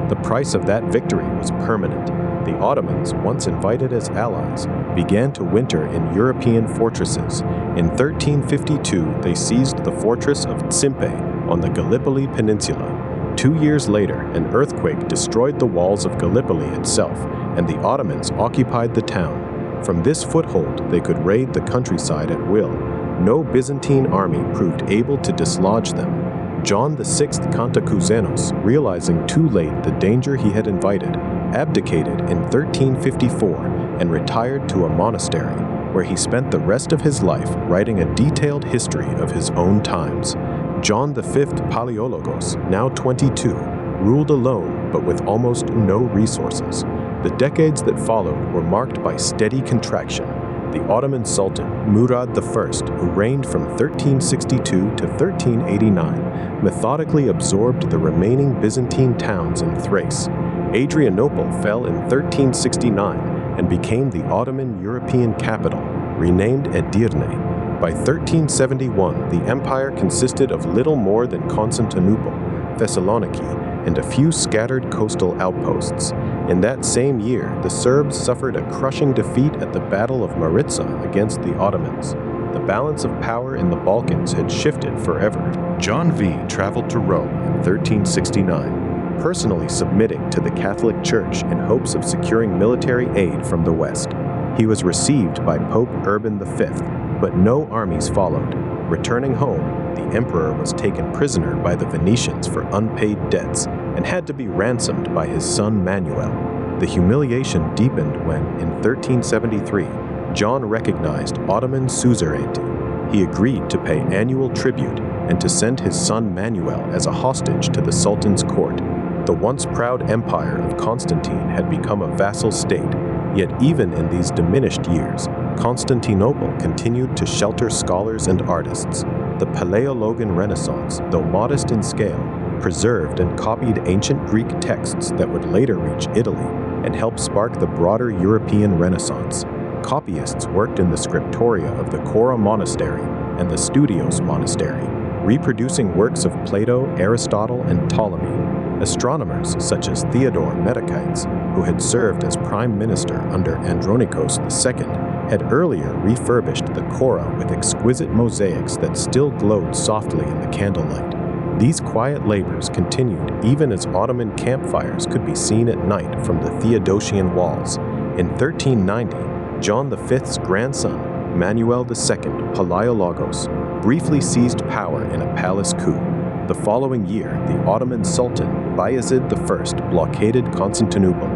The price of that victory was permanent. The Ottomans, once invited as allies, began to winter in European fortresses. In 1352, they seized the fortress of Tsimpe on the Gallipoli Peninsula. 2 years later, an earthquake destroyed the walls of Gallipoli itself, and the Ottomans occupied the town. From this foothold, they could raid the countryside at will. No Byzantine army proved able to dislodge them. John VI Kantakouzenos, realizing too late the danger he had invited, abdicated in 1354 and retired to a monastery, where he spent the rest of his life writing a detailed history of his own times. John V Palaiologos, now 22, ruled alone but with almost no resources. The decades that followed were marked by steady contraction. The Ottoman Sultan Murad I, who reigned from 1362 to 1389, methodically absorbed the remaining Byzantine towns in Thrace. Adrianople fell in 1369 and became the Ottoman European capital, renamed Edirne. By 1371, the empire consisted of little more than Constantinople, Thessaloniki, and a few scattered coastal outposts. In that same year, the Serbs suffered a crushing defeat at the Battle of Maritsa against the Ottomans. The balance of power in the Balkans had shifted forever. John V traveled to Rome in 1369, personally submitting to the Catholic Church in hopes of securing military aid from the West. He was received by Pope Urban V, but no armies followed. Returning home, the emperor was taken prisoner by the Venetians for unpaid debts and had to be ransomed by his son Manuel. The humiliation deepened when, in 1373, John recognized Ottoman suzerainty. He agreed to pay annual tribute and to send his son Manuel as a hostage to the Sultan's court. The once proud empire of Constantine had become a vassal state, yet even in these diminished years, Constantinople continued to shelter scholars and artists. The Palaiologan Renaissance, though modest in scale, preserved and copied ancient Greek texts that would later reach Italy and help spark the broader European Renaissance. Copyists worked in the scriptoria of the Chora Monastery and the Studios Monastery, reproducing works of Plato, Aristotle, and Ptolemy. Astronomers such as Theodore Metachites, who had served as prime minister under Andronikos II, had earlier refurbished the Chora with exquisite mosaics that still glowed softly in the candlelight. These quiet labors continued even as Ottoman campfires could be seen at night from the Theodosian walls. In 1390, John V's grandson, Manuel II Palaiologos, briefly seized power in a palace coup. The following year, the Ottoman Sultan Bayezid I blockaded Constantinople.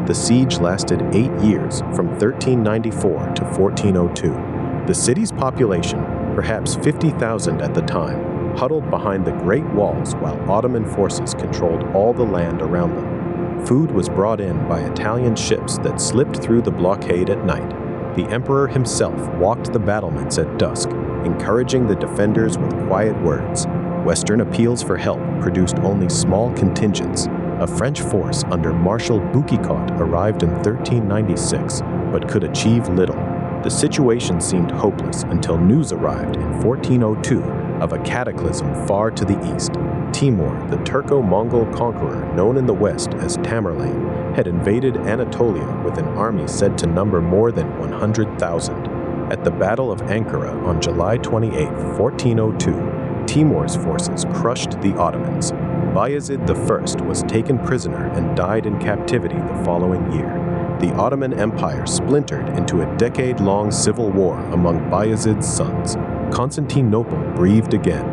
The siege lasted 8 years, from 1394 to 1402. The city's population, perhaps 50,000 at the time, huddled behind the Great Walls while Ottoman forces controlled all the land around them. Food was brought in by Italian ships that slipped through the blockade at night. The emperor himself walked the battlements at dusk, encouraging the defenders with quiet words. Western appeals for help produced only small contingents. A French force under Marshal Boucicaut arrived in 1396, but could achieve little. The situation seemed hopeless until news arrived in 1402 of a cataclysm far to the east. Timur, the Turco-Mongol conqueror known in the west as Tamerlane, had invaded Anatolia with an army said to number more than 100,000. At the Battle of Ankara on July 28, 1402, Timur's forces crushed the Ottomans. Bayezid I was taken prisoner and died in captivity the following year. The Ottoman Empire splintered into a decade-long civil war among Bayezid's sons. Constantinople breathed again.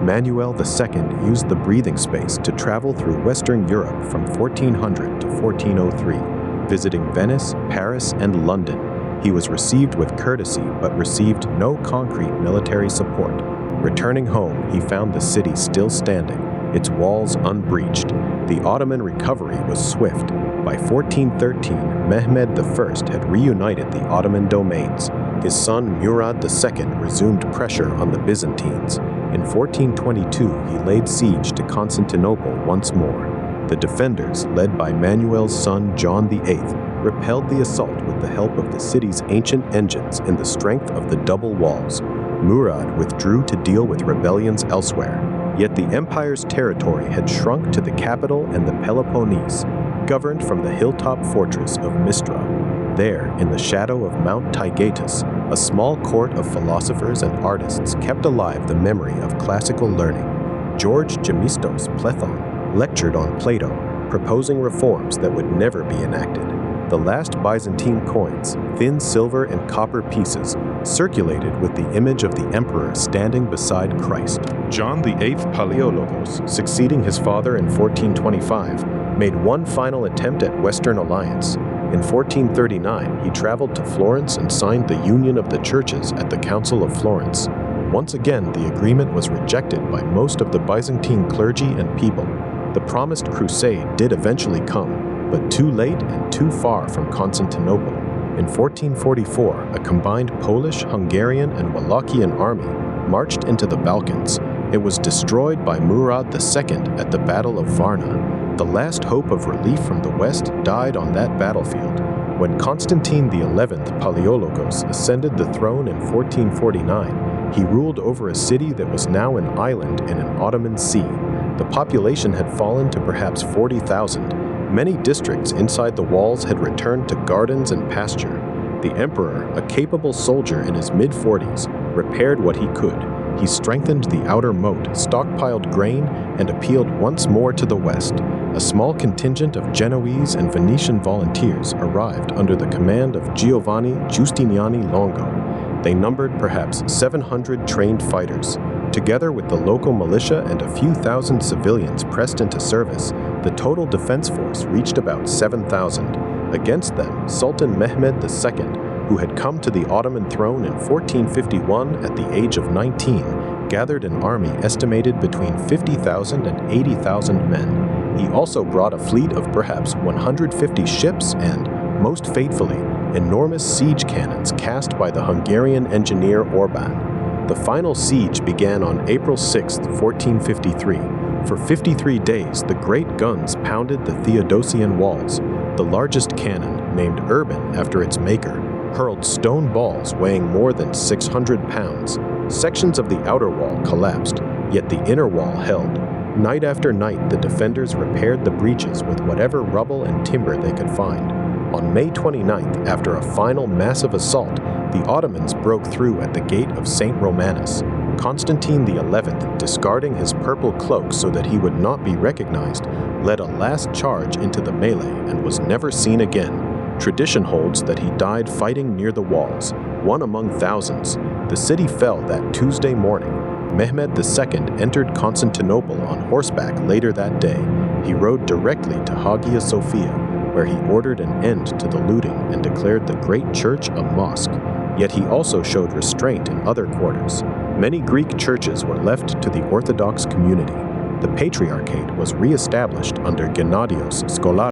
Manuel II used the breathing space to travel through Western Europe from 1400 to 1403, visiting Venice, Paris, and London. He was received with courtesy but received no concrete military support. Returning home, he found the city still standing, its walls unbreached. The Ottoman recovery was swift. By 1413, Mehmed I had reunited the Ottoman domains. His son Murad II resumed pressure on the Byzantines. In 1422, he laid siege to Constantinople once more. The defenders, led by Manuel's son John VIII, repelled the assault with the help of the city's ancient engines and the strength of the double walls. Murad withdrew to deal with rebellions elsewhere, yet the empire's territory had shrunk to the capital and the Peloponnese, governed from the hilltop fortress of Mistra. There, in the shadow of Mount Taygetus, a small court of philosophers and artists kept alive the memory of classical learning. George Gemistos Plethon lectured on Plato, proposing reforms that would never be enacted. The last Byzantine coins, thin silver and copper pieces, circulated with the image of the emperor standing beside Christ. John VIII Palaiologos, succeeding his father in 1425, made one final attempt at Western alliance. In 1439, he traveled to Florence and signed the Union of the Churches at the Council of Florence. Once again, the agreement was rejected by most of the Byzantine clergy and people. The promised crusade did eventually come, but too late and too far from Constantinople. In 1444, a combined Polish, Hungarian, and Wallachian army marched into the Balkans. It was destroyed by Murad II at the Battle of Varna. The last hope of relief from the west died on that battlefield. When Constantine XI Palaiologos ascended the throne in 1449, he ruled over a city that was now an island in an Ottoman sea. The population had fallen to perhaps 40,000. Many districts inside the walls had returned to gardens and pasture. The emperor, a capable soldier in his mid-40s, repaired what he could. He strengthened the outer moat, stockpiled grain, and appealed once more to the west. A small contingent of Genoese and Venetian volunteers arrived under the command of Giovanni Giustiniani Longo. They numbered perhaps 700 trained fighters. Together with the local militia and a few thousand civilians pressed into service, the total defense force reached about 7,000. Against them, Sultan Mehmed II, who had come to the Ottoman throne in 1451 at the age of 19, gathered an army estimated between 50,000 and 80,000 men. He also brought a fleet of perhaps 150 ships and, most fatefully, enormous siege cannons cast by the Hungarian engineer Orban. The final siege began on April 6, 1453. For 53 days, the great guns pounded the Theodosian walls. The largest cannon, named Urban after its maker, hurled stone balls weighing more than 600 pounds. Sections of the outer wall collapsed, yet the inner wall held. Night after night, the defenders repaired the breaches with whatever rubble and timber they could find. On May 29th, after a final massive assault, the Ottomans broke through at the gate of St. Romanus. Constantine XI, discarding his purple cloak so that he would not be recognized, led a last charge into the melee and was never seen again. Tradition holds that he died fighting near the walls, one among thousands. The city fell that Tuesday morning. Mehmed II entered Constantinople on horseback later that day. He rode directly to Hagia Sophia, where he ordered an end to the looting and declared the great church a mosque. Yet he also showed restraint in other quarters. Many Greek churches were left to the Orthodox community. The Patriarchate was re-established under Gennadios Scholasticus.